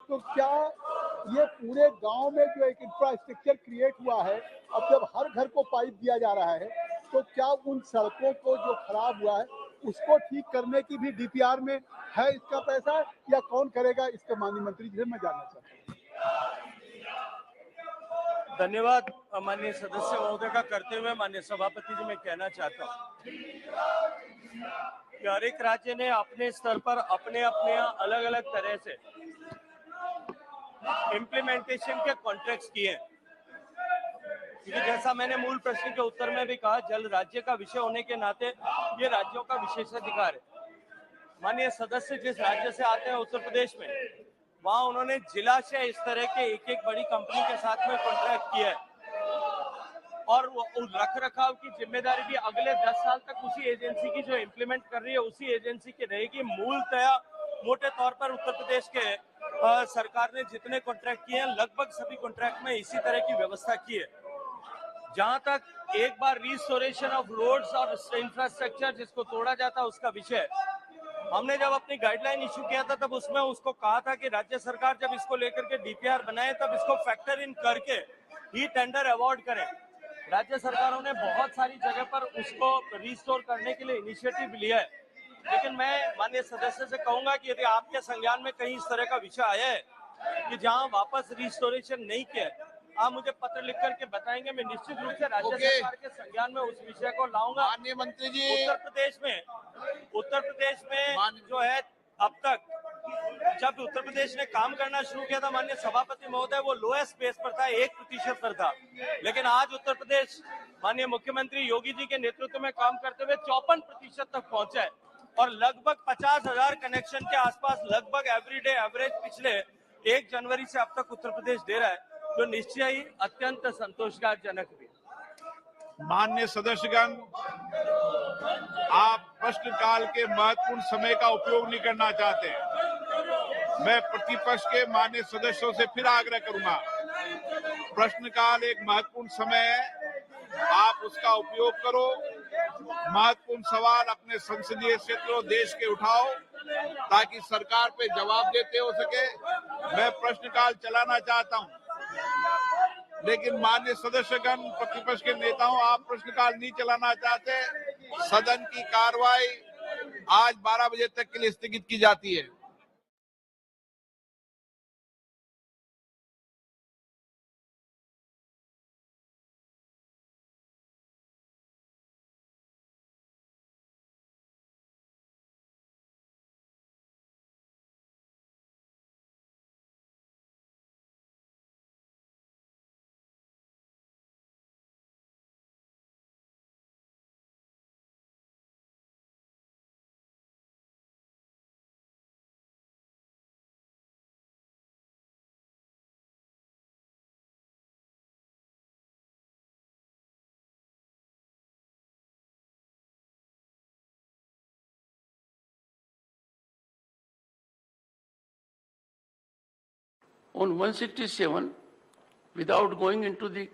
तो क्या ये पूरे गांव में जो एक इंफ्रास्ट्रक्चर क्रिएट हुआ है, अब जब हर घर को पाइप दिया जा रहा है, तो क्या उन सड़कों को जो खराब हुआ है उसको ठीक करने की भी डीपीआर में है इसका पैसा, या कौन करेगा, इसका माननीय मंत्री जी से मैं जानना चाहता हूँ। धन्यवाद माननीय सदस्य महोदय का करते हुए माननीय सभापति जी मैं कहना चाहता हूँ कि हर एक राज्य ने अपने स्तर पर अपने अपने अलग अलग तरह से इम्प्लीमेंटेशन के कॉन्ट्रैक्ट्स किए हैं, क्योंकि जैसा मैंने मूल प्रश्न के उत्तर में भी कहा, जल राज्य का विषय होने के नाते ये राज्यों का विशेषाधिकार है। माननीय सदस्य जिस राज्य से आते हैं उत्तर प्रदेश में, वहां उन्होंने जिला से इस तरह के एक एक बड़ी कंपनी के साथ में कॉन्ट्रैक्ट किया है और रख रखाव की जिम्मेदारी भी अगले 10 साल तक उसी एजेंसी की जो इम्प्लीमेंट कर रही है उसी एजेंसी की रहेगी। मूलतया मोटे तौर पर उत्तर प्रदेश के सरकार ने जितने कॉन्ट्रैक्ट किए हैं लगभग सभी कॉन्ट्रैक्ट में इसी तरह की व्यवस्था की है। जहां तक एक बार रिस्टोरेशन ऑफ रोड्स और इंफ्रास्ट्रक्चर जिसको तोड़ा जाता है उसका विषय, हमने जब अपनी गाइडलाइन इशू किया था तब उसमें उसको कहा था कि राज्य सरकार जब इसको लेकर के डीपीआर बनाए तब इसको फैक्टर इन करके ही टेंडर अवार्ड करें। राज्य सरकारों ने बहुत सारी जगह पर उसको रिस्टोर करने के लिए इनिशिएटिव लिया है, लेकिन मैं माननीय सदस्य से कहूंगा कि यदि आपके संज्ञान में कहीं इस तरह का विषय आया है कि जहां वापस रिस्टोरेशन नहीं किया, आप मुझे पत्र लिख करके बताएंगे, मैं निश्चित रूप से राज्य सरकार के संज्ञान में उस विषय को लाऊंगा। माननीय मंत्री जी, उत्तर प्रदेश में जो है अब तक जब उत्तर प्रदेश ने काम करना शुरू किया था माननीय सभापति महोदय, वो लोएस्ट बेस पर था, 1% पर था, लेकिन आज उत्तर प्रदेश माननीय मुख्यमंत्री योगी जी के नेतृत्व में काम करते हुए 54% तक पहुंचा है और लगभग 50,000 कनेक्शन के आसपास लगभग एवरीडे एवरेज पिछले 1 जनवरी से अब तक उत्तर प्रदेश दे रहा है, जो निश्चय ही अत्यंत संतोषजनक भी। माननीय सदस्यगण, आप प्रश्नकाल के महत्वपूर्ण समय का उपयोग नहीं करना चाहते। मैं प्रतिपक्ष के माननीय सदस्यों से फिर आग्रह करूंगा, प्रश्नकाल एक महत्वपूर्ण समय है, आप उसका उपयोग करो। महत्वपूर्ण सवाल अपने संसदीय क्षेत्रों देश के उठाओ ताकि सरकार पे जवाब देते हो सके। मैं प्रश्नकाल चलाना चाहता हूं, लेकिन माननीय सदस्यगण, प्रतिपक्ष के नेताओं, आप प्रश्नकाल नहीं चलाना चाहते। सदन की कार्रवाई आज 12 बजे तक के लिए स्थगित की जाती है। On 167, without going into the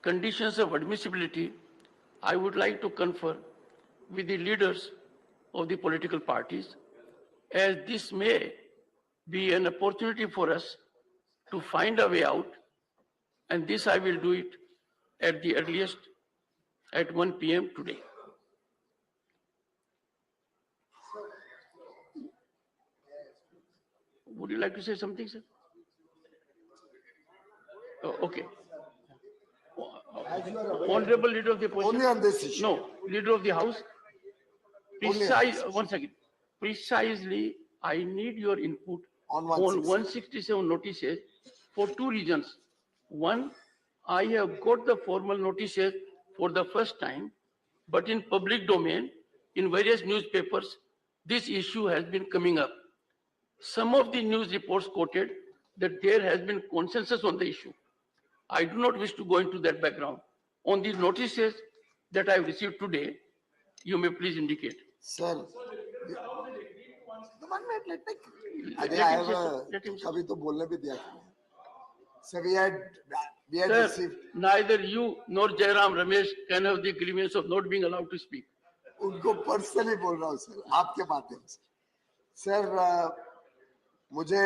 conditions of admissibility, I would like to confer with the leaders of the political parties, as this may be an opportunity for us to find a way out, and this I will do it at the earliest at 1 p.m. today. Would you like to say something, sir? Oh, okay. Honorable Leader of the Opposition. Only on this issue. No, Leader of the House. One second. Precisely, I need your input on 167 notices for 2 reasons. One, I have got the formal notices for the first time, but in public domain, in various newspapers, this issue has been coming up. Some of the news reports quoted that there has been consensus on the issue. I do not wish to go into that background. On these notices that I have received today, you may please indicate. Sir, 1 minute, let me. अभी तो बोलने भी दिया। Sir, we had Sir, received. Neither you nor Jairam Ramesh can have the grievance of not being allowed to speak. उनको personally बोल रहा हूँ sir, आपके माध्यम से। सर, मुझे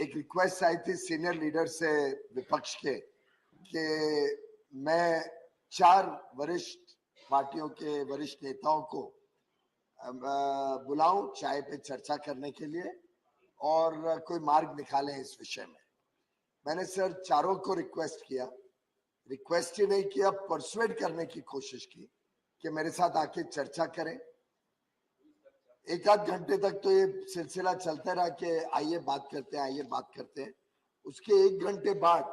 एक रिक्वेस्ट आई थी सीनियर लीडर से विपक्ष के कि मैं 4 वरिष्ठ पार्टियों के वरिष्ठ नेताओं को बुलाऊं चाय पे चर्चा करने के लिए और कोई मार्ग निकालें इस विषय में। मैंने सर चारों को रिक्वेस्ट किया, रिक्वेस्ट ही नहीं किया, परसुएड करने की कोशिश की कि मेरे साथ आके चर्चा करें। 1-8 घंटे तक तो ये सिलसिला चलता रहा कि आइए बात करते हैं, आइए बात करते हैं। उसके 1 घंटे बाद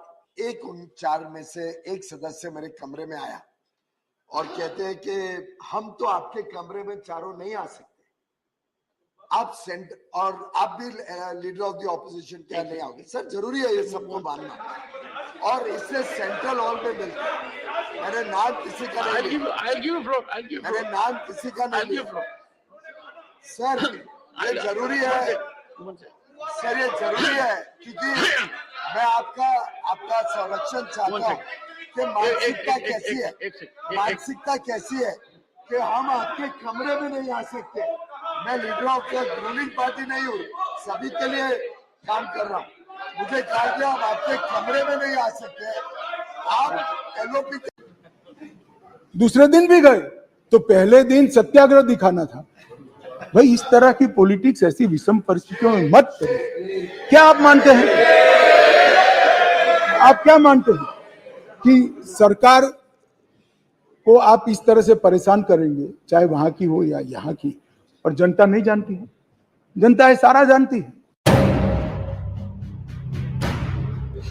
एक उन 4 में से एक सदस्य मेरे कमरे में आया और कहते हैं कि हम तो आपके कमरे में चारों नहीं आ सकते, आप सेंट और आप भी लीडर ऑफ द ऑपोजिशन क्या नहीं आओगे? सर जरूरी है ये सबको मानना, और इससे सेंट्रल हॉल में मिलते हैं। मैंने नाम किसी का नहीं लिया, मैंने नाम किसी का नहीं लिया। सर ये जरूरी है, सर ये जरूरी है क्योंकि मैं आपका संरक्षण चाहता हूँ कि मानसिकता कैसी है, मानसिकता कैसी है कि हम आपके कमरे में नहीं आ सकते। मैं leader of the ruling party नहीं हूँ, सभी के लिए काम कर रहा हूँ। मुझे कहा गया हम आपके कमरे में नहीं आ सकते, आप एलओपी। दूसरे दिन भी गए तो पहले दिन सत्याग्रह दिखाना था। भाई इस तरह की पॉलिटिक्स ऐसी विषम परिस्थितियों में मत करिए। क्या आप मानते हैं, आप क्या मानते हैं कि सरकार को आप इस तरह से परेशान करेंगे, चाहे वहां की हो या यहाँ की, और जनता नहीं जानती है? जनता है सारा जानती है।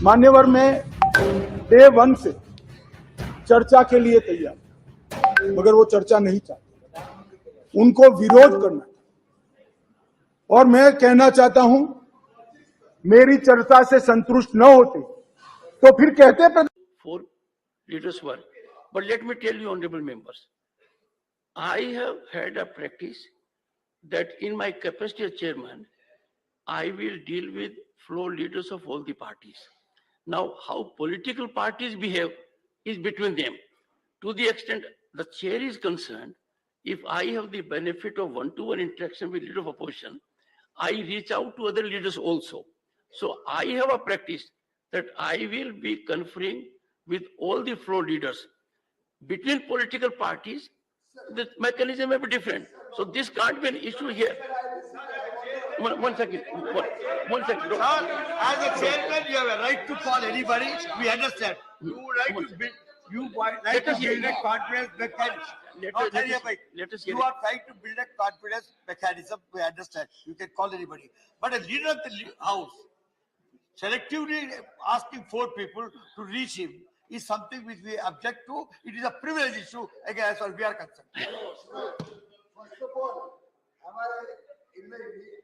मान्यवर में डे 1 से चर्चा के लिए तैयार, मगर वो चर्चा नहीं चाहते, उनको विरोध करना। और मैं कहना चाहता हूं, मेरी चर्चा से संतुष्ट न होते तो फिर कहते 4 leaders were. But let me tell you, honorable members, I have had a practice that in my capacity as chairman, I will deal with floor leaders of all the parties. Now, how political parties behave is between them. To the extent the chair is concerned, if I have the benefit of one-to-one interaction with leader of opposition, I reach out to other leaders also. So I have a practice that I will be conferring with all the floor leaders. Between political parties, the mechanism may be different. So this can't be an issue here. One second. One second. Sir, as a chairman, you have a right to call anybody. We understand. You would like to build, you want like to build a confidence mechanism. Let us hear You are trying to build a confidence mechanism. We understand. You can call anybody. But a leader of the house selectively asking 4 people to reach him is something which we object to. It is a privilege issue, again, as far as we are concerned. First of all,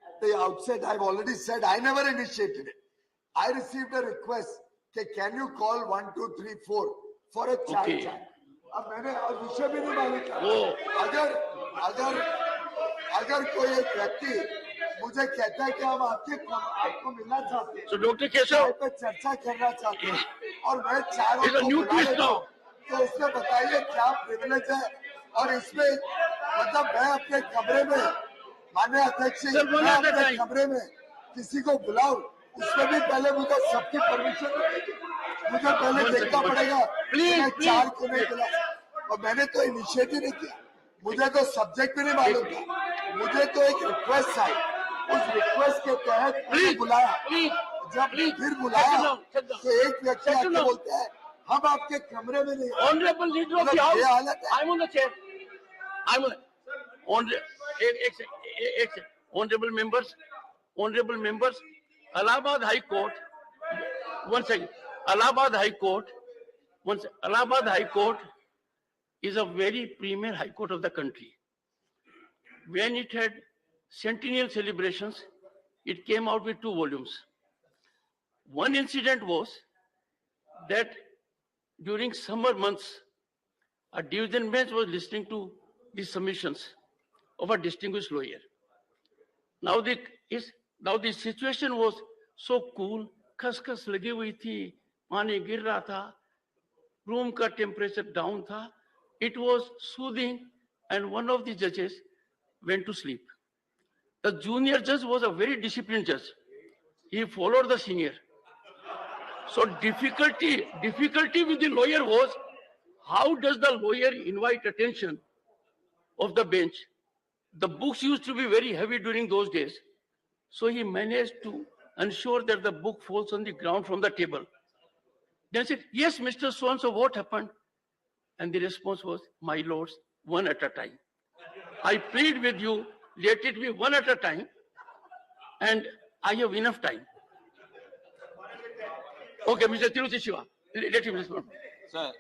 at the outset, I've already said I never initiated it. I received a request, okay, can you call 1, 2, 3, 4 for a chat? अब मैंने विषय भी नहीं मालूम था। अगर कोई एक व्यक्ति मुझे कहता है कि हम आपको मिलना चाहते हैं, So Dr. Keshav, पे चर्चा करना चाहते हैं और मैं चारों को बुला लेता हूं, तो उसमें बताइए क्या प्रिविलेज है? और इसमें मतलब मैं अपने कमरे में, माननीय अध्यक्ष जी, मैं अपने कमरे में किसी को बुलाऊं, उसमें भी पहले मुझे सबकी परमिशन, मुझे पहले देखना पड़ेगा मैं 4 को नहीं बुला, और मैंने तो इनिशिएटिव नहीं किया, मुझे तो सब्जेक्ट भी नहीं मालूम था, मुझे तो एक रिक्वेस्ट आई, उस रिक्वेस्ट के तहत बुलाया। जब फिर बुलाया तो एक व्यक्ति आके बोलते हैं हम आपके कमरे में नहीं। Honorable leader of the house, I'm on the chair. Honorable members, Allahabad High Court. One second. Allahabad High Court is a very premier high court of the country. When it had centennial celebrations, it came out with 2 volumes. One incident was that during summer months, a division bench was listening to the submissions of a distinguished lawyer. Now the situation was so cool, खसखस लगी हुई थी, पानी गिर रहा था, room का temperature down था, it was soothing, and one of the judges went to sleep. The junior judge was a very disciplined judge. he followed the senior. So difficulty with the lawyer was, how does the lawyer invite attention of the bench? The books used to be very heavy during those days. So he managed to ensure that the book falls on the ground from the table. Then said, yes, Mr. So-and-so, what happened? And the response was, my lords, one at a time. I plead with you, let it be one at a time, and I have enough time. Okay, Mr. Tiruchi Shiva, let him respond. Sir.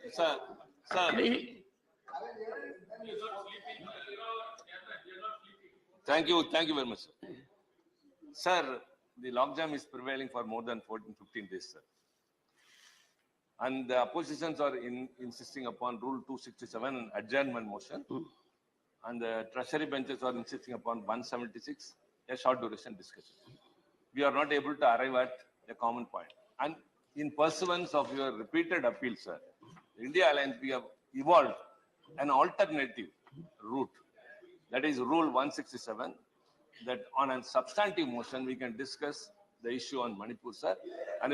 Thank you very much, sir. Sir, the logjam is prevailing for more than 14-15 days, sir. And the oppositions are insisting upon Rule 267 adjournment motion. And the treasury benches are insisting upon 176, a short duration discussion. We are not able to arrive at a common point. And in pursuance of your repeated appeal, sir, India Alliance, we have evolved an alternative route. That is Rule 167, that on a substantive motion, we can discuss the issue on Manipur, sir. And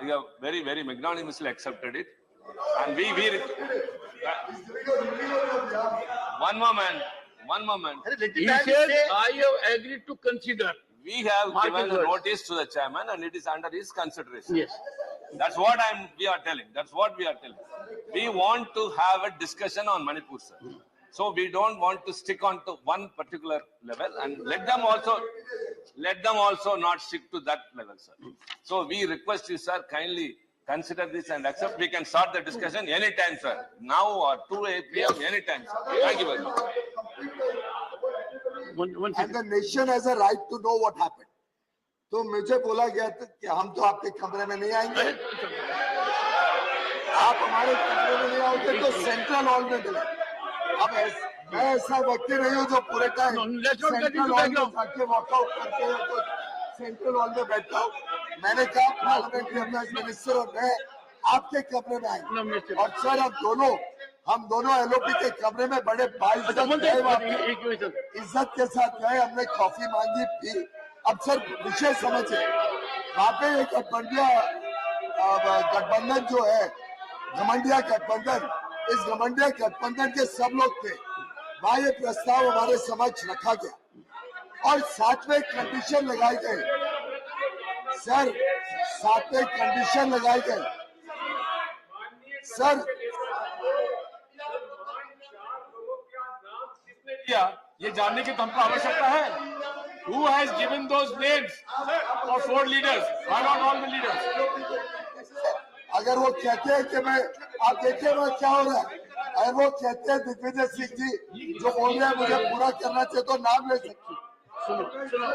we have very, very magnanimously accepted it. And one moment. He says, I have agreed to consider. We have given the notice to the chairman and it is under his consideration. Yes. That's what we are telling. We want to have a discussion on Manipur, sir. So we don't want to stick on to one particular level and let them also not stick to that level, sir. So we request you, sir, kindly consider this and accept. We can start the discussion anytime, sir. Now or 2 p.m. anytime, sir. Thank you very much. And the nation has a right to know what happened. तो मुझे बोला गया था कि हम तो आपके कमरे में नहीं आएंगे, आप हमारे कमरे में नहीं आओगे तो सेंट्रल हॉल में मिले। अब मैं ऐसा व्यक्ति नहीं हूँ जो पूरे टाइम सेंट्रल हॉल में जाके वॉकआउट करते हैं तो सेंट्रल हॉल में बैठता हूँ। मैंने कहा पार्लियामेंट्री अफेयर्स मिनिस्टर और मैं आपके कमरे में आएंगे और सर हम दोनों एलओपी के कमरे में बड़े इज्जत के साथ गए, हमने कॉफी मांगी पी। अब सर विषय समझे, वहाँ पे एक गठबंधन जो है, घमंडिया गठबंधन, इस घमंडिया गठबंधन के सब लोग थे। वहाँ ये प्रस्ताव हमारे समक्ष रखा गया और साथ में कंडीशन लगाए गए। सर साथ में कंडीशन लगाए गए। सर ये जानने की तो हमको आवश्यकता है। Who has given those names for 4 leaders? Why not all the leaders? अगर वो कहते हैं कि मैं, आप देखिए वहाँ क्या हो रहा है। अगर वो कहते हैं दिग्विजय सिंह जी जो बोल रहे हैं मुझे पूरा करना चाहिए तो नाम ले सकते। सुनो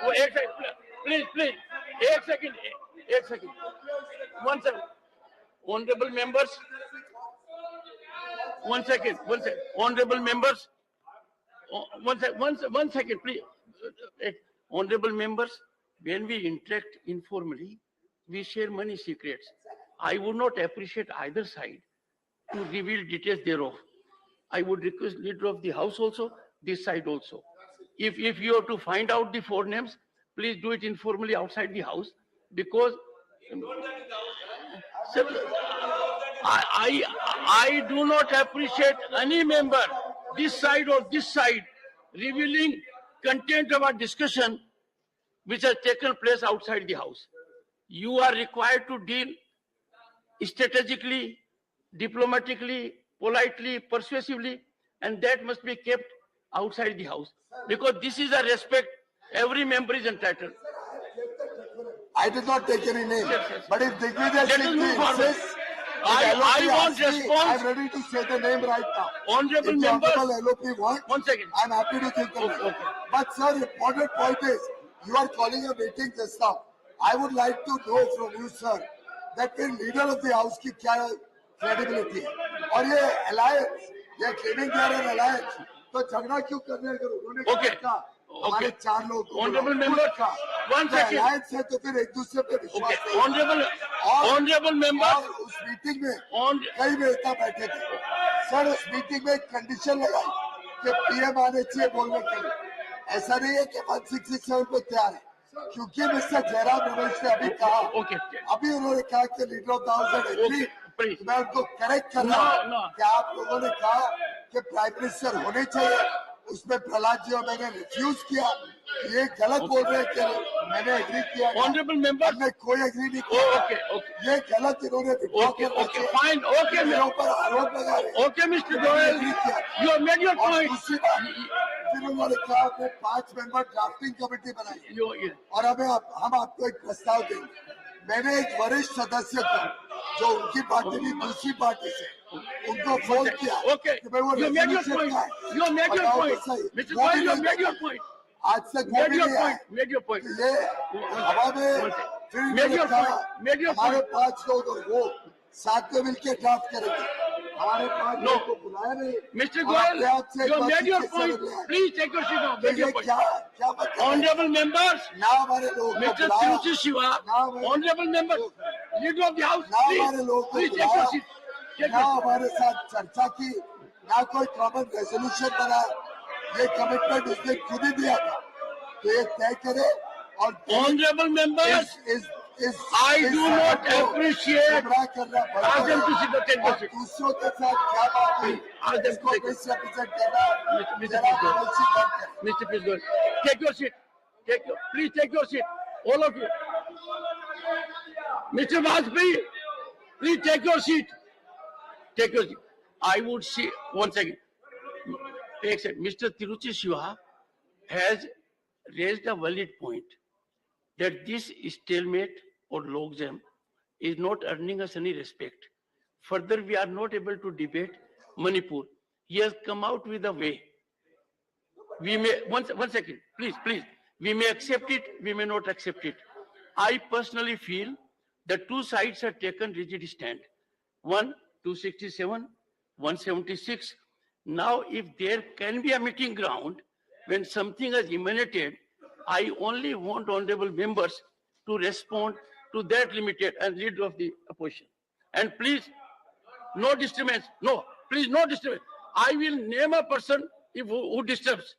वो एक सेकंड, प्लीज एक second, 1 second. Honorable members, 1 second. Honorable members, 1 second, please. Honorable members, when we interact informally, we share many secrets. I would not appreciate either side to reveal details thereof. I would request leader of the house also, this side also. If you have to find out the 4 names, please do it informally outside the house, because I do not appreciate any member, this side or this side, revealing content of our discussion which has taken place outside the house. You are required to deal strategically, diplomatically, politely, persuasively, and that must be kept outside the house, because this is a respect every member is entitled. I did not take any name, but if Digvijay Singh insists, I want response. I'm ready to say the name right now. Honorable if members, the LOP wants, 1 second. I'm happy to give the name. Okay. But sir, important point is, you are calling a meeting just now. I would like to know from you, sir, that the leader of the house की क्या credibility है, और ये alliance, ये claiming they are an alliance, तो झगड़ा क्यों कर रहे हैं? अगर उन्होंने कहा हमारे 4 लोग Honorable members, 1 second. alliance है तो फिर एक दूसरे पे विश्वास Okay. Honorable members, और उस मीटिंग में कई नेता बैठे थे। सर उस मीटिंग में एक कंडीशन लगाई कि पीएम आने चाहिए बोलने के लिए। ऐसा नहीं है कि 1667 पे तैयार है। क्योंकि मिस्टर जयराम रमेश ने अभी कहा, अभी उन्होंने कहा कि leader of the house and agree, मैं उनको करेक्ट कर रहा हूँ कि आप लोगों ने कहा कि प्राइम मिनिस्टर होने चाहिए, उसमें प्रहलाद जी और मैंने रिफ्यूज किया। ये गलत बोल रहे हैं कि मैंने एग्री किया, ऑनरेबल मेंबर हमने कोई एग्री नहीं किया। ये गलत इन्होंने ऊपर आरोप लगा रहे हैं। Okay mister Goyal, you have made your point. दूसरी बात, फिर उन्होंने कहा हमने 5 मेंबर ड्राफ्टिंग कमेटी बनाई और हमें हम आपको एक प्रस्ताव देंगे। मैंने एक वरिष्ठ सदस्य को जो उनकी पार्टी की दूसरी पार्टी से उनको फोन किया कि भाई वो रेजोल्यूशन क्या है, बताओ तो सही। आज तक वो भी नहीं आया। ये हवा में फिर हमारे 5 लोग और वो साथ में मिलकर ड्राफ्ट करेंगे। हमारे 5 लोग को बुलाया नहीं। Mister Goyal, you have made your point. Please take your seat now. Make your point. क्या मतलब? Honorable members, ना हमारे लोग Mr. Tiruchi Shiva, honorable members, leader of the house, ना हमारे लोग को please take your seat. ना हमारे साथ चर्चा की, ना कोई कॉमन रेजोल्यूशन बना। ये कमिटमेंट उसने खुद ही दिया था, तो ये तय करे। और honorable members, I do not appreciate. Ask them to sit down. Take your seat. दूसरों के साथ क्या बात है? Ask them to take your seat. Mr. President, take your seat. Please take your seat. All of you. Mr. Vajpayee, please take your seat. Take your seat. I would say, once again, Mr. Tiruchi Shiva has raised a valid point that this stalemate or logjam is not earning us any respect. Further, we are not able to debate Manipur. He has come out with a way. We may, one second, please. We may accept it, we may not accept it. I personally feel that two sides have taken rigid stand. One, 267, 176. Now, if there can be a meeting ground when something has emanated, I only want honorable members to respond to that limited and leader of the opposition. And please, no disturbance. No, please, no disturbance. I will name a person who disturbs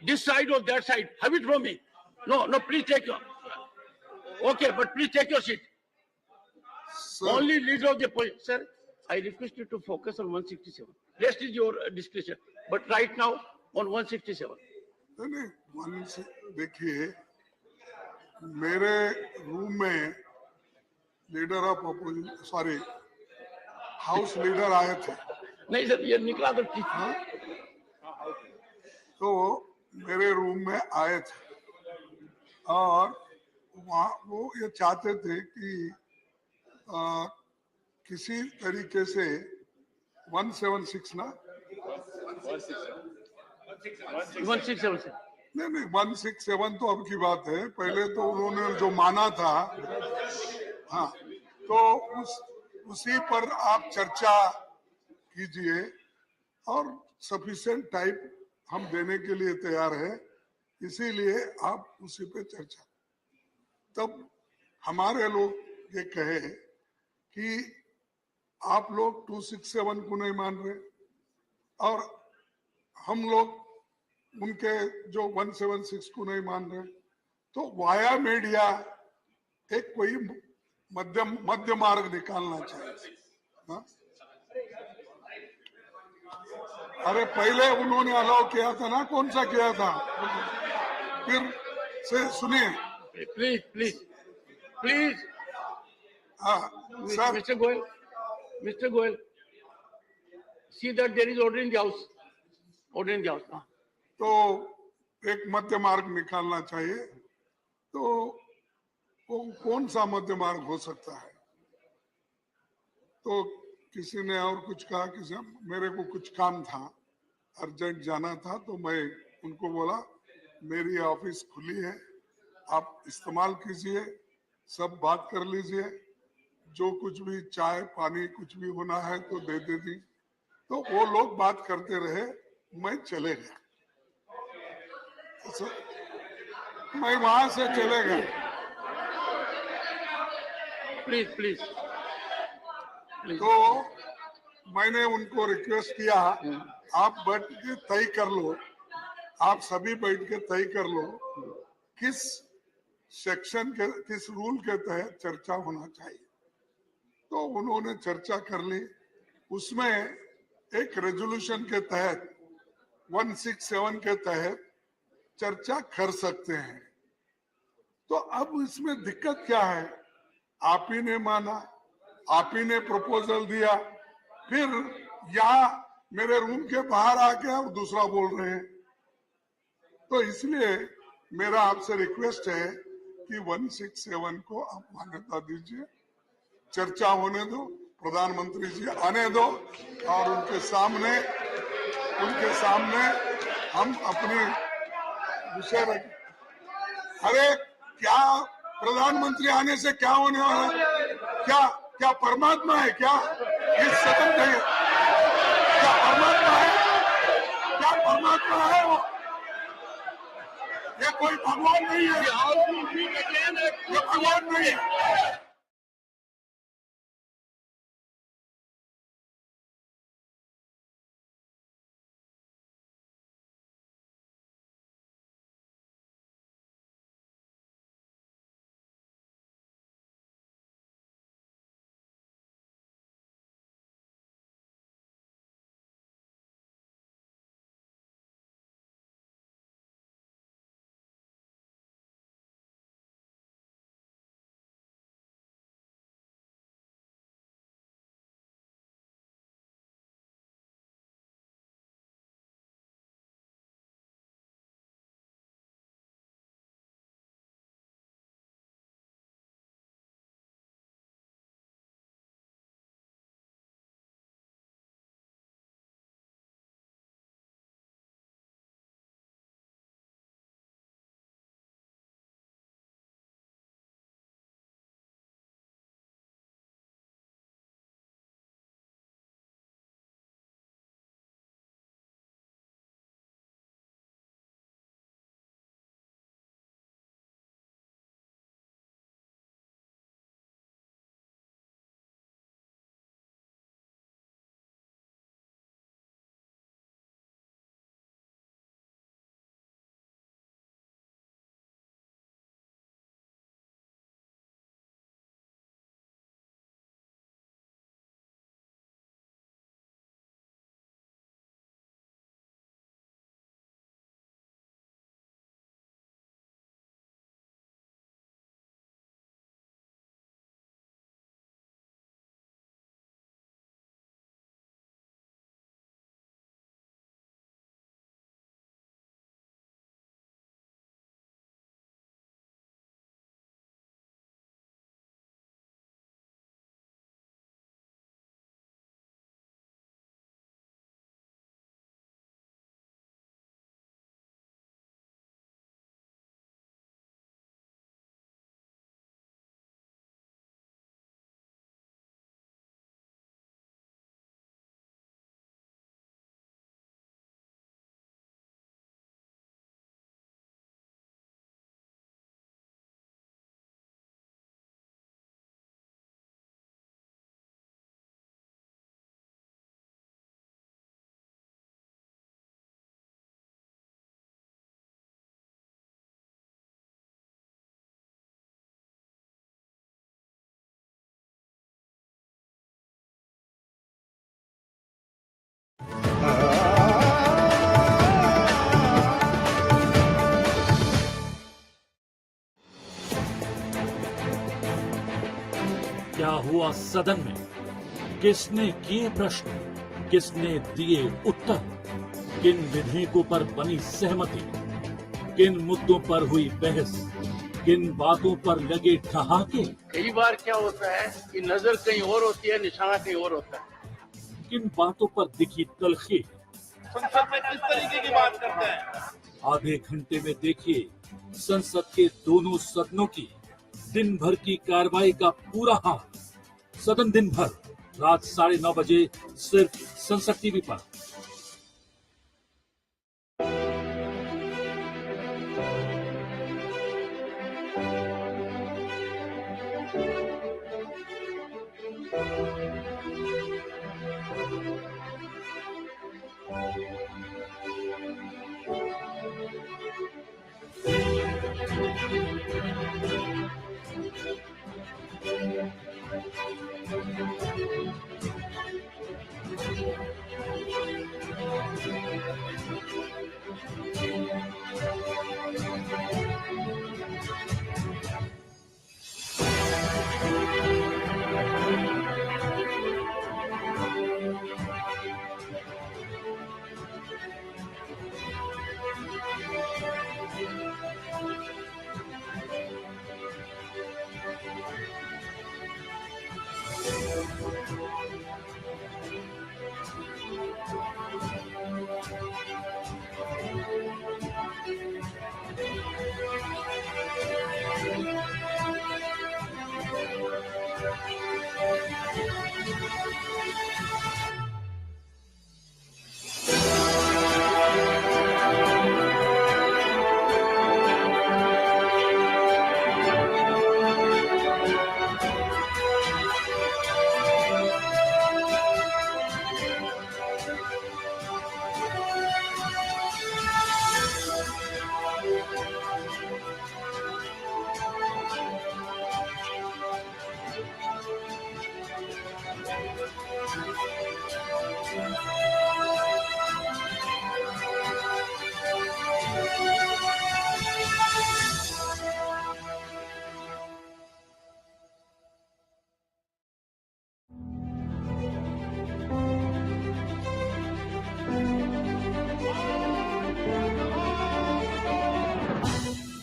this side or that side. Have it from me. No, please take your. Okay, but please take your seat. Sir. Only leader of the opposition. Sir, I request you to focus on 167. Rest is your discretion. But right now, on 167. देखिए, मेरे room में leader of opposition house leader आए थे। नहीं sir, ये निकला तो ठीक है। तो मेरे रूम में आए थे और वहाँ वो ये चाहते थे कि किसी तरीके से 176 ना 167 नहीं 167 तो अब की बात है। पहले तो उन्होंने जो माना था, हाँ, तो उसी पर आप चर्चा कीजिए और सफिशिएंट टाइम हम देने के लिए तैयार है, इसीलिए आप उसी पे चर्चा। तब हमारे लोग ये कहे कि आप लोग 267 को नहीं मान रहे और हम लोग उनके जो 176 को नहीं मान रहे, तो वाया मीडिया एक कोई मध्य मार्ग निकालना चाहिए। हाँ? अरे पहले उन्होंने अलाउ किया था ना, कौन सा किया था? फिर से सुनिए प्लीज। हाँ sir. Mr. Goel, see that there is order in the house. हाँ। तो एक मध्य मार्ग निकालना चाहिए। तो वो कौन सा मध्य मार्ग हो सकता है? तो किसी ने और कुछ कहा, मेरे को कुछ काम था, अर्जेंट जाना था, तो मैं उनको बोला मेरी ऑफिस खुली है, आप इस्तेमाल कीजिए, सब बात कर लीजिए, जो कुछ भी चाय पानी कुछ भी होना है तो दे दी। तो वो लोग बात करते रहे, मैं चले गया, मैं वहां से चले गया। प्लीज। तो मैंने उनको रिक्वेस्ट किया, आप बैठ के तय कर लो, आप सभी बैठ के तय कर लो किस सेक्शन के किस रूल के तहत चर्चा होना चाहिए। तो उन्होंने चर्चा कर ली, उसमें एक रेजोल्यूशन के तहत 167 के तहत चर्चा कर सकते हैं। तो अब इसमें दिक्कत क्या है? आप ही ने माना, आप ही ने प्रपोजल दिया, फिर यहाँ मेरे रूम के बाहर आके आप दूसरा बोल रहे हैं। तो इसलिए मेरा आपसे रिक्वेस्ट है कि 167 को आप मान्यता दीजिए, चर्चा होने दो, प्रधानमंत्री जी आने दो और उनके सामने हम अपनी विषय रखें। अरे क्या प्रधानमंत्री आने से क्या होने वाला है? क्या परमात्मा है क्या? इस सदन में क्या परमात्मा है? क्या परमात्मा है वो? ये कोई भगवान नहीं है, ये भगवान नहीं है। क्या हुआ सदन में? किसने किए प्रश्न, किसने दिए उत्तर? किन विधेयकों पर बनी सहमति? किन मुद्दों पर हुई बहस? किन बातों पर लगे ठहाके? कई बार क्या होता है कि नजर कहीं और होती है, निशाना कहीं और होता है। किन बातों पर दिखी तलखी? संसद में किस तरीके की बात करते हैं? आधे घंटे में देखिए संसद के दोनों सदनों की दिन भर की कार्रवाई का पूरा हाल। सदन दिन भर रात 9:30 बजे सिर्फ संसद टीवी पर।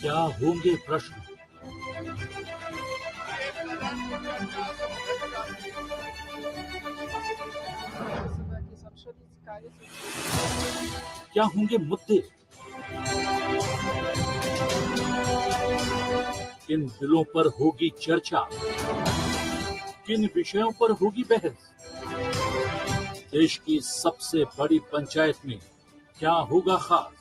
क्या होंगे प्रश्न? क्या होंगे मुद्दे? किन बिलों पर होगी चर्चा? किन विषयों पर होगी बहस? देश की सबसे बड़ी पंचायत में क्या होगा खास?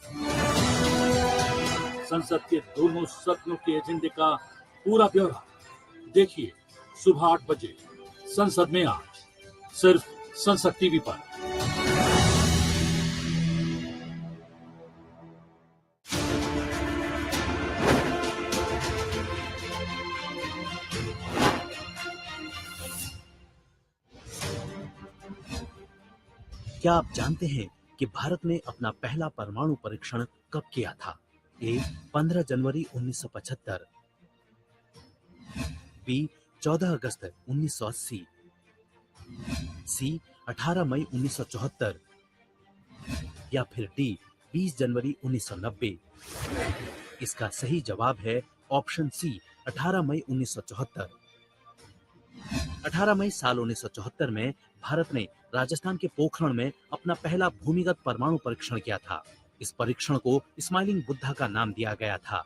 संसद के दोनों सदनों के एजेंडे का पूरा ब्यौरा देखिए सुबह 8 बजे संसद में आज, सिर्फ संसद टीवी पर। क्या आप जानते हैं कि भारत ने अपना पहला परमाणु परीक्षण कब किया था? ए 15 जनवरी 1975, बी 14 अगस्त 1980, सी 18 मई 1974 या फिर डी 20 जनवरी 1990। इसका सही जवाब है ऑप्शन सी 18 मई 1974। 18 मई साल 1974 में भारत ने राजस्थान के पोखरण में अपना पहला भूमिगत परमाणु परीक्षण किया था। इस परीक्षण को स्माइलिंग बुद्धा का नाम दिया गया था।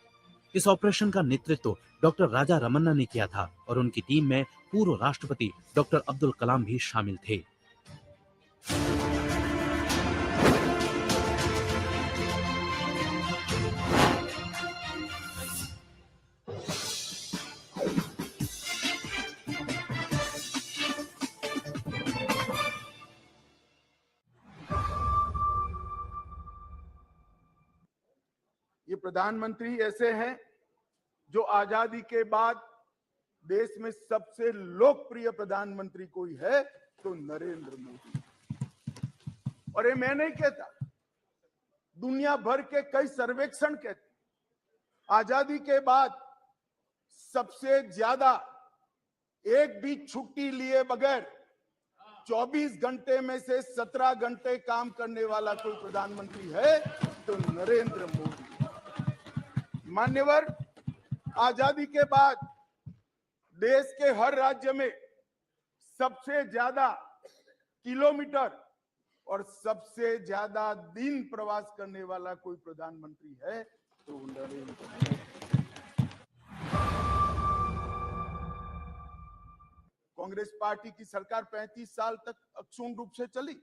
इस ऑपरेशन का नेतृत्व डॉक्टर राजा रमन्ना ने किया था और उनकी टीम में पूर्व राष्ट्रपति डॉक्टर अब्दुल कलाम भी शामिल थे। ये प्रधानमंत्री ऐसे हैं जो आजादी के बाद देश में सबसे लोकप्रिय प्रधानमंत्री कोई है तो नरेंद्र मोदी। और ये मैं नहीं कहता, दुनिया भर के कई सर्वेक्षण कहते आजादी के बाद सबसे ज्यादा एक भी छुट्टी लिए बगैर 24 घंटे में से 17 घंटे काम करने वाला कोई प्रधानमंत्री है तो नरेंद्र मोदी। मान्यवर, आजादी के बाद देश के हर राज्य में सबसे ज्यादा किलोमीटर और सबसे ज्यादा दिन प्रवास करने वाला कोई प्रधानमंत्री है तो नरेंद्र मोदी। कांग्रेस पार्टी की सरकार 35 साल तक अक्षुण्ण रूप से चली,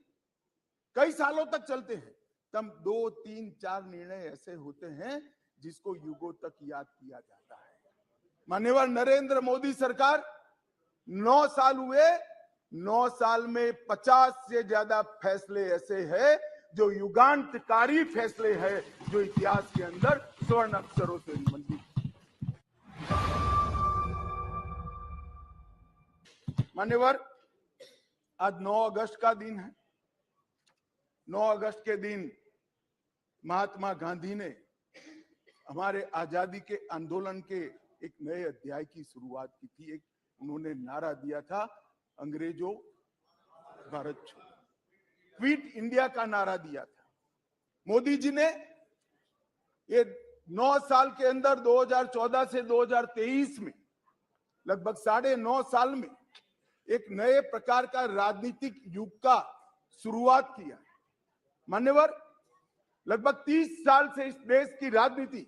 कई सालों तक चलते हैं, तब 2, 3, 4 निर्णय ऐसे होते हैं जिसको युगों तक याद किया जाता है। माननीय नरेंद्र मोदी सरकार 9 साल हुए, 9 साल में 50 से ज्यादा फैसले ऐसे हैं जो युगांतकारी फैसले हैं, जो इतिहास के अंदर स्वर्ण अक्षरों से मंडित। मान्यवर, आज 9 अगस्त का दिन है। 9 अगस्त के दिन महात्मा गांधी ने हमारे आजादी के आंदोलन के एक नए अध्याय की शुरुआत की थी। एक उन्होंने नारा दिया था, अंग्रेजों भारत छोड़ो, क्विट इंडिया का नारा दिया था। मोदी जी ने ये 9 साल के अंदर 2014 से 2023 में लगभग 9.5 साल में एक नए प्रकार का राजनीतिक युग का शुरुआत किया। मान्यवर, लगभग 30 साल से इस देश की राजनीति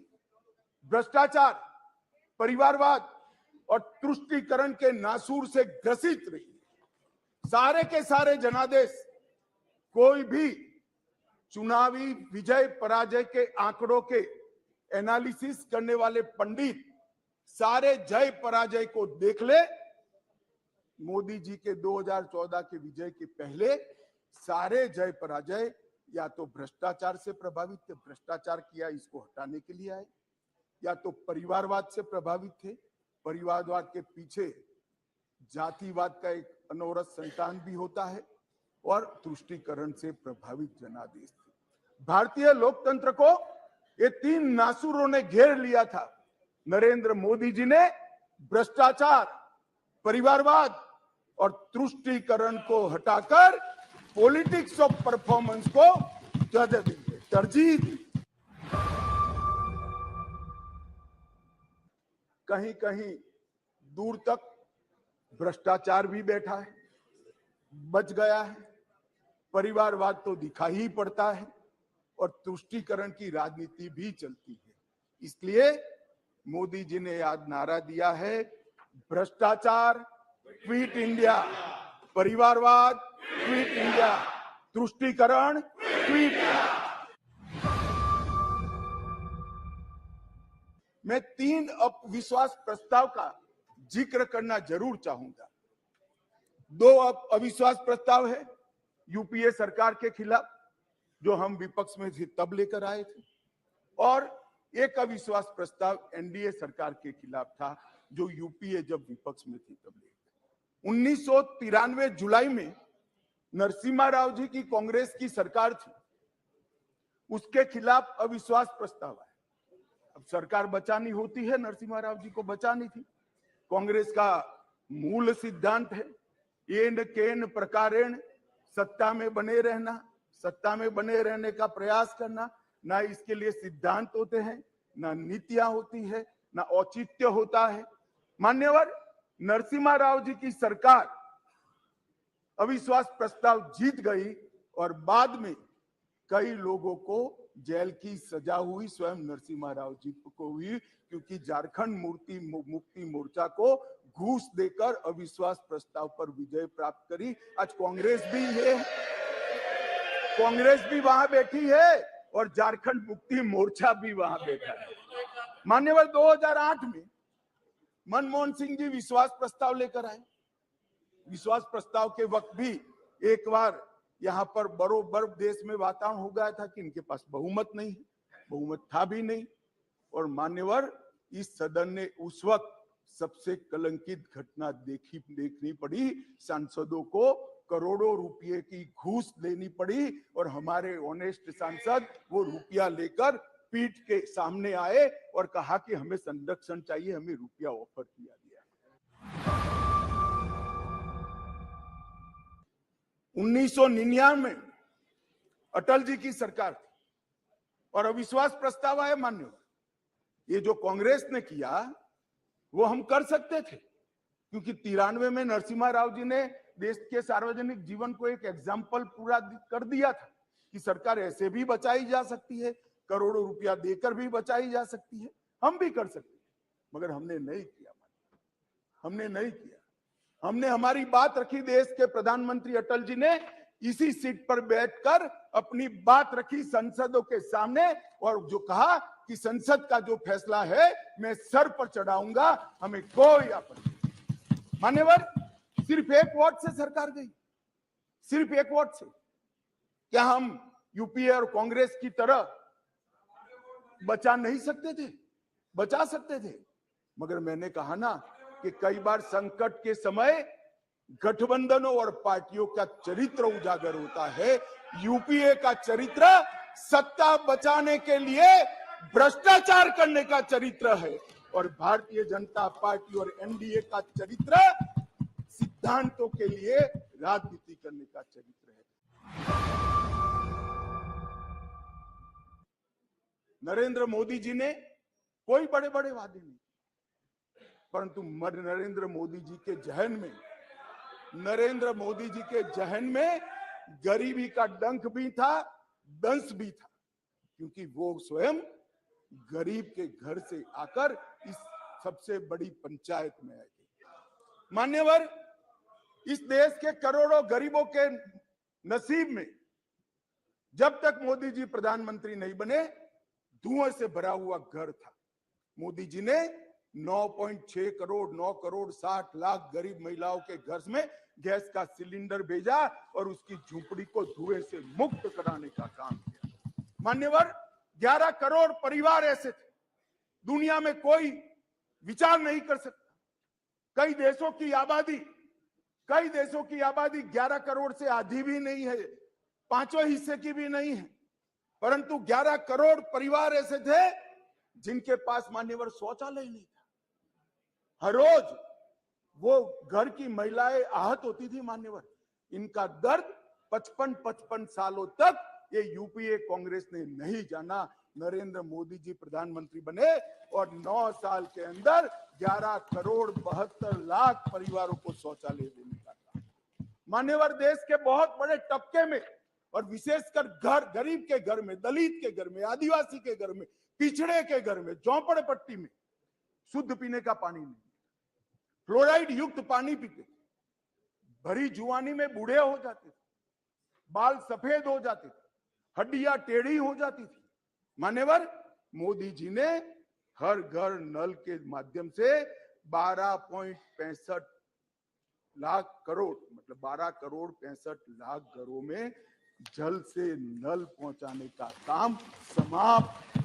भ्रष्टाचार, परिवारवाद और तुष्टीकरण के नासूर से ग्रसित रही। सारे के सारे जनादेश, कोई भी चुनावी विजय पराजय के आंकड़ों के एनालिसिस करने वाले पंडित सारे जय पराजय को देख ले। मोदी जी के 2014 के विजय के पहले सारे जय पराजय या तो भ्रष्टाचार से प्रभावित थे, भ्रष्टाचार किया इसको हटाने के लिए आए, या तो परिवारवाद से प्रभावित थे, परिवारवाद के पीछे जातिवाद का एक अनवरत संतान भी होता है, और तुष्टीकरण से प्रभावित जनादेश थे। भारतीय लोकतंत्र को ये 3 नासूरों ने घेर लिया था। नरेंद्र मोदी जी ने भ्रष्टाचार, परिवारवाद और तुष्टीकरण को हटाकर पॉलिटिक्स ऑफ परफॉर्मेंस को तरजीह दी। कहीं कहीं दूर तक भ्रष्टाचार भी बैठा है, बच गया है, परिवारवाद तो दिखाई ही पड़ता है, और तुष्टीकरण की राजनीति भी चलती है। इसलिए मोदी जी ने आज नारा दिया है, भ्रष्टाचार क्विट इंडिया, परिवारवाद क्विट इंडिया, तुष्टीकरण क्विट इंडिया। मैं 3 अविश्वास प्रस्ताव का जिक्र करना जरूर चाहूंगा। 2 अविश्वास प्रस्ताव है यूपीए सरकार के खिलाफ, जो हम विपक्ष में थे तब लेकर आए थे, और एक अविश्वास प्रस्ताव एनडीए सरकार के खिलाफ था, जो यूपीए जब विपक्ष में थी तब लेकर। 1993 जुलाई में नरसिम्हा राव जी की कांग्रेस की सरकार थी, उसके खिलाफ अविश्वास प्रस्ताव आया। अब सरकार बचानी होती है, नरसिम्हा राव जी को बचानी थी। कांग्रेस का मूल सिद्धांत है, येन केन प्रकारेण सत्ता में बने रहना, सत्ता में बने रहने का प्रयास करना। ना इसके लिए सिद्धांत होते हैं, ना नीतियां होती है, ना औचित्य होता है। मान्यवर, नरसिम्हा राव जी की सरकार अविश्वास प्रस्ताव जीत गई, और बाद में कई लोगों को जेल की सजा हुई, स्वयं नरसिम्हा राव जी को हुई, क्योंकि झारखंड मुक्ति मोर्चा को घूस देकर अविश्वास प्रस्ताव पर विजय प्राप्त करी। आज कांग्रेस भी है, कांग्रेस भी वहां बैठी है, और झारखंड मुक्ति मोर्चा भी वहां बैठा है। मान्यवर, 2008 में मनमोहन सिंह जी विश्वास प्रस्ताव लेकर आए। विश्वास प्रस्ताव के वक्त भी एक बार यहाँ पर बरोबर देश में वातावरण हो गया था कि इनके पास बहुमत नहीं है, बहुमत था भी नहीं। और मान्यवर, इस सदन ने उस वक्त सबसे कलंकित घटना देखनी पड़ी। सांसदों को करोड़ों रुपए की घूस देनी पड़ी, और हमारे ऑनेस्ट सांसद वो रुपया लेकर पीठ के सामने आए और कहा कि हमें संरक्षण चाहिए, हमें रुपया ऑफर किया गया। 1999 में अटल जी की सरकार थी, और अविश्वास प्रस्ताव आया। मान्य, ये जो कांग्रेस ने किया वो हम कर सकते थे, क्योंकि 93 में नरसिम्हा राव जी ने देश के सार्वजनिक जीवन को एक एग्जाम्पल पूरा कर दिया था कि सरकार ऐसे भी बचाई जा सकती है, करोड़ों रुपया देकर भी बचाई जा सकती है। हम भी कर सकते हैं, मगर हमने नहीं किया। हमने नहीं किया। हमने हमारी बात रखी। देश के प्रधानमंत्री अटल जी ने इसी सीट पर बैठकर अपनी बात रखी संसदों के सामने, और जो कहा कि संसद का जो फैसला है मैं सर पर चढ़ाऊंगा, हमें कोई आपत्ति नहीं। मान्यवर, सिर्फ एक वोट से सरकार गई, सिर्फ एक वोट से। क्या हम यूपीए और कांग्रेस की तरह बचा नहीं सकते थे? बचा सकते थे, मगर मैंने कहा ना कि कई बार संकट के समय गठबंधनों और पार्टियों का चरित्र उजागर होता है। यूपीए का चरित्र सत्ता बचाने के लिए भ्रष्टाचार करने का चरित्र है और भारतीय जनता पार्टी और एनडीए का चरित्र सिद्धांतों के लिए राजनीति करने का चरित्र है। नरेंद्र मोदी जी ने कोई बड़े बड़े वादे नहीं, परंतु नरेंद्र मोदी जी के जहन में गरीबी का डंक भी था, दंश भी था, क्योंकि वो स्वयं गरीब के घर से आकर इस सबसे बड़ी पंचायत में आए थे। मान्यवर, इस देश के करोड़ों गरीबों के नसीब में जब तक मोदी जी प्रधानमंत्री नहीं बने धुएं से भरा हुआ घर था। मोदी जी ने 9.6 करोड़ 9 करोड़ 60 लाख गरीब महिलाओं के घर में गैस का सिलेंडर भेजा और उसकी झोपड़ी को धुएं से मुक्त कराने का काम किया। मान्यवर, 11 करोड़ परिवार ऐसे थे, दुनिया में कोई विचार नहीं कर सकता। कई देशों की आबादी 11 करोड़ से आधी भी नहीं है, 5वें हिस्से की भी नहीं है, परंतु 11 करोड़ परिवार ऐसे थे जिनके पास मान्यवर शौचालय नहीं था। हर रोज वो घर की महिलाएं आहत होती थी। मान्यवर, इनका दर्द 55 सालों तक ये यूपीए कांग्रेस ने नहीं जाना। नरेंद्र मोदी जी प्रधानमंत्री बने और 9 साल के अंदर 11 करोड़ 72 लाख परिवारों को शौचालय देने का काम। मान्यवर, देश के बहुत बड़े तबके में और विशेषकर गरीब के घर में, दलित के घर में, आदिवासी के घर में, पिछड़े के घर में, झोंपड़पट्टी में शुद्ध पीने का पानी नहीं, फ्लोराइड युक्त पानी पीते, भरी जुआनी में बूढ़े हो जाते थे, बाल सफेद हो जाते थे, हड्डियां टेढ़ी हो जाती थी। मान्यवर, मोदी जी ने हर घर नल के माध्यम से 12.65 लाख करोड़ मतलब 12 करोड़ 65 लाख घरों में जल से नल पहुंचाने का काम समाप्त।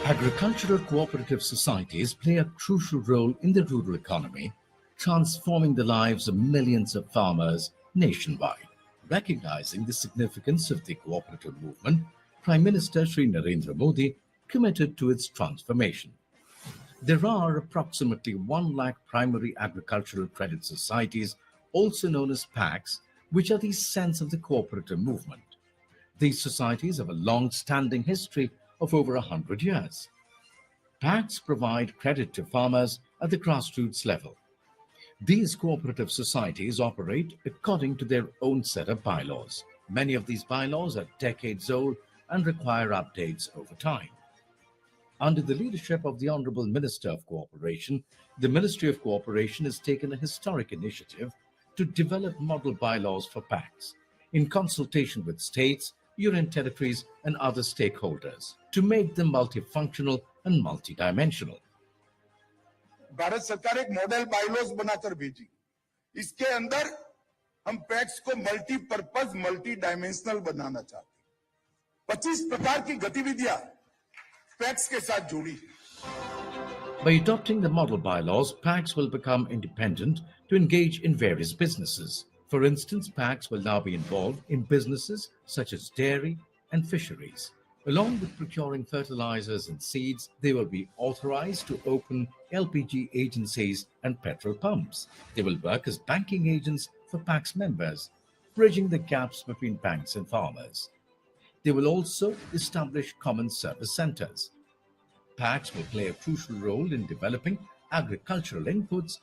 Agricultural cooperative societies play a crucial role in the rural economy, transforming the lives of millions of farmers nationwide. Recognizing the significance of the cooperative movement, Prime Minister Shri Narendra Modi committed to its transformation. There are approximately 1 lakh primary agricultural credit societies, also known as PACs, which are the sense of the cooperative movement. These societies have a long-standing history of over 100 years. PACs provide credit to farmers at the grassroots level. These cooperative societies operate according to their own set of bylaws. Many of these bylaws are decades old and require updates over time. Under the leadership of the Honorable Minister of Cooperation, the Ministry of Cooperation has taken a historic initiative to develop model bylaws for PACs in consultation with states, union territories and other stakeholders to make them multifunctional and multidimensional. Bharat सरकार एक model bylaws बनाकर भेजी। इसके अंदर हम PACS को multipurpose multi dimensional बनाना चाहते हैं। 25 प्रकार की गतिविधियां पैक्स के साथ जुड़ी। By adopting the model bylaws, PACs will become independent to engage in various businesses. For instance, PACs will now be involved in businesses such as dairy and fisheries. Along with procuring fertilizers and seeds, they will be authorized to open LPG agencies and petrol pumps. They will work as banking agents for PACs members, bridging the gaps between banks and farmers. They will also establish common service centers. PACs will play a crucial role in developing agricultural inputs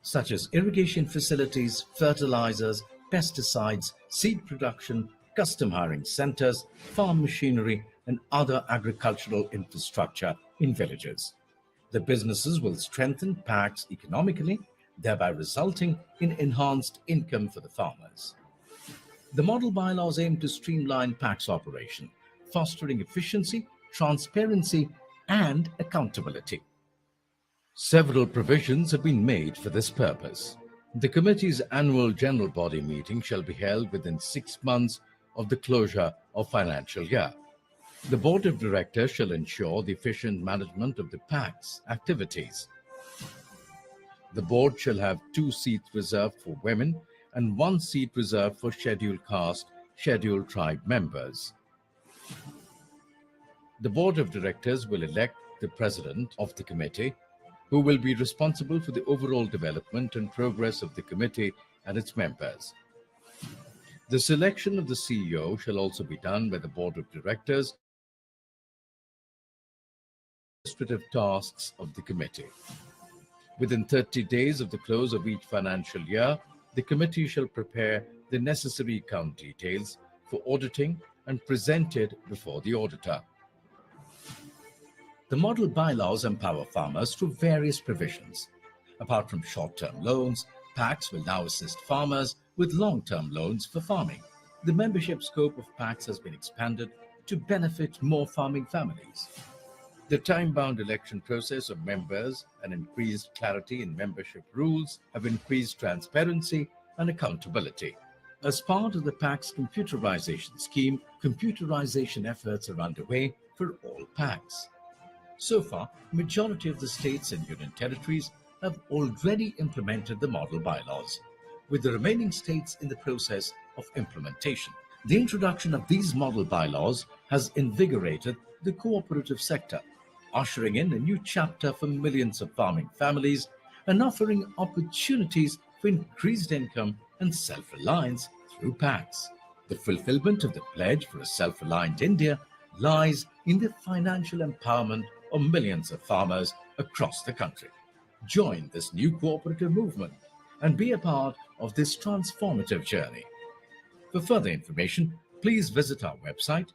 such as irrigation facilities, fertilizers, pesticides, seed production, custom hiring centers, farm machinery, and other agricultural infrastructure in villages. The businesses will strengthen PACs economically, thereby resulting in enhanced income for the farmers. The model bylaws aim to streamline PACs operation, fostering efficiency, transparency, and accountability. Several provisions have been made for this purpose. The committee's annual general body meeting shall be held within 6 months of the closure of financial year. The Board of Directors shall ensure the efficient management of the PAC's activities. The Board shall have 2 seats reserved for women and 1 seat reserved for scheduled caste, scheduled tribe members. The Board of Directors will elect the President of the Committee, who will be responsible for the overall development and progress of the Committee and its members. The selection of the CEO shall also be done by the Board of Directors. Administrative tasks of the Committee. Within 30 days of the close of each financial year, the Committee shall prepare the necessary account details for auditing and present it before the auditor. The model bylaws empower farmers through various provisions. Apart from short-term loans, PACs will now assist farmers with long-term loans for farming. The membership scope of PACs has been expanded to benefit more farming families. The time-bound election process of members and increased clarity in membership rules have increased transparency and accountability. As part of the PAC's computerization scheme, computerization efforts are underway for all PACs. So far, majority of the states and union territories have already implemented the model bylaws, with the remaining states in the process of implementation. The introduction of these model bylaws has invigorated the cooperative sector, ushering in a new chapter for millions of farming families and offering opportunities for increased income and self-reliance through PACs. The fulfillment of the pledge for a self-reliant India lies in the financial empowerment of millions of farmers across the country. Join this new cooperative movement and be a part of this transformative journey. For further information, please visit our website.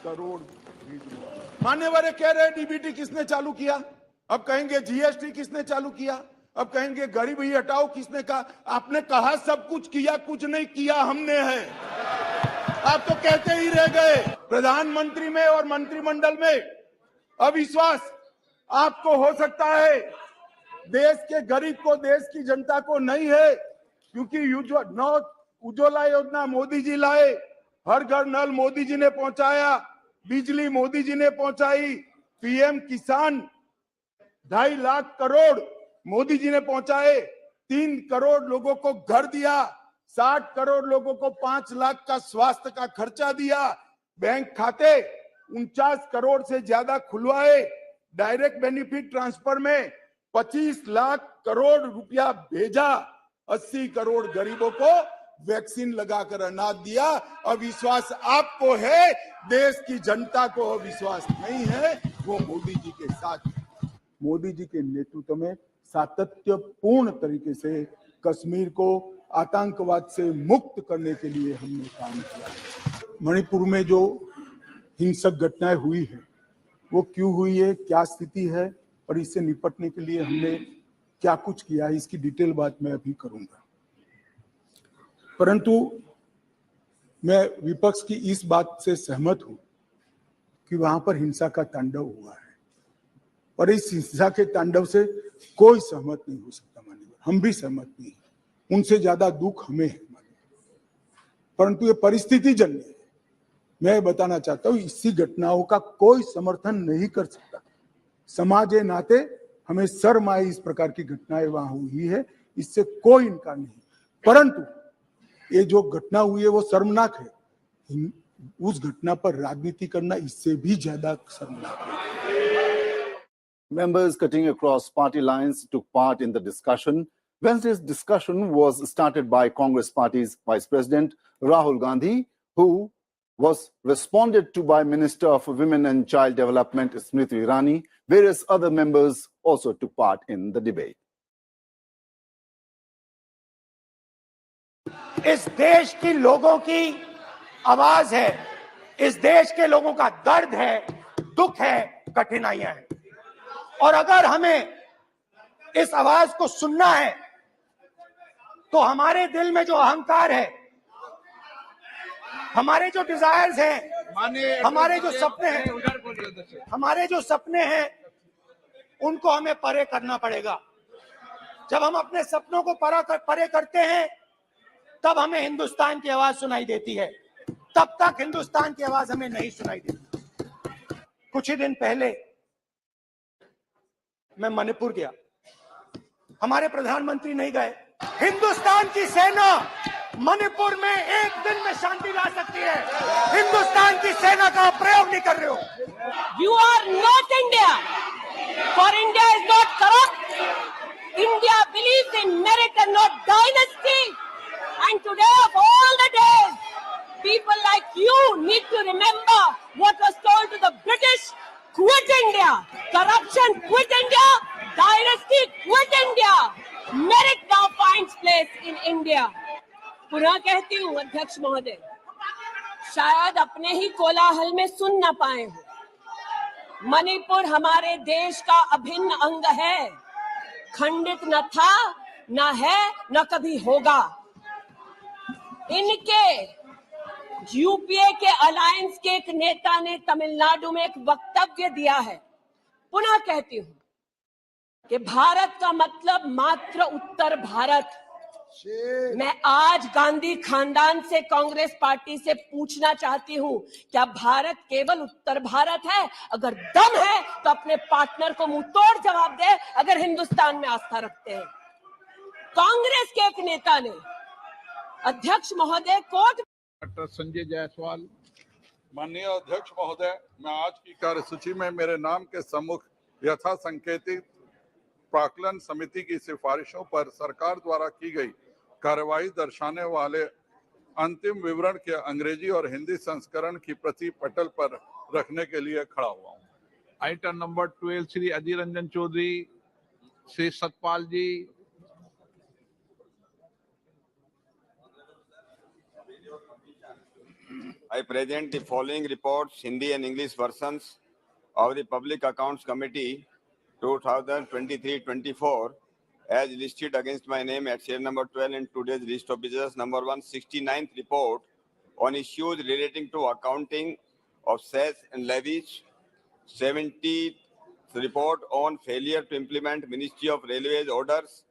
Crore मान्यवर कह रहे DBT किसने चालू किया, अब कहेंगे GST किसने चालू किया, अब कहेंगे गरीबी हटाओ किसने कहा। आपने कहा सब कुछ किया, कुछ नहीं किया हमने है। आप तो कहते ही रह गए। प्रधानमंत्री में और मंत्रिमंडल में अविश्वास आपको हो सकता है, देश के गरीब को, देश की जनता को नहीं है, क्योंकि उज्ज्वला योजना मोदी जी लाए, हर घर नल मोदी जी ने पहुंचाया, बिजली मोदी जी ने पहुंचाई, पीएम किसान 2.5 लाख करोड़ मोदी जी ने पहुंचाए, 3 करोड़ लोगों को घर दिया, 60 करोड़ लोगों को 5 लाख का स्वास्थ्य का खर्चा दिया, बैंक खाते 49 करोड़ से ज्यादा खुलवाए, डायरेक्ट बेनिफिट ट्रांसफर में 25 लाख करोड़ रुपया भेजा, 80 करोड़ गरीबों को वैक्सीन लगाकर अनाज दिया। अविश्वास आपको है, देश की जनता को अविश्वास नहीं है, वो मोदी जी के साथ। मोदी जी के नेतृत्व में सातत्यपूर्ण तरीके से कश्मीर को आतंकवाद से मुक्त करने के लिए हमने काम किया। मणिपुर में जो हिंसक घटनाएं हुई है वो क्यों हुई है, क्या स्थिति है और इससे निपटने के लिए हमने क्या कुछ किया है, इसकी डिटेल बात मैं अभी करूंगा। परंतु मैं विपक्ष की इस बात से सहमत हूं कि वहां पर हिंसा का तांडव हुआ है और इस हिंसा के तांडव से कोई सहमत नहीं हो सकता। माननीय, हम भी सहमत नहीं, उनसे ज्यादा दुख हमें है। परंतु ये परिस्थिति जन्य है। मैं बताना चाहता हूं, इसी घटनाओं का कोई समर्थन नहीं कर सकता। समाज के नाते हमें शर्म आई, इस प्रकार की घटनाएं वहां हुई है, इससे कोई इनकार नहीं। परंतु ये जो घटना हुई है वो शर्मनाक है। उस घटना पर राजनीति करना इससे भी ज्यादा शर्मनाक है। Members cutting across party lines took part in the discussion. Wednesday's discussion was started by Congress Party's Vice President Rahul Gandhi, who was responded to by Minister of Women and Child Development Smrithi Irani. Various other members also took part in the debate. इस देश के लोगों की आवाज है, इस देश के लोगों का दर्द है, दुख है, कठिनाइयां हैं। और अगर हमें इस आवाज को सुनना है तो हमारे दिल में जो अहंकार है, हमारे जो डिजायर्स हैं, हमारे जो सपने हैं, उनको हमें परे करना पड़ेगा। जब हम अपने सपनों को परे करते हैं तब हमें हिंदुस्तान की आवाज सुनाई देती है, तब तक हिंदुस्तान की आवाज हमें नहीं सुनाई देती। कुछ ही दिन पहले मैं मणिपुर गया, हमारे प्रधानमंत्री नहीं गए। हिंदुस्तान की सेना मणिपुर में एक दिन में शांति ला सकती है, हिंदुस्तान की सेना का प्रयोग नहीं कर रहे हो। You are not India, for India is not corrupt. India believes in merit and not dynasty. And today of all the days, people like you need to remember what was told to the British: quit India, corruption quit India, dynasty quit India, merit now finds place in India. पुनः कहती हूँ अध्यक्ष महोदय, शायद अपने ही कोलाहल में सुन न पाए हो, मणिपुर हमारे देश का अभिन्न अंग है, खंडित न था, न है, न कभी होगा। इनके यूपीए के अलायंस के एक नेता ने तमिलनाडु में एक वक्तव्य दिया है। पुनः कहती हूं कि भारत का मतलब मात्र उत्तर भारत। मैं आज गांधी खानदान से, कांग्रेस पार्टी से पूछना चाहती हूं, क्या भारत केवल उत्तर भारत है? अगर दम है तो अपने पार्टनर को मुंह तोड़ जवाब दे, अगर हिंदुस्तान में आस्था रखते हैं। कांग्रेस के एक नेता ने, अध्यक्ष महोदय, कोर्ट डॉक्टर संजय जायसवाल। माननीय अध्यक्ष महोदय, मैं आज की कार्यसूची में मेरे नाम के सम्मुख यथा संकेतित प्राक्कलन समिति की सिफारिशों पर सरकार द्वारा की गई कार्यवाही दर्शाने वाले अंतिम विवरण के अंग्रेजी और हिंदी संस्करण की प्रति पटल पर रखने के लिए खड़ा हुआ हूँ। Item number 12 Shri Adhir Ranjan Chowdhury, Shri Satpal ji. I present the following reports, Hindi and English versions of the Public Accounts Committee 2023-24 as listed against my name at share number 12 in today's list of business. Number 1, 69th report on issues relating to accounting of cess and levies. 70th report on failure to implement Ministry of Railways orders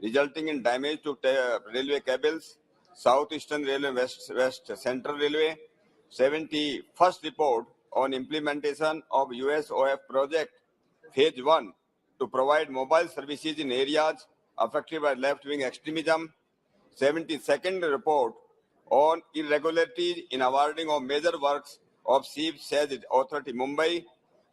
resulting in damage to railway cables, South Eastern Railway, West Central Railway. 71st report on implementation of USOF project phase 1 to provide mobile services in areas affected by left-wing extremism. 72nd report on irregularities in awarding of major works of Chief Sales Authority Mumbai.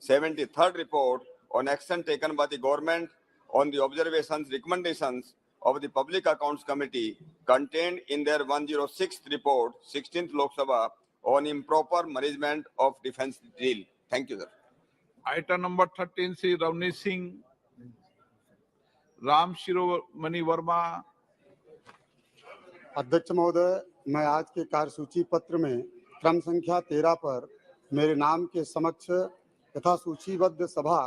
73rd report on action taken by the government on the observations recommendations of the Public Accounts Committee contained in their 106th report, 16th Lok Sabha, on improper management of defense drill. Thank you, sir. Item number 13, Sri Ram Shiromani Verma. अध्यक्ष महोदय, मैं आज के कार्यसूची पत्र में क्रम संख्या 13 पर मेरे नाम के समक्ष यथा सूचीबद्ध सभा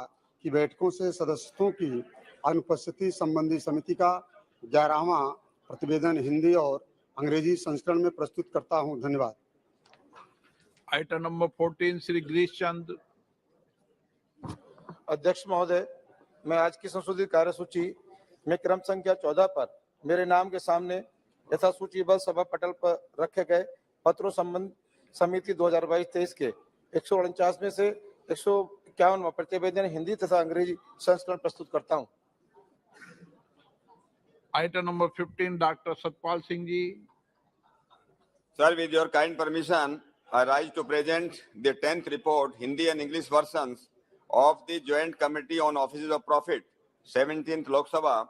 की बैठकों से सदस्यों की अनुपस्थिति संबंधी समिति का 11वां प्रतिवेदन हिंदी और अंग्रेजी संस्करण में प्रस्तुत करता हूं। धन्यवाद। आइटम नंबर 14 श्री गिरीश चंद। अध्यक्ष महोदय, मैं आज की संशोधित कार्यसूची में क्रम संख्या 14 पर मेरे नाम के सामने यथा सूचीबद्ध सभा पटल पर रखे गए पत्रों संबंध समिति 2022-23 के 149 में से 151वां प्रतिवेदन हिंदी तथा अंग्रेजी संस्करण प्रस्तुत करता हूं। Item number 15 doctor Satpal Singh ji. Sir, with your kind permission, I rise to present the 10th report, Hindi and English versions of the Joint Committee on Offices of Profit, 17th Lok Sabha,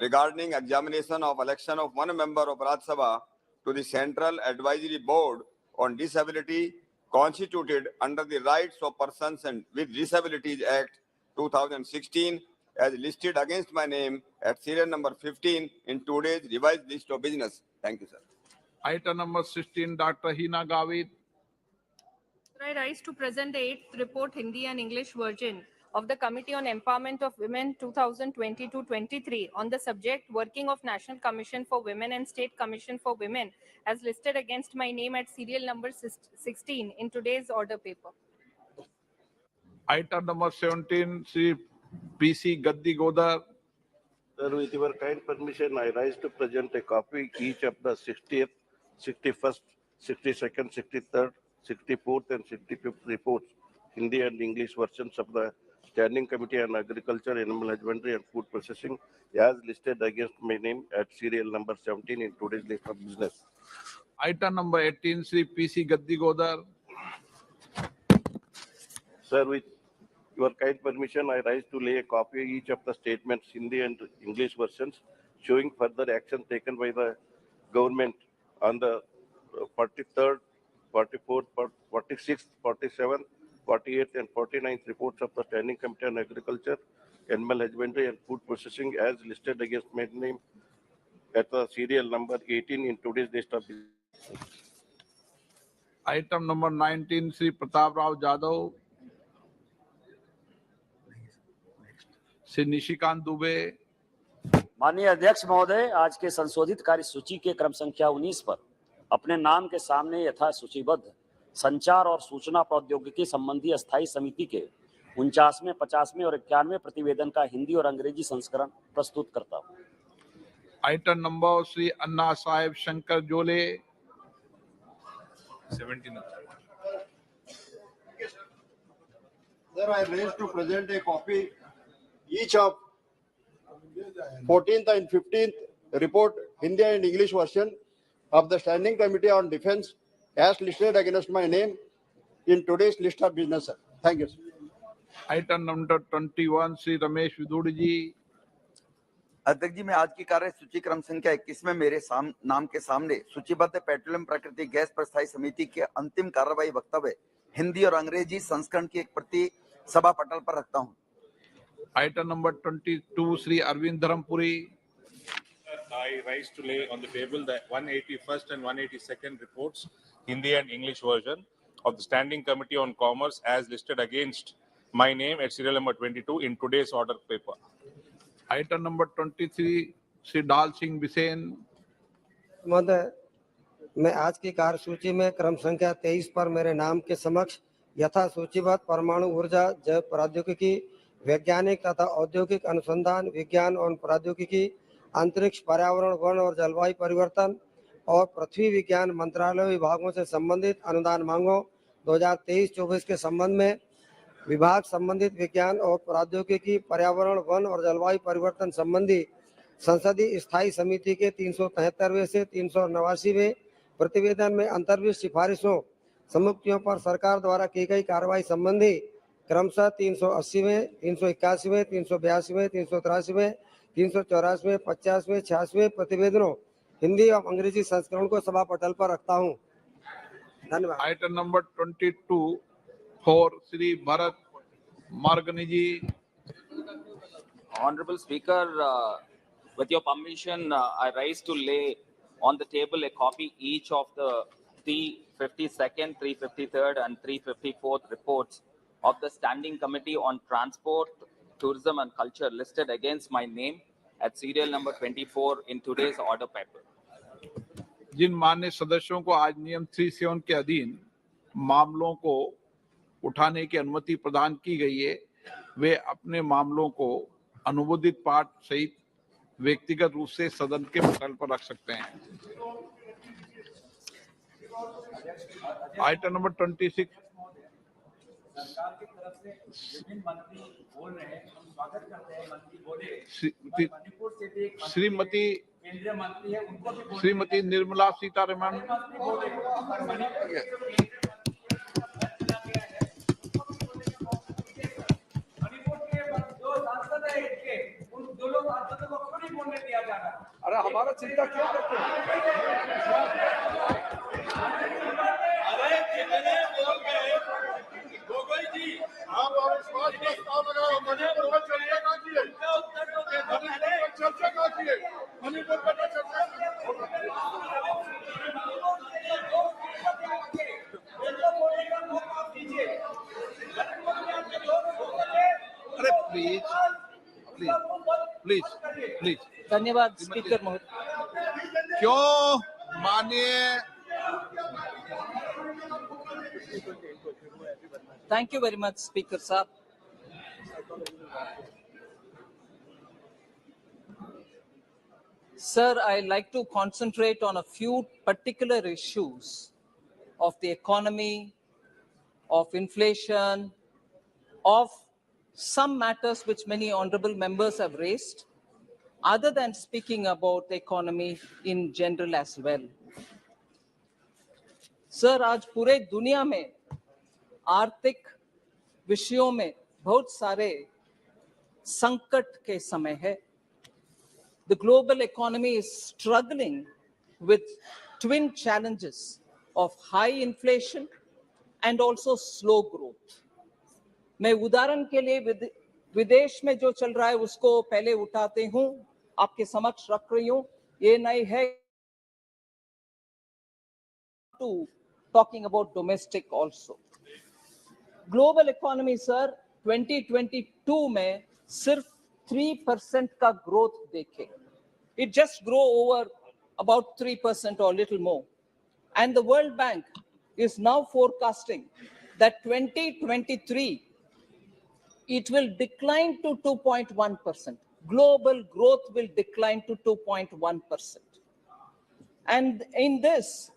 regarding examination of election of one member of Rajya Sabha to the Central Advisory Board on Disability constituted under the Rights of Persons and with Disabilities Act 2016 as listed against my name at serial number 15 in today's revised list of business. Thank you, sir. Item number 16 Dr. Hina Gavit. I rise to present the 8th report, Hindi and English version of the Committee on Empowerment of Women 2022-23 on the subject working of National Commission for Women and State Commission for Women as listed against my name at serial number 16 in today's order paper. Item number 17 Sri PC Gaddi Godar. Sir, with your kind permission, I rise to present a copy each of the 60th, 61st, 62nd, 63rd, 64th and 65th reports, Hindi and English versions of the Standing Committee on Agriculture, Animal Husbandry and Food Processing as listed against my name at serial number 17 in today's list of business. Item number 18 Sri PC Gaddi Godar. Sir, with your kind permission, I rise to lay a copy each of the statements, Hindi and English versions, showing further action taken by the government on the 43rd, 44th, 46th, 47th, 48th and 49th reports of the Standing Committee on Agriculture, Animal Husbandry and Food Processing as listed against my name at the serial number 18 in today's list of business. Item number 19 Sri Pratap Rao Jadhav. Shri Nishikant Dubey. माननीय अध्यक्ष महोदय, आज के संशोधित कार्यसूची के क्रम संख्या 19 पर अपने नाम के सामने यथा सूचीबद्ध संचार और सूचना प्रौद्योगिकी संबंधी अस्थायी समिति के 49वें, 50वें और 91वें प्रतिवेदन का हिंदी और अंग्रेजी संस्करण प्रस्तुत करता हूं। Item number Shri Anna Saheb Shankar Jolle. 17. Sir, I raise to present a copy each of 14th and 15th report, Hindi and English version of the Standing Committee on Defence as listed against my name in today's list of business. Sir. Thank you. Sir. Item number 21 Shri Ramesh विदुड़ी जी। अध्यक्ष जी, मैं आज की कार्य सूची क्रम संख्या 21 में मेरे नाम के सामने सूचीबद्ध पेट्रोलियम प्राकृतिक गैस प्रस्थायी समिति के अंतिम कार्रवाई वक्तव्य हिंदी और अंग्रेजी संस्करण की एक प्रति सभा पटल पर रखता हूं। Item number 22 Shri Arvind Dharmapuri. I rise to lay on the table the 181st and 182nd reports, Hindi and English version of the Standing Committee on Commerce as listed against my name at serial number 22 in today's order paper. Item number 23 Shri डाल सिंह बिसेन। महोदय, मैं आज की कार्यसूची में क्रम संख्या 23 पर मेरे नाम के समक्ष यथा सूचीबद्ध परमाणु ऊर्जा, जैव प्रौद्योगिकी, वैज्ञानिक तथा औद्योगिक अनुसंधान, विज्ञान और प्रौद्योगिकी, अंतरिक्ष, पर्यावरण, वन और जलवायु परिवर्तन और पृथ्वी विज्ञान मंत्रालय विभागों से संबंधित अनुदान मांगों 2023-24 के संबंध में विभाग संबंधित विज्ञान और प्रौद्योगिकी, पर्यावरण, वन और जलवायु परिवर्तन संबंधी संसदीय स्थायी समिति के 373वें से 389वें प्रतिवेदन में अंतर्भित सिफारिशों समुक्तियों पर सरकार द्वारा की गई कार्रवाई संबंधी क्रमशः 380वें, 381वें, 382वें, 383वें, 384वें, 50वें, 66वें प्रतिवेदनों हिंदी और अंग्रेजी संस्करण को सभा पटल पर रखता हूं। धन्यवाद। Item number 22 for Shri Bharat Margani ji. Honorable Speaker, With your permission, I rise to lay on the table a copy each of the 352nd, 353rd, and 354th reports of the Standing Committee on Transport, Tourism and Culture listed against my name at serial number 24 in today's order paper. जिन माननीय सदस्यों को आज नियम 37 के अधीन मामलों को उठाने की अनुमति प्रदान की गई है, वे अपने मामलों को अनुमोदित पाठ सहित व्यक्तिगत रूप से सदन के पटल पर रख सकते हैं। आइटम नंबर 26 सरकार की तरफ से विभिन्न मंत्री बोल रहे हैं, हम स्वागत करते हैं, मंत्री बोले। मणिपुर से भी श्रीमती केंद्रीय मंत्री है, उनको भी श्रीमती निर्मला सीतारमण अरे हमारा चिंता क्यों करते हैं? अरे कितने बोल गए गोगोई जी, आप अविश्वास प्रस्ताव लगाओ। मणिपुर पर चर्चा कहाँ की है? मणिपुर पर चर्चा कहाँ की है? मणिपुर पर चर्चा अरे प्लीज प्लीज प्लीज प्लीज धन्यवाद स्पीकर महोदय। क्यों माननीय Thank you very much, Speaker Saab. Sir, I like to concentrate on a few particular issues of the economy, of inflation, of some matters which many honorable members have raised, other than speaking about the economy in general as well. Sir, आज पूरे दुनिया में आर्थिक विषयों में बहुत सारे संकट के समय है। The global economy is struggling with twin challenges of high inflation and also slow growth. मैं उदाहरण के लिए विदेश में जो चल रहा है उसको पहले उठाते हूं, आपके समक्ष रख रही हूं। ये नहीं है to talking about domestic also. Global economy, sir, 2022 में सिर्फ 3% का growth देखे. It just grow over about 3% or a little more. And the World Bank is now forecasting that 2023, it will decline to 2.1%. Global growth will decline to 2.1%. And in this,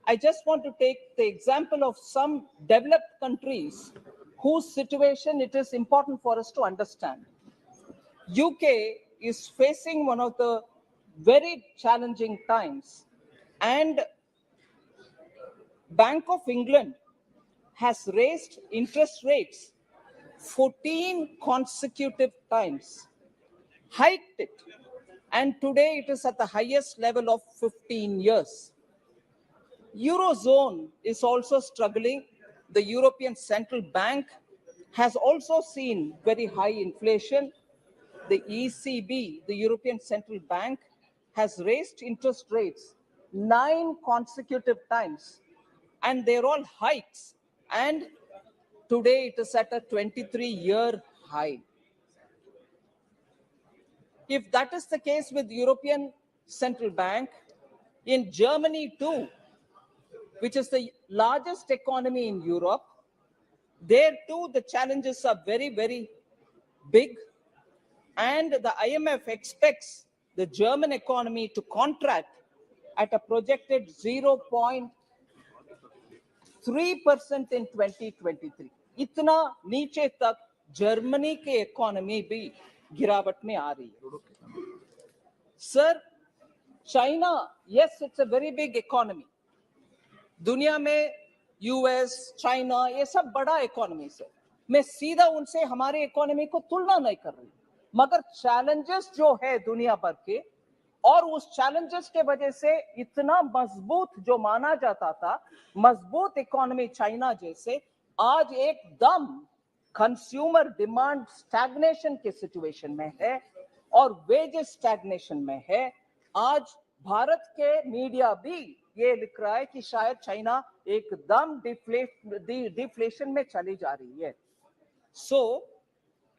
I just want to take the example of some developed countries whose situation it is important for us to understand. UK is facing one of the very challenging times, and Bank of England has raised interest rates 14 consecutive times, hiked it, and today it is at the highest level of 15 years. Eurozone is also struggling. The European Central Bank has also seen very high inflation. The ECB, the European Central Bank, has raised interest rates 9 consecutive times, and they're all hikes. And today it is at a 23-year high. If that is the case with European Central Bank, in Germany too, which is the largest economy in Europe, there too the challenges are very, very big. And the IMF expects the German economy to contract at a projected 0.3% in 2023. इतना नीचे तक Germany के economy भी गिरावट में आ रही है. Sir, China, yes, it's a very big economy. दुनिया में यूएस, चाइना, ये सब बड़ा इकोनॉमी है. मैं सीधा उनसे हमारे इकोनॉमी को तुलना नहीं कर रही, मगर चैलेंजेस जो है दुनिया भर के, और उस चैलेंजेस के वजह से इतना मजबूत जो माना जाता था, मजबूत इकोनॉमी चाइना जैसे, आज एकदम कंज्यूमर डिमांड स्टैग्नेशन के सिचुएशन में है. और वेजेस स्टैग्नेशन में है। आज भारत के मीडिया भी ये लिख रहा है कि शायद चाइना एकदम डिफ्लेशन में चली जा रही है। सो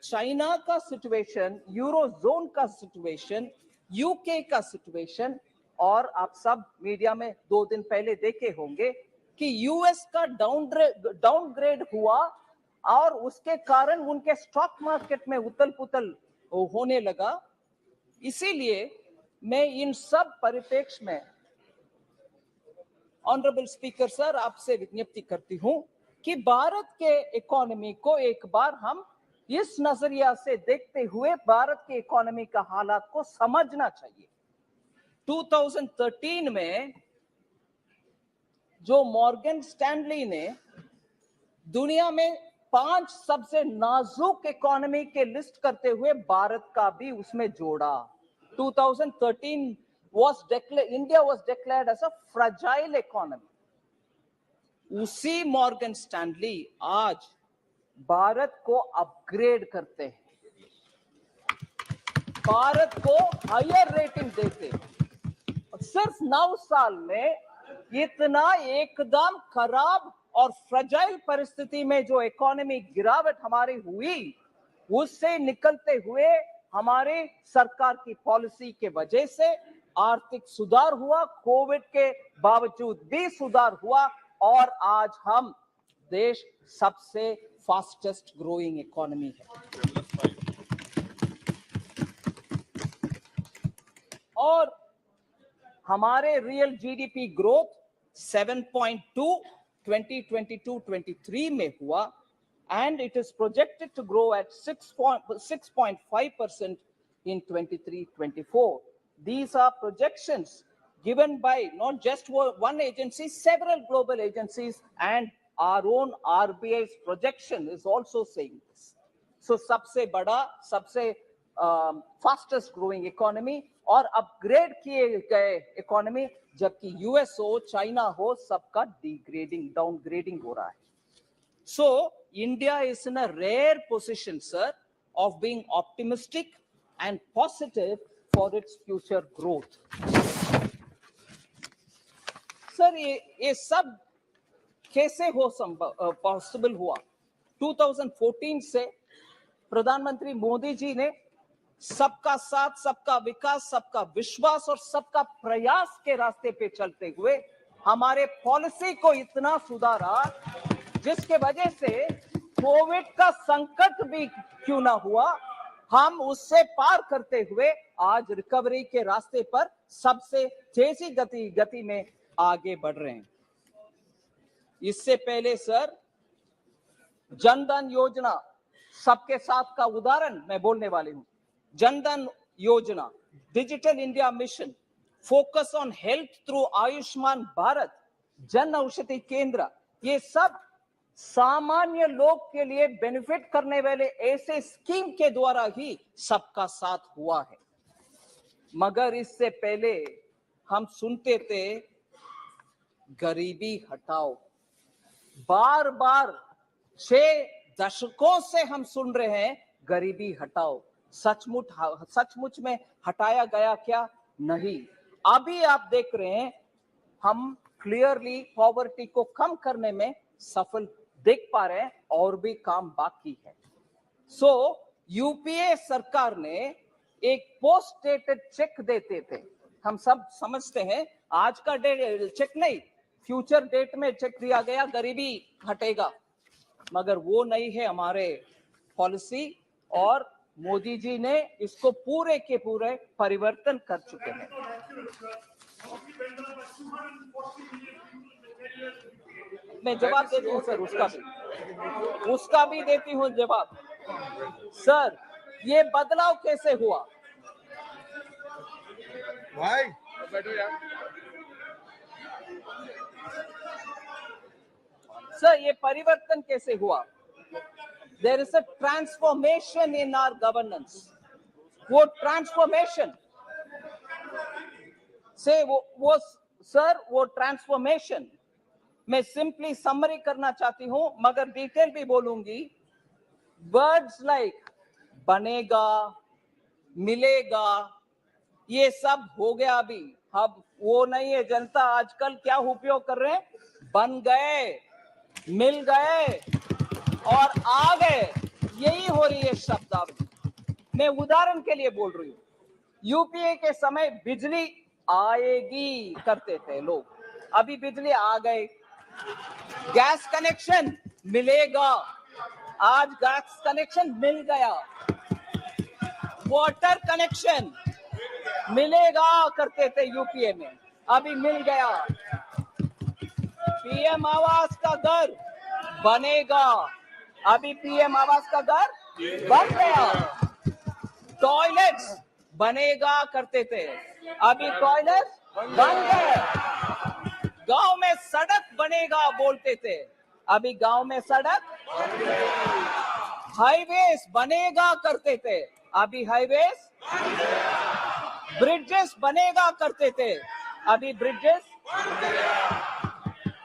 चाइना का सिचुएशन, यूरोजोन का सिचुएशन, यूके का सिचुएशन, और आप सब मीडिया में 2 दिन पहले देखे होंगे कि यूएस का डाउनग्रेड हुआ और उसके कारण उनके स्टॉक मार्केट में उथल पुथल होने लगा। इसीलिए मैं इन सब परिप्रेक्ष्य में ऑनरेबल स्पीकर सर आपसे विज्ञप्ति करती हूं कि भारत के इकोनॉमी को एक बार हम इस नजरिया से देखते हुए भारत के इकोनॉमी का हालात को समझना चाहिए। 2013 में जो मॉर्गन स्टैनली ने दुनिया में 5 सबसे नाजुक इकोनॉमी के लिस्ट करते हुए भारत का भी उसमें जोड़ा। 2013 India was declared as a fragile economy. उसी मॉर्गन स्टैनली आज भारत को अपग्रेड करते हैं, भारत को हायर रेटिंग देते हैं। सिर्फ 9 साल में इतना एकदम खराब और फ्रजाइल परिस्थिति में जो इकोनॉमी गिरावट हमारी हुई, उससे निकलते हुए हमारे सरकार की पॉलिसी के वजह से आर्थिक सुधार हुआ, कोविड के बावजूद भी सुधार हुआ, और आज हम देश सबसे फास्टेस्ट ग्रोइंग इकोनॉमी है। और हमारे रियल जीडीपी ग्रोथ 7.2 2022-23 में हुआ, and it is projected to grow at 6.5% in 23-24. These are projections given by not just one agency, several global agencies, and our own RBI's projection is also saying this. So सबसे बड़ा, सबसे fastest growing economy और upgrade किए गए economy, जबकि US हो, China हो, सबका डिग्रेडिंग, डाउनग्रेडिंग हो रहा है। So India is in a rare position, sir, of being optimistic and positive for its future growth. Sir, ये सब कैसे पॉसिबल हुआ? 2014 से प्रधानमंत्री मोदी जी ने सबका साथ, सबका विकास, सबका विश्वास और सबका प्रयास के रास्ते पे चलते हुए हमारे पॉलिसी को इतना सुधारा, जिसके वजह से कोविड का संकट भी क्यों ना हुआ, हम उससे पार करते हुए आज रिकवरी के रास्ते पर सबसे तेजी गति में आगे बढ़ रहे हैं। इससे पहले सर, जनधन योजना सबके साथ का उदाहरण मैं बोलने वाली हूं। जनधन योजना, digital India mission, focus on health through Ayushman Bharat, Jan Aushadhi केंद्र, ये सब सामान्य लोग के लिए बेनिफिट करने वाले ऐसे स्कीम के द्वारा ही सबका साथ हुआ है। मगर इससे पहले हम सुनते थे गरीबी हटाओ, बार बार 6 दशकों से हम सुन रहे हैं गरीबी हटाओ। सचमुच में हटाया गया क्या? नहीं। अभी आप देख रहे हैं हम क्लियरली पॉवर्टी को कम करने में सफल देख पा रहे हैं, और भी काम बाकी है। सो यूपीए सरकार ने एक पोस्ट डेटेड चेक देते थे, हम सब समझते हैं आज का चेक नहीं, फ्यूचर डेट में चेक दिया गया, गरीबी हटेगा, मगर वो नहीं है हमारे पॉलिसी, और मोदी जी ने इसको पूरे के पूरे परिवर्तन कर चुके हैं। मैं जवाब देती हूँ सर, उसका भी देती हूँ जवाब। सर, ये बदलाव कैसे हुआ? भाई बैठो यार। सर, ये परिवर्तन कैसे हुआ? There is a transformation in our governance. वो ट्रांसफॉर्मेशन से वो ट्रांसफॉर्मेशन मैं सिंपली समरी करना चाहती हूं, मगर डिटेल भी बोलूंगी। वर्ड्स लाइक बनेगा, मिलेगा, ये सब हो गया। अभी अब वो नहीं है। जनता आजकल क्या उपयोग कर रहे हैं? बन गए, मिल गए और आ गए, यही हो रही है शब्दावली। मैं उदाहरण के लिए बोल रही हूं, यूपीए के समय बिजली आएगी करते थे लोग, अभी बिजली आ गए। गैस कनेक्शन मिलेगा, आज गैस कनेक्शन मिल गया। वाटर कनेक्शन मिलेगा करते थे यूपीए में, अभी मिल गया। पीएम आवास का घर बनेगा, अभी पीएम आवास का घर बन गया। टॉयलेट्स बनेगा करते थे, अभी टॉयलेट बन गए। गांव में सड़क बनेगा बोलते थे, अभी गांव में सड़क। हाईवेज बनेगा करते थे, अभी हाईवेज। ब्रिजेस बनेगा करते थे, अभी ब्रिजेस।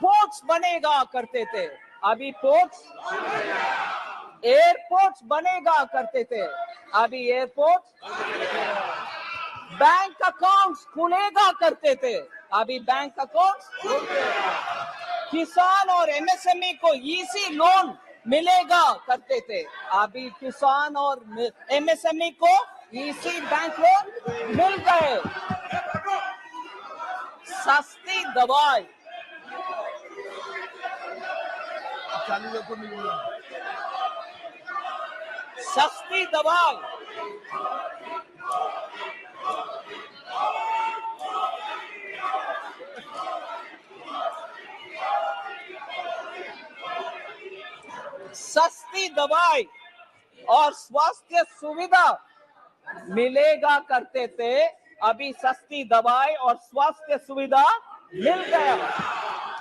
पोर्ट्स बनेगा करते थे, अभी पोर्ट्स। एयरपोर्ट्स बनेगा करते थे, अभी एयरपोर्ट्स। बैंक अकाउंट्स खुलेगा करते थे, अभी बैंक अकाउंट्स। किसान और एमएसएमई को ईसी लोन मिलेगा करते थे, अभी किसान और एमएसएमई को ईसी बैंक लोन मिल गए। सस्ती दवाई, सस्ती दवाई, सस्ती दवाई और स्वास्थ्य सुविधा मिलेगा करते थे, अभी सस्ती दवाई और स्वास्थ्य सुविधा मिल गया।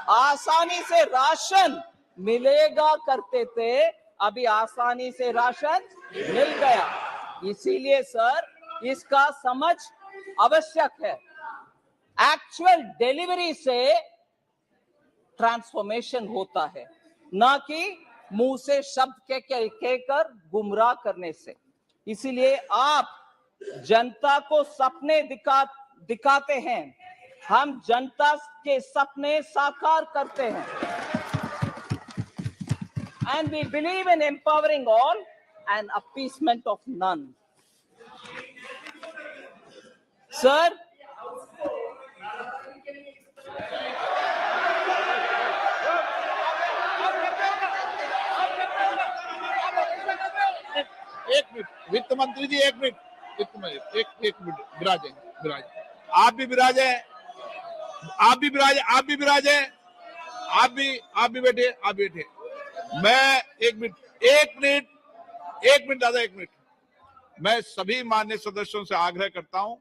आसानी से राशन मिलेगा करते थे, अभी आसानी से राशन मिल गया। इसीलिए सर इसका समझ आवश्यक है। एक्चुअल डिलीवरी से ट्रांसफॉर्मेशन होता है, ना कि मुंह से शब्द कहकर गुमराह करने से। इसीलिए आप जनता को सपने दिखाते हैं, हम जनता के सपने साकार करते हैं। And we believe in empowering all and appeasement of none. Sir, एक मिनट वित्त मंत्री जी, एक मिनट वित्त मंत्री, एक मिनट विराजे, आप भी विराजे, आप भी विराजे, आप भी विराजे, आप भी बैठे, आप बैठे। मैं एक मिनट दादा, एक मिनट। मैं सभी मान्य सदस्यों से आग्रह करता हूं,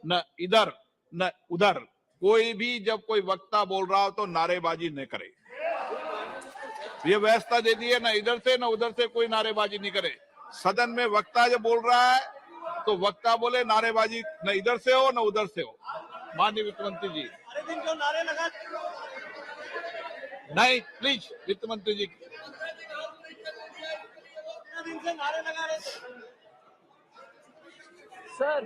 न इधर न उधर कोई भी जब कोई वक्ता बोल रहा हो तो नारेबाजी न करे। ये व्यवस्था दे दी है, न इधर से न उधर से कोई नारेबाजी नहीं करे। सदन में वक्ता जब बोल रहा है तो वक्ता बोले, नारेबाजी न इधर से हो न उधर से हो। माननीय वित्त मंत्री जी, नहीं प्लीज वित्त मंत्री जी। सर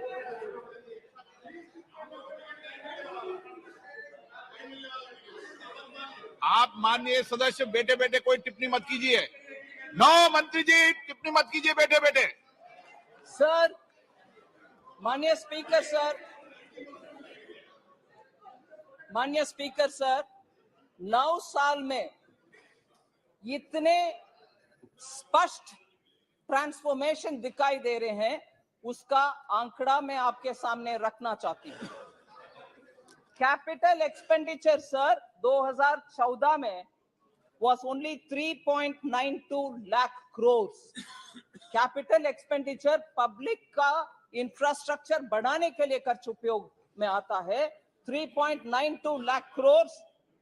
आप माननीय सदस्य बैठे बैठे कोई टिप्पणी मत कीजिए। नो मंत्री जी, टिप्पणी मत कीजिए बैठे बैठे। सर, माननीय स्पीकर सर, माननीय स्पीकर सर, 9 साल में इतने स्पष्ट ट्रांसफॉर्मेशन दिखाई दे रहे हैं, उसका आंकड़ा मैं आपके सामने रखना चाहती हूं। कैपिटल एक्सपेंडिचर सर 2014 में was only 3.92 lakh crores. Capital expenditure public का इंफ्रास्ट्रक्चर बढ़ाने के लिए खर्च उपयोग में आता है। 3.92 lakh crores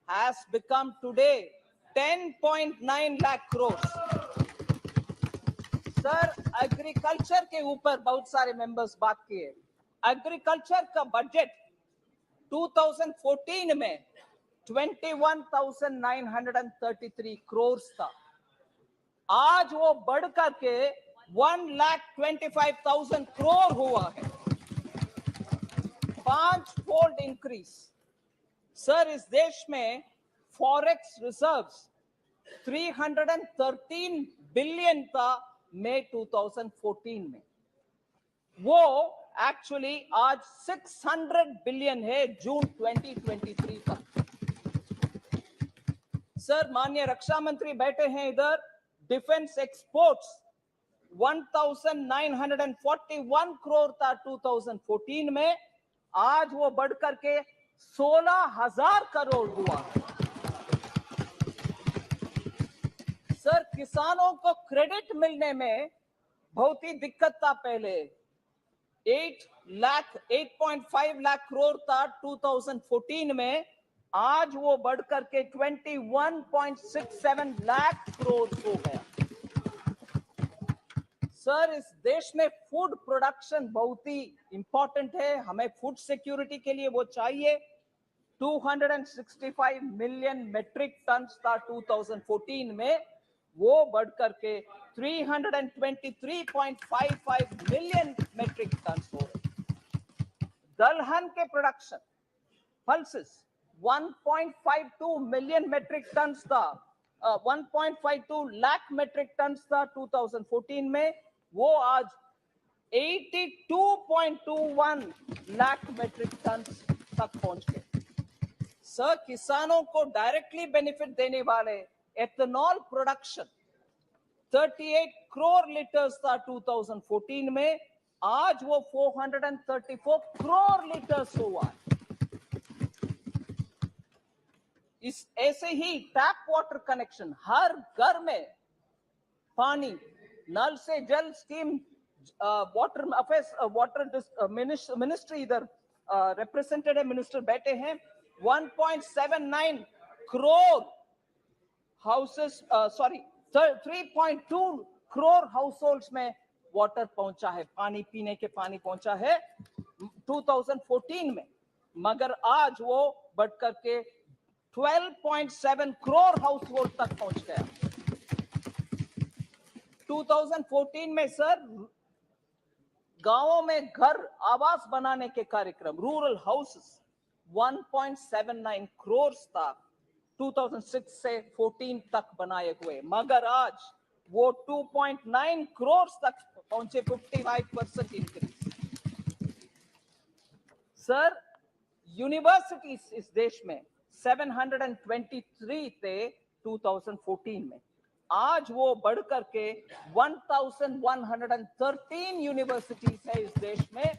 has become today 10.9 lakh crores. Sir, agriculture के ऊपर बहुत सारे मेंबर्स बात किए। एग्रीकल्चर का बजट 2014 में 21,933 करोड़ था। आज वो बढ़ करके 1,25,000 crore हुआ है, 5-fold इंक्रीज। सर, इस देश में फॉरेक्स रिजर्व्स 313 बिलियन था मई 2014 में, वो एक्चुअली आज 600 बिलियन है जून 2023 तक। सर, माननीय रक्षा मंत्री बैठे हैं इधर, डिफेंस एक्सपोर्ट्स 1941 करोड़ था 2014 में, आज वो बढ़कर के 16,000 करोड़ हुआ। सर, किसानों को क्रेडिट मिलने में बहुत ही दिक्कत था पहले। 8.5 लाख करोड़ था 2014 में, आज वो बढ़कर के 21.67 लाख करोड़ हो गया। सर, इस देश में फूड प्रोडक्शन बहुत ही इंपॉर्टेंट है, हमें फूड सिक्योरिटी के लिए वो चाहिए। 265 मिलियन मेट्रिक टन था 2014 में, वो बढ़कर के 323.55 मिलियन मेट्रिक टन हो गए। दलहन के production pulses 1.52 million metric ton था, 1.52 लाख मेट्रिक टन था 2014 में, वो आज 82.21 लाख मेट्रिक टन तक पहुंच गए। सर, किसानों को डायरेक्टली बेनिफिट देने वाले एथेनॉल प्रोडक्शन 38 करोड़ लीटर्स था 2014 में, आज वो 434 करोड़ लीटर्स हुआ। इस ऐसे ही टैप वाटर कनेक्शन, हर घर में पानी, नल से जल scheme, water affairs, water ministry इधर रिप्रेजेंटेड है, मिनिस्टर बैठे हैं। 1.79 crore houses, 3.2 crore house holds में वाटर पहुंचा है, पानी पीने के पानी पहुंचा है 2014 में, मगर आज वो बढ़कर के 12.7 करोड़ हाउस होल्ड तक पहुंच गया। 2014 में सर, गांवों में घर आवास बनाने के कार्यक्रम, रूरल हाउसेस 1.79 करोड़ था 2006 से 14 तक बनाए हुए, मगर आज वो 2.9 करोड़ तक पहुंचे, 55% इंक्रीज। सर, यूनिवर्सिटीज इस देश में 723 थे 2014 में, आज वो बढ़कर के 1113 यूनिवर्सिटीज है इस देश में,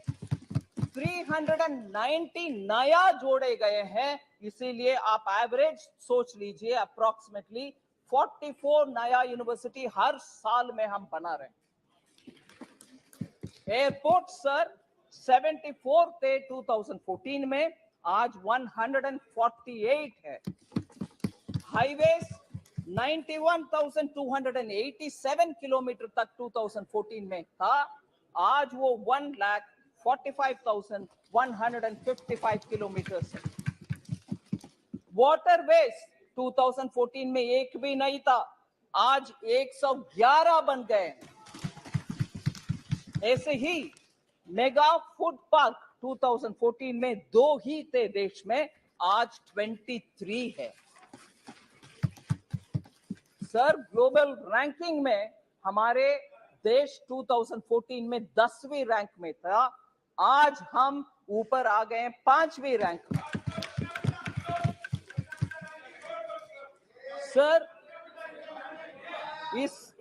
390 नया जोड़े गए हैं। इसीलिए आप एवरेज सोच लीजिए, अप्रोक्सीमेटली 44 नया यूनिवर्सिटी हर साल में हम बना रहे हैं। एयरपोर्ट सर 74 थे 2014 में, आज 148 है। हाईवेज 91,287 किलोमीटर तक 2014 में था, आज वो 1,45,155 किलोमीटर है। वाटरवेज 2014 में एक भी नहीं था, आज 111 बन गए। ऐसे ही मेगा फूड पार्क 2014 में 2 ही थे देश में, आज 23 है। सर, ग्लोबल रैंकिंग में हमारे देश 2014 में 10वीं रैंक में था, आज हम ऊपर आ गए 5वीं रैंक में। सर,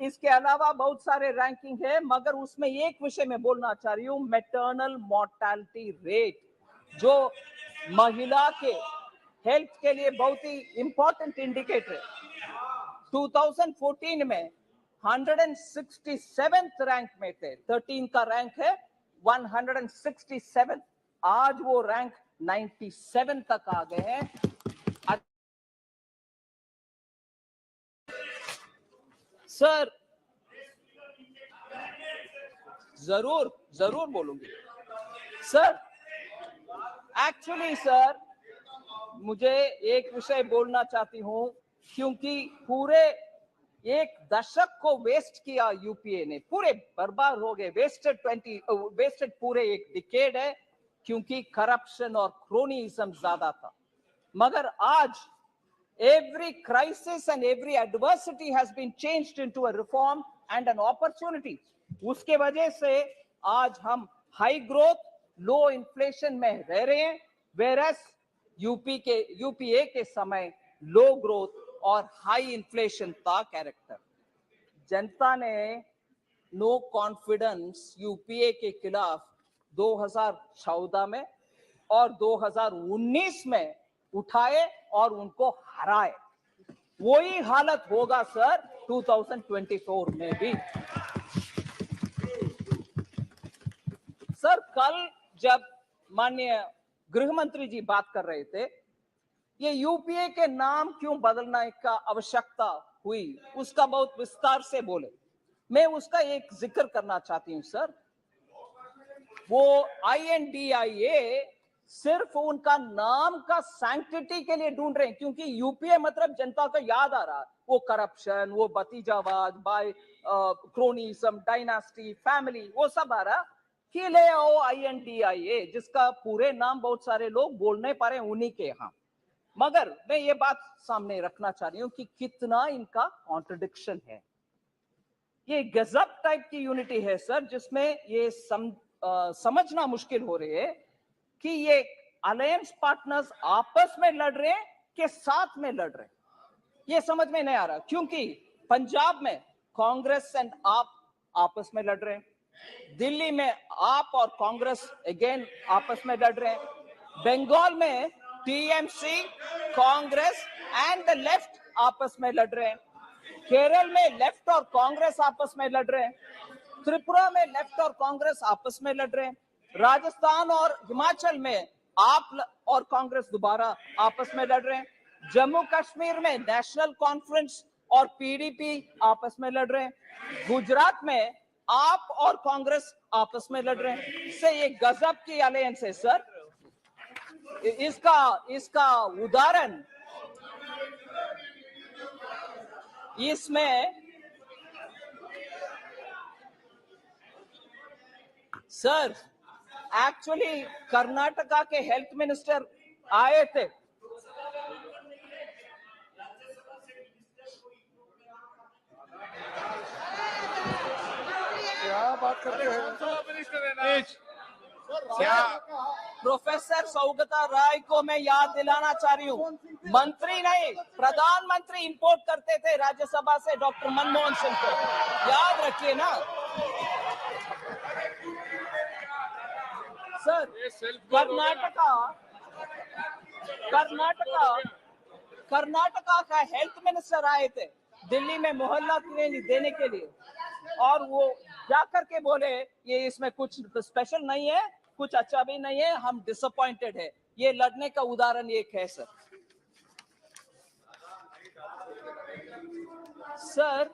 इसके अलावा बहुत सारे रैंकिंग है, मगर उसमें एक विषय में बोलना चाह रही हूं, मैटरनल मोर्टेलिटी रेट, जो महिला के हेल्थ के लिए बहुत ही इंपॉर्टेंट इंडिकेटर है। 2014 में 167th रैंक में थे, 13 का रैंक है 167, आज वो रैंक 97 तक आ गए हैं। सर, जरूर बोलूंगी। सर, एक्चुअली सर, मुझे एक विषय बोलना चाहती हूं, क्योंकि पूरे एक दशक को वेस्ट किया यूपीए ने, पूरे बर्बाद हो गए, वेस्टेड पूरे एक डिकेड है, क्योंकि करप्शन और क्रोनिज्म ज्यादा था। मगर आज every crisis and every adversity has been changed into a reform and an opportunity. उसके वजह से आज हम हाई ग्रोथ लो इन्फ्लेशन में रह रहे हैं, whereas यूपीए के समय लो ग्रोथ और हाई इन्फ्लेशन था कैरेक्टर। जनता ने नो कॉन्फिडेंस यूपीए के खिलाफ 2014 में और 2019 में उठाए और उनको हराए। वही हालत होगा सर 2024 में भी। सर कल जब माननीय गृह मंत्री जी बात कर रहे थे, ये यूपीए के नाम क्यों बदलने का आवश्यकता हुई, उसका बहुत विस्तार से बोले। मैं उसका एक जिक्र करना चाहती हूं सर। वो INDIA सिर्फ उनका नाम का सैंक्टिटी के लिए ढूंढ रहे हैं, क्योंकि यूपीए मतलब जनता को याद आ रहा है वो करप्शन, वो भतीजावाद, बाय क्रोनिज्म, डायनास्टी, फैमिली, वो सब आ रहा कि ले आओ INDIA, जिसका पूरे नाम बहुत सारे लोग बोल नहीं पा रहे उन्हीं के यहाँ। मगर मैं ये बात सामने रखना चाह रही हूँ कि कितना इनका कॉन्ट्रडिक्शन है। ये गजब टाइप की यूनिटी है सर, जिसमें ये समझना मुश्किल हो रही है कि ये अलायंस पार्टनर्स आपस में लड़ रहे हैं कि साथ में लड़ रहे हैं, ये समझ में नहीं आ रहा। क्योंकि पंजाब में कांग्रेस एंड आप आपस में लड़ रहे हैं, दिल्ली में आप और कांग्रेस अगेन आपस में लड़ रहे हैं, बंगाल में TMC, Congress and the left आपस में लड़ रहे हैं, केरल में लेफ्ट और कांग्रेस आपस में लड़ रहे हैं, त्रिपुरा में लेफ्ट और कांग्रेस आपस में लड़ रहे हैं, राजस्थान और हिमाचल में आप और कांग्रेस दोबारा आपस में लड़ रहे हैं, जम्मू कश्मीर में नेशनल कॉन्फ्रेंस और पीडीपी आपस में लड़ रहे हैं, गुजरात में आप और कांग्रेस आपस में लड़ रहे हैं। इससे ये गजब की अलायंस है सर। इसका उदाहरण इसमें सर एक्चुअली कर्नाटका के हेल्थ मिनिस्टर आए थे, क्या बात करते हैं? क्या प्रोफेसर सौगता राय को मैं याद दिलाना चाह रही हूँ, मंत्री नहीं प्रधानमंत्री इंपोर्ट करते थे राज्यसभा से डॉक्टर मनमोहन सिंह को, याद रखिए ना सर। कर्नाटका का हेल्थ मिनिस्टर आए थे दिल्ली में मोहल्ला क्लिनिक देने के लिए, और वो जाकर के बोले ये इसमें कुछ स्पेशल नहीं है, कुछ अच्छा भी नहीं है, हम डिसअपॉइंटेड है। ये लड़ने का उदाहरण एक है सर। सर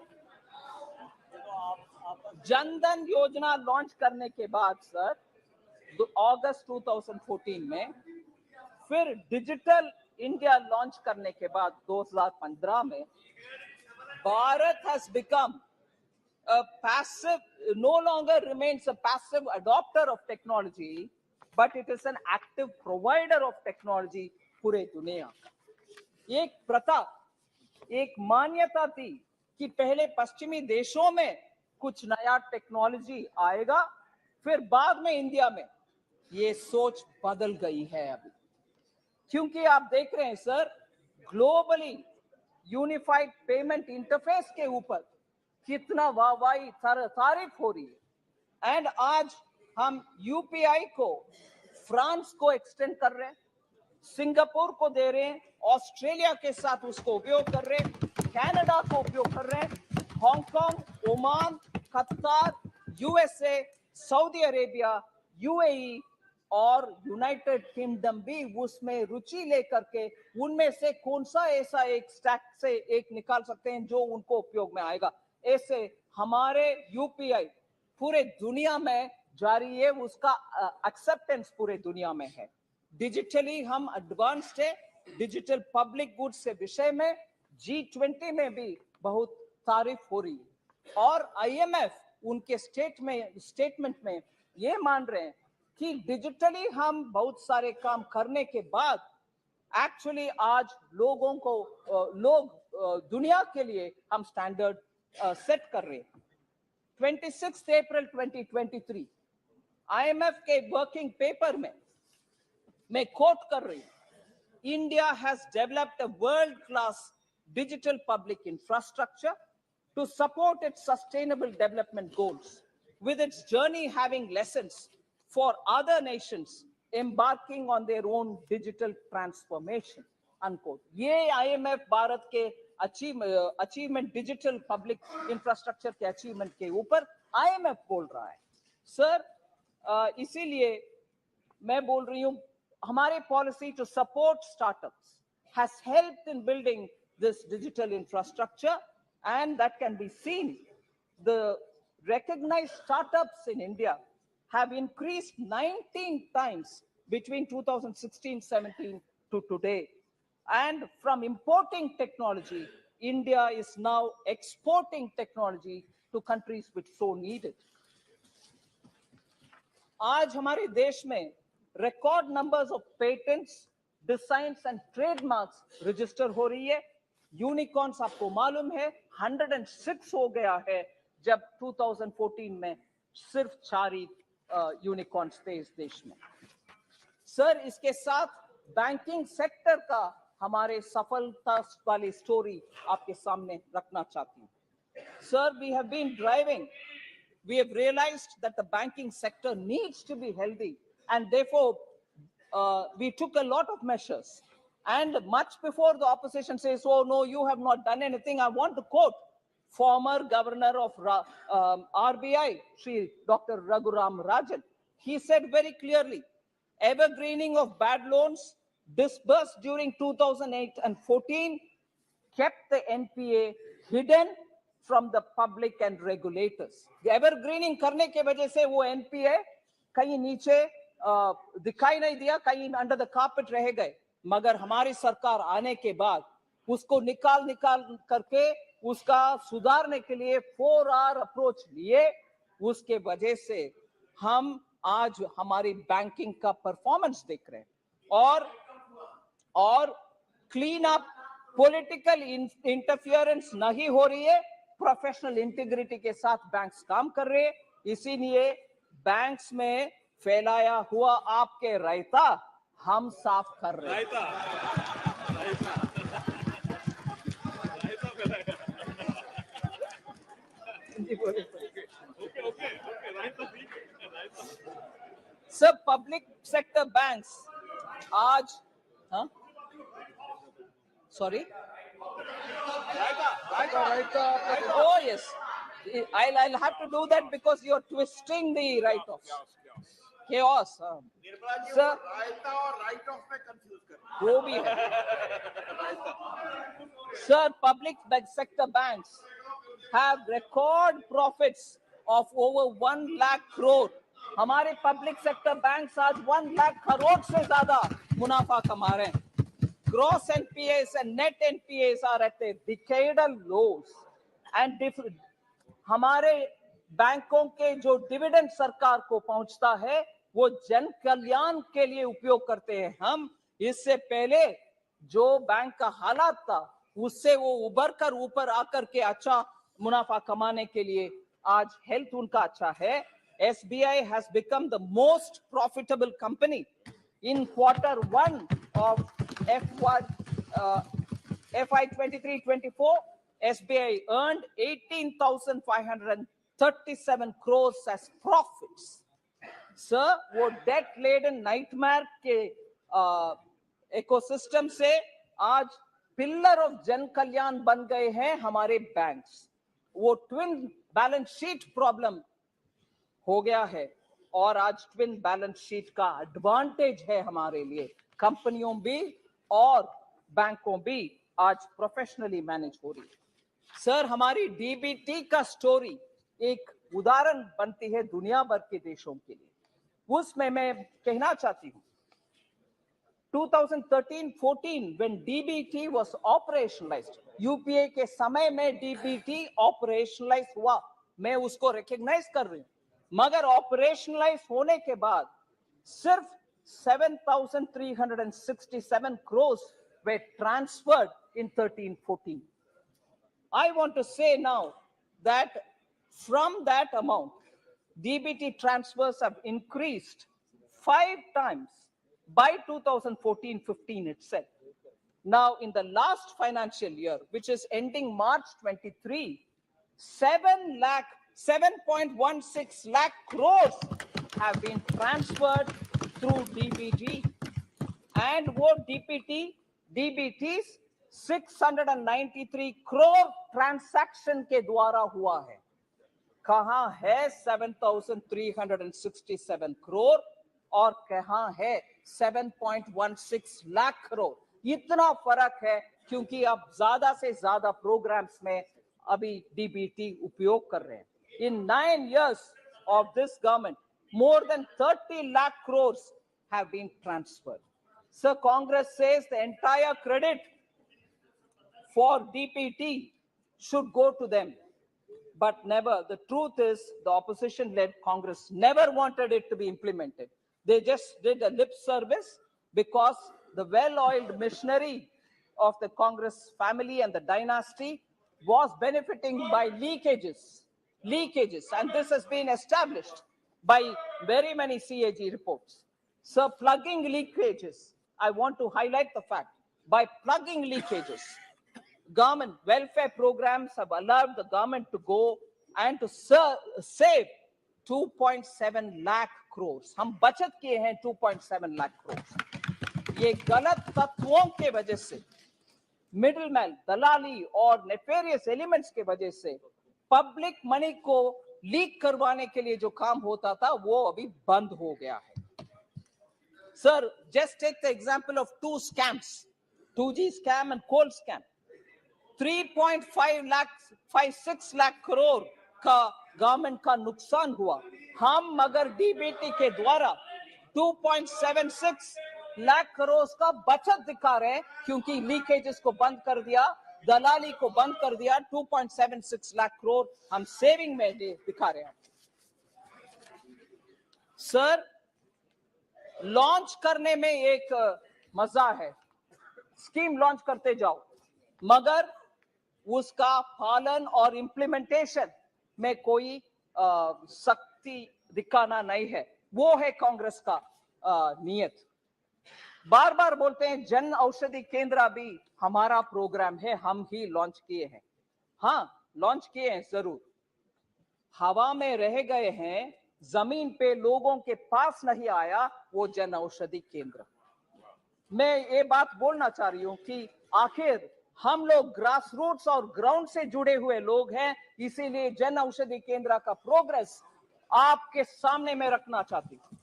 जनधन योजना लॉन्च करने के बाद सर अगस्त 2014 में, फिर डिजिटल इंडिया लॉन्च करने के बाद 2015 में, Bharat has become a passive, no longer remains a passive adopter of technology, but it is an active provider of technology पूरे दुनिया। एक प्रथा, एक मान्यता थी कि पहले पश्चिमी देशों में कुछ नया टेक्नोलॉजी आएगा, फिर बाद में इंडिया में। ये सोच बदल गई है अभी, क्योंकि आप देख रहे हैं sir globally unified payment interface के ऊपर कितना वाहवाही तारीफ हो रही है। एंड आज हम यूपीआई को फ्रांस को एक्सटेंड कर रहे हैं, सिंगापुर को दे रहे हैं, ऑस्ट्रेलिया के साथ उसको उपयोग कर रहे हैं, कनाडा को उपयोग कर रहे हैं, हांगकांग, ओमान, कतार, यूएसए, सऊदी अरेबिया, यूएई और यूनाइटेड किंगडम भी उसमें रुचि लेकर के उनमें से कौन सा ऐसा एक स्टैक से एक निकाल सकते हैं जो उनको उपयोग में आएगा। ऐसे हमारे यूपीआई पूरे दुनिया में जारी है, उसका एक्सेप्टेंस पूरे दुनिया में है। डिजिटली हम एडवांस्ड है, डिजिटल पब्लिक गुड्स के विषय में G20 में भी बहुत तारीफ हो रही है और IMF उनके स्टेटमेंट में ये मान रहे हैं कि डिजिटली हम बहुत सारे काम करने के बाद एक्चुअली आज लोगों को दुनिया के लिए हम स्टैंडर्ड सेट कर रहे हैं। 26 अप्रैल 2023 IMF के वर्किंग पेपर में मैं कोट कर रही हूं, India has developed a world class digital public infrastructure to support its sustainable development goals, with its journey having lessons for other nations embarking on their own digital transformation, unquote. ये IMF Bharat के achievement digital public infrastructure के achievement के ऊपर IMF बोल रहा है। Sir इसीलिए मैं बोल रही हूं, हमारे policy to support startups has helped in building this digital infrastructure, and that can be seen. The recognized startups in India have increased 19 times between 2016-17 to today. And from importing technology, India is now exporting technology to countries which so need it. आज हमारे देश में record numbers of patents, designs and trademarks register हो रही है। Unicorns आपको मालूम है 106 हो गया है, जब 2014 में सिर्फ 4 यूनिकॉर्न्स थे इस देश में। सर इसके साथ बैंकिंग सेक्टर का हमारे सफलता वाली स्टोरी आपके सामने रखना चाहती हूँ। Sir we have realized that the banking sector needs to be healthy, and therefore we took a lot of measures. And much before the opposition says, oh no, you have not done anything, I want to quote former governor of RBI, Shri Dr. Raghuram Rajan. He said very clearly, evergreening of bad loans disbursed during 2008 and 14 kept the NPA hidden from the public and regulators. The evergreening करने के वजह से वो NPA कहीं नीचे दिखाई नहीं दिया, कहीं अंडर द कार्पेट रह गए। मगर हमारी सरकार आने के बाद उसको निकाल करके उसका सुधारने के लिए 4R अप्रोच लिए। उसके वजह से हम आज हमारी बैंकिंग का परफॉर्मेंस देख रहे हैं और क्लीन अप पॉलिटिकल इंटरफियरेंस नहीं हो रही है, प्रोफेशनल इंटीग्रिटी के साथ बैंक्स काम कर रहे हैं। इसीलिए बैंक्स में फैलाया हुआ आपके रायता हम साफ कर रहे हैं। सब पब्लिक सेक्टर बैंक्स आज sorry oh yes, I'll have to do that because you're twisting the write-offs. Chaos. Sir, वो भी है। Sir, public sector banks have record profits of over 1 lakh crore. हमारे पब्लिक सेक्टर बैंक्स आज 1 लाख करोड़ से ज्यादा मुनाफा कमा रहे हैं। Gross NPAs and net NPAs are at a decadal lows, and हमारे बैंकों के जो डिविडेंड सरकार को पहुंचता है वो जन कल्याण के लिए उपयोग करते हैं हम। इससे पहले जो बैंक का हालात था उससे वो उबर कर ऊपर आकर के अच्छा मुनाफा कमाने के लिए आज हेल्थ उनका अच्छा है। SBI has become the most profitable company in Q1 of FY 23-24. SBI earned 18,537 crores as profits. Sir, वो डेट लेडन नाइटमेयर के इकोसिस्टम से आज पिलर ऑफ जन कल्याण बन गए हैं हमारे बैंक्स। वो ट्विन बैलेंस शीट प्रॉब्लम हो गया है और आज ट्विन बैलेंस शीट का एडवांटेज है हमारे लिए। कंपनियों भी और बैंकों भी आज प्रोफेशनली मैनेज हो रही है। सर, हमारी डीबीटी का स्टोरी एक उदाहरण बनती है दुनिया भर के देशों के लिए। उसमें मैं कहना चाहती हूं 2013-14 when DBT was operationalized, UPA के समय में DBT operationalize हुआ, मैं उसको recognize कर रही हूँ, मगर operationalize होने के बाद सिर्फ 7,367 crores were transferred in 13-14. I want to say now that from that amount, DBT transfers have increased 5 times by 2014-15 itself. Now, in the last financial year, which is ending March 23, 7.16 lakh crores have been transferred through DBT, and वो DBTs 693 crore transaction के द्वारा हुआ है. कहां है 7,367 crore और कहां है 7.16 लाख करोड़? इतना फर्क है क्योंकि अब ज्यादा से ज्यादा प्रोग्राम्स में अभी DBT उपयोग कर रहे हैं. In 9 years of this government, more than 30 lakh crores have been transferred. So Congress says the entire credit for DBT should go to them. But never. The truth is, the opposition-led Congress never wanted it to be implemented. They just did a lip service because the well-oiled machinery of the Congress family and the dynasty was benefiting by leakages, and this has been established by very many CAG reports. So plugging leakages, I want to highlight the fact, by plugging leakages, government welfare programs have allowed the government to go and to save 2.7 lakh crores. हम बचत किए हैं 2.7 lakh crores. ये गलत तत्वों के वजह से, मिडलमैन, दलाली और नेफेरियस एलिमेंट्स के वजह से पब्लिक मनी को लीक करवाने के लिए जो काम होता था वो अभी बंद हो गया है. Sir, just take the example of 2 scams, 2G scam and coal scam. 3.56 lakh crore का गवर्नमेंट का नुकसान हुआ. हम मगर DBT के द्वारा 2.76 लाख करोड़ का बचत दिखा रहे हैं क्योंकि लीकेजेस को बंद कर दिया, दलाली को बंद कर दिया. 2.76 लाख करोड़ हम सेविंग में दिखा रहे हैं. सर, लॉन्च करने में एक मजा है, स्कीम लॉन्च करते जाओ, मगर उसका पालन और इंप्लीमेंटेशन में कोई सख्ती दिखाना नहीं है. वो है कांग्रेस का नियत. बार बार बोलते हैं जन औषधि केंद्र भी हमारा प्रोग्राम है, हम ही लॉन्च किए हैं. हाँ, लॉन्च किए हैं जरूर, हवा में रह गए हैं, जमीन पे लोगों के पास नहीं आया वो जन औषधि केंद्र. मैं ये बात बोलना चाह रही हूं कि आखिर हम लोग ग्रास रूट्स और ग्राउंड से जुड़े हुए लोग हैं, इसीलिए जन औषधि केंद्र का प्रोग्रेस आपके सामने में रखना चाहती हूं.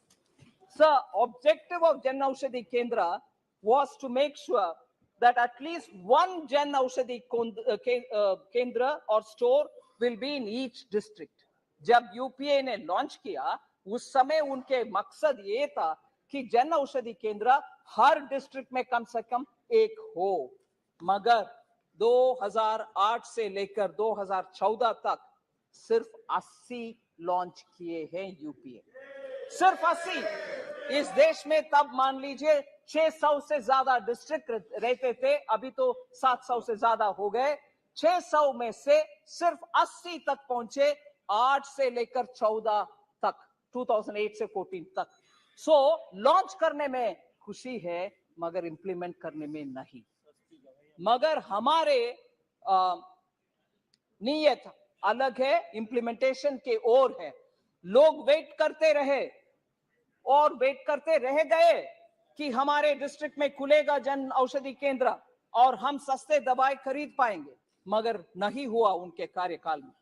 Sir, objective of Jan Aushadhi Kendra was to make sure that at least one Jan Aushadhi Kendra or store will be in each district. जब UPA ने लॉन्च किया उस समय उनके मकसद ये था कि जन औषधि केंद्र हर डिस्ट्रिक्ट में कम से कम एक हो. मगर 2008 से लेकर 2014 तक सिर्फ 80 लॉन्च किए हैं UPA, सिर्फ 80. इस देश में तब मान लीजिए 600 से ज्यादा डिस्ट्रिक्ट रहते थे, अभी तो 700 से ज्यादा हो गए. 600 में से सिर्फ 80 तक पहुंचे, 8 से लेकर 14 तक, 2008 से 14 तक. सो लॉन्च करने में खुशी है मगर इंप्लीमेंट करने में नहीं. मगर हमारे नीयत अलग है, इंप्लीमेंटेशन के ओर है. लोग वेट करते रहे और वेट करते रह गए कि हमारे डिस्ट्रिक्ट में खुलेगा जन औषधि केंद्र और हम सस्ते दवाई खरीद पाएंगे, मगर नहीं हुआ उनके कार्यकाल में.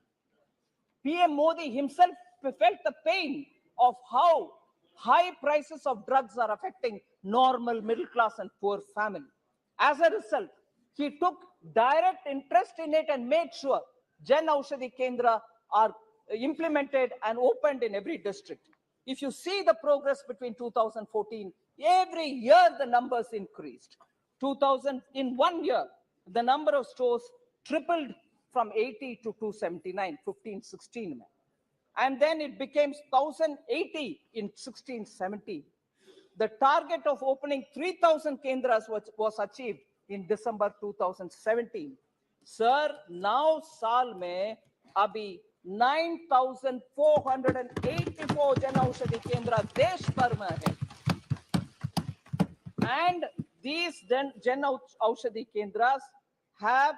PM Modi himself felt the pain of how high prices of drugs are affecting normal middle class and poor family. As a result, he took direct interest in it and made sure Jan Aushadhi Kendra are implemented and opened in every district. If you see the progress between 2014 Every year the numbers increased. 2000 in 1 year, the number of stores tripled from 80 to 279, 15-16. And then it became 1080 in 16-17. The target of opening 3,000 kendras was achieved in December 2017. Sir, now साल में अभी 9,484 जन औषधि केंद्र देश भर में है. And these Jan Aushadhi Kendras have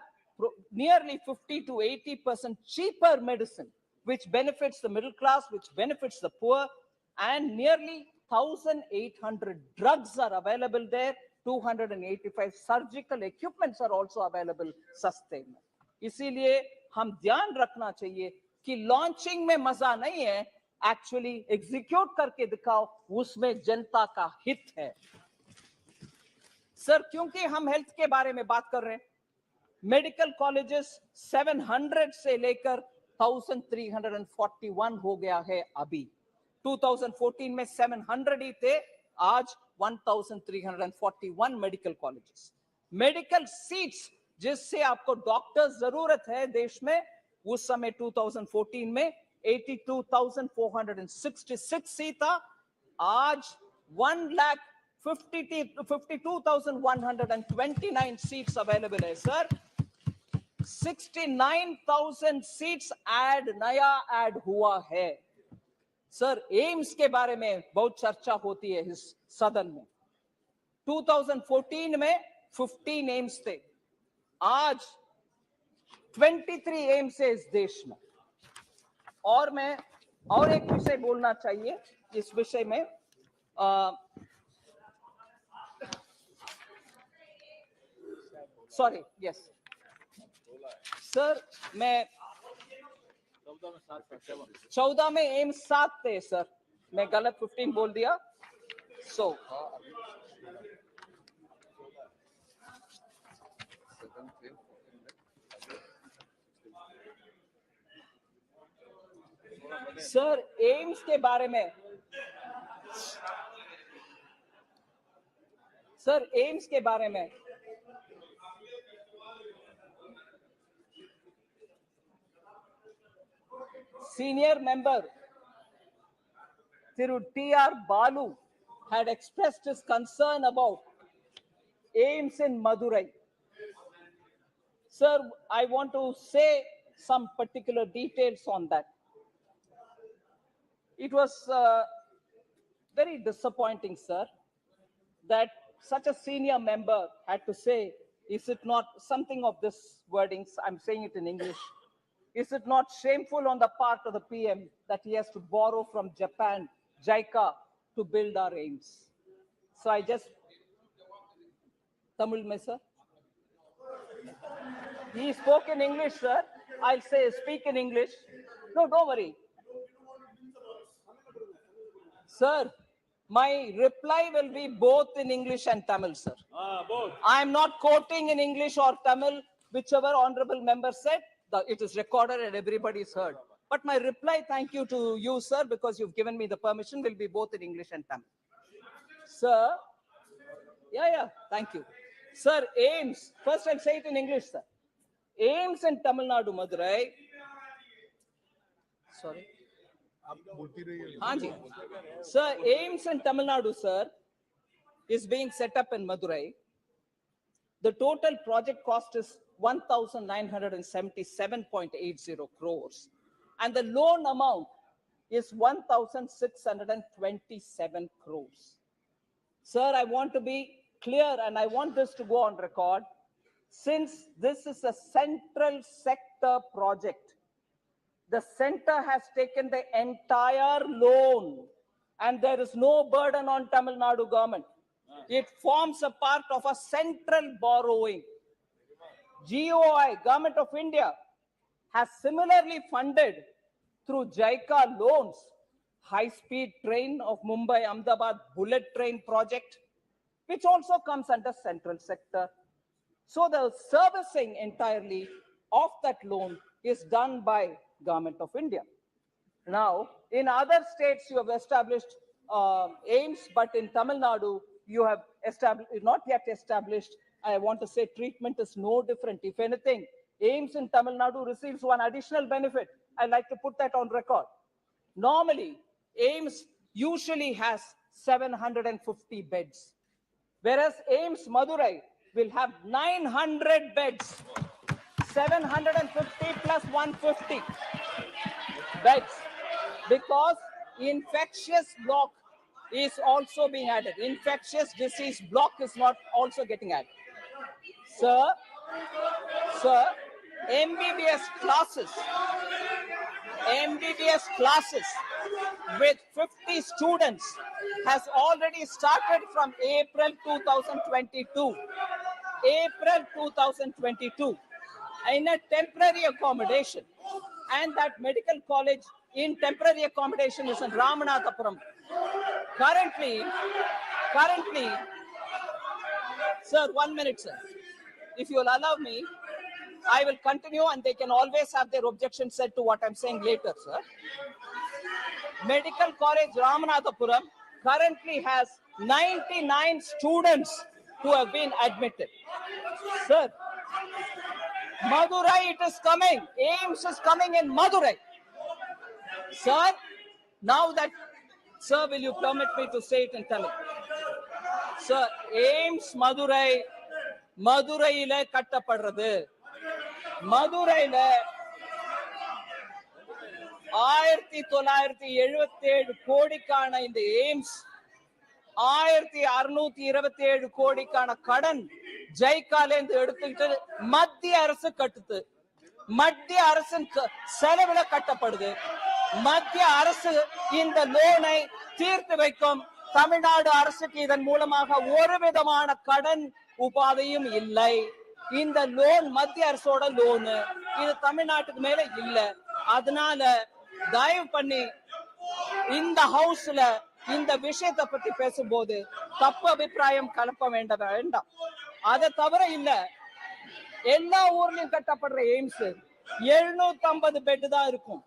nearly 50 to 80% cheaper medicine, which benefits the middle class, which benefits the poor, and nearly 1,800 drugs are available there. 285 surgical equipments are also available सस्ते में. इसीलिए हम ध्यान रखना चाहिए कि लॉन्चिंग में मजा नहीं है, एक्चुअली एग्जीक्यूट करके दिखाओ, उसमें जनता का हित है. सर, क्योंकि हम हेल्थ के बारे में बात कर रहे हैं, मेडिकल कॉलेजेस 700 से लेकर 1341 हो गया है अभी. 2014 में 700 ही थे, आज 1341 मेडिकल कॉलेजेस. मेडिकल सीट्स जिससे आपको डॉक्टर्स जरूरत है देश में, उस समय 2014 में 82,466 सीट था. आज 1,52,129 seats available है सर. 69,000 seats नया ऐड हुआ है. सर, एम्स के बारे में बहुत चर्चा होती है इस सदन में. 2014 में 15 एम्स थे, आज 23 एम्स है इस देश में. और मैं और एक विषय बोलना चाहिए इस विषय में. सॉरी, यस सर, मैं 14 में एम्स 7 थे सर, मैं गलत 15 बोल दिया. सो सर, एम्स के बारे में senior member Thiru T.R. Balu had expressed his concern about AIIMS in Madurai. Sir, I want to say some particular details on that. It was very disappointing, sir, that such a senior member had to say, is it not something of this wording, I'm saying it in English, is it not shameful on the part of the PM that he has to borrow from Japan, JICA, to build our AIIMS? So I just, Tamil mein, sir? He spoke in English, sir. I'll say, speak in English. No, don't worry. Sir, my reply will be both in English and Tamil, sir. Both. I'm not quoting in English or Tamil, whichever honorable member said. It is recorded and everybody's heard. But my reply, thank you to you, sir, because you've given me the permission, will be both in English and Tamil. Sir, thank you. Sir, AIIMS, first I'll say it in English, sir. AIIMS in Tamil Nadu, Madurai. Sorry. Hanji. Sir, AIIMS in Tamil Nadu, sir, is being set up in Madurai. The total project cost is 1,977.80 crores. And the loan amount is 1,627 crores. Sir, I want to be clear and I want this to go on record. Since this is a central sector project, the center has taken the entire loan and there is no burden on Tamil Nadu government. It forms a part of a central borrowing. GOI, Government of India, has similarly funded through JICA loans, high-speed train of Mumbai-Ahmedabad bullet train project, which also comes under central sector. So the servicing entirely of that loan is done by Government of India. Now, in other states, you have established AIIMS, but in Tamil Nadu, you have established, not yet established, I want to say treatment is no different. If anything, AIMS in Tamil Nadu receives one additional benefit. I'd like to put that on record. Normally, AIMS usually has 750 beds, whereas AIMS Madurai will have 900 beds, 750 plus 150 beds, because infectious block is also being added. Infectious disease block is not also getting added. Sir, MBBS classes with 50 students has already started from April 2022. April 2022 in a temporary accommodation, and that medical college in temporary accommodation is in Ramanathapuram. Currently, sir, 1 minute, sir. If you'll allow me, I will continue and they can always have their objections said to what I'm saying later, sir. Medical College Ramanathapuram currently has 99 students who have been admitted. Sir, Madurai, it is coming. AIMS is coming in Madurai. Sir, now that, sir, will you permit me to say it in Tamil? Sir, AIMS Madurai, Maduraile kattapadrathu. Maduraile 1977 கோடிக்கான இந்த AIIMS 1627 கோடிக்கான கடன் ஜைக்காலேந்து எடுத்துக்கிட்டு மத்திய அரசு கட்டுது. மத்திய அரசின் செலவுல கட்டப்படுது. மத்திய அரசு இந்த லோனை தீர்த்து வைக்கும். தமிழ்நாடு அரசுக்கு இதன் மூலமாக ஒரு விதமான கடன் உபாதையும் இல்லை. இந்த லோன் மத்திய அரசோட லோனு, இது தமிழ்நாட்டுக்கு மேல இல்ல. அதனால தயவு பண்ணி இந்த ஹவுஸ்ல இந்த விஷயத்தை பத்தி பேசும்போது தப்பு அபிப்பிராயம் கலப்ப வேண்டாம். அதை தவிர இல்ல, எல்லா ஊர்லயும் கட்டப்படுற எய்ம்ஸ் 750 பெட் தான் இருக்கும்.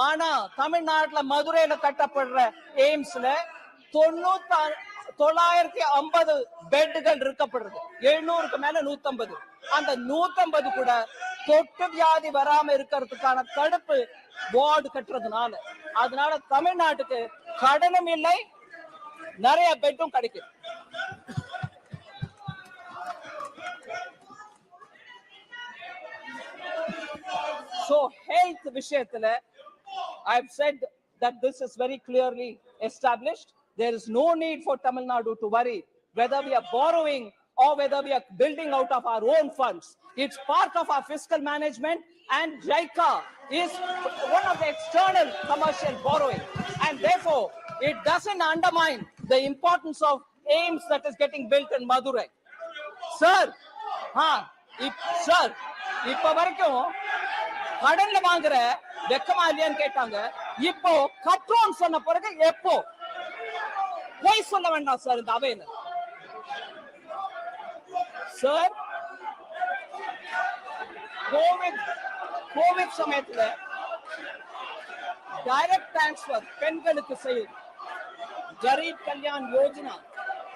ஆனா தமிழ்நாட்டுல மதுரையில கட்டப்படுற எய்ம்ஸ்ல 950 பெட்டுகள் இருக்கப்படுறது. 700க்கு மேல 150. அந்த 150 கூட தொட்டு வியாதி வராம இருக்கிறதுக்கான தடுப்பு வார்டு கட்டுறதுனால, அதனால தமிழ்நாட்டுக்கு கடனும் இல்லை, நிறைய பெட்டும் கிடைக்கும். So health விஷயத்துல I've said that this is very clearly established. There is no need for Tamil Nadu to worry whether we are borrowing or whether we are building out of our own funds. It's part of our fiscal management, and JICA is one of the external commercial borrowing, and therefore it doesn't undermine the importance of AIMS that is getting built in Madurai. Sir, இப்ப வரைக்கும் கடன்ல வாங்குற வெக்கமா இல்லையான்னு கேட்டாங்க. இப்போ கட்டுறோம் சொன்ன பிறகு எப்போ போய் சொல்ல வேண்டாம் சார் இந்த அவையில. சார், கோவிட் சமயத்துல டைரக்ட் டிரான்ஸ்பர் பெண்களுக்கு செய்யும் kharif Kalyan Yojana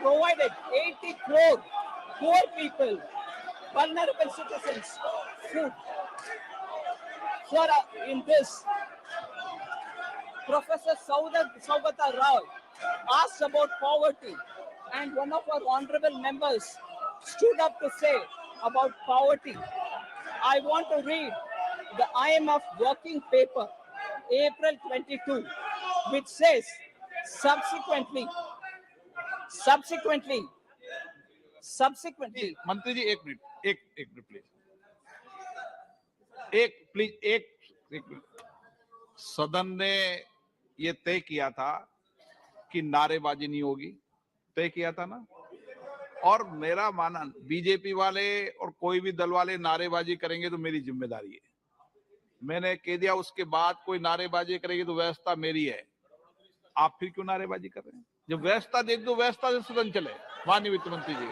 provided 80 crore poor people, vulnerable citizens, food. Sir, in this, Professor Saugata Rao asked about poverty, and one of our honorable members stood up to say about poverty. I want to read the IMF working paper, April 22, which says, subsequently, मंत्री जी एक minute please एक minute. सदन ने ये तय किया था कि नारेबाजी नहीं होगी, तय किया था ना। और मेरा मानना, बीजेपी वाले और कोई भी दल वाले नारेबाजी करेंगे तो मेरी जिम्मेदारी है, मैंने कह दिया। उसके बाद कोई नारेबाजी करेगी तो व्यवस्था मेरी है। आप फिर क्यों नारेबाजी कर रहे हैं? जब व्यवस्था देख दो, व्यवस्था से सदन चले। माननीय वित्त मंत्री जी,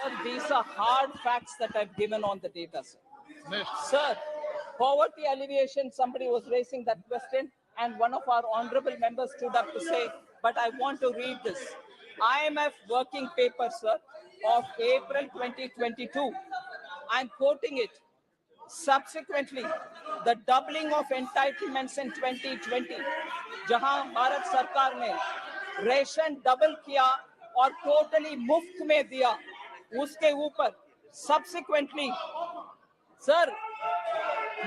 Sir, these are hard facts that I've given on the data, sir. Sir, poverty alleviation, somebody was raising that question, and one of our honorable members stood up to say, but I want to read this. IMF working paper, sir, of April 2022. I'm quoting it. Subsequently, the doubling of entitlements in 2020, जहां भारत सरकार ने ration double किया और totally मुफ्त में दिया, उसके ऊपर subsequently, सर,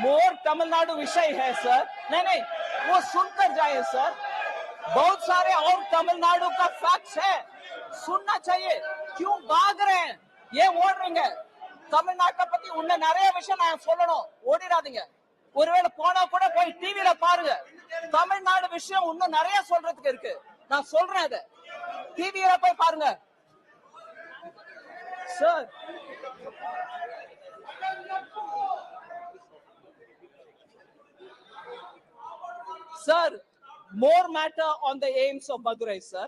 मोर तमिलनाडु विषय है सर, नहीं, वो सुनकर जाए सर, बहुत सारे और तमिलनाडु का फैक्ट्स है, सुनना चाहिए, क्यों भाग रहे हैं, ये वार्निंग है. தமிழ்நாட்டை பத்தி உன்ன நிறைய விஷயம் நான் சொல்லணும், ஓடிடாதீங்க. ஒருவேளை போனா கூட போய் டிவில பாருங்க, தமிழ்நாடு விஷயம் இன்னும் நிறைய சொல்றதுக்கு இருக்கு, நான் சொல்றேன். அதை டிவில போய் பாருங்க sir. Sir, more matter on the aims of Madurai, sir.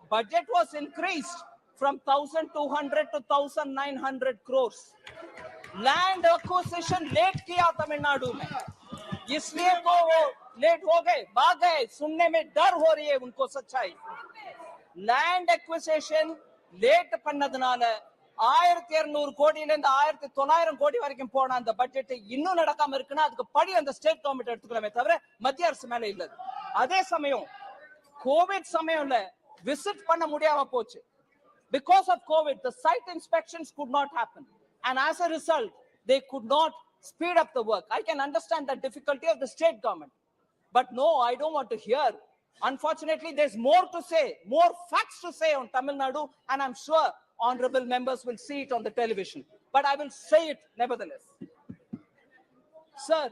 Budget was increased from 1,200 to 1,900 crores. Land acquisition late किया तमिलनाडु में, इसलिए तो वो लेट हो गए, भाग गए, सुनने में डर हो रही है उनको सच्चाई. Land acquisition late பண்ணதுனால 1200 கோடியில இருந்து 1900 கோடி வரைக்கும் போன அந்த பட்ஜெட் இன்னும் நடக்காம இருக்குன்னா அதுக்கு படி அந்த ஸ்டேட் கவர்மெண்ட் எடுத்துக்கலாமே தவிர மத்திய அரசு மேல இல்ல. அதே சமயம் கோவிட் சமயம்ல விசிட் பண்ண முடியாம போச்சு. Because of COVID, the site inspections could not happen, and as a result, they could not speed up the work. I can understand the difficulty of the state government, but no, I don't want to hear. Unfortunately, there's more to say, more facts to say on Tamil Nadu, and I'm sure honorable members will see it on the television, but I will say it nevertheless. Sir,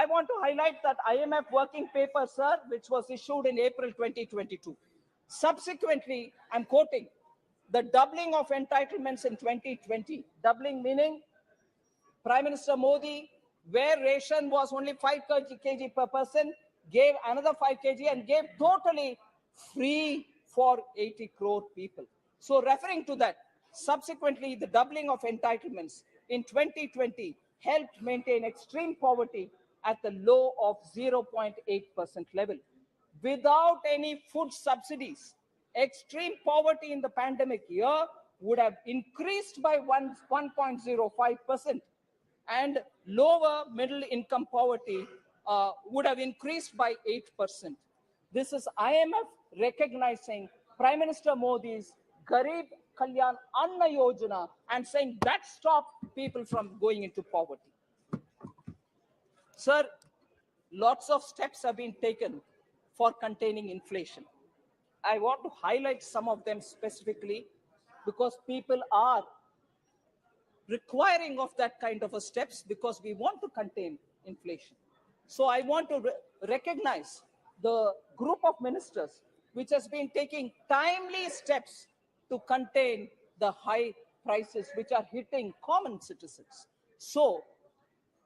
I want to highlight that IMF working paper, sir, which was issued in April 2022. Subsequently, I'm quoting, the doubling of entitlements in 2020, doubling meaning Prime Minister Modi, where ration was only 5 kg per person, gave another 5 kg and gave totally free for 80 crore people. So referring to that, subsequently the doubling of entitlements in 2020 helped maintain extreme poverty at the low of 0.8% level. Without any food subsidies, extreme poverty in the pandemic year would have increased by 1.05%, and lower middle income poverty would have increased by 8%. This is IMF recognizing Prime Minister Modi's Garib Kalyan Anna Yojana and saying that stopped people from going into poverty. Sir, lots of steps have been taken for containing inflation. I want to highlight some of them specifically because people are requiring of that kind of a steps because we want to contain inflation. So I want to recognize the group of ministers which has been taking timely steps to contain the high prices which are hitting common citizens. So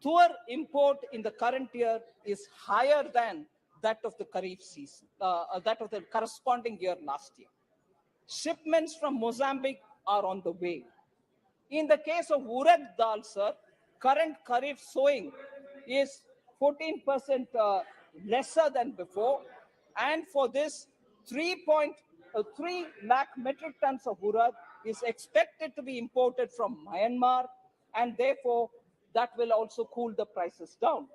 Tuar import in the current year is higher than that of the Kharif season, that of the corresponding year last year. Shipments from Mozambique are on the way. In the case of urad dal, sir, current Kharif sowing is 14% lesser than before. And for this, 3 lakh metric tons of urad is expected to be imported from Myanmar, and therefore that will also cool the prices down.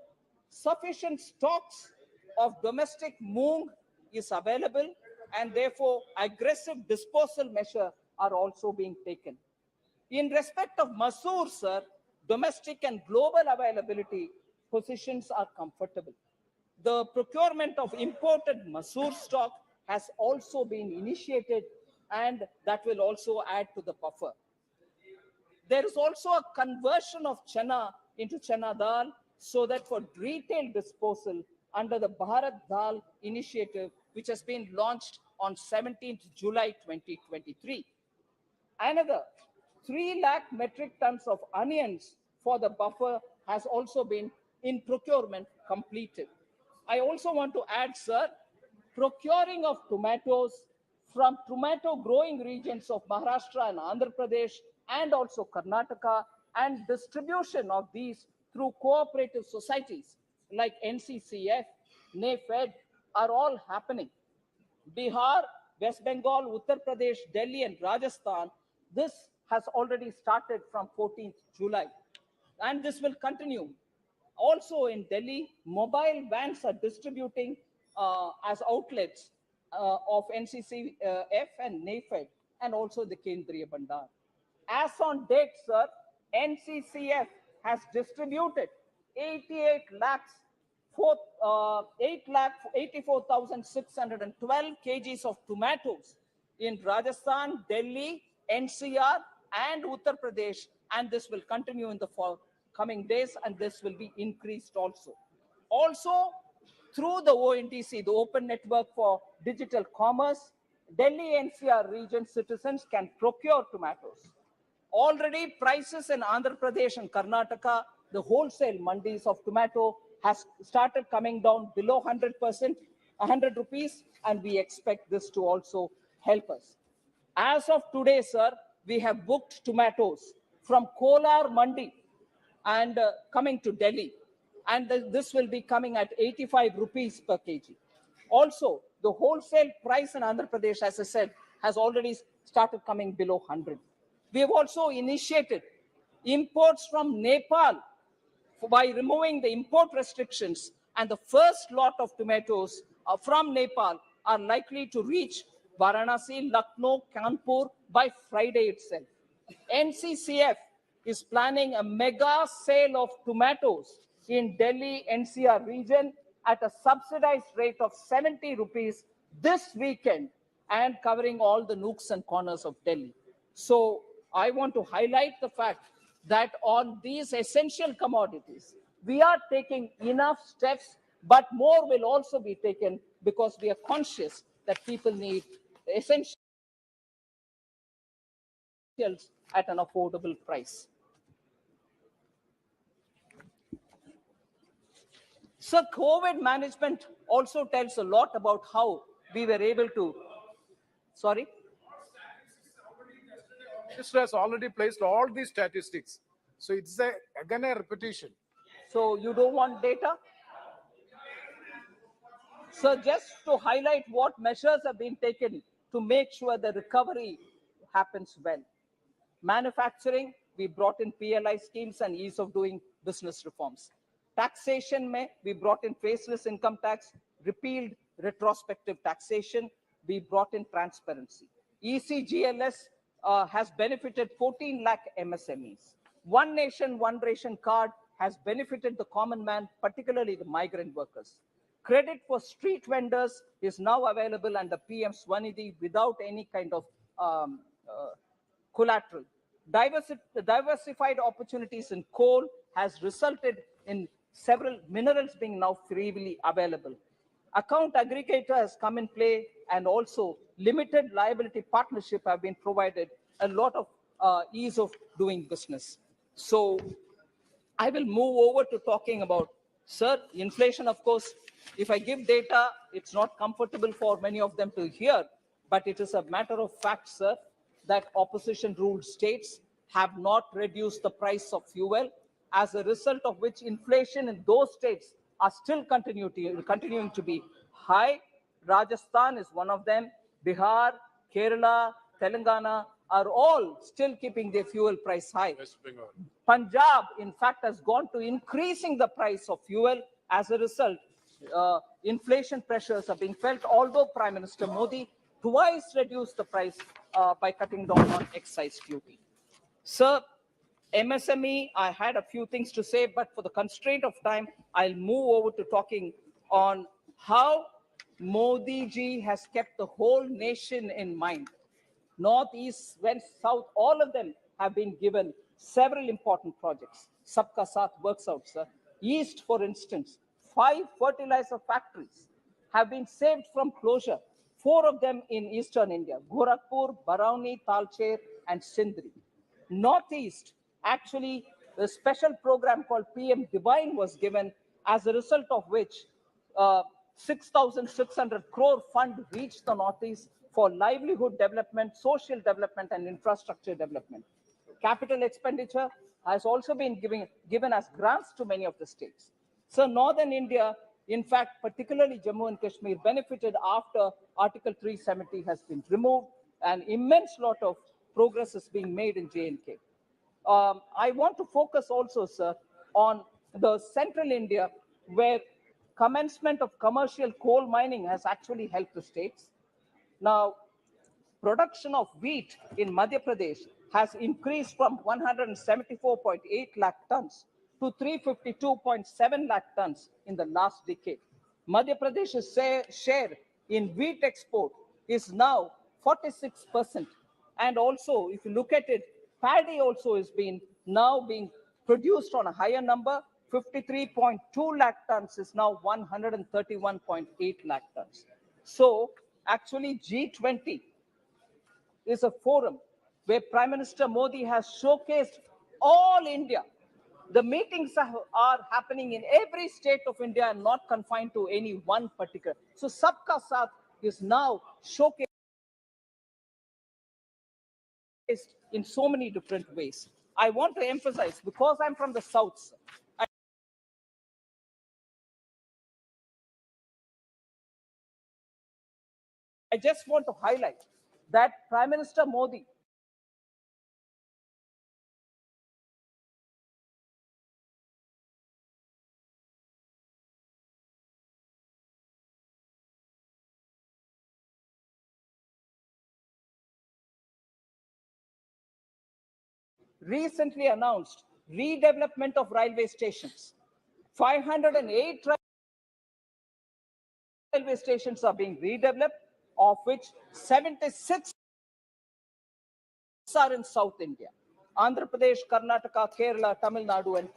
Sufficient stocks of domestic moong is available, and therefore aggressive disposal measures are also being taken. In respect of masoor, sir, domestic and global availability positions are comfortable. The procurement of imported masoor stock has also been initiated, and that will also add to the buffer. There is also a conversion of chana into chana dal so that for retail disposal under the Bharat Dal initiative, which has been launched on 17th July 2023. Another 3 lakh metric tons of onions for the buffer has also been in procurement completed. I also want to add, sir, procuring of tomatoes from tomato growing regions of Maharashtra and Andhra Pradesh and also Karnataka, and distribution of these through cooperative societies like NCCF, NAFED are all happening. Bihar, West Bengal, Uttar Pradesh, Delhi, and Rajasthan, this has already started from 14th July. And this will continue. Also in Delhi, mobile vans are distributing as outlets of NCCF and NAFED, and also the Kendriya Bandar. As on date, sir, NCCF has distributed 88 lakhs 8,84,612 kgs of tomatoes in Rajasthan, Delhi, NCR, and Uttar Pradesh, and this will continue in the coming days, and this will be increased also. Also, through the ONDC, the Open Network for Digital Commerce, Delhi NCR region citizens can procure tomatoes. Already prices in Andhra Pradesh and Karnataka, the wholesale mandis of tomato has started coming down below 100%, 100 rupees, and we expect this to also help us. As of today, sir, we have booked tomatoes from Kolar Mandi and coming to Delhi, and this will be coming at 85 rupees per kg. Also, the wholesale price in Andhra Pradesh, as I said, has already started coming below 100. We have also initiated imports from Nepal by removing the import restrictions, and the first lot of tomatoes from Nepal are likely to reach Varanasi, Lucknow, Kanpur by Friday itself. NCCF is planning a mega sale of tomatoes in Delhi NCR region at a subsidized rate of 70 rupees this weekend, and covering all the nooks and corners of Delhi. So I want to highlight the fact that on these essential commodities, we are taking enough steps, but more will also be taken because we are conscious that people need essentials at an affordable price. So COVID management also tells a lot about how we were able to, sorry? Minister has already placed all these statistics. So it's again a repetition. So you don't want data? So just to highlight what measures have been taken to make sure the recovery happens well. Manufacturing, we brought in PLI schemes and ease of doing business reforms. Taxation, we brought in faceless income tax, repealed retrospective taxation, we brought in transparency. ECGLS has benefited 14 lakh MSMEs. One Nation, One Ration card has benefited the common man, particularly the migrant workers. Credit for street vendors is now available under PM Swanidhi without any kind of collateral. Diversified opportunities in coal has resulted in several minerals being now freely available. Account aggregator has come in play, and also limited liability partnership have been provided a lot of ease of doing business. So I will move over to talking about, sir, inflation. Of course, if I give data, it's not comfortable for many of them to hear, but it is a matter of fact, sir, that opposition ruled states have not reduced the price of fuel, as a result of which inflation in those states are still continuing to be high. Rajasthan is one of them. Bihar, Kerala, Telangana are all still keeping their fuel price high. Punjab, in fact, has gone to increasing the price of fuel. As a result, inflation pressures are being felt, although Prime Minister Modi twice reduced the price by cutting down on excise duty. Sir, MSME, I had a few things to say, but for the constraint of time, I'll move over to talking on how Modi ji has kept the whole nation in mind. North, East, West, South, all of them have been given several important projects. Sabka Saath works out, sir. East, for instance, 5 fertilizer factories have been saved from closure. 4 of them in eastern India: Gorakhpur, Barauni, Talcher, and Sindri. Northeast, actually, a special program called PM Divine was given, as a result of which 6,600 crore fund reached the Northeast for livelihood development, social development, and infrastructure development. Capital expenditure has also been given as grants to many of the states. So Northern India, in fact, particularly Jammu and Kashmir, benefited after Article 370 has been removed. An immense lot of progress is being made in J&K. I want to focus also, sir, on the central India, where commencement of commercial coal mining has actually helped the states. Now, production of wheat in Madhya Pradesh has increased from 174.8 lakh tons to 352.7 lakh tons in the last decade. Madhya Pradesh's share in wheat export is now 46%. And also, if you look at it, paddy also is now being produced on a higher number. 53.2 lakh tons is now 131.8 lakh tons. So actually G20 is a forum where Prime Minister Modi has showcased all India. The meetings are happening in every state of India and not confined to any one particular. So Sabka Saath is now showcased in so many different ways. I want to emphasize, because I'm from the South, I just want to highlight that Prime Minister Modi recently announced redevelopment of railway stations. 508 railway stations are being redeveloped, of which 76 are in South India. Andhra Pradesh, Karnataka, Kerala, Tamil Nadu, and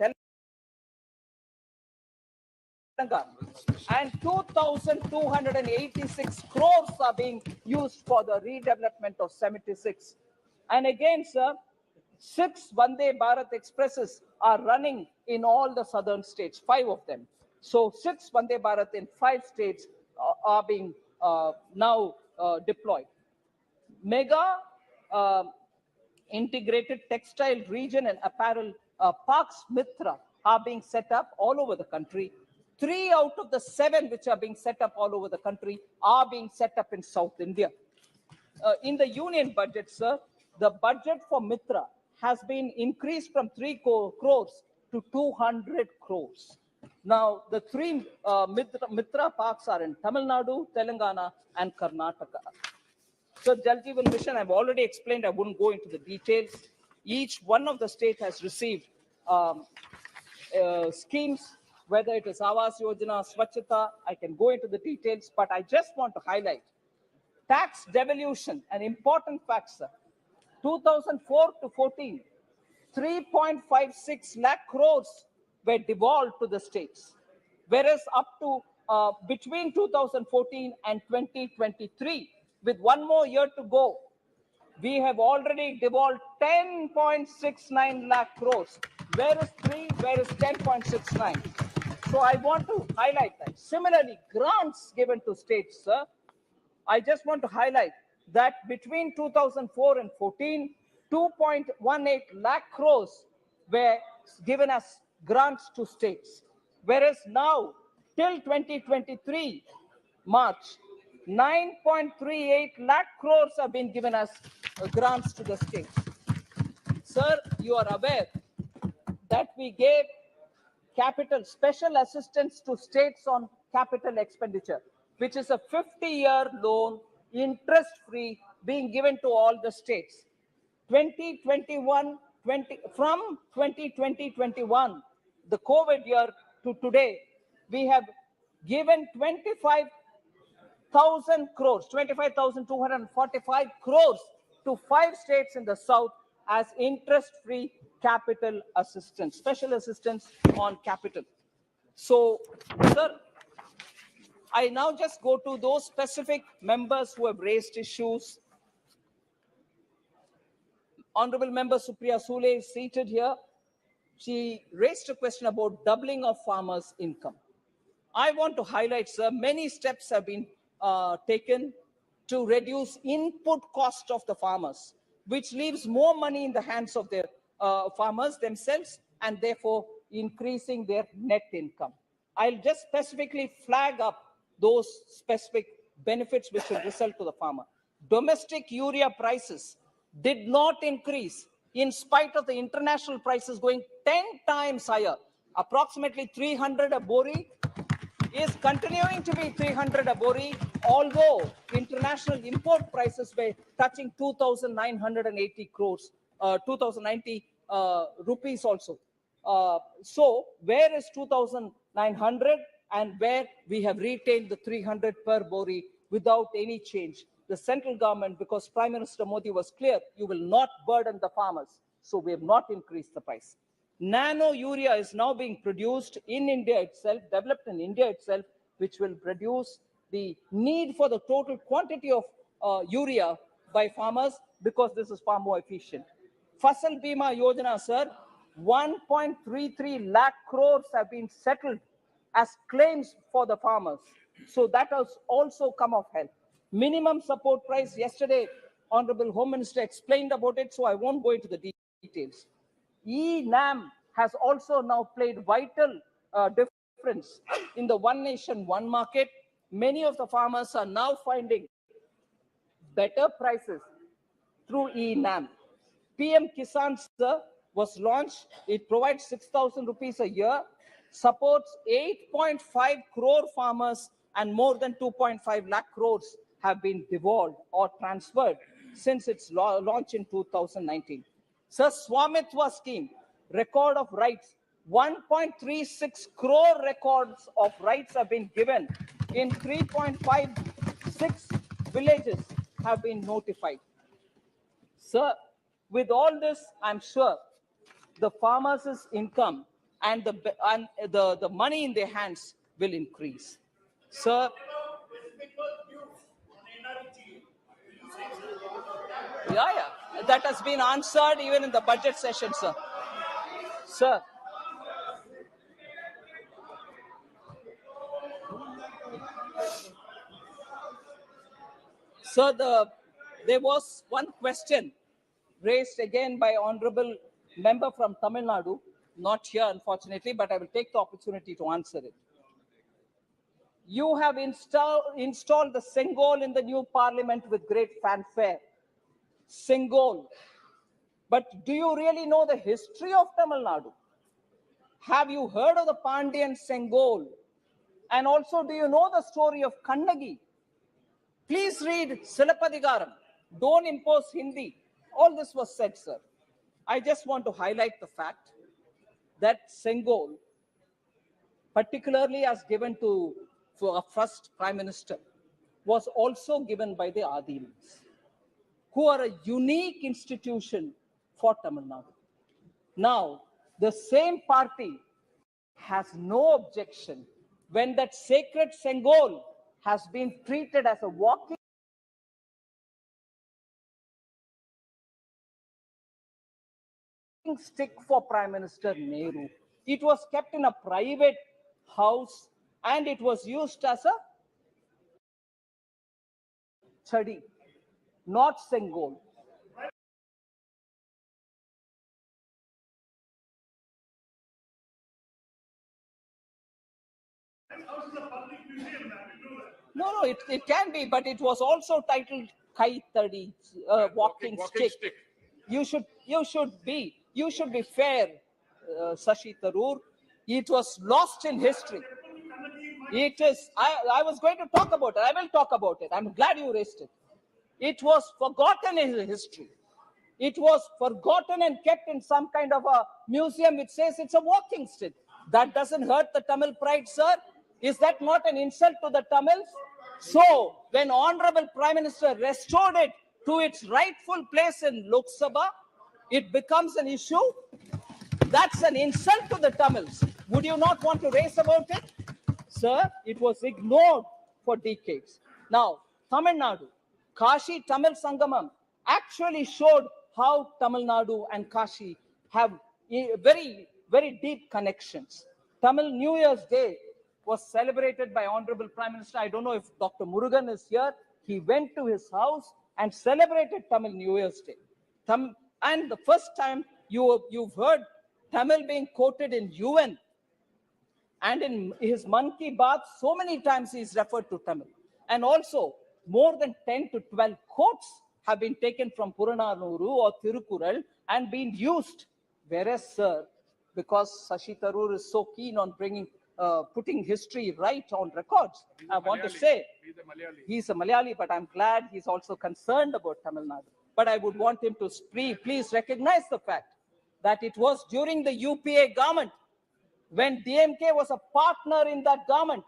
Telangana. And 2,286 crores are being used for the redevelopment of 76. And again, sir, 6 Vande Bharat Expresses are running in all the southern states, 5 of them. So 6 Vande Bharat in 5 states are being now deployed. Mega integrated textile region and apparel parks Mitra are being set up all over the country. 3 out of the 7 which are being set up all over the country are being set up in South India. In the union budget, sir, the budget for Mitra has been increased from 3 crores to 200 crores. Now, the 3 Mitra parks are in Tamil Nadu, Telangana, and Karnataka. So Jal Jeevan Mission, I've already explained, I wouldn't go into the details. Each one of the state has received schemes, whether it is Awas Yojana, Swachhata, I can go into the details, but I just want to highlight tax devolution, an important fact, sir. 2004 to 14, 3.56 lakh crores were devolved to the states, whereas up to between 2014 and 2023, with 1 more year to go, we have already devolved 10.69 lakh crores. Where is 10.69? So I want to highlight that. Similarly, grants given to states, sir, I just want to highlight that between 2004 and 14, 2.18 lakh crores were given as grants to states. Whereas now, till 2023, March, 9.38 lakh crores have been given as grants to the states. Sir, you are aware that we gave special assistance to states on capital expenditure, which is a 50-year loan, interest-free, being given to all the states. 2020-21, the COVID year to today, we have given 25,000 crores, 25,245 crores to 5 states in the south as interest-free capital assistance, special assistance on capital. So, sir, I now just go to those specific members who have raised issues. Honorable Member Supriya Sule is seated here. She raised a question about doubling of farmers' income. I want to highlight, sir, many steps have been taken to reduce input cost of the farmers, which leaves more money in the hands of the farmers themselves and therefore increasing their net income. I'll just specifically flag up those specific benefits which will result to the farmer. Domestic urea prices did not increase in spite of the international prices going 10 times higher. Approximately 300 a bori is continuing to be 300 a bori, although international import prices were touching 2,980 crores, 2,090 rupees also. So where is 2,900 and where we have retained the 300 per bori without any change? The central government, because Prime Minister Modi was clear, you will not burden the farmers. So we have not increased the price. Nano urea is now being produced in India itself, developed in India itself, which will produce the need for the total quantity of urea by farmers because this is far more efficient. Fasal Bima Yojana, sir, 1.33 lakh crores have been settled as claims for the farmers. So that has also come of help. Minimum support price, yesterday, Honorable Home Minister explained about it, so I won't go into the details. E-NAM has also now played vital difference in the one nation, one market. Many of the farmers are now finding better prices through E-NAM. PM Kisan, sir, was launched. It provides 6,000 rupees a year, supports 8.5 crore farmers, and more than 2.5 lakh crores have been devolved or transferred since its launch in 2019. Sir, Swamitwa scheme, record of rights, 1.36 crore records of rights have been given in 3.56 villages have been notified. Sir, with all this, I'm sure the farmers' income and the money in their hands will increase. Sir, yeah, that has been answered even in the budget session, sir. Sir, there was one question raised again by Honorable Member from Tamil Nadu, not here unfortunately, but I will take the opportunity to answer it. You have installed the Sengol in the new parliament with great fanfare. Sengol. But do you really know the history of Tamil Nadu? Have you heard of the Pandyan Sengol? And also, do you know the story of Kannagi? Please read Silapadigaram. Don't impose Hindi. All this was said, sir. I just want to highlight the fact that Sengol, particularly as given to for a first Prime Minister, was also given by the Adimans, who are a unique institution for Tamil Nadu. Now, the same party has no objection when that sacred Sengol has been treated as a walking stick for Prime Minister Nehru. It was kept in a private house and it was used as a chadi, not Sengol. No, it can be, but it was also titled Kai Tadi, walking stick. You should be fair, Sashi Tharoor. It was lost in history. It is. I was going to talk about it. I will talk about it. I'm glad you raised it. It was forgotten in history. It was forgotten and kept in some kind of a museum which says it's a walking stick. That doesn't hurt the Tamil pride, sir. Is that not an insult to the Tamils? So, when Honorable Prime Minister restored it to its rightful place in Lok Sabha, it becomes an issue. That's an insult to the Tamils. Would you not want to raise about it? Sir, it was ignored for decades. Now, Tamil Nadu, Kashi Tamil Sangamam actually showed how Tamil Nadu and Kashi have very, very deep connections. Tamil New Year's Day was celebrated by Honorable Prime Minister. I don't know if Dr. Murugan is here. he went to his house and celebrated Tamil New Year's Day. And the first time you've heard Tamil being quoted in UN, and in his Mann Ki Baat, so many times he's referred to Tamil. And also, more than 10 to 12 quotes have been taken from Purananuru or Thirukural and been used. Whereas, sir, because Shashi Tharoor is so keen on putting history right on records, I want to say, he's a Malayali, but I'm glad he's also concerned about Tamil Nadu. But I would want him to please recognize the fact that it was during the UPA government, when DMK was a partner in that government,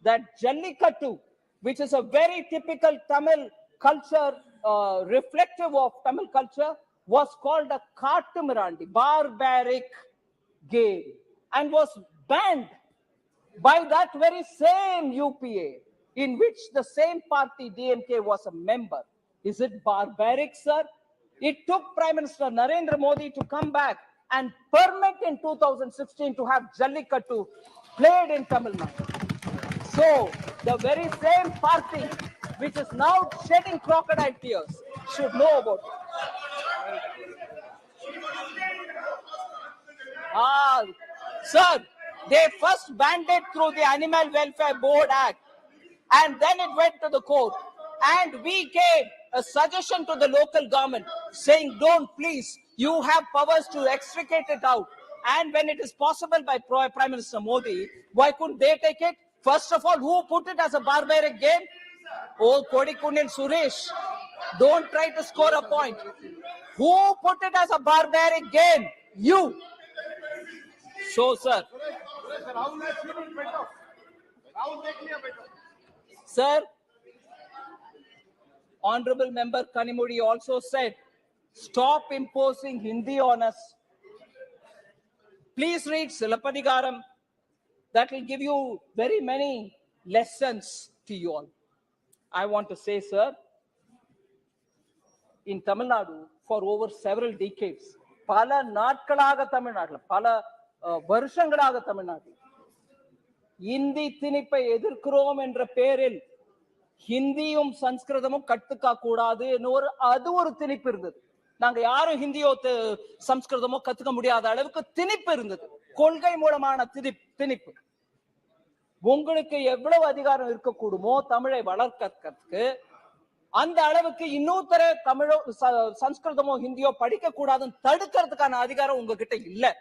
that Jallikattu, which is a very typical Tamil culture, reflective of Tamil culture, was called a Kattumirandi, barbaric game, and was banned by that very same UPA, in which the same party DMK was a member. Is it barbaric, sir? It took Prime Minister Narendra Modi to come back and permit in 2016 to have Jallikattu played in Tamil Nadu. So the very same party which is now shedding crocodile tears should know about it. Sir, they first banned it through the Animal Welfare Board Act, and then it went to the court. And we gave a suggestion to the local government saying, don't, please, you have powers to extricate it out. And when it is possible by Prime Minister Modi, why couldn't they take it? First of all, who put it as a barbaric game? Oh, Kodikunian Suresh, don't try to score a point. Who put it as a barbaric game? You. So, sir. Sir, Honorable Member Kanimudi also said, stop imposing Hindi on us. Please read Silappadigaram. That will give you very many lessons to you all. I want to say, sir, in Tamil Nadu, for over several decades, pala natkalaga Tamil Nadu, pala varshangalaga Tamil Nadu, Hindi tinippai edirkrom endra peril ஹிந்தியும் சம்ஸ்கிருதமும் கட்டுக்கா கூடாது அது ஒரு திணிப்பு இருந்தது. நாங்க யாரும் ஹிந்தியோ சம்ஸ்கிருதமோ கத்துக்க முடியாத அளவுக்கு திணிப்பு இருந்தது, கொள்கை மூலமான திணிப்பு. உங்களுக்கு எவ்வளவு அதிகாரம் இருக்கக்கூடுமோ தமிழை வளர்க்கறதுக்கு, அந்த அளவுக்கு இன்னொருத்தர தமிழோ சம்ஸ்கிருதமோ ஹிந்தியோ படிக்க கூடாதுன்னு தடுக்கிறதுக்கான அதிகாரம் உங்ககிட்ட இல்ல.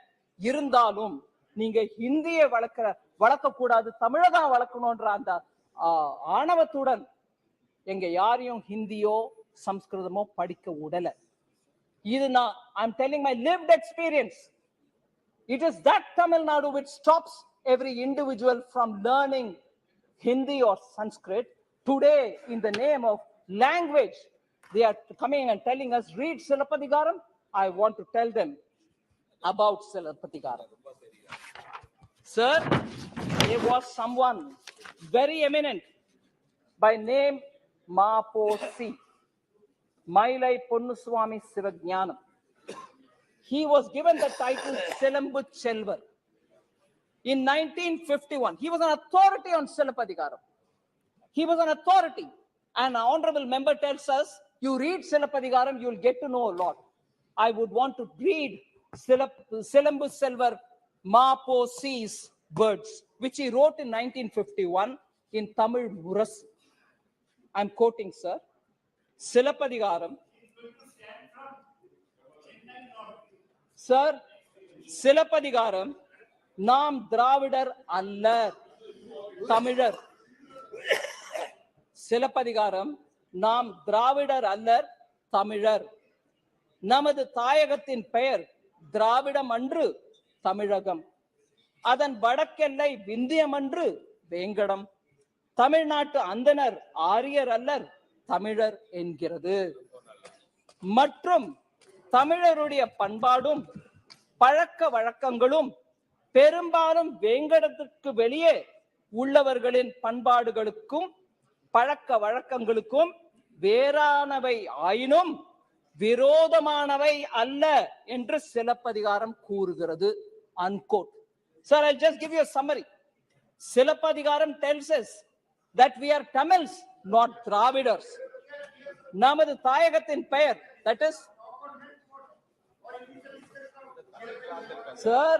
இருந்தாலும் நீங்க ஹிந்தியை வளர்க்க கூடாது, தமிழை தான் வளர்க்கணும்ன்ற அந்த ஆணவத்துடன் எங்க யாரையும் ஹிந்தியோ சம்ஸ்கிருதமோ படிக்க விடல. இது நான் I'm telling my lived experience. It is that Tamil Nadu which stops every individual from learning Hindi or Sanskrit. Today, in the name of language, they are coming and telling us, read Silappadigaram. I want to tell them about Silappadigaram. Sir, there was someone very eminent by name Maposi, Mailai Ponnuswamy Sivajnanam. He was given the title Selambu Chelvar. In 1951, he was an authority on Silappadigaram. He was an authority. And an honorable member tells us, you read Silappadigaram, you'll get to know a lot. I would want to read Selambu Chelvar Maposi's words, which he wrote in 1951 in Tamil Muras. I'm quoting, sir. Silappadigaram. Sir, Silappadigaram, நாம் திராவிடர் அல்ல தமிழர். சிலப்பதிகாரம், நாம் திராவிடர் அல்லர் தமிழர். நமது தாயகத்தின் பெயர் திராவிடம் அன்று தமிழகம். அதன் வடக்கெல்லை விந்தியம் அன்று வேங்கடம். தமிழ்நாட்டு அந்தனர் ஆரியர் அல்லர் தமிழர் என்கிறது. மற்றும் தமிழருடைய பண்பாடும் பழக்க வழக்கங்களும் பெரும்பாலும் வேங்கடத்திற்கு வெளியே உள்ளவர்களின் பண்பாடுகளுக்கும் பழக்க வழக்கங்களுக்கும் வேறானவை ஆயினும் விரோதமானவை அல்ல என்று சிலப்பதிகாரம் கூறுகிறது. Unquote. Sir, I'll just give you a summary. Silappadigaram tells us that we are Tamils not Dravidars. Namadhu Thayagatin Pair, that is. Sir,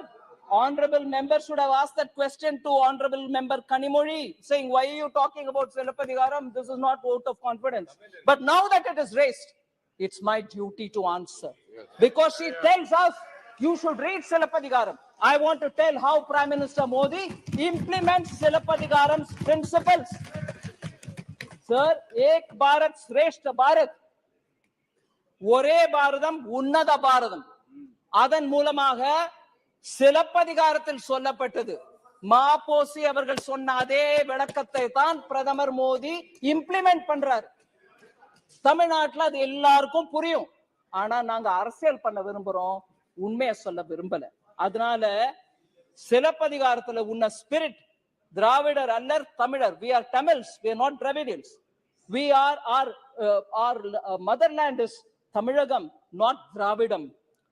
honorable member should have asked that question to honorable member Kanimozhi, saying, why are you talking about Silappathigaram? This is not vote of confidence. But now that it is raised, it's my duty to answer. Because she tells us, you should read Silappathigaram. I want to tell how Prime Minister Modi implements Silappathigaram's principles. Sir, Ek Bharat Shreshth Bharat, ஒரே பாரதம் உன்னத பாரதம், அதன் மூலமாக சிலப்பதிகாரத்தில் சொல்லப்பட்டது. மாபோசி அவர்கள் சொன்ன அதே விளக்கத்தை தான் பிரதமர் மோடி இம்ப்ளிமெண்ட் பண்றாரு. தமிழ்நாட்டில் அது எல்லாருக்கும் புரியும். ஆனா நாங்க அரசியல் பண்ண விரும்புறோம், உண்மையை சொல்ல விரும்பல. அதனால சிலப்பதிகாரத்துல உன்ன ஸ்பிரிட் திராவிடர் அல்லர் தமிழர். We are Tamils, we are not Dravidians. We are our motherland is Tamilagam, not Dravidam.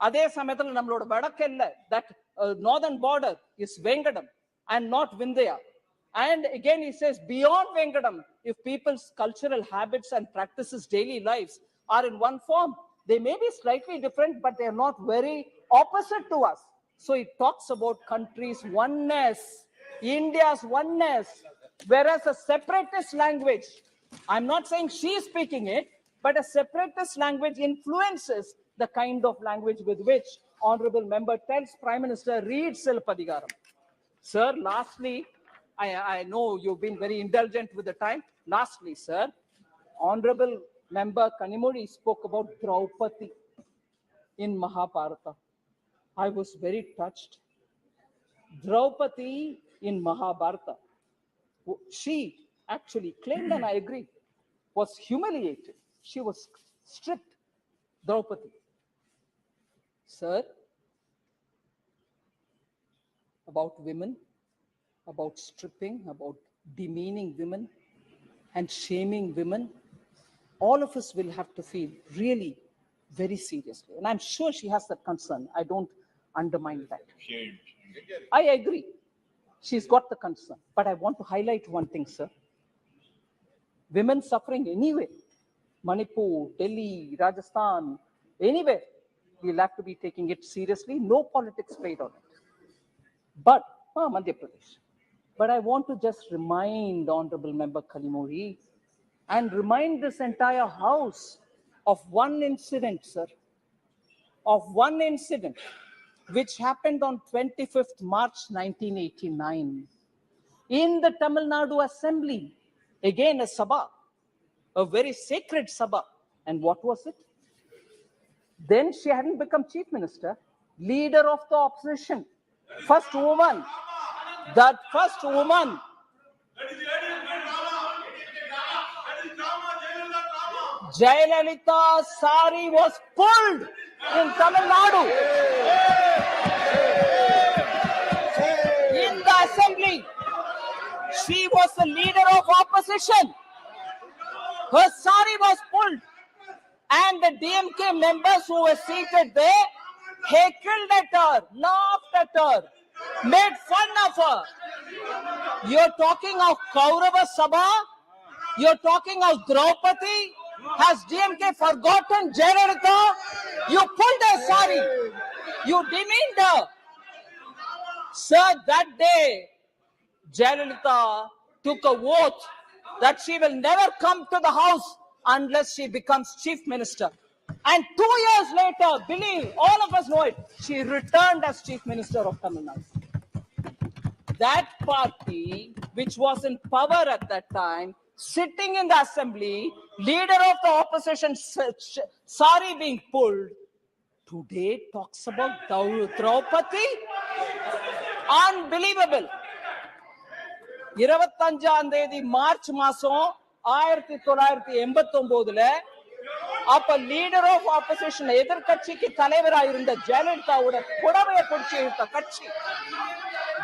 அதே சமயத்துல நம்மளோட வடக்கு இல்ல, that northern border is Vengadam and not Vindhya. And again he says beyond Vengadam, if people's cultural habits and practices, daily lives are in one form, they may be slightly different, but they are not very opposite to us. So it talks about countries' oneness, India's oneness, whereas a separatist language, I'm not saying she is speaking it, but a separatist language influences the kind of language with which honorable member tells Prime Minister, read Silappathigaram. Sir, lastly, I know you've been very indulgent with the time. Lastly, sir, honorable member Kanimozhi spoke about Draupadi in Mahabharata. I was very touched. Draupadi in Mahabharata, she actually claimed, and I agree, was humiliated. She was stripped. Draupadi. Sir, about women, about stripping, about demeaning women and shaming women, all of us will have to feel really very seriously. And I'm sure she has that concern. I don't undermine that. I agree. She's got the concern. But I want to highlight one thing, sir. Women suffering anywhere, Manipur, Delhi, Rajasthan, anywhere, we'll have to be taking it seriously. No politics played on it. But, Madhya Pradesh. But I want to just remind Honorable Member Kanimozhi and remind this entire House of one incident, sir, of one incident which happened on 25th March 1989 in the Tamil Nadu Assembly. Again, a Sabha, a very sacred Sabha. And what was it? Then she hadn't become chief minister, leader of the opposition, first woman, that first woman. Jayalalitha's sari was pulled in Tamil Nadu. In the assembly, she was the leader of opposition. Her sari was pulled. And the DMK members who were seated there heckled at her, laughed at her, made fun of her. You're talking of Kaurava Sabha? You're talking of Draupadi? Has DMK forgotten Jayalalitha? You pulled her sari. You demeaned her. Sir, that day, Jayalalitha took a oath that she will never come to the house unless she becomes chief minister. And 2 years later, believe, all of us know it, she returned as chief minister of Tamil Nadu. That party, which was in power at that time, sitting in the assembly, leader of the opposition, sari being pulled, today talks about Draupadi? Unbelievable. 25ஆம் தேதி March மாசம் 1989 அப்ப leader of opposition எதிர்கட்சிக்கு தலைவராக இருந்த ஜெயலலிதாவோட புடவையை பிடிச்சி இழுத்த கட்சி,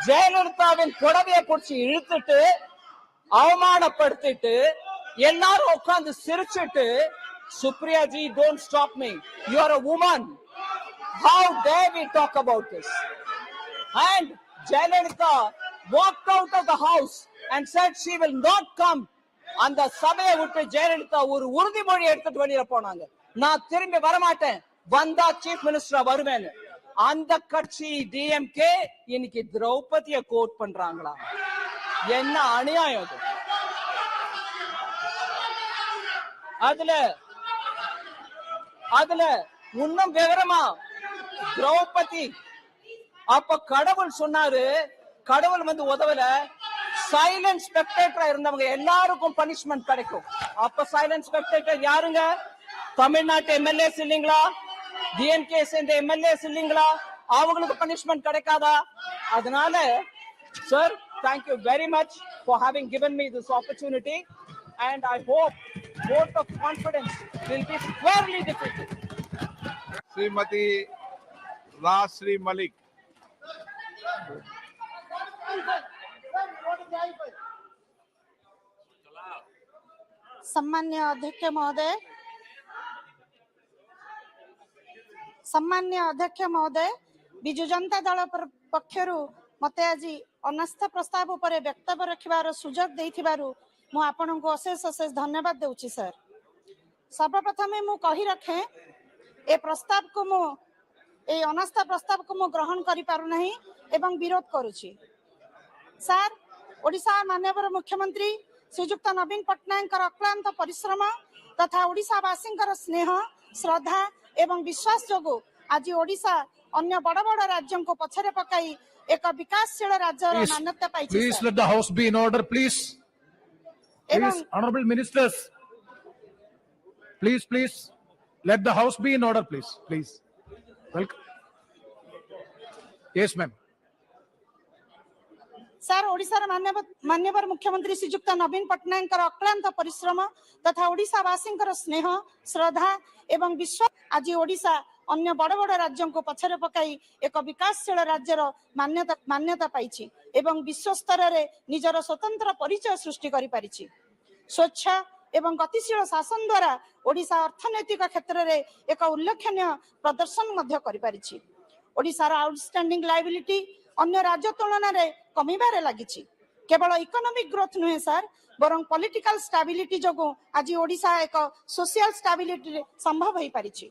ஜெயலலிதாவின் புடவையை பிடிச்சி இழுத்துட்டு அவமானப்படுத்திட்டு எல்லாரும் உட்கார்ந்து சிரிச்சிட்டு, Supriya ji, don't stop me, you are a woman, how dare we talk about this? And Jayalalitha walked out of the house and said she will not come அந்த சபையை விட்டு ஜெயலலிதா ஒரு உறுதிமொழி எடுத்துட்டு வெளியில போனாங்க, நான் திரும்பி வரமாட்டேன், வந்தா சீஃப் மினிஸ்டரா வருவேன்னு. அந்த கட்சி டிஎம்கே இன்னைக்கு திரௌபதியை கோட் பண்றாங்களா? என்ன அநியாயம் அது! அதுல இன்னும் விவரமா திரௌபதி அப்ப கடவுள் சொன்னாரு, கடவுள் வந்து உதவல, சைலண்ட் ஸ்பெக்டேட்டரா இருந்தவங்க எல்லாருக்கும் பனிஷ்மெண்ட் கிடைக்கும். அப்ப சைலண்ட் ஸ்பெக்டேட்டர் யாருங்க? தமிழ்நாட்டு எம்எல்ஏஸ் இல்லீங்களா? டிஎம்கே சேர்ந்த எம்எல்ஏஸ் இல்லீங்களா? அவங்களுக்கு பனிஷ்மெண்ட் கிடைக்காதா? அதனால sir, thank you very much for having given me this opportunity, and I hope vote of confidence will be squarely defeated. Shrimati Rajashree Mallick. सम्मान्य अध्यक्ष महोदय, विजु जनता दल पक्षर मते आज अनास्था प्रस्ताव उपर वक्तव्य रखिबार सुजोग देथिबारु मु आपन को अशेष अशेष धन्यवाद देउछि सर। सर्वप्रथम मु कहि रखे ए प्रस्ताव को मु ए अनास्था प्रस्ताव को मु ग्रहण करि पारु नहीं एवं विरोध करूछि। सर, ओडिशा माननीय मुख्यमंत्री श्रीयुक्त नवीन पट्टनायक अक्लांत परिश्रम तथा ओडिशावासी स्नेह श्रद्धा एवं विश्वास जोगु आज ओडिशा अन्य बड़ बड़ राज्यों को पछरे पकाई एक विकासशील राज्य मान्यता पाइछि। Please let the house be in order, please. Please, honorable ministers, please let the house be in order, please. Welcome. Yes, ma'am. Sir, Odisha माननीय मुख्यमंत्री श्रीयुक्त नवीन पट्टनायक अक्लांत परिश्रम तथा ओडिशावासी स्नेह श्रद्धा एवं विश्वास आज ओडिशा अन्य बड़ बड़ राज्यों को पछरे पकाई एक विकासशील राज्यर मान्यता पाइछि एवं विश्व स्तर रे निजर स्वतंत्र परिचय सृष्टि करि पारिछि। स्वच्छ एवं गतिशील शासन द्वारा ओडिशा अर्थनैतिक क्षेत्र रे एक उल्लेखनीय प्रदर्शन मध्य करि पारिछि। ओडिशार आउटस्टैंडिंग लायबिलिटी अन्य राज्य तुलन में कमिबारे लागिछि। केवल इकोनॉमिक ग्रोथ नुहे सर, बरं पॉलिटिकल स्टेबिलिटी जोगु आज ओडिशा एक सोशल स्टेबिलिटी संभव हो पारिछि।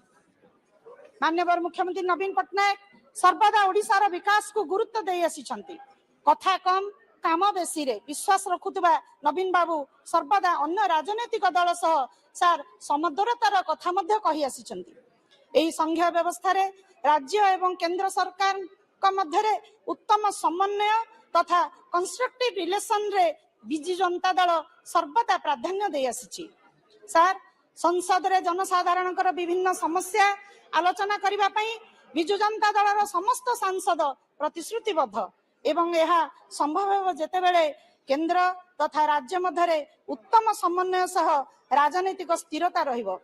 माननीय मुख्यमंत्री नवीन पट्टनायक सर्वदा ओडिशार विकास को गुरुत्व दे आसिछंती। कथा कम काम बेसी रे विश्वास रखुतबा नवीन बाबू सर्वदा अन्य राजनैतिक दल सह सर समदरतार कथा मध्य कहि आसिछंती। एही संघीय व्यवस्था रे राज्य एवं केंद्र सरकार का मध्य रे उत्तम समन्वय तथा कंस्ट्रक्टिव रिलेशन रे बिजु जनता दल सर्वदा प्राधान्य दे आसिछि। सर, संसद रे जनसाधारण विभिन्न समस्या आलोचना करिबा पई बिजु जनता दलर समस्त सांसद प्रतिश्रुतिबद्ध एवं यह संभव हो जेते बेले केंद्र तथा राज्य मध्य उत्तम समन्वय सह राजनीतिक स्थिरता रहिबो।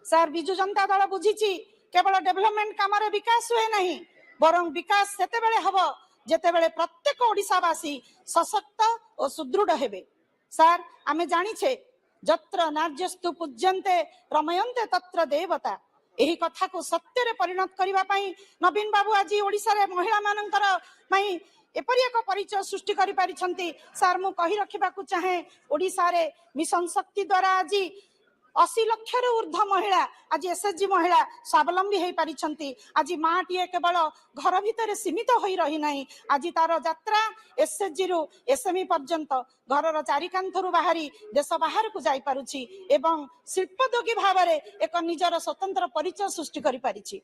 सर, बिजु जनता दल बुझिछि केवल डेवलपमेंट काम रे विकास हुए नहीं, बरं विकास सेते बेले हबो जेते बेले प्रत्येक ओडिशावासी सशक्त और सुदृढ़ हेबे। सर, आमे जानिछे जत्र नार्यस्तु पूज्यन्ते रमयन्ते तत्र देवता। एही कथा को सत्य रे परिणत करिबा पई नवीन बाबू आज ओडिसा रे महिला मानकर पई एपरि एक परिचय सृष्टि करि पारिछंती। सर, मु कहि रखिबा को चाहे ओडिसा रे मिशन शक्ति द्वारा आज 80 लाख रु ऊर्ध्व महिला आज एसएचजी महिला स्वावलंबी हो पारिछंती। आज माटीए केवल घर भितर सीमित होई रही नहीं, आज तार यात्रा एसएचजी रु एसएमई पर्यंत घर चारिकांथरु बाहरी देश बाहर को जाई पारुछि एवं शिल्पोद्योगी भाव में एक निजर स्वतंत्र परिचय सृष्टि करि पारिछि।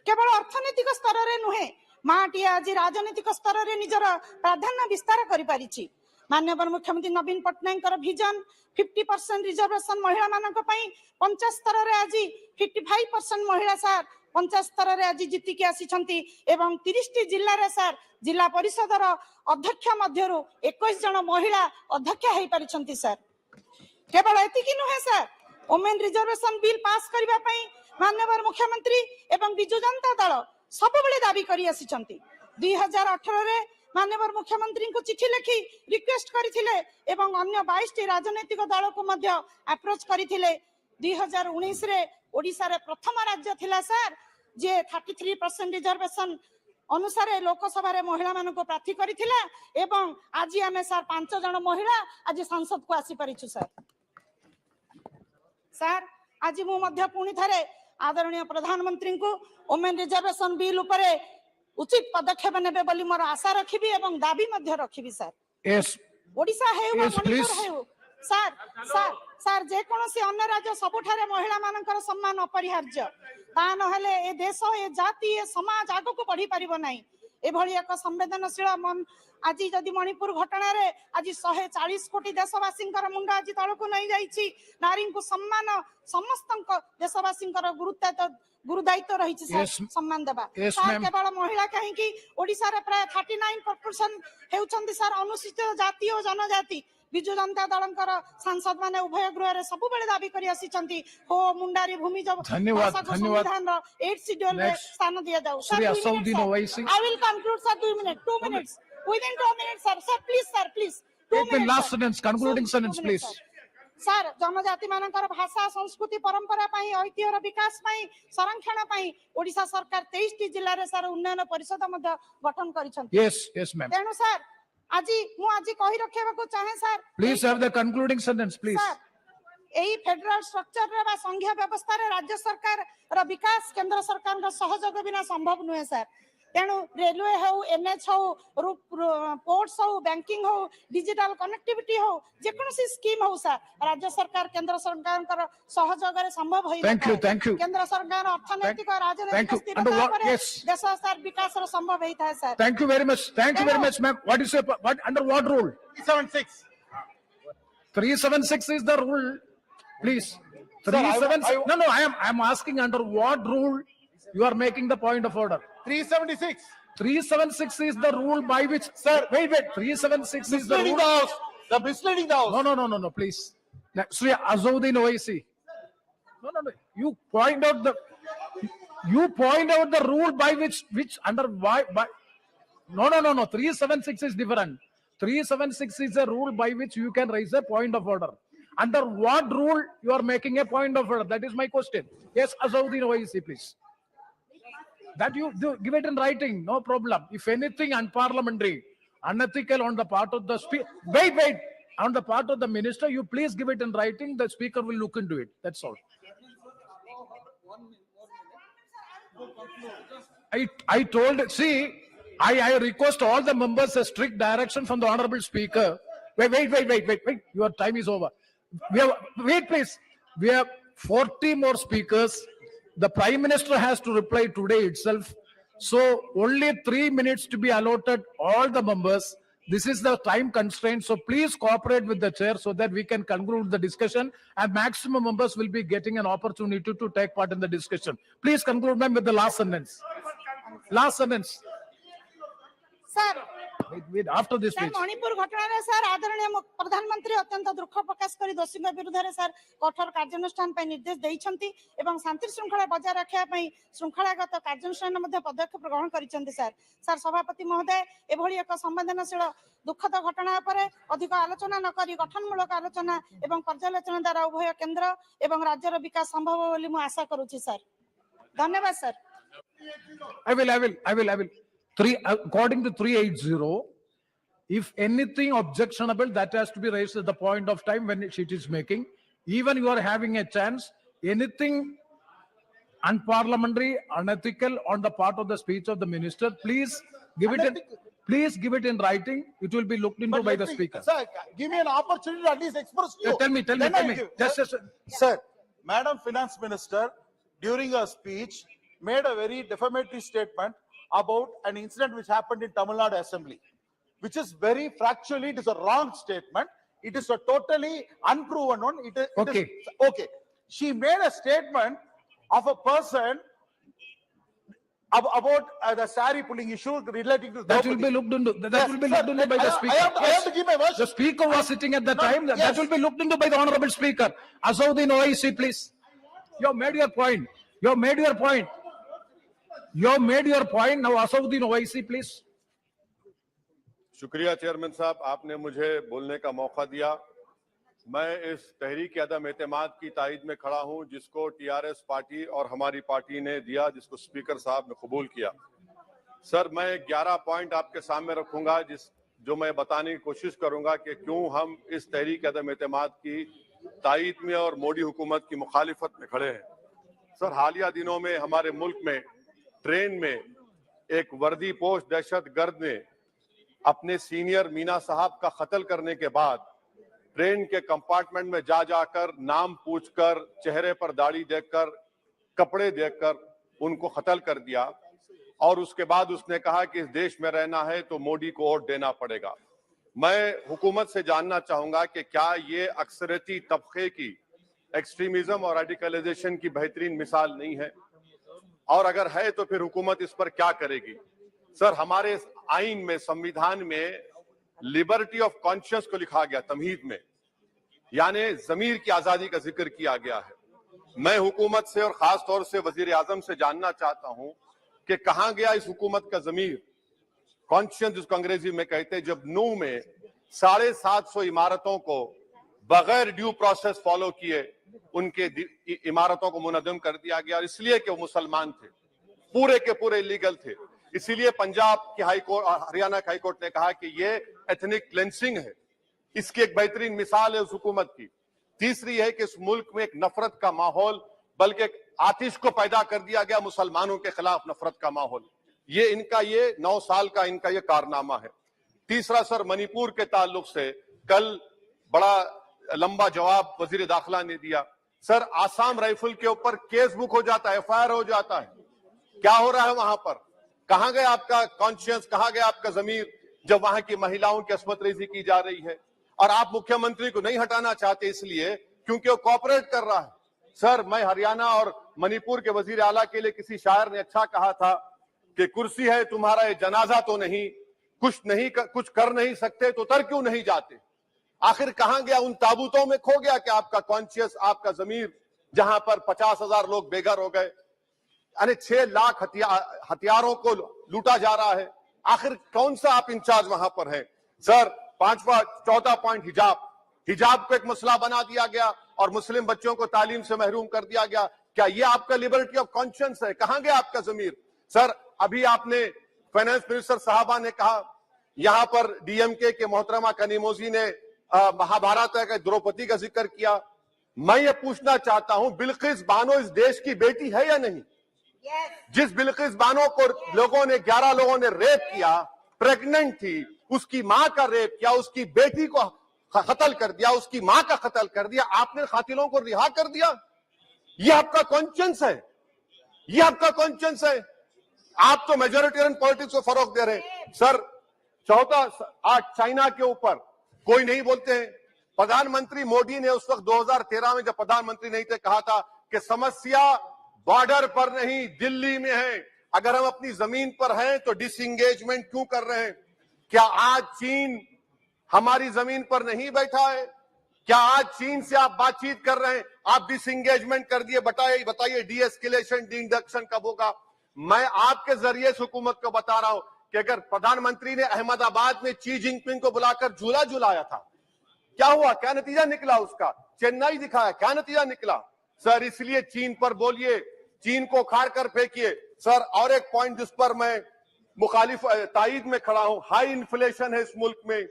केवल अर्थनैतिक स्तर रे नुहे, माटीए आज राजनीतिक स्तर रे निजर प्राधान्य विस्तार करि पारिछि। माननीय मुख्यमंत्री नवीन पट्टनायक विजन 50% रिजर्वेशन महिला मानक पई पंचायत स्तर रे आज 55% महिला सर पंचायत स्तर रे आज जीति के आसीछंती एवं 30 जिल्ला रे सर जिला परिषद अध्यक्ष मध्यरु 21 जन महिला अध्यक्ष हो पारिछंती। सर, केवल एतिकी नुहे sir, women reservation bill pass करबा पई माननीय मुख्यमंत्री एवं बिजु जनता दल सब बेले दाबी करि आसीछंती। 2018 रे माननीय मुख्यमंत्री को चिठी लिखि रिक्वेस्ट करथिले एवं अन्य 22 राजनैतिक दल को मध्य अप्रोच करथिले। 2019 रे ओडिसा रे प्रथम राज्य थिला सर जे 33% रिजर्वेशन अनुसार लोकसभा रे महिला मानको प्रार्थी करिथिला एवं आज आमे सर 5 जन महिला आज संसद को आसी परिछु सर। सर आज मु मध्य पुणी थारे आदरणीय प्रधानमंत्री को वुमेन रिजर्वेशन बिल उपरे उचित पदक्षेप नेबे बोली मोर आशा रखिबी एवं दाबी मध्य रखिबी सर। Yes. ओडिशा हेउ Yes, मणिपुर please. हेउ सर सर सर जे कोनोसी अन्य राज्य सबुठारे महिला मानकर सम्मान अपरिहार्य ता नहले ए देश ए जाति ए समाज आगो को बढ़ी परिबो नाही। एभली एक संवेदनशील मन आज जदि मणिपुर घटना रे आज 140 कोटी देशवासी मुंड आज तलकु नहीं जाइछि नारी को सम्मान समस्त देशवासी गुरुदायित्व रही Yes. सम्मान देबा Yes, सर ma'am. केवल महिला कहीं ओडिशा रे प्राय 39% हेउचंदी सर अनुसूचित जाति और जनजाति विजु जनता दलंकर सांसद माने उभय गृह रे सब बेले दाबी करी आसीचंती हो मुंडारी भूमि जब धन्यवाद, धन्यवाद। संविधान रो 8 शेड्यूल रे Next. स्थान दिया जाऊ Shri Asauddin Owaisi. I will conclude sir 2 minutes within 2 minutes sir please 2 Take the minutes last sir. sentence, concluding Sir, 2 sentence, minutes, please. sir. Sir जनजाति मानकर भाषा संस्कृति परंपरा पई ऐतिह्यर विकास पई संरक्षण पई ओडिशा सरकार 23 टी जिल्ला रे सर उन्नयन परिषद मध्ये गठन करिसंती। Yes, ma'am. तेनु सर आज मु आज कहि रखेबा को चाहे sir Please have the concluding sentence, please. Sir AE federal structure रे बा संघीय व्यवस्था रे राज्य सरकार रो विकास केंद्र सरकार रो सहयोग बिना संभव नुहे सर। तेणु रेलवे हो एनएच हो पोर्ट्स हो बैंकिंग हो डिजिटल कनेक्टिविटी हो जेकोसी स्कीम हो सर राज्य सरकार केंद्र सरकार सहयोग रे संभव होई। Thank you. केंद्र सरकार अर्थनैतिक और Thank राजनैतिक you. स्थिरता Under what? पर Yes. देश सर विकास रो संभव होई था sir. Thank you very much. Thank you very much, ma'am. What is your under what rule? 376. 376 is the rule. Please. Sir, 376. No. I am asking under what rule you are making the point of order. 376. 376 is the rule by which. Sir, wait. 376 is the misleading rule. the house. The misleading the house. No, please. Now, Shri Asauddin Owaisi. No. You point out the rule by which under why by. No. 376 is different. 376 is a rule by which you can raise a point of order. Under what rule you are making a point of order? That is my question. Yes, Asauddin Owaisi, please. That you do, give it in writing, no problem. If anything unparliamentary, unethical on the part of the speaker, wait, on the part of the minister, you please give it in writing. The speaker will look into it. That's all. I told, see, I request all the members a strict direction from the honorable speaker. Wait. Your time is over. Wait, please. We have 40 more speakers. The Prime Minister has to reply today itself. So only 3 minutes to be allotted all the members. This is the time constraint. So please cooperate with the chair so that we can conclude the discussion and maximum members will be getting an opportunity to take part in the discussion. Please conclude, ma'am, with the last sentence. Last sentence. Sir Wait, after this speech. Manipur घटना रे sir आदरणीय प्रधानमंत्री अत्यंत दुख प्रकाश करी दोषी विरुद्ध रे सर कठोर कार्यानुष्ठान पे निर्देश दैछंती एवं शांति श्रृंखला बजाय रखिया पई श्रृंखलागत कार्यानुष्ठान मध्ये पदक्षेप ग्रहण करिसंती सर सभापति महोदय एभली एक संवेदनशील दुखद घटना पर अधिक आलोचना न करी गठनमूलक आलोचना एवं पर्यालोचना द्वारा उभय केंद्र एवं राज्यर विकास संभव बोली मु आशा करूची सर। धन्यवाद sir. I will. According to 380, if anything objectionable, that has to be raised at the point of time when it is making. Even you are having a chance, anything unparliamentary, unethical on the part of the speech of the minister, please give it in writing. It will be looked into by the speaker. Sir, give me an opportunity to at least express you. Tell me. Just. Sir, Madam Finance Minister, during her speech, made a very defamatory statement about an incident which happened in Tamil Nadu Assembly, which is very factually, it is a wrong statement. It is a totally unproven one. Okay. She made a statement of a person about the sari pulling issue relating to that will be looked into. That will be looked into by the speaker. I have to give my version. The speaker was sitting at the time. That will be looked into by the honorable speaker. Asauddin Owaisi, please. You have made your point. Now, Asauddin Owaisi, please. शुक्रिया chairman साहब, आपने मुझे बोलने का मौका दिया। मैं इस तहरीक अदम एतमाद की तायद में खड़ा हूं जिसको टीआरएस पार्टी और हमारी पार्टी ने दिया, जिसको स्पीकर साहब ने कबूल किया। सर, मैं 11 पॉइंट आपके सामने रखूंगा जो मैं बताने की कोशिश करूंगा कि क्यों हम इस तहरीक अदम एतमाद की तायीद में और मोदी हुकूमत की मुखालिफत में खड़े हैं। सर, हालिया दिनों में हमारे मुल्क में ट्रेन में एक वर्दी पोश दहशतगर्द ने अपने सीनियर मीना साहब का कत्ल करने के बाद ट्रेन के कंपार्टमेंट में जाकर नाम पूछकर, चेहरे पर दाढ़ी देखकर, कपड़े देखकर उनको कत्ल कर दिया और उसके बाद उसने कहा कि इस देश में रहना है तो मोदी को वोट देना पड़ेगा। मैं हुकूमत से जानना चाहूंगा कि क्या ये अक्सरती तबके की एक्सट्रीमिज्म और रेडिकलाइजेशन की बेहतरीन मिसाल नहीं है, और अगर है तो फिर हुकूमत इस पर क्या करेगी? सर, हमारे आइन में, संविधान में लिबर्टी ऑफ कॉन्शियस को लिखा गया तमहीद में, यानी जमीर की आजादी का जिक्र किया गया है। मैं हुकूमत से और खास तौर से वजीर आजम से जानना चाहता हूं कि कहां गया इस हुकूमत का जमीर, कॉन्शियस जिसको अंग्रेजी में कहते हैं, जब नूह में 750 इमारतों को बगैर ड्यू प्रोसेस फॉलो किए उनके इमारतों को मुनद्दम कर दिया गया, और इसलिए कि वो मुसलमान थे, पूरे के पूरे इलीगल थे। इसीलिए पंजाब की हाई कोर्ट और हरियाणा की हाई कोर्ट ने कहा कि ये एथनिक क्लेंसिंग है। इसकी एक बेहतरीन मिसाल है उस हुकूमत की। तीसरी है कि इस मुल्क में एक नफरत का माहौल, बल्कि आतिश को पैदा कर दिया गया, मुसलमानों के खिलाफ नफरत का माहौल। ये इनका ये 9 साल का इनका ये कारनामा है। तीसरा सर, मणिपुर के ताल्लुक से कल बड़ा लंबा जवाब वजीर दाखिला ने दिया। सर, आसाम राइफल के ऊपर केस बुक हो जाता है, FIR हो जाता है। क्या हो रहा है वहां पर? कहां गया आपका कॉन्शियस, कहां गया आपका जमीर, जब वहां की महिलाओं की अस्मत रेजी की जा रही है? और आप मुख्यमंत्री को नहीं हटाना चाहते इसलिए क्योंकि वो कॉपरेट कर रहा है। सर, मैं हरियाणा और मणिपुर के वजीर आला के लिए, किसी शायर ने अच्छा कहा था कि कुर्सी है तुम्हारा ये जनाजा तो नहीं, कुछ कर नहीं सकते तो उतर क्यों नहीं जाते? आखिर कहां गया? उन ताबूतों में खो गया कि आपका कॉन्शियस, आपका जमीर, जहां पर 50,000 लोग बेघर हो गए, यानी 6 लाख हथियारों को लूटा जा रहा है। आखिर कौन सा आप इंचार्ज वहां पर है? सर, 14 पॉइंट हिजाब को एक मसला बना दिया गया और मुस्लिम बच्चों को तालीम से महरूम कर दिया गया। क्या ये आपका लिबर्टी ऑफ कॉन्शियंस है? कहां गया आपका जमीर? सर, अभी आपने फाइनेंस मिनिस्टर साहबा ने कहा, यहां पर DMK के मोहतरमा कनीमोजी ने महाभारत के द्रौपदी का जिक्र किया। मैं ये पूछना चाहता हूं, बिल्किस बानो इस देश की बेटी है या नहीं? जिस बिल्किस बानो को 11 लोगों ने रेप किया, प्रेग्नेंट थी, उसकी मां का रेप किया, उसकी बेटी को कत्ल कर दिया, उसकी मां का कत्ल कर दिया, आपने कातिलों को रिहा कर दिया। ये आपका कॉन्शियंस है? ये आपका कॉन्शियंस है? आप तो मेजोरिटेरियन पॉलिटिक्स को फरोग दे रहे हैं। सर, आज चाइना के ऊपर कोई नहीं बोलते हैं। प्रधानमंत्री मोदी ने उस वक्त 2013 में जब प्रधानमंत्री नहीं थे कहा था कि समस्या बॉर्डर पर नहीं, दिल्ली में है। अगर हम अपनी जमीन पर हैं तो डिसएंगेजमेंट क्यों कर रहे हैं? क्या आज चीन हमारी जमीन पर नहीं बैठा है? क्या आज चीन से आप बातचीत कर रहे हैं? आप डिसएंगेजमेंट कर दिए। बताइए डी-एस्केलेशन, डी-इंडक्शन कब होगा? मैं आपके जरिए इस हुकूमत को बता रहा हूं कि अगर प्रधानमंत्री ने अहमदाबाद में शी जिनपिंग को बुलाकर झूला झुलाया था, क्या हुआ? क्या नतीजा निकला उसका? चेन्नई दिखाया, क्या नतीजा निकला? सर, इसलिए चीन पर बोलिए, चीन को उखाड़ कर फेंकिए। सर, और एक पॉइंट जिस पर मैं मुखालिफ तायीद में खड़ा हूं, हाई इन्फ्लेशन है इस मुल्क में,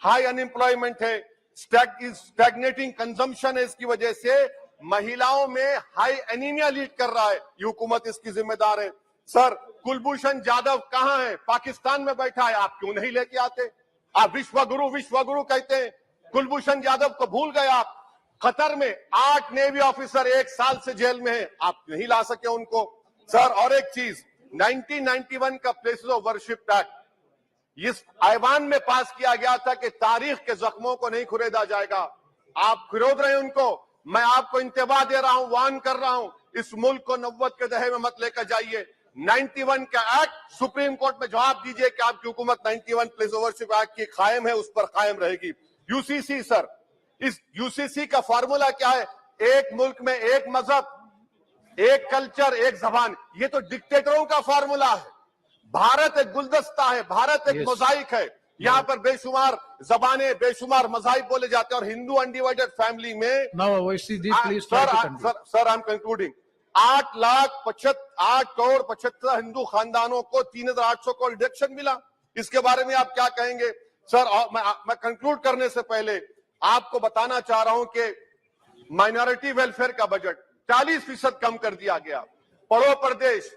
हाई अनएम्प्लॉयमेंट है, स्टैग्नेटिंग कंजम्पशन है। इसकी वजह से महिलाओं में हाई एनीमिया लीड कर रहा है। ये हुकूमत इसकी जिम्मेदार है। सर, कुलभूषण जाधव कहां है? पाकिस्तान में बैठा है, आप क्यों नहीं लेके आते? आप विश्वगुरु कहते हैं, कुलभूषण जाधव को भूल गए आप। कतर में 8 नेवी ऑफिसर 1 साल से जेल में है, आप नहीं ला सके उनको। सर, और एक चीज, 1991 का प्लेसेस ऑफ वर्शिप एक्ट इस ऐवान में पास किया गया था कि तारीख के जख्मों को नहीं खुरेदा जाएगा। आप खुरोद रहे हैं उनको। मैं आपको इंतबाह दे रहा हूं, वार्न कर रहा हूं, इस मुल्क को 90 के दहे में मत लेकर जाइए। 91 का एक्ट सुप्रीम कोर्ट में जवाब दीजिए कि आपकी हुकूमत 91 प्लेस ऑफ वर्शिप एक्ट की कायम है, उस पर कायम रहेगी। यूसीसी सर, इस यूसीसी का फॉर्मूला क्या है? एक मुल्क में एक मजहब, एक कल्चर, एक जबान। ये तो डिक्टेटरों का फॉर्मूला है। भारत एक गुलदस्ता है, भारत एक मोजाइक है। यहाँ पर बेशुमार जबानें, बेशुमार मज़ाहिब बोले जाते हैं और हिंदू अनडिवाइडेड फैमिली में। Sir, I am concluding. 8,75,875 हिंदू खानदानों को 3,800 को डिडक्शन मिला। इसके बारे में आप क्या कहेंगे सर? और मैं कंक्लूड करने से पहले आपको बताना चाह रहा हूं कि माइनॉरिटी वेलफेयर का बजट 40% कम कर दिया गया। पढ़ो प्रदेश,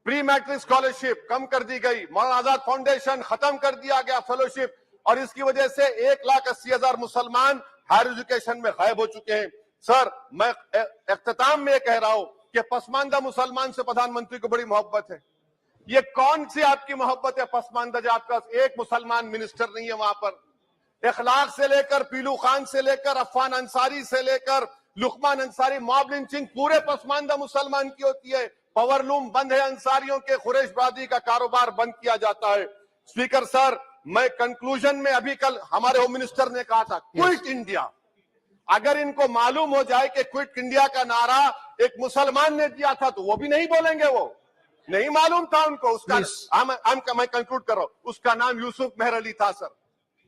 प्री मैट्रिक स्कॉलरशिप कम कर दी गई। मौलाना आजाद फाउंडेशन खत्म कर दिया गया फेलोशिप, और इसकी वजह से 1,80,000 मुसलमान हायर एजुकेशन में गायब हो चुके हैं। सर, मैं इख्तिताम में कह रहा हूं कि पसमानदा मुसलमान से प्रधानमंत्री को बड़ी मोहब्बत है। ये कौन सी आपकी मोहब्बत है पसमानदा, जो आपका एक मुसलमान मिनिस्टर नहीं है वहां पर? इखलाक से लेकर, पीलू खान से लेकर, अफान अंसारी से लेकर लुकमान अंसारी, मॉब लिंचिंग पूरे पसमानदा मुसलमान की होती है। पावर लूम बंद है, अंसारियों के खुरेश बादी का कारोबार बंद किया जाता है। स्पीकर सर, मैं कंक्लूजन में अभी कल हमारे होम मिनिस्टर ने कहा था क्विट इंडिया। अगर इनको मालूम हो जाए कि क्विट इंडिया का नारा एक मुसलमान ने दिया था तो वो भी नहीं बोलेंगे, वो नहीं मालूम था उनको। उसका मैं कंक्लूड कर रहा हूं, उसका नाम यूसुफ मेहर अली था सर।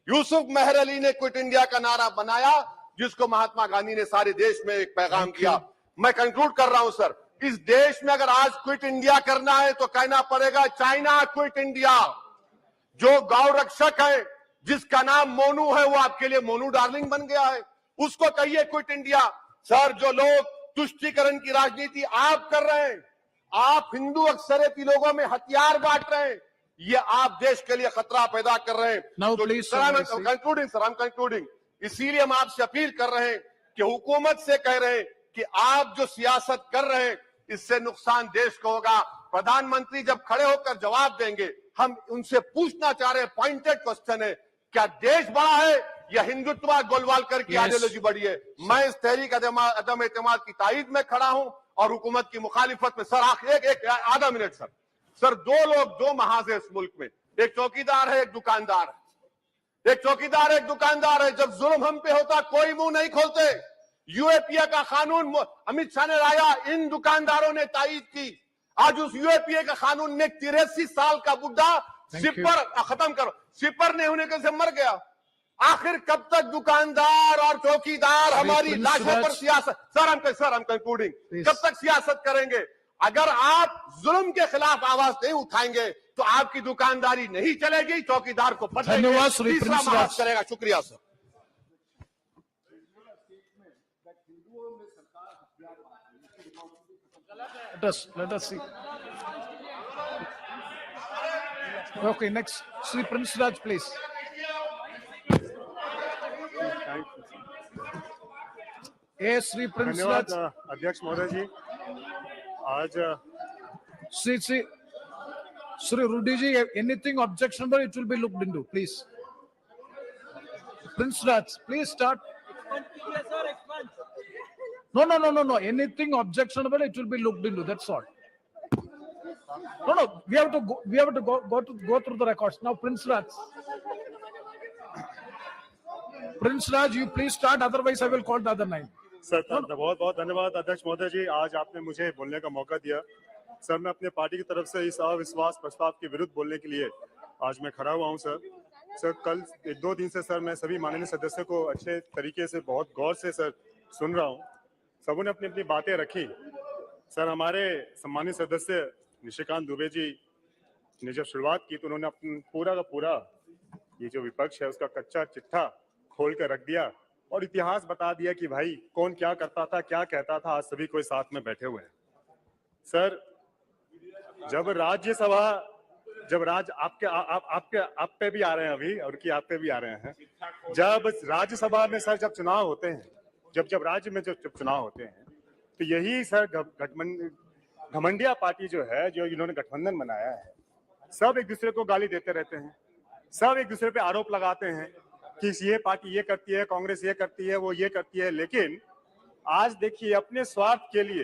यूसुफ मेहर अली ने क्विट इंडिया का नारा बनाया, जिसको महात्मा गांधी ने सारे देश में एक पैगाम किया। मैं कंक्लूड कर रहा हूं सर, इस देश में अगर आज क्विट इंडिया करना है तो कहना पड़ेगा चाइना क्विट इंडिया। जो गौ रक्षक है, जिसका नाम मोनू है, वो आपके लिए मोनू डार्लिंग बन गया है, उसको कहिए क्विट इंडिया। सर, जो लोग तुष्टीकरण की राजनीति आप कर रहे हैं, आप हिंदू अक्सरियती लोगों में हथियार बांट रहे हैं, ये आप देश के लिए खतरा पैदा कर रहे हैं। Sir, I'm concluding। इसीलिए हम आपसे अपील कर रहे हैं कि हुकूमत से कह रहे हैं कि आप जो सियासत कर रहे हैं, इससे नुकसान देश को होगा। प्रधानमंत्री जब खड़े होकर जवाब देंगे, हम उनसे पूछना चाह रहे हैं, पॉइंटेड क्वेश्चन है, क्या देश बड़ा है या हिंदुत्व गोलवालकर की आइडियोलॉजी बड़ी है? मैं इस तहरीक अदम एतमाद की तायद में खड़ा हूं और हुकूमत की मुखालिफत में। सर, एक आधा मिनट सर, दो लोग, दो महाज है इस मुल्क में, एक चौकीदार है, एक दुकानदार है। एक चौकीदार है, एक दुकानदार है। जब जुल्म हम पे होता कोई मुंह नहीं खोलते। यूएपीए का कानून अमित शाह ने लाया, इन दुकानदारों ने तायद की। आज उस यूएपीए का कानून में 83 साल का बुढ़ा सिपर खत्म करो, सिपर नहीं होने से मर गया। आखिर कब तक दुकानदार और चौकीदार हमारी लाशों पर सियासत? सर, हम कंक्लूडिंग, कब तक सियासत करेंगे? अगर आप जुल्म के खिलाफ आवाज नहीं उठाएंगे तो आपकी दुकानदारी नहीं चलेगी, चौकीदार को धन्यवाद श्री तीसरा महाज चलेगा। शुक्रिया sir. Let us see. Okay, next, Sri Prince Raj, please. Yes, Sri Prince Raj. धन्यवाद अध्यक्ष महोदय जी। आज Sri Rudy ji, anything objectionable, it will be looked into, please. Prince Raj, please start. No. Anything objectionable, it will be looked into. That's all. No. We have to go through the records now. Prince Raj, you please start. Otherwise, I will call the other 9. Sir, बहुत बहुत धन्यवाद अध्यक्ष महोदय जी। आज आपने मुझे बोलने का मौका दिया। सर, मैं अपने पार्टी की तरफ से इस अविश्वास प्रस्ताव के विरुद्ध बोलने के लिए आज मैं खड़ा हुआ हूं सर, कल 1-2 दिन से सर मैं सभी माननीय सदस्यों को अच्छे तरीके से, बहुत गौर से सर सुन रहा हूं। सबों ने अपनी अपनी बातें रखी। सर, हमारे सम्मानित सदस्य निशिकांत दुबे जी ने जब शुरुआत की तो उन्होंने अपना पूरा का पूरा ये जो विपक्ष है उसका कच्चा चिट्ठा खोल कर रख दिया और इतिहास बता दिया कि भाई कौन क्या करता था, क्या कहता था। आज सभी कोई साथ में बैठे हुए हैं। सर, जब राज्यसभा, जब आप पे भी आ रहे हैं अभी, और कि आप पे भी आ रहे हैं, जब राज्यसभा में सर जब चुनाव होते हैं, जब राज्य में जब चुनाव होते हैं, तो यही सर घमंडिया पार्टी जो है, जो इन्होंने गठबंधन बनाया है, सब एक दूसरे को गाली देते रहते हैं, सब एक दूसरे पे आरोप लगाते हैं कि ये पार्टी ये करती है, कांग्रेस ये करती है, वो ये करती है। लेकिन आज देखिए, अपने स्वार्थ के लिए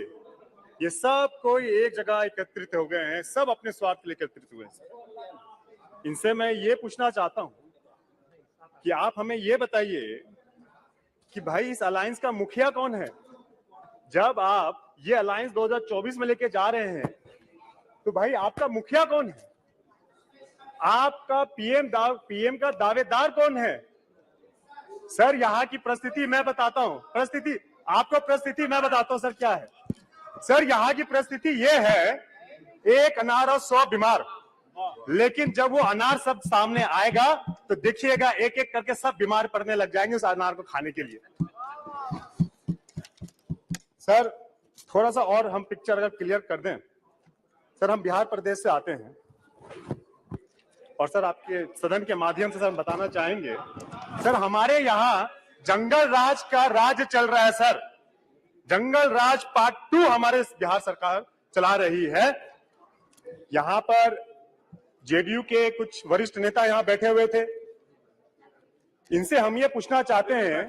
ये सब कोई एक जगह एकत्रित हो गए हैं, सब अपने स्वार्थ के लिए एकत्रित हुए हैं। इनसे मैं ये पूछना चाहता हूं कि आप हमें ये बताइए कि भाई इस अलायंस का मुखिया कौन है? जब आप ये अलायंस 2024 में लेके जा रहे हैं तो भाई आपका मुखिया कौन है? आपका पीएम का दावेदार कौन है? सर, यहाँ की परिस्थिति मैं बताता हूँ, आपको परिस्थिति मैं बताता हूँ सर क्या है। सर यहाँ की परिस्थिति ये है, एक अनार और 100 बीमार, लेकिन जब वो अनार सब सामने आएगा तो देखिएगा एक एक करके सब बीमार पड़ने लग जाएंगे उस अनार को खाने के लिए। सर थोड़ा सा और हम पिक्चर अगर क्लियर कर दें। सर हम बिहार प्रदेश से आते हैं और सर आपके सदन के माध्यम से सर हम बताना चाहेंगे, सर हमारे यहाँ जंगल राज का राज चल रहा है सर। जंगल राज पार्ट 2 हमारे बिहार सरकार चला रही है। यहाँ पर जेडीयू के कुछ वरिष्ठ नेता यहाँ बैठे हुए थे। इनसे हम ये पूछना चाहते हैं,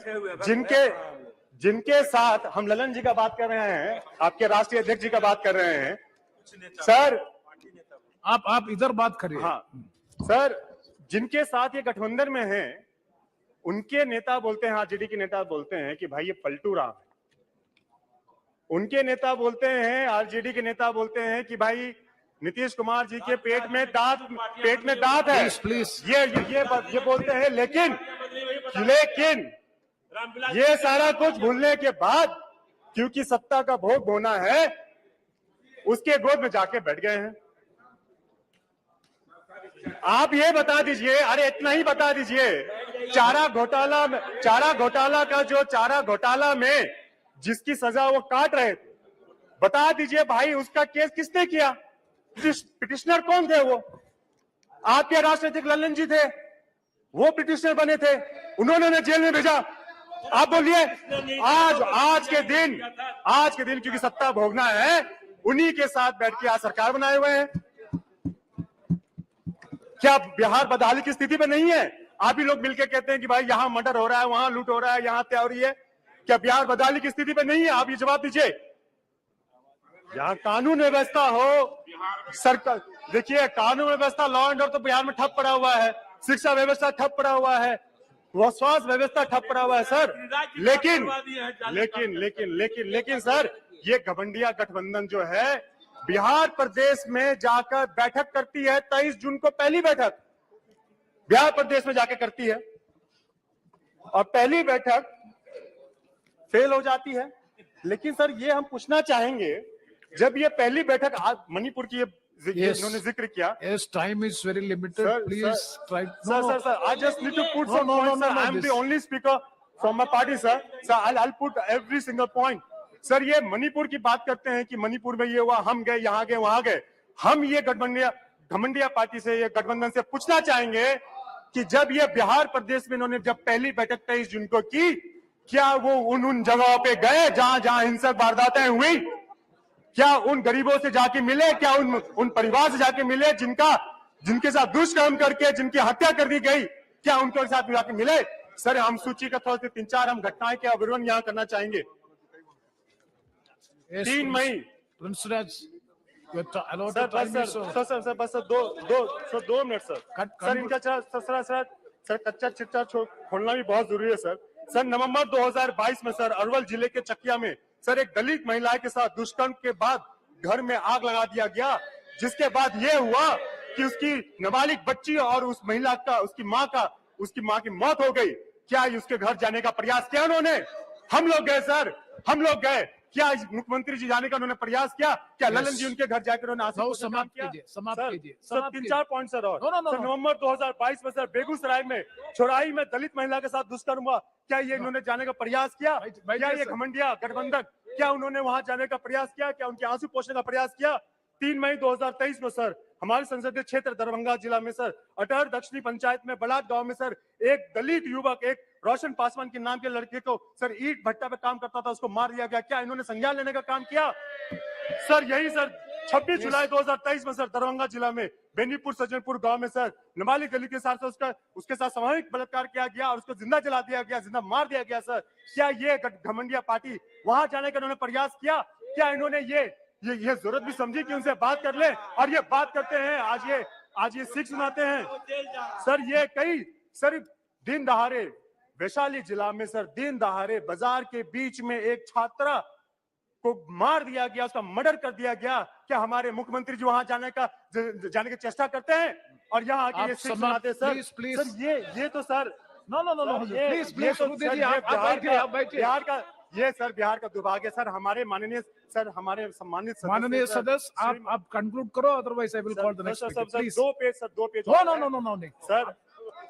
जिनके साथ हम ललन जी का बात कर रहे हैं, आपके राष्ट्रीय अध्यक्ष जी का बात कर रहे हैं। सर आप इधर बात करिए। हाँ सर, जिनके साथ ये गठबंधन में हैं, उनके नेता बोलते हैं, आरजेडी के नेता बोलते हैं कि भाई ये पलटू राम है। उनके नेता बोलते हैं, आरजेडी के नेता बोलते हैं कि भाई नीतीश कुमार जी के पेट में दांत है। प्लीज ये बोलते हैं, लेकिन ये सारा कुछ भूलने के बाद, क्योंकि सत्ता का भोग होना है, उसके गोद में जाके बैठ गए हैं। आप ये बता दीजिए, अरे इतना ही बता दीजिए, चारा घोटाला में जिसकी सजा वो काट रहे थे, बता दीजिए भाई उसका केस किसने किया? पिटिशनर कौन थे? वो आपके राष्ट्रीय अध्यक्ष ललन जी थे, वो पिटिशनर बने थे, उन्होंने जेल में भेजा। आप बोलिए, आज के दिन क्योंकि सत्ता भोगना है, उन्हीं के साथ बैठ के आज सरकार बनाए हुए हैं। क्या बिहार बदहाली की स्थिति पे नहीं है? आप ही लोग मिलकर कहते हैं कि भाई यहाँ मर्डर हो रहा है, वहां लूट हो रहा है, यहाँ हत्या हो रही है। क्या बिहार बदहाली की स्थिति पे नहीं है? आप ये जवाब दीजिए। यहाँ कानून व्यवस्था हो, सरकार देखिए, कानून व्यवस्था, लॉ एंड ऑर्डर तो बिहार में ठप पड़ा हुआ है, शिक्षा व्यवस्था ठप पड़ा हुआ है, वो स्वास्थ्य व्यवस्था ठप पड़ा हुआ है सर। लेकिन सर, ये घमंडिया गठबंधन जो है बिहार प्रदेश में जाकर बैठक करती है। 23 जून को पहली बैठक बिहार प्रदेश में जाकर करती है और पहली बैठक फेल हो जाती है। लेकिन सर ये हम पूछना चाहेंगे, जब ये पहली बैठक मणिपुर की इन्होंने जिक्र किया, Yes, time is very limited. Please try. Sir, I just need to put some points. Sir, I am the only speaker from my party, sir. Sir, I'll put every single point. Sir ये मणिपुर की बात करते हैं कि मणिपुर में ये हुआ, हम गए, यहाँ गए, वहां गए। हम ये घमंडिया पार्टी से, ये गठबंधन से पूछना चाहेंगे कि जब ये बिहार प्रदेश में इन्होंने जब पहली बैठक 23 जून को की, क्या वो उन जगहों पे गए जहां हिंसक वारदातें हुई? क्या उन गरीबों से जाके मिले? क्या उन परिवार से जाके मिले जिनके साथ दुष्कर्म करके जिनकी हत्या कर दी गई? क्या उनके साथ जाके मिले? सर हम सूची का थोड़ा से 3-4 हम घटनाएं के विवरण यहाँ करना चाहेंगे। 3 मई Prince Raj, your allotted sir time is बस 2 मिनट सर इनका सर कच्चा चिट्ठा खोलना भी बहुत जरूरी है सर। नवंबर 2022 में सर अरवल जिले के चकिया में सर एक दलित महिला के साथ दुष्कर्म के बाद घर में आग लगा दिया गया, जिसके बाद ये हुआ कि उसकी नाबालिग बच्ची और उस महिला का उसकी माँ की मौत हो गई। क्या उसके घर जाने का प्रयास किया उन्होंने? हम लोग गए सर, हम लोग गए। क्या मुख्यमंत्री जी जाने का उन्होंने प्रयास किया? क्या ललन जी उनके घर जाकर उन्होंने समाप्त कीजिए। सर 3-4 पॉइंट सर और सर नवंबर 2022 में सर बेगूसराय में चौराही में दलित महिला के साथ दुष्कर्म हुआ। क्या ये इन्होंने जाने का प्रयास किया? क्या ये घमंडिया गठबंधन, क्या उन्होंने वहां जाने का प्रयास किया? क्या उनके आंसू पोंछने का प्रयास किया? 3 मई 2023 में सर हमारे संसदीय क्षेत्र दरभंगा जिला में सर अटहर दक्षिणी पंचायत में बलाट गांव में सर एक दलित युवक, एक रोशन पासवान के नाम के लड़के को सर ईट भट्टा पे काम करता था, उसको मार दिया गया। क्या इन्होंने संज्ञान लेने का काम किया? सर यही सर 26 जुलाई 2023 में सर दरभंगा जिला में बेनीपुर सज्जनपुर गांव में सर नाबालिग गली के साथ उसके साथ सामूहिक बलात्कार किया गया और उसको जिंदा जला दिया गया, जिंदा मार दिया गया। सर क्या ये घमंडिया पार्टी वहां जाने का इन्होंने प्रयास किया? क्या इन्होंने ये जरूरत भी समझी कि उनसे बात कर ले? और ये बात करते हैं, आज ये सिख सुनाते हैं। सर ये कई सर दिन दहाड़े वैशाली जिला में सर दिन दहाड़े बाजार के बीच में एक छात्रा को मार दिया गया, उसका मर्डर कर दिया गया। क्या हमारे मुख्यमंत्री जी वहां जाने की चेष्टा करते हैं? और यहाँ आके ये सिख सुनाते सर। सर ये तो सर नो प्लीज ये सर बिहार का दुर्भाग्य सर। हमारे माननीय सर, हमारे सम्मानित सदस्य, आप कंक्लूड करो, otherwise I will call the next speaker, please. दो पेज नो सर।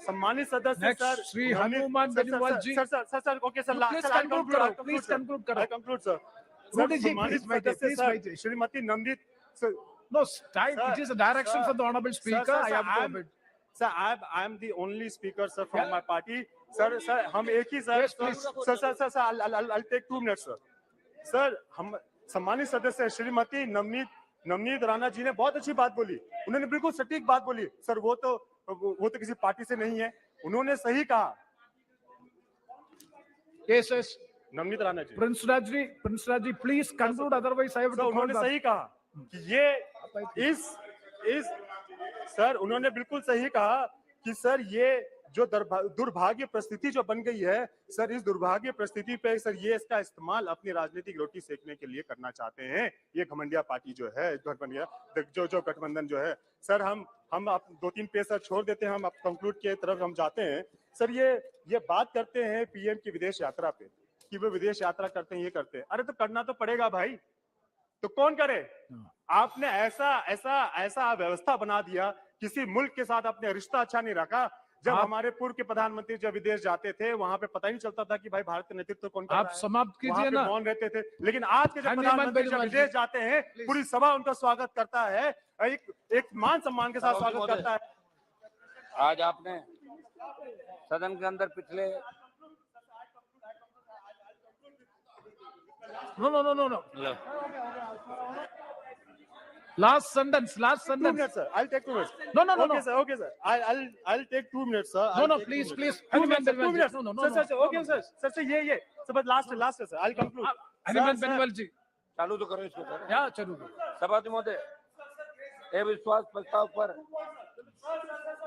सम्मानित सदस्य sir Shri Hanuman Beniwal ji, sir okay sir, please conclude करो। Conclude sir. सम्मानित सदस्य sir Shrimati Nandit No, time. It is a direction from the honorable speaker. I have to obey. Sir, I am the only speaker, sir, from my party. Sir, हम एक ही sir. Yes, please. Sir, I'll take 2 minutes, sir. Sir, हम सम्मानित सदस्य श्रीमती नवनीत राणा जी ने बहुत अच्छी बात बोली। उन्होंने बिल्कुल सटीक बात बोली। सर, वो तो किसी पार्टी से नहीं है। उन्होंने सही कहा। Yes. Navneet Rana ji. Prince Raj ji, please conclude. Otherwise, I have to call. उन्होंने सही कहा कि ये सर, उन्होंने बिल्कुल सही कहा कि सर ये जो दुर्भाग्य परिस्थिति जो बन गई है सर, इस दुर्भाग्य परिस्थिति पे सर ये इसका इस्तेमाल अपनी राजनीतिक रोटी सेकने के लिए करना चाहते हैं ये घमंडिया पार्टी जो है, जो गठबंधन जो है। सर हम 2-3 पेज सर छोड़ देते हैं, हम अब कंक्लूड की तरफ हम जाते हैं। सर ये बात करते हैं पीएम की विदेश यात्रा पे कि वो विदेश यात्रा करते हैं, ये करते हैं। अरे तो करना तो पड़ेगा भाई, तो कौन करे? आपने ऐसा व्यवस्था बना दिया, किसी मुल्क के साथ आपने रिश्ता अच्छा नहीं रखा। जब हमारे पूर्व के प्रधानमंत्री जब विदेश जाते थे वहां पे पता ही नहीं चलता था कि भाई भारत का नेतृत्व कौन कर रहा है। आप समाप्त कीजिए ना, मौन रहते थे। लेकिन आज के जब प्रधानमंत्री जब विदेश जाते हैं पूरी सभा उनका स्वागत करता है, एक मान सम्मान के साथ स्वागत करता है। आज आपने सदन के अंदर पिछले No. Last sentence. 2 minutes, sir. I'll take 2 minutes. No. Okay, sir. I'll take 2 minutes, sir. No, please. 2 minutes. No. Sir, okay, sir. Sir, ये. So, but last, sir. I'll conclude. Hanuman Beniwal जी, चालू तो करो इसको सर। या चलो। सभापति महोदय, अविश्वास प्रस्ताव पर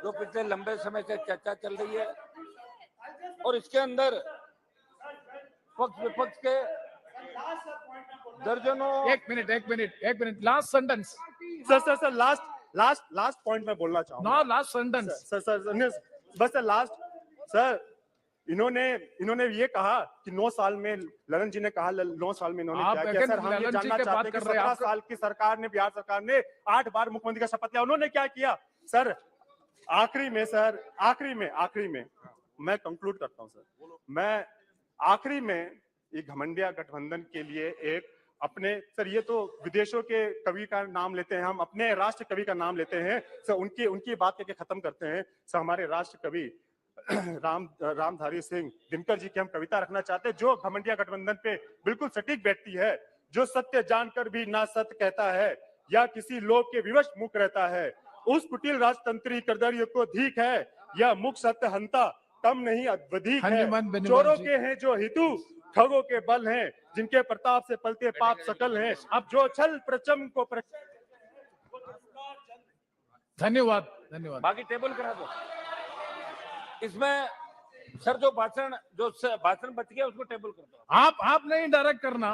जो पिछले लंबे समय से चर्चा चल रही है और इसके अंदर पक्ष विपक्ष के दर्जनों। एक minute. Last sentence. Sir last point में बोलना चाहूंगा। No, last sentence. सर बस लास्ट। सर इन्होंने ये कहा कि 9 साल में, ललन जी ने कहा 9 साल में इन्होंने क्या किया। सर हम ये जानना चाहते हैं कि 17 साल की सरकार ने, बिहार सरकार ने 8 बार मुख्यमंत्री का शपथ लिया, उन्होंने क्या किया? सर आखिरी में मैं कंक्लूड करता हूं सर। मैं आखिरी में एक घमंडिया गठबंधन के लिए एक अपने, सर ये तो विदेशों के कवि का नाम लेते हैं, हम अपने राष्ट्र कवि का नाम लेते हैं सर। उनकी बात करके खत्म करते हैं सर। हमारे राष्ट्र कवि रामधारी सिंह दिनकर जी की हम कविता रखना चाहते हैं जो घमंडिया गठबंधन पे बिल्कुल सटीक बैठती है। जो सत्य जानकर भी ना सत्य कहता है या किसी लोभ के विवश मुख रहता है, उस कुटिल राजतंत्री करदर्य को धीक है या मुख सत्य हंता कम नहीं अधिक है। चोरों के हैं जो हितु, ठगों के बल हैं, जिनके प्रताप से पलते पाप सकल हैं। अब जो छल प्रचम को धन्यवाद। बाकी टेबल करा दो। इसमें सर जो भाषण बच गया उसको टेबल कर दो। आप नहीं डायरेक्ट करना।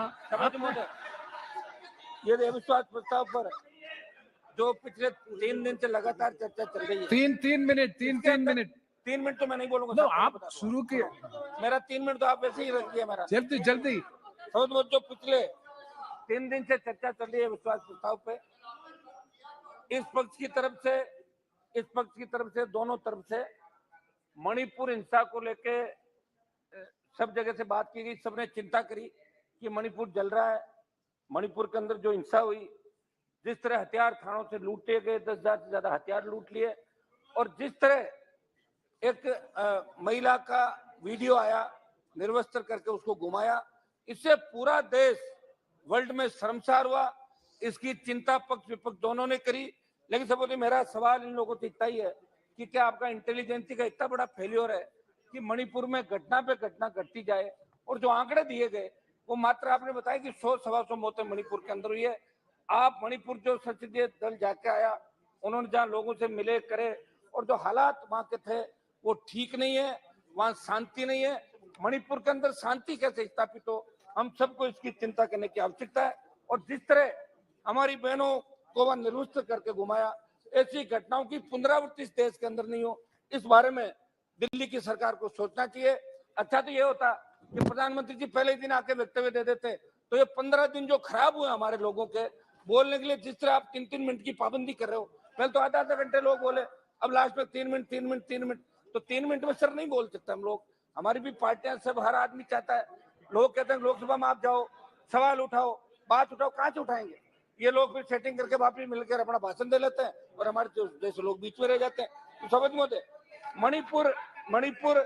ये अविश्वास प्रस्ताव पर जो पिछले 3 दिन से लगातार चर्चा चल रही है। 3 मिनट। 3 मिनट तो मैं नहीं बोलूंगा। No, आप शुरू किए। मेरा 3 मिनट तो आप वैसे ही रख दिया मेरा। जल्दी। जो पिछले 3 दिन से चर्चा चल रही है विश्वास प्रस्ताव पे, इस पक्ष की तरफ से दोनों तरफ से मणिपुर हिंसा को लेके सब जगह से बात की गई। सबने चिंता करी कि मणिपुर जल रहा है। मणिपुर के अंदर जो हिंसा हुई, जिस तरह हथियार थानों से लूटे गए, 10,000 से ज्यादा हथियार लूट लिए, और जिस तरह एक महिला का वीडियो आया निर्वस्त्र करके उसको घुमाया, इससे पूरा देश वर्ल्ड में शर्मसार हुआ। इसकी चिंता पक्ष विपक्ष दोनों ने करी। लेकिन सब मेरा सवाल इन लोगों से इतना ही है कि क्या आपका इंटेलिजेंसी का इतना बड़ा फेल्योर है कि मणिपुर में घटना पे घटना घटती जाए, और जो आंकड़े दिए गए वो मात्र आपने बताया कि 100-125 मौतें मणिपुर के अंदर हुई है। आप मणिपुर जो संसदीय दल जाके आया, उन्होंने जहाँ लोगों से मिले करे, और जो हालात वहां के थे वो ठीक नहीं है, वहां शांति नहीं है। मणिपुर के अंदर शांति कैसे स्थापित हो, हम सबको इसकी चिंता करने की आवश्यकता है। और जिस तरह हमारी बहनों को वह निर्वस्त्र करके घुमाया, ऐसी घटनाओं की पुनरावृत्ति इस देश के अंदर नहीं हो, इस बारे में दिल्ली की सरकार को सोचना चाहिए। अच्छा तो ये होता कि प्रधानमंत्री जी पहले ही दिन आके वक्तव्य दे देते। तो ये 15 दिन जो खराब हुए हमारे लोगों के बोलने के लिए, जिस तरह आप 3-3 मिनट की पाबंदी कर रहे हो, पहले तो आधा घंटे लोग बोले, अब लास्ट में 3 मिनट, तो 3 मिनट में सर नहीं बोल सकते हम लोग। हमारी भी पार्टियां, सब हर आदमी चाहता है, लोग कहते हैं लोकसभा में आप जाओ, सवाल उठाओ, बात उठाओ, कहाँ से उठाएंगे? ये लोग फिर सेटिंग करके वापिस मिलकर अपना भाषण दे लेते हैं और हमारे जैसे लोग बीच में रह जाते हैं। तो समझ में होते, मणिपुर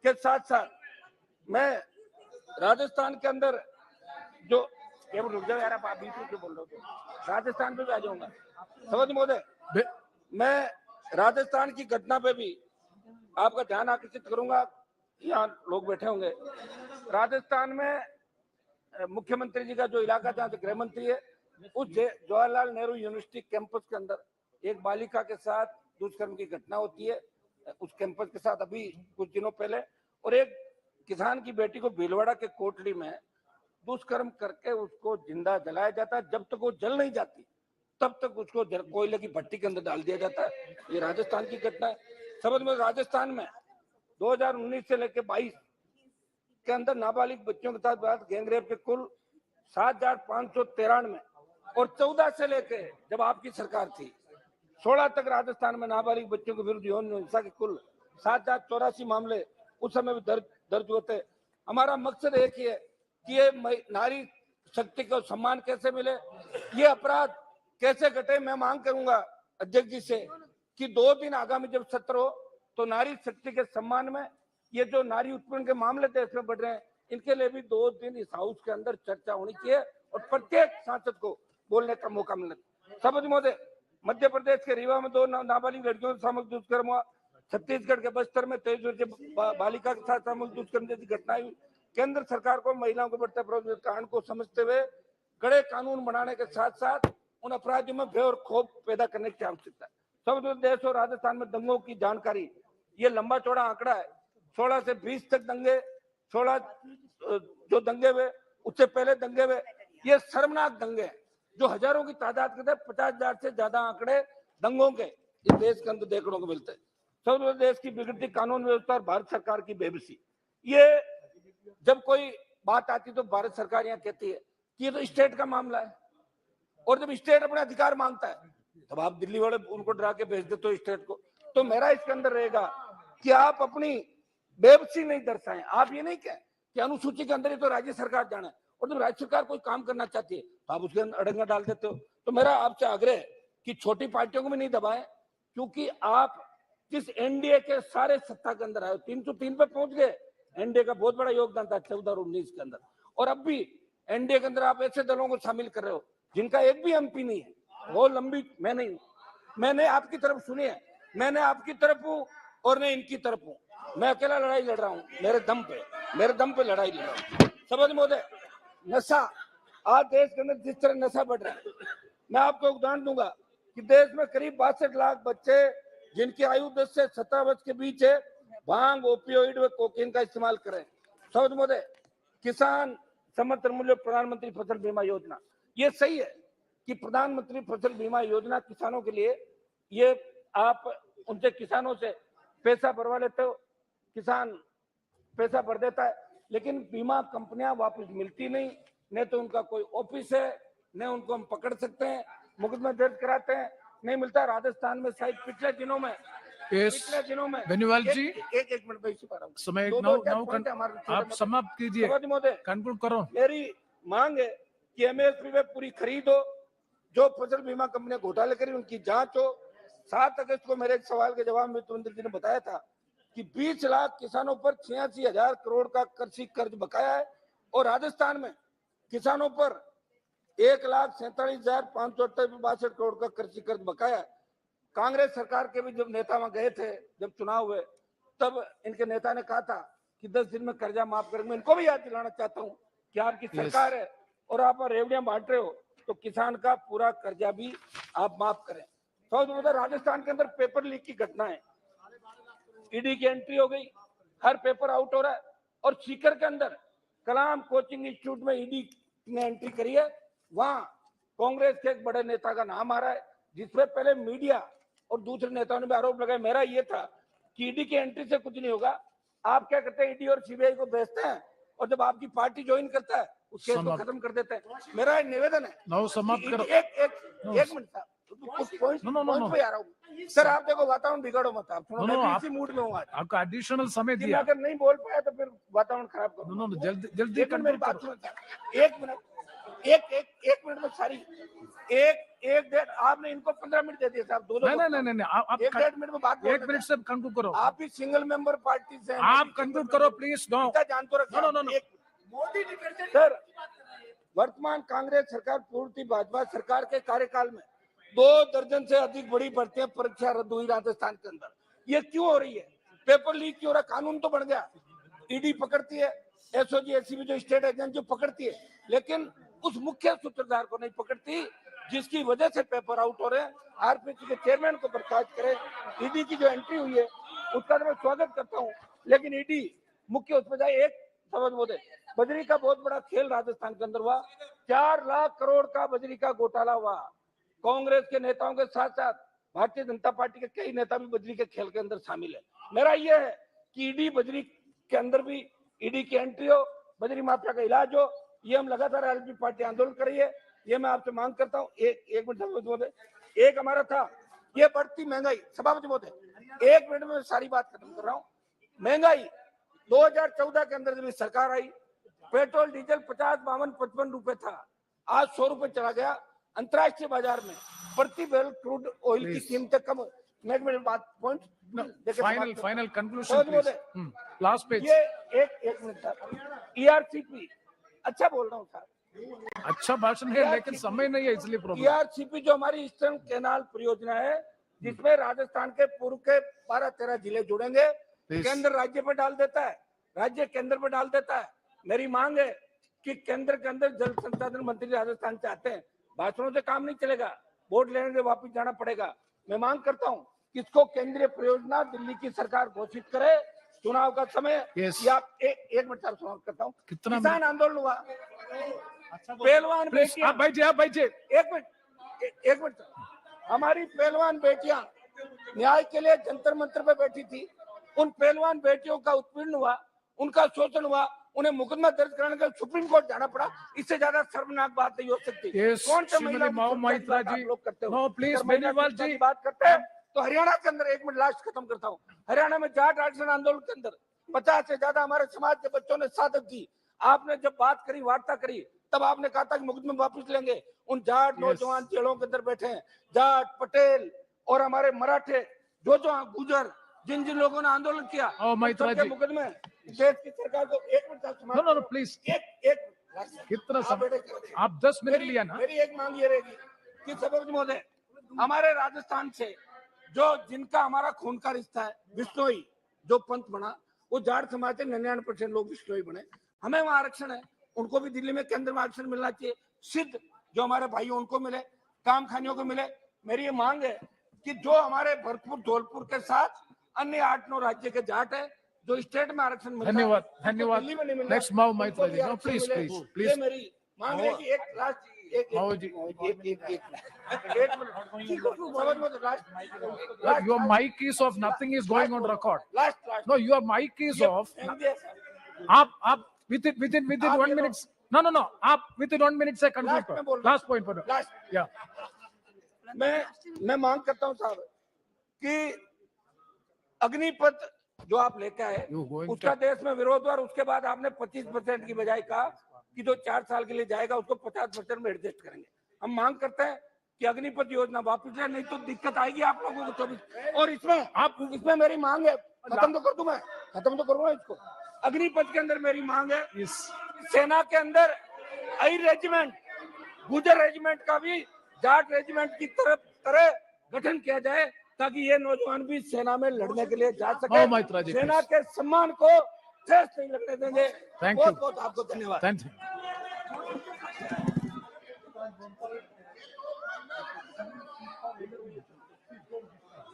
के साथ साथ मैं राजस्थान के अंदर जो रुक जाओ यार, आप बीच में क्यों बोल रहे हो? राजस्थान पे भी आ जाऊंगा। समझ महोदय, मैं राजस्थान की घटना पे भी आपका ध्यान आकर्षित करूंगा। यहाँ लोग बैठे होंगे। राजस्थान में मुख्यमंत्री जी का जो इलाका जहाँ से गृह मंत्री है, उस जवाहरलाल नेहरू यूनिवर्सिटी कैंपस के अंदर एक बालिका के साथ दुष्कर्म की घटना होती है। उस कैंपस के साथ अभी कुछ दिनों पहले, और एक किसान की बेटी को भीलवाड़ा के कोटड़ी में दुष्कर्म करके उसको जिंदा जलाया जाता है। जब तक वो जल नहीं जाती तब तक उसको कोयले की भट्टी के अंदर डाल दिया जाता है। ये राजस्थान की घटना है। समझ में, राजस्थान में 2019 से लेकर 22 के अंदर नाबालिग बच्चों के साथ बात गैंगरेप के कुल 7,593 और 14 से लेके जब आपकी सरकार थी 16 तक राजस्थान में नाबालिग बच्चों के विरुद्ध यौन हिंसा के कुल 7,084 मामले उस समय भी दर्ज होते। हमारा मकसद एक ही है कि ये नारी शक्ति को सम्मान कैसे मिले, ये अपराध कैसे घटे। मैं मांग करूंगा अध्यक्ष जी से कि 2 दिन आगामी जब सत्र हो तो नारी शक्ति के सम्मान में ये जो नारी उत्पीड़न के मामले देश में बढ़ रहे हैं, इनके लिए भी 2 दिन इस हाउस के अंदर चर्चा होनी चाहिए और प्रत्येक सांसद को बोलने का मौका मिलना। समझ महोदय, मध्य प्रदेश के रीवा में 2 नाबालिग लड़कियों से सामूहिक दुष्कर्म हुआ। छत्तीसगढ़ के बस्तर में 23 वर्षीय बालिका के साथ सामूहिक दुष्कर्म जैसी घटनाएं हुई। केंद्र सरकार को महिलाओं के बढ़ते अपराध के कारण को समझते हुए कड़े कानून बनाने के साथ साथ उन अपराधियों में भय और खौफ पैदा करने की आवश्यकता है। सब देश और राजस्थान में दंगों की जानकारी, ये लंबा चौड़ा आंकड़ा है। 16 से 20 तक दंगे, 16 जो दंगे हुए, उससे पहले दंगे हुए, ये शर्मनाक दंगे हैं जो हजारों की तादाद के थे। 50,000 से ज्यादा आंकड़े दंगों के इस देश के अंदर देखने को मिलते हैं। सब देश की बिगड़ती कानून व्यवस्था और भारत सरकार की बेबसी, ये जब कोई बात आती तो भारत सरकार यहाँ कहती है कि ये तो स्टेट का मामला है, और जब स्टेट अपना अधिकार मांगता है तब आप दिल्ली वाले उनको डरा के भेज देते हो स्टेट को। तो मेरा इसके अंदर रहेगा कि आप अपनी बेबसी नहीं दर्शाएं। आप ये नहीं कहें कि अनुसूची के अंदर ही तो राज्य सरकार जाना है, और जब राज्य सरकार कोई काम करना चाहती है तो आप उसके अंदर अड़ंगा डाल देते हो। तो मेरा आपसे आग्रह है कि छोटी पार्टियों को भी नहीं दबाएं, क्योंकि आप जिस एनडीए के सारे सत्ता के अंदर आए 303 पे पहुंच गए। एनडीए का बहुत बड़ा योगदान था 14 और 19 के अंदर, और अब भी एनडीए के अंदर आप ऐसे दलों को शामिल कर रहे हो जिनका एक भी एमपी नहीं है। वो लंबी मैं नहीं हूं, मैंने आपकी तरफ सुनी है, मैंने आपकी तरफ हूं और मैं इनकी तरफ हूं। मैं अकेला लड़ाई लड़ रहा हूं, मेरे दम पे लड़ाई लड़ रहा हूं। समझ महोदय, नशा आज देश के अंदर जिस तरह नशा बढ़ रहा है, मैं आपको उदाहरण दूंगा कि देश में करीब 62 लाख बच्चे जिनकी आयु 10 से 17 वर्ष के बीच है, भांग, ओपियोइड व कोकीन का इस्तेमाल करें। समझ महोदय, किसान समर्थन मूल्य प्रधानमंत्री फसल बीमा योजना, ये सही है कि प्रधानमंत्री फसल बीमा योजना किसानों के लिए, ये आप उनसे किसानों से पैसा भरवा लेते हो, किसान पैसा भर देता है, लेकिन बीमा कंपनियां वापस मिलती नहीं, न तो उनका कोई ऑफिस है, न उनको हम पकड़ सकते हैं, मुकदमा दर्ज कराते हैं, नहीं मिलता। राजस्थान में शायद पिछले दिनों में बेनीवाल जी, एक मिनट में इसी पर समय आप समाप्त कीजिए, कंक्लूड करो। मेरी मांग है कि एमएसपी में पूरी खरीद हो, जो फसल बीमा कंपनियां घोटाले करी उनकी जांच हो। 7 अगस्त को मेरे एक सवाल के जवाब में वित्त मंत्री जी ने बताया था कि 20 लाख किसानों पर 86,000 करोड़ का कृषि कर्ज बकाया है, और राजस्थान में किसानों पर 1,47,562 करोड़ का कृषि कर्ज बकाया है। कांग्रेस सरकार के भी जब नेता वहां गए थे, जब चुनाव हुए, तब इनके नेता ने कहा था कि 10 दिन में कर्जा माफ करेंगे। इनको भी याद दिलाना चाहता हूं कि आपकी सरकार है और आप रेवड़ियां बांट रहे हो, तो किसान का पूरा कर्जा भी आप माफ करें। राजस्थान के अंदर पेपर लीक की घटना है, ईडी की एंट्री हो गई, हर पेपर आउट हो रहा है, और सीकर के अंदर कलाम कोचिंग इंस्टीट्यूट में ईडी ने एंट्री करी है, वहां कांग्रेस के एक बड़े नेता का नाम आ रहा है, जिसपे पहले मीडिया और दूसरे नेताओं ने भी आरोप लगाया। मेरा ये था कि ईडी की एंट्री से कुछ नहीं होगा। आप क्या करते हैं, ईडी और सीबीआई को भेजते हैं और जब आपकी पार्टी ज्वाइन करता है उस केस को खत्म कर देते हैं। मेरा निवेदन है समाप्त करो। एक मिनट साहब, कुछ पॉइंट पे आ रहा हूँ सर। आप देखो वातावरण बिगाड़ो मत, आप थोड़ा मैं भी इसी मूड में हूँ आज। आपका एडिशनल समय दिया, अगर नहीं बोल पाया तो फिर वातावरण खराब करो। जल्दी मेरी बात सुनो, एक मिनट में सारी एक डेढ़, आपने इनको 15 मिनट दे दिए साहब, दो नहीं आप 1.5 मिनट में बात, 1 मिनट से कंक्लूड करो। आप ही सिंगल मेंबर पार्टी से, आप कंक्लूड करो प्लीज। नो जान तो रखो। नो मोदी सर, वर्तमान कांग्रेस सरकार पूर्ति भाजपा सरकार के कार्यकाल में 2 दर्जन से अधिक बड़ी भर्तियां परीक्षा रद्द हुई राजस्थान के अंदर। ये क्यों हो रही है? पेपर लीक क्यों हो रहा? कानून तो बन गया, ईडी पकड़ती है, एसओजी एसीबी जो स्टेट एजेंट जो पकड़ती है, लेकिन उस मुख्य सूत्रधार को नहीं पकड़ती जिसकी वजह से पेपर आउट हो रहे हैं। आरपीसी के चेयरमैन को बर्खास्त करे। ईडी की जो एंट्री हुई है उसका तो मैं स्वागत करता हूँ, लेकिन ईडी मुख्य उसमें जाए। एक समझ बोले, बजरी का बहुत बड़ा खेल राजस्थान के अंदर हुआ, 4 लाख करोड़ का बजरी का घोटाला हुआ। कांग्रेस के नेताओं के साथ साथ भारतीय जनता पार्टी के कई नेता भी बजरी के खेल के अंदर शामिल है। मेरा ये है कि ईडी बजरी के अंदर भी ईडी की एंट्री हो, बजरी माफिया का इलाज हो। ये हम लगातार एलपी पार्टी आंदोलन कर रही है, ये मैं आपसे मांग करता हूँ। एक मिनट, एक हमारा था ये बढ़ती महंगाई, सभापति महोदय 1 मिनट में सारी बात खत्म कर रहा हूँ। महंगाई 2014 के अंदर जब सरकार आई, पेट्रोल डीजल 50, 52, 55 रुपए था, आज 100 रुपए चला गया। अंतर्राष्ट्रीय बाजार में प्रति बैरल क्रूड ऑयल की कीमतें कम। नेक्स्ट बात point final conclusion last page. ये एक मिनट सर, ईआरसीपी अच्छा बोल रहा हूँ सर, अच्छा भाषण है लेकिन समय नहीं है इसलिए प्रॉब्लम। ईआरसीपी जो हमारी ईस्टर्न कैनाल परियोजना है जिसमें राजस्थान के पूर्व के 12-13 जिले जुड़ेंगे, केंद्र राज्य पर डाल देता है, राज्य केंद्र पर डाल देता है। मेरी मांग है कि केंद्र के अंदर जल संसाधन मंत्री राजस्थान चाहते हैं, भाषणों से काम नहीं चलेगा, वोट लेने के वापिस जाना पड़ेगा। मैं मांग करता हूँ कि इसको केंद्रीय परियोजना दिल्ली की सरकार घोषित करे। चुनाव का समय आप एक मिनट समाप्त करता हूँ। किसान आंदोलन हुआ, पहलवान बेटियां, आप बैठिए एक मिनट हमारी पहलवान बेटियां न्याय के लिए जंतर मंतर पे बैठी थी। उन पहलवान बेटियों का उत्पीड़न हुआ, उनका शोषण हुआ, उन्हें मुकदमा दर्ज कराने के सुप्रीम कोर्ट जाना पड़ा। इससे ज्यादा शर्मनाक बात नहीं हो सकती। कौन से महिला लोग करते हो? प्लीज बात करते हैं तो हरियाणा के अंदर, एक मिनट लास्ट खत्म करता हूँ, हरियाणा में जाट आरक्षण आंदोलन के अंदर 50 से ज्यादा हमारे समाज के बच्चों ने शहादत दी। आपने जब बात करी, वार्ता करी, तब आपने कहा था कि मुकदमे वापस लेंगे। उन जाट नौजवान जेलों के अंदर बैठे हैं, जाट, पटेल और हमारे मराठे, जो गुजर, जिन जिन लोगों ने आंदोलन किया, मुकदमे देश की सरकार को। एक मिनट प्लीज, एक कितना आप 10 मिनट लिया ना। मेरी एक मांग ये रहेगी कि सभापति महोदय, हमारे राजस्थान से जो जिनका हमारा खून का रिश्ता है, बिश्नोई जो पंथ बना, वो जाट समाज से 99% लोग बिश्नोई बने। हमें वहाँ आरक्षण है, उनको भी दिल्ली में केंद्र में आरक्षण मिलना चाहिए। सिद्ध जो हमारे भाई उनको मिले, काम खानियों को मिले। मेरी ये मांग है कि जो हमारे भरतपुर, धौलपुर के साथ अन्य 8-9 राज्य के जाट है जो स्टेट में आरक्षण मिला, धन्यवाद। नेक्स्ट माओ मैत्रा जी, प्लीज मेरी मांग है कि एक last your mic is off, nothing is going on record. No, your mic is off. आप within 1 minute. No, आप within 1 minute से conclude. Last point पर. Yeah. मैं मांग करता हूँ साहब कि अग्निपथ जो आप लेके आए उसका देश में विरोध, और उसके बाद आपने 25% की बजाय कहा कि जो 4 साल के लिए जाएगा उसको 50% में एडजस्ट करेंगे। हम मांग करते हैं कि अग्निपथ योजना वापस ले, नहीं तो दिक्कत आएगी आप लोगों को 24। और इसमें मेरी मांग है, खत्म तो कर दूं, मैं खत्म तो करूंगा इसको। अग्निपथ के अंदर मेरी मांग है सेना के अंदर आई रेजिमेंट, गुजर रेजिमेंट का भी जाट रेजिमेंट की तरह गठन किया जाए ताकि ये नौजवान भी सेना में लड़ने के लिए जा सके। सेना के सम्मान को ठेस नहीं लगने देंगे। बहुत बहुत आपको धन्यवाद।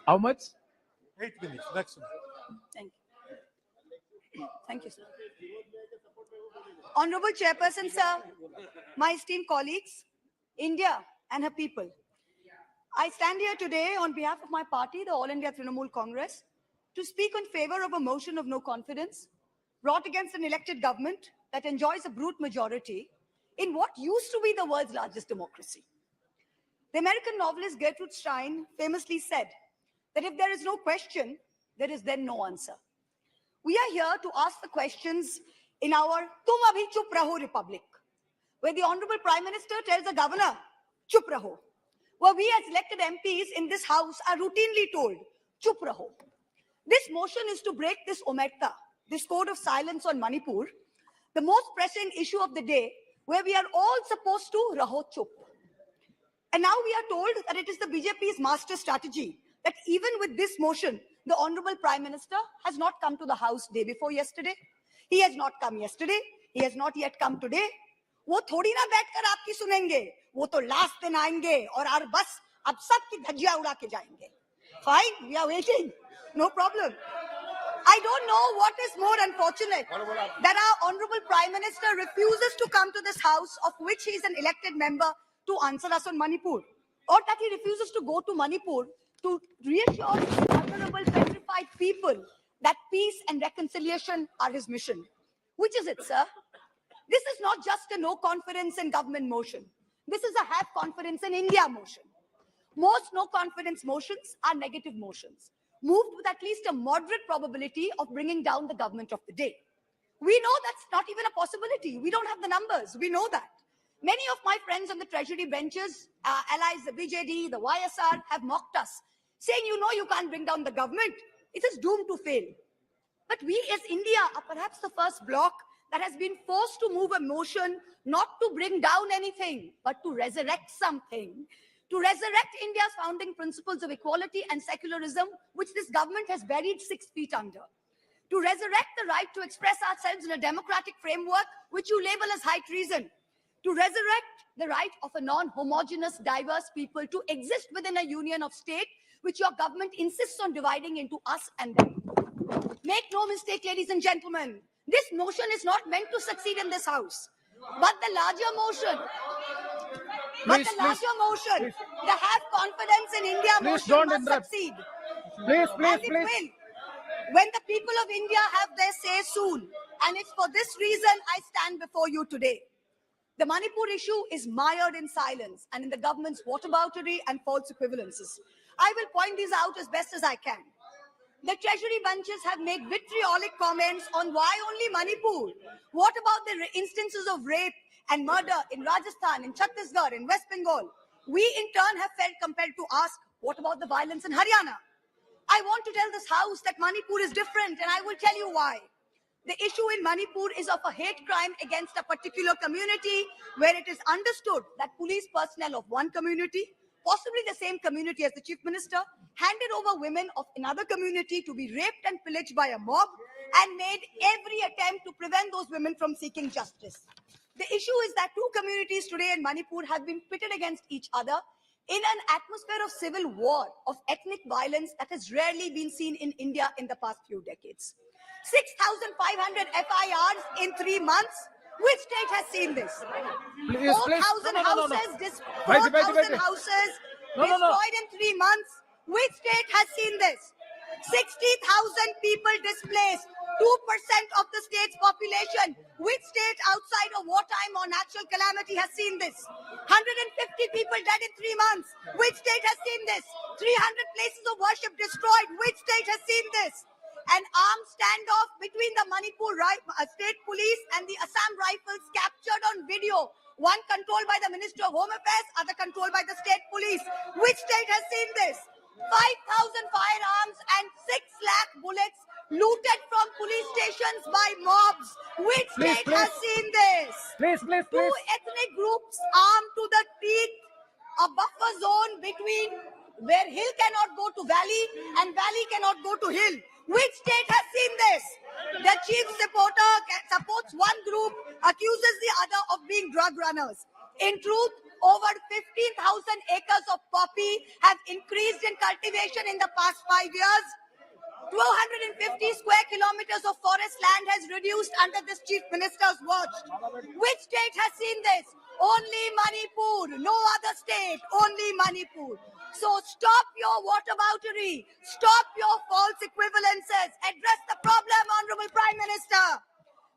How much? 8 minutes. Next one. Thank you, sir. Honorable Chairperson, sir, my esteemed colleagues, India and her people. I stand here today on behalf of my party, the All India Trinamool Congress, to speak in favor of a motion of no confidence brought against an elected government that enjoys a brute majority in what used to be the world's largest democracy. The American novelist Gertrude Stein famously said that if there is no question, there is then no answer. We are here to ask the questions in our Tum Abhi Chup Raho Republic, where the Honorable Prime Minister tells the governor, Chup Raho, where we as elected MPs in this house are routinely told, Chup Raho. This motion is to break this omerta, this code of silence on Manipur, the most pressing issue of the day, where we are all supposed to Raho Chup. And now we are told that it is the BJP's master strategy that even with this motion, the Honorable Prime Minister has not come to the House day before yesterday. He has not come yesterday. He has not yet come today. वो थोड़ी ना बैठकर आपकी सुनेंगे, वो तो last दिन आएंगे और बस अब सबकी धज्जियां उड़ा के जाएंगे. Fine, we are waiting. No problem. I don't know what is more unfortunate, that our Honorable Prime Minister refuses to come to this House, of which he is an elected member, to answer us on Manipur, or that he refuses to go to Manipur to reassure vulnerable, petrified people that peace and reconciliation are his mission. Which is it, sir? This is not just a no confidence in government motion. This is a have confidence in India motion. Most no confidence motions are negative motions, moved with at least a moderate probability of bringing down the government of the day. We know that's not even a possibility. We don't have the numbers. We know that. Many of my friends on the Treasury benches, allies, the BJD, the YSR, have mocked us, saying, you know, you can't bring down the government. It is doomed to fail. But we as India are perhaps the first bloc that has been forced to move a motion not to bring down anything, but to resurrect something, to resurrect India's founding principles of equality and secularism, which this government has buried 6 feet under, to resurrect the right to express ourselves in a democratic framework, which you label as high treason, to resurrect the right of a non-homogeneous, diverse people to exist within a union of state, which your government insists on dividing into us and them. Make no mistake, ladies and gentlemen, this motion is not meant to succeed in this house, but the larger motion, the have confidence in India motion must succeed. Please. Will, when the people of India have their say soon, and it's for this reason I stand before you today. The Manipur issue is mired in silence and in the government's whataboutery and false equivalences. I will point these out as best as I can. The Treasury benches have made vitriolic comments on why only Manipur. What about the instances of rape and murder in Rajasthan, in Chhattisgarh, in West Bengal? We in turn have felt compelled to ask, what about the violence in Haryana? I want to tell this House that Manipur is different, and I will tell you why. The issue in Manipur is of a hate crime against a particular community, where it is understood that police personnel of one community, possibly the same community as the Chief Minister, handed over women of another community to be raped and pillaged by a mob, and made every attempt to prevent those women from seeking justice. The issue is that two communities today in Manipur have been pitted against each other in an atmosphere of civil war, of ethnic violence that has rarely been seen in India in the past few decades. 6,500 FIRs in 3 months. Which state has seen this? 4,000 houses destroyed in 3 months. Which state has seen this? 60,000 people displaced, 2% of the state's population. Which state outside of wartime or natural calamity has seen this? 150 people dead in 3 months. Which state has seen this? 300 places of worship destroyed. Which state has seen this? An armed standoff between the Manipur state police and the Assam Rifles captured on video. One controlled by the Minister of Home Affairs, other controlled by the state police. Which state has seen this? 5,000 firearms and 6 lakh bullets looted from police stations by mobs. Which state has seen this? Two ethnic groups armed to the teeth, a buffer zone between where hill cannot go to valley and valley cannot go to hill. Which state has seen this? The chief supporter supports one group, accuses the other of being drug runners. In truth, over 15,000 acres of poppy have increased in cultivation in the past 5 years. 250 square kilometers of forest land has reduced under this chief minister's watch. Which state has seen this? Only Manipur, no other state, only Manipur. So stop your whataboutery, stop your false equivalences, address the problem, Honorable Prime Minister.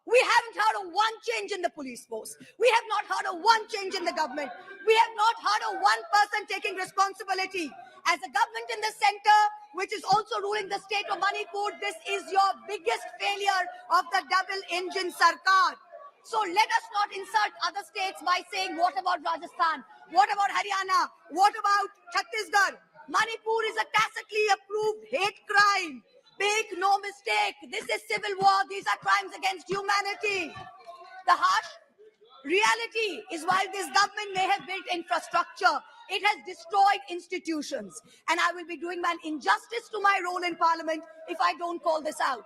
We haven't heard of one change in the police force. We have not heard of one change in the government. We have not heard of one person taking responsibility. As a government in the center, which is also ruling the state of Manipur, this is your biggest failure of the double engine Sarkar. So let us not insult other states by saying, what about Rajasthan? What about Haryana? What about Chhattisgarh? Manipur is a tacitly approved hate crime. Make no mistake, this is civil war. These are crimes against humanity. The harsh reality is while this government may have built infrastructure, it has destroyed institutions. And I will be doing an injustice to my role in parliament if I don't call this out.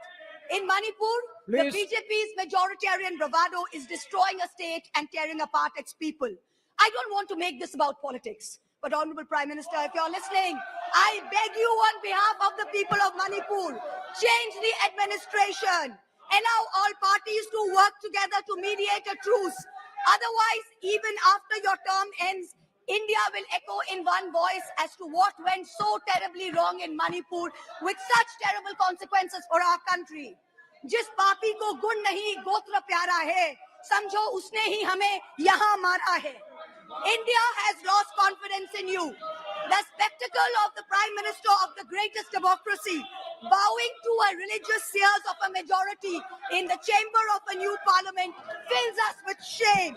In Manipur, the BJP's majoritarian bravado is destroying a state and tearing apart its people. I don't want to make this about politics. But Honorable Prime Minister, if you're listening, I beg you on behalf of the people of Manipur, change the administration. Allow all parties to work together to mediate a truce. Otherwise, even after your term ends, India will echo in one voice as to what went so terribly wrong in Manipur with such terrible consequences for our country. जिस पापी को गुण नहीं गोत्र प्यारा है, समझो उसने ही हमें यहाँ मारा है. India has lost confidence in you. The spectacle of the Prime Minister of the greatest democracy bowing to a religious seers of a majority in the chamber of a new parliament fills us with shame.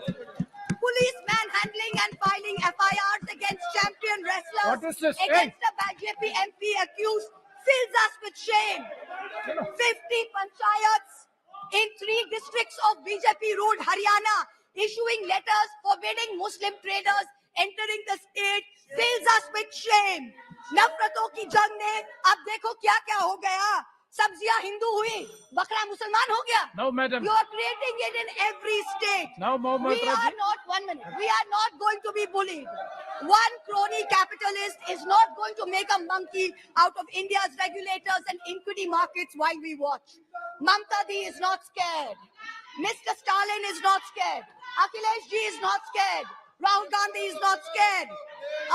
Police manhandling and filing FIRs against champion wrestlers against a BJP MP accused fills us with shame. 50 panchayats in 3 districts of BJP-ruled Haryana issuing letters forbidding Muslim traders entering the state fills us with shame. नफरतों की जंग ने अब देखो क्या क्या हो गया. सब्जियां हिंदू हुई, बकरा मुसलमान हो गया. No, madam. You are creating it in every state. Now, we are not, 1 minute, we are not going to be bullied. One crony capitalist is not going to make a monkey out of India's regulators and equity markets while we watch. Mamta Di is not scared. Mr. Stalin is not scared. Akhilesh Ji is not scared. Rahul Gandhi is not scared.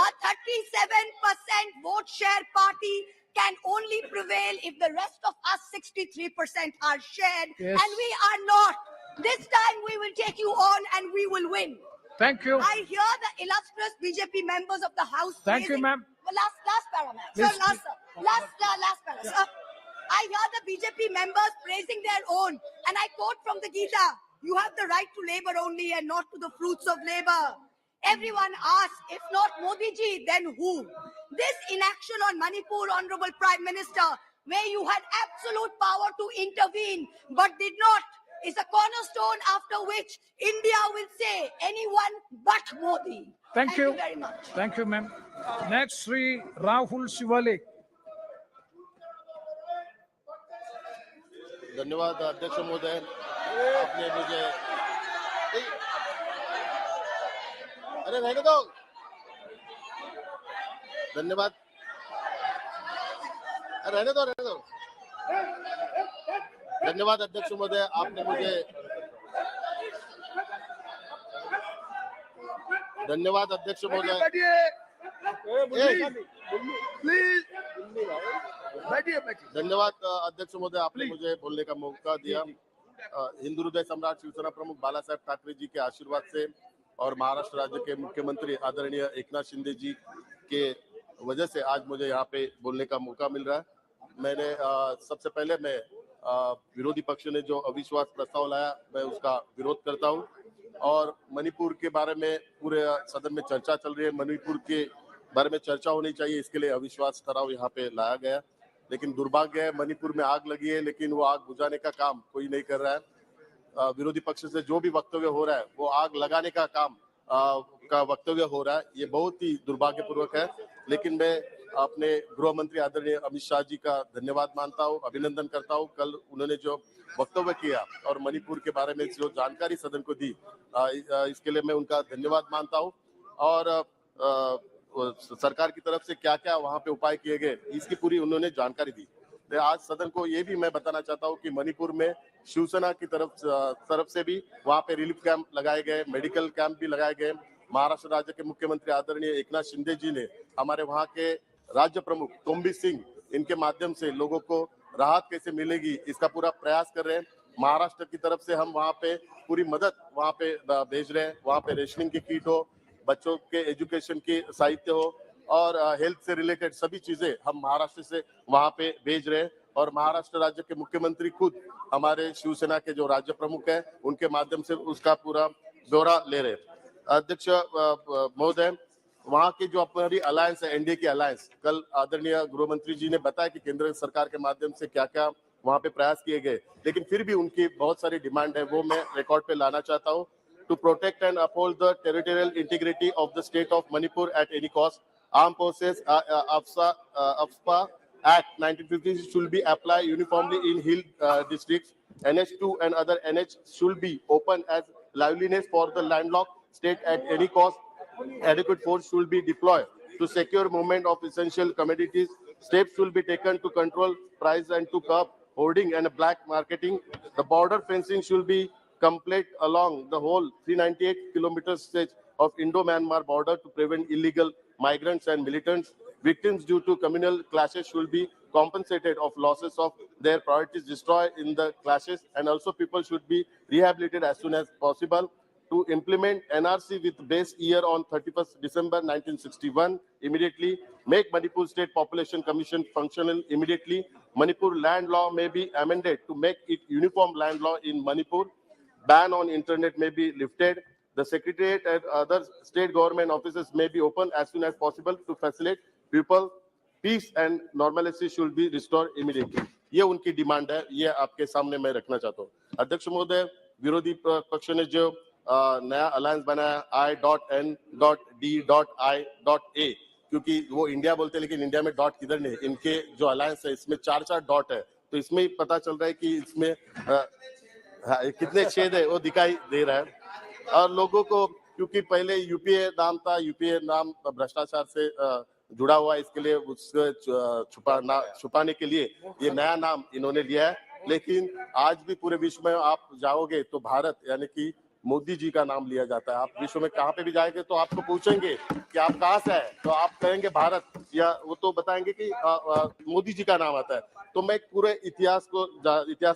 A 37% vote share party can only prevail if the rest of us 63% are shared. Yes. And we are not. This time we will take you on and we will win. Thank you. I hear the illustrious BJP members of the House. Thank you, ma'am. Last para, ma'am. Sir, last para, sir. I hear the BJP members praising their own. And I quote from the Gita, you have the right to labor only and not to the fruits of labor. Everyone asks, if not Modi ji, then who? This inaction on Manipur, Honorable Prime Minister, where you had absolute power to intervene but did not, is a cornerstone after which India will say anyone but Modi. Thank you very much. Thank you, ma'am. Next, Sri Rahul Shivalik. धन्यवाद अध्यक्ष महोदय, आपने मुझे अरे रहने दो. धन्यवाद. रहने दो. धन्यवाद अध्यक्ष महोदय, आपने मुझे धन्यवाद अध्यक्ष महोदय. धन्यवाद अध्यक्ष महोदय, आपने मुझे बोलने का मौका दिया. हिंदू हृदय सम्राट शिवसेना प्रमुख बाला साहेब ठाकरे जी के आशीर्वाद से और महाराष्ट्र राज्य के मुख्यमंत्री आदरणीय एकनाथ शिंदे जी के वजह से आज मुझे यहाँ पे बोलने का मौका मिल रहा है. मैंने सबसे पहले मैं विरोधी पक्ष ने जो अविश्वास प्रस्ताव लाया, मैं उसका विरोध करता हूँ. और मणिपुर के बारे में पूरे सदन में चर्चा चल रही है. मणिपुर के बारे में चर्चा होनी चाहिए, इसके लिए अविश्वास ठराव यहाँ पे लाया गया. लेकिन दुर्भाग्य है, मणिपुर में आग लगी है लेकिन वो आग बुझाने का काम कोई नहीं कर रहा है. विरोधी पक्ष से जो भी वक्तव्य हो रहा है वो आग लगाने का काम का वक्तव्य हो रहा है. ये बहुत ही दुर्भाग्यपूर्वक है. लेकिन मैं अपने गृह मंत्री आदरणीय अमित शाह जी का धन्यवाद मानता हूँ, अभिनंदन करता हूँ. कल उन्होंने जो वक्तव्य किया और मणिपुर के बारे में जो जानकारी सदन को दी, इसके लिए मैं उनका धन्यवाद मानता हूँ. और सरकार की तरफ से क्या क्या वहाँ पे उपाय किए गए, इसकी पूरी उन्होंने जानकारी दी. आज सदन को ये भी मैं बताना चाहता हूँ कि मणिपुर में शिवसेना की तरफ से भी वहाँ पे रिलीफ कैंप लगाए गए, मेडिकल कैंप भी लगाए गए. महाराष्ट्र राज्य के मुख्यमंत्री आदरणीय एकनाथ शिंदे जी ने हमारे वहाँ के राज्य प्रमुख तोम्बी सिंह, इनके माध्यम से लोगों को राहत कैसे मिलेगी इसका पूरा प्रयास कर रहे हैं. महाराष्ट्र की तरफ से हम वहाँ पे पूरी मदद वहाँ पे भेज रहे हैं। वहाँ पे रेशनिंग की किट हो, बच्चों के एजुकेशन की साहित्य हो और हेल्थ से रिलेटेड सभी चीजें हम महाराष्ट्र से वहाँ पे भेज रहे हैं। और महाराष्ट्र राज्य के मुख्यमंत्री खुद हमारे शिवसेना के जो राज्य प्रमुख हैं उनके माध्यम से उसका पूरा ब्यौरा ले रहे हैं। अध्यक्ष महोदय, वहाँ की जो हमारी अलायंस है, एनडीए की अलायंस, कल आदरणीय गृह मंत्री जी ने बताया कि केंद्र सरकार के माध्यम से क्या क्या वहाँ पे प्रयास किए गए, लेकिन फिर भी उनकी बहुत सारी डिमांड है, वो मैं रिकॉर्ड पे लाना चाहता हूँ। To protect and uphold the territorial integrity of the state of Manipur at any cost, arm forces AFSPA Act 1950 should be applied uniformly in hill districts. NH2 and other NH should be open as liveliness for the landlocked state at any cost. Adequate force should be deployed to secure movement of essential commodities. Steps should be taken to control price and to curb hoarding and black marketing. The border fencing should be complete along the whole 398-kilometer stretch of Indo-Myanmar border to prevent illegal migrants and militants. Victims due to communal clashes should be compensated of losses of their properties destroyed in the clashes, and also people should be rehabilitated as soon as possible. To implement NRC with base year on 31st December 1961 immediately. Make Manipur State Population Commission functional immediately. Manipur land law may be amended to make it uniform land law in Manipur. Ban on internet may be lifted. The Secretariat and other state government offices may be opened as soon as possible to facilitate people. Peace and normalcy should be restored immediately. ये उनकी demand है, ये आपके सामने मैं रखना चाहता हूँ। अध्यक्ष महोदय, विरोधी पक्ष ने जो नया अलायंस बनाया I.N.D.I.A, क्योंकि वो इंडिया बोलते हैं लेकिन इंडिया में डॉट किधर नहीं, इनके जो अलायंस है इसमें 4-4 डॉट है, तो इसमें ही पता चल रहा है कि इसमें कितने छेद है वो दिखाई दे रहा है। और लोगों को, क्योंकि पहले यूपीए नाम था, यूपीए नाम भ्रष्टाचार से जुड़ा हुआ है, इसके लिए उसको छुपाने के लिए ये नया नाम इन्होंने लिया है। लेकिन आज भी पूरे विश्व में आप जाओगे तो भारत यानी कि मोदी जी का नाम लिया जाता है। आप विश्व में कहाँ पे भी जाएंगे तो आपको पूछेंगे कि आप कहाँ से हैं, तो आप कहेंगे भारत, या वो तो बताएंगे कि मोदी जी का नाम आता है। तो मैं पूरे इतिहास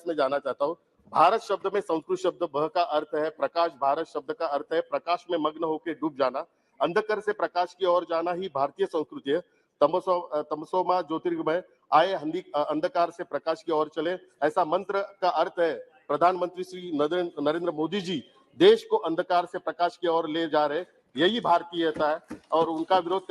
में जाना चाहता हूँ। भारत शब्द में संस्कृत शब्द भ का अर्थ है प्रकाश, भारत शब्द का अर्थ है प्रकाश में मग्न होकर डूब जाना, अंधकार से प्रकाश की ओर जाना ही भारतीय संस्कृति है। तमसोमा ज्योतिर्गमय आए, अंधकार से प्रकाश की ओर चले, ऐसा मंत्र का अर्थ है। प्रधानमंत्री श्री नरेंद्र मोदी जी देश को अंधकार से प्रकाश की ओर ले जा रहे, यही भारतीयता है। और उनका विरोध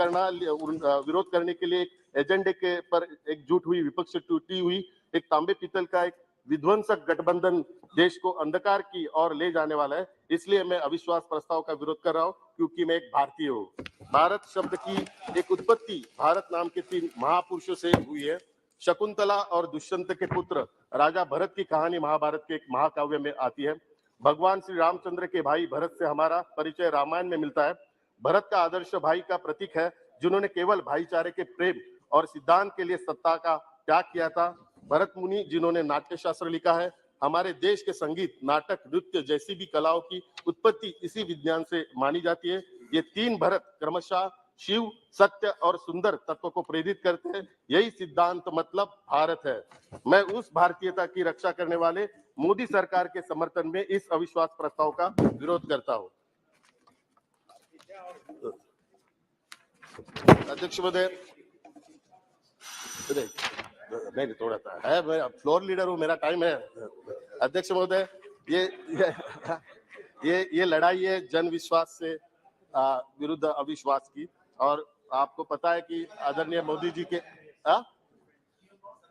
करने के लिए एक एजेंडे के पर एकजुट हुई विपक्ष टूटी हुई एक तांबे पीतल का एक विध्वंसक गठबंधन देश को अंधकार की ओर ले जाने वाला है। इसलिए मैं अविश्वास प्रस्ताव का विरोध कर रहा हूं, क्योंकि मैं एक भारतीय हूं। भारत शब्द की एक उत्पत्ति भारत नाम के 3 महापुरुषों से हुई है। शकुंतला और दुष्यंत के पुत्र राजा भरत की कहानी महाभारत के एक महाकाव्य में आती है। भगवान श्री रामचंद्र के भाई भरत से हमारा परिचय रामायण में मिलता है। भरत का आदर्श भाई का प्रतीक है, जिन्होंने केवल भाईचारे के प्रेम और सिद्धांत के लिए सत्ता का त्याग किया था। भरत मुनि, जिन्होंने नाट्य शास्त्र लिखा है। हमारे देश के संगीत, नाटक, नृत्य जैसी भी कलाओं की उत्पत्ति इसी विज्ञान से मानी जाती है। ये 3 भरत क्रमशः शिव, सत्य और सुंदर तत्व को प्रेरित करते हैं। यही सिद्धांत मतलब भारत है। मैं उस भारतीयता की रक्षा करने वाले मोदी सरकार के समर्थन में इस अविश्वास प्रस्ताव का विरोध करता हूं। अध्यक्ष महोदय, नहीं थोड़ा सा है, मैं फ्लोर लीडर हूं, मेरा टाइम है। अध्यक्ष महोदय, ये लड़ाई है जन विश्वास से विरुद्ध अविश्वास की, और आपको पता है कि आदरणीय मोदी जी के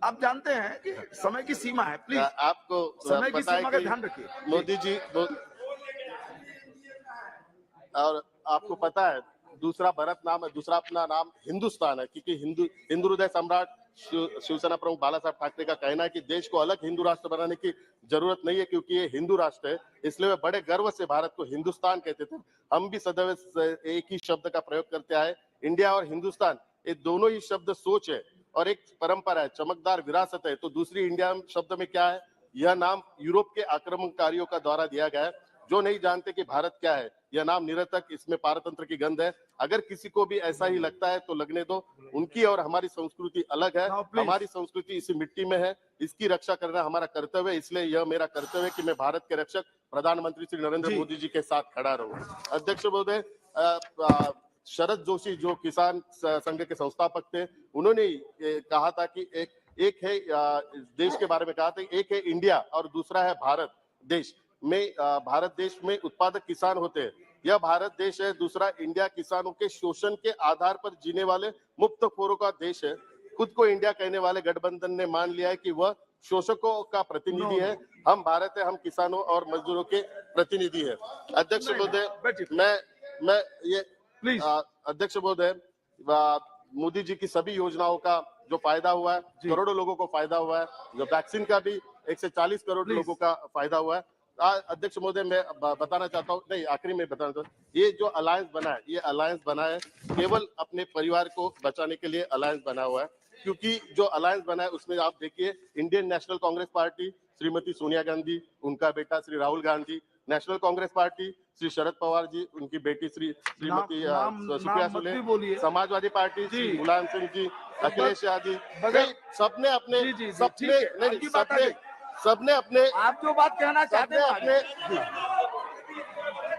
आप जानते हैं कि समय की सीमा है, प्लीज आपको समय की पता सीमा है का कि ध्यान रखिए। मोदी जी और आपको पता है दूसरा भरत नाम है, दूसरा अपना नाम हिंदुस्तान है, क्योंकि हिंदू हृदय सम्राट शिवसेना प्रमुख बाला साहब ठाकरे का कहना है कि देश को अलग हिंदू राष्ट्र बनाने की जरूरत नहीं है, क्योंकि ये हिंदू राष्ट्र है। इसलिए वे बड़े गर्व से भारत को हिंदुस्तान कहते थे। हम भी सदैव एक ही शब्द का प्रयोग करते आए। इंडिया और हिंदुस्तान, ये दोनों ही शब्द सोच है और एक परंपरा है, चमकदार विरासत है। तो दूसरी इंडिया शब्द में क्या है? यह नाम यूरोप के आक्रमणकारियों का द्वारा दिया गया है, जो नहीं जानते कि भारत क्या है। यह नाम निरर्थक, इसमें पारतंत्र की गंध है। अगर किसी को भी ऐसा ही लगता है तो लगने दो। उनकी और हमारी संस्कृति अलग है। हमारी संस्कृति इसी मिट्टी में है, इसकी रक्षा करना हमारा कर्तव्य है। इसलिए यह मेरा कर्तव्य है कि मैं भारत के रक्षक प्रधानमंत्री श्री नरेंद्र मोदी जी के साथ खड़ा रहूं। अध्यक्ष महोदय, शरद जोशी जो किसान संघ के संस्थापक थे, उन्होंने कहा था कि एक है देश के बारे में कहा था, एक है इंडिया और दूसरा है भारत देश में। भारत देश में उत्पादक किसान होते हैं, यह भारत देश है। दूसरा इंडिया किसानों के शोषण के आधार पर जीने वाले मुक्तखोरों का देश है। खुद को इंडिया कहने वाले गठबंधन ने मान लिया है कि वह शोषकों का प्रतिनिधि है। हम भारत है, हम किसानों और मजदूरों के प्रतिनिधि है। अध्यक्ष महोदय, मैं ये अध्यक्ष महोदय, मोदी जी की सभी योजनाओं का जो फायदा हुआ है, करोड़ों लोगों को फायदा हुआ है। जो वैक्सीन का भी 140 करोड़ लोगों का फायदा हुआ है। अध्यक्ष महोदय, मैं बताना चाहता हूँ, नहीं आखिरी में बताना चाहता हूँ, ये जो अलायंस बना है, ये अलायंस बना है केवल अपने परिवार को बचाने के लिए अलायंस बना हुआ है। क्योंकि जो अलायंस बना है उसमें आप देखिए, Indian national Congress party Shrimati Sonia Gandhi, उनका बेटा श्री राहुल गांधी, नेशनल कांग्रेस पार्टी श्री शरद पवार जी, उनकी बेटी श्रीमती सुप्रिया सुले, समाजवादी पार्टी श्री मुलायम सिंह जी, अखिलेश यादव, सबने अपने आप जो बात कहना चाहते हैं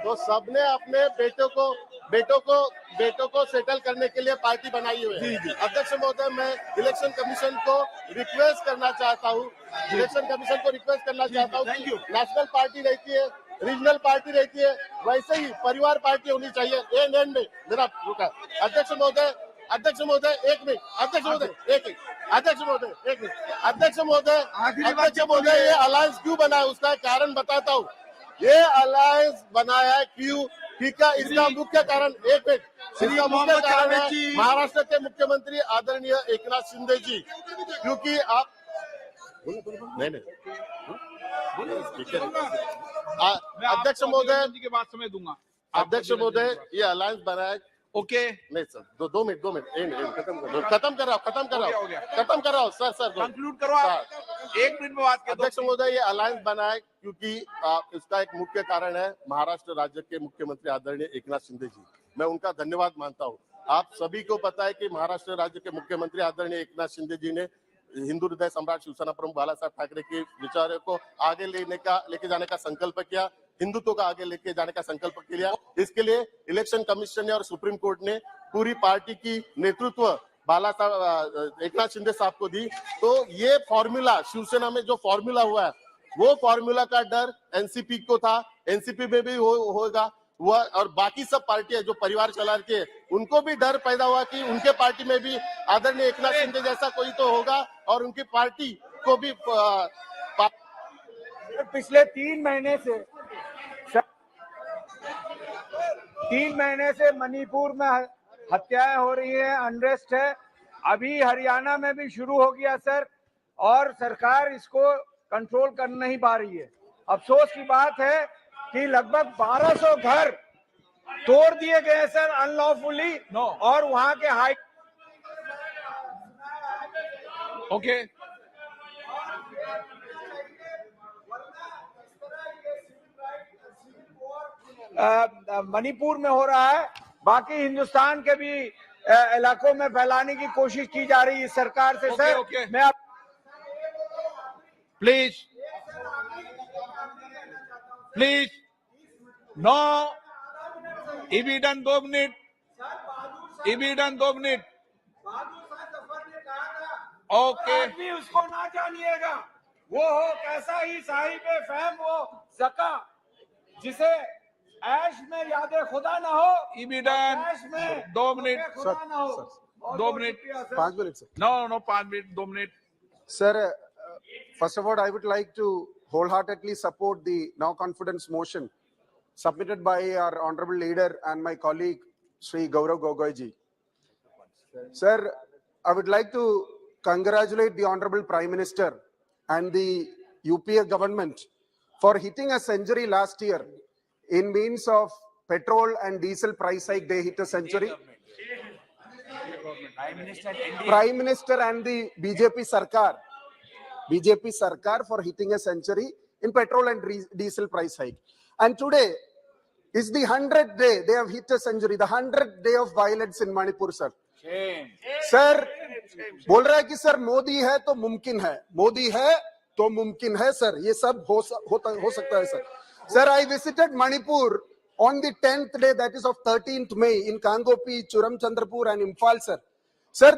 तो सबने अपने बेटों को सेटल करने के लिए पार्टी बनाई हुई है। अध्यक्ष महोदय, मैं इलेक्शन कमीशन को रिक्वेस्ट करना चाहता हूँ कि नेशनल पार्टी रहती है, रीजनल पार्टी रहती है, वैसे ही परिवार पार्टी होनी चाहिए। एंड में मेरा रुका अध्यक्ष महोदय, एक मिनट अध्यक्ष महोदय, ये अलायंस क्यों बना है उसका कारण बताता हूँ। ये अलायंस बनाया है क्यों, ठीक है, इसका मुख्य कारण इसका मुख्य कारण है महाराष्ट्र के मुख्यमंत्री आदरणीय एकनाथ शिंदे जी। क्योंकि आप अध्यक्ष महोदय की बात समझ दूंगा। अध्यक्ष महोदय, ये अलायंस बना है। ओके, नहीं सर, दो मिनट खत्म कर रहा हूँ सर कंक्लूड करो आप। 1 मिनट में बात कर। अध्यक्ष महोदय, ये अलायंस बना है क्योंकि इसका एक मुख्य कारण है महाराष्ट्र राज्य के मुख्यमंत्री आदरणीय एकनाथ शिंदे जी। मैं उनका धन्यवाद मानता हूँ। आप सभी को पता है कि महाराष्ट्र राज्य के मुख्यमंत्री आदरणीय एकनाथ शिंदे जी ने हिंदू हृदय सम्राट शिवसेना प्रमुख बाला साहब ठाकरे के विचारों को आगे लेके जाने का संकल्प किया, हिंदुत्व का आगे लेके जाने का संकल्प किया। इसके लिए इलेक्शन कमीशन ने और सुप्रीम कोर्ट ने पूरी पार्टी की नेतृत्व बाला साहब एकनाथ शिंदे साहब को दी। तो ये फॉर्मूला शिवसेना में जो फॉर्मूला हुआ है, वो फॉर्मूला का डर एनसीपी को था, एनसीपी में भी होगा वह, और बाकी सब पार्टियां जो परिवार चला रही है उनको भी डर पैदा हुआ कि उनके पार्टी में भी आदरणीय एकनाथ शिंदे जैसा कोई तो होगा और उनकी पार्टी को भी पिछले 3 महीने से मणिपुर में हत्याएं हो रही हैं, अनरेस्ट है। अभी हरियाणा में भी शुरू हो गया सर, और सरकार इसको कंट्रोल कर नहीं पा रही है। अफसोस की बात है कि लगभग 1200 घर तोड़ दिए गए सर अनलॉफुली, और वहां के हाई ओके मणिपुर में हो रहा है, बाकी हिंदुस्तान के भी इलाकों में फैलाने की कोशिश की जा रही है सरकार से। सर मैं आप प्लीज नो इबिडन 2 मिनट ओके। आदमी उसको ना जानिएगा, वो हो कैसा ही साहिब फहम वो ज़का, जिसे ऐश में याद खुदा ना हो, इबिडन ऐश में 2 मिनट खुदा ना हो। 2 minute 5 minutes, sir. No, 5 minute 2 minute. Sir, first of all, I would like to wholeheartedly support the now confidence motion submitted by our honorable leader and my colleague, Sri Gaurav Gogoi ji. Sir, I would like to congratulate the honorable Prime Minister and the UPA government for hitting a century last year. In means of petrol and diesel price hike, they hit a century. Prime Minister and the BJP Sarkar for hitting a century in petrol and diesel price hike. And today is the 100th day they have hit a century, the 100th day of violence in Manipur, sir. Sir बोल रहा है कि sir Modi है तो मुमकिन है, मोदी है तो मुमकिन है सर, ये सब हो सकता है sir. Sir, I visited Manipur on the 10th day, that is of 13th May, in Kangopi, Churamchandrapur and Imphal, sir. Sir,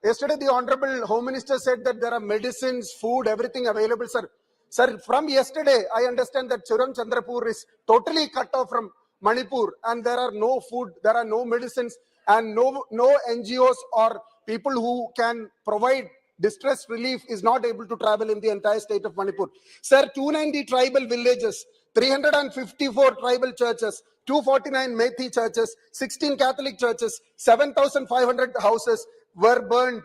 yesterday the Honorable Home Minister said that there are medicines, food, everything available, sir. Sir, from yesterday, I understand that Churamchandrapur is totally cut off from Manipur and there are no food, there are no medicines and no NGOs or people who can provide distress relief is not able to travel in the entire state of Manipur. Sir, 290 tribal villages, 354 tribal churches, 249 Methi churches, 16 Catholic churches, 7,500 houses were burned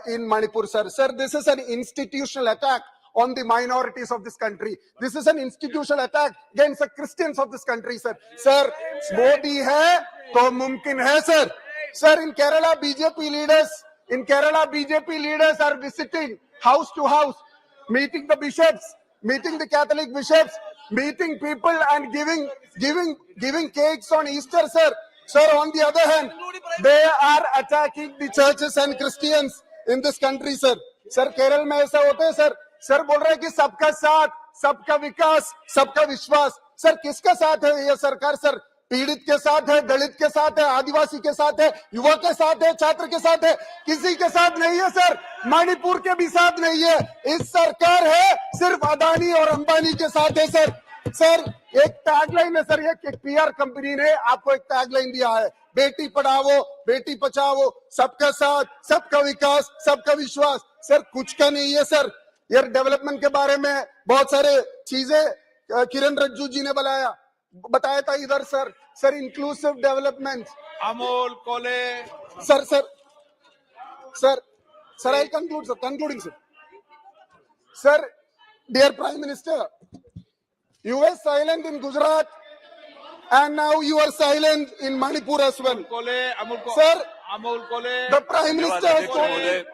in Manipur, sir. Sir, this is an institutional attack on the minorities of this country. This is an institutional attack against the Christians of this country, sir. Sir, Modi hai to mumkin hai, sir. Sir, in Kerala, BJP leaders are visiting house to house, meeting the bishops, meeting the Catholic bishops, meeting people and giving cakes on Easter, sir. Sir, on the other hand, they are attacking the churches and Christians in this country, sir. Sir, Kerala में ऐसा होता है, sir. Sir बोल रहे हैं कि सबका साथ, सबका विकास, सबका विश्वास. Sir, किसका साथ है ये सरकार, sir? पीड़ित के साथ है, दलित के साथ है, आदिवासी के साथ है, युवा के साथ है, छात्र के साथ है, किसी के साथ नहीं है सर. मणिपुर के भी साथ नहीं है. इस सरकार है सिर्फ अदानी और अंबानी के साथ है सर. सर, एक टैगलाइन है सर, एक पीआर कंपनी ने आपको एक टैगलाइन दिया है, बेटी पढ़ाओ, बेटी बचाओ, सबका साथ, सबका विकास, सबका विश्वास. सर, कुछ का नहीं है सर. यार, डेवलपमेंट के बारे में बहुत सारे चीजें किरण रिजिजू जी ने बताया था इधर sir. Sir, inclusive development. Amol Kolhe. Sir, I conclude sir, concluding sir. Sir, dear prime minister, you were silent in Gujarat and now you are silent in Manipur as well. Sir, the Prime Minister has told.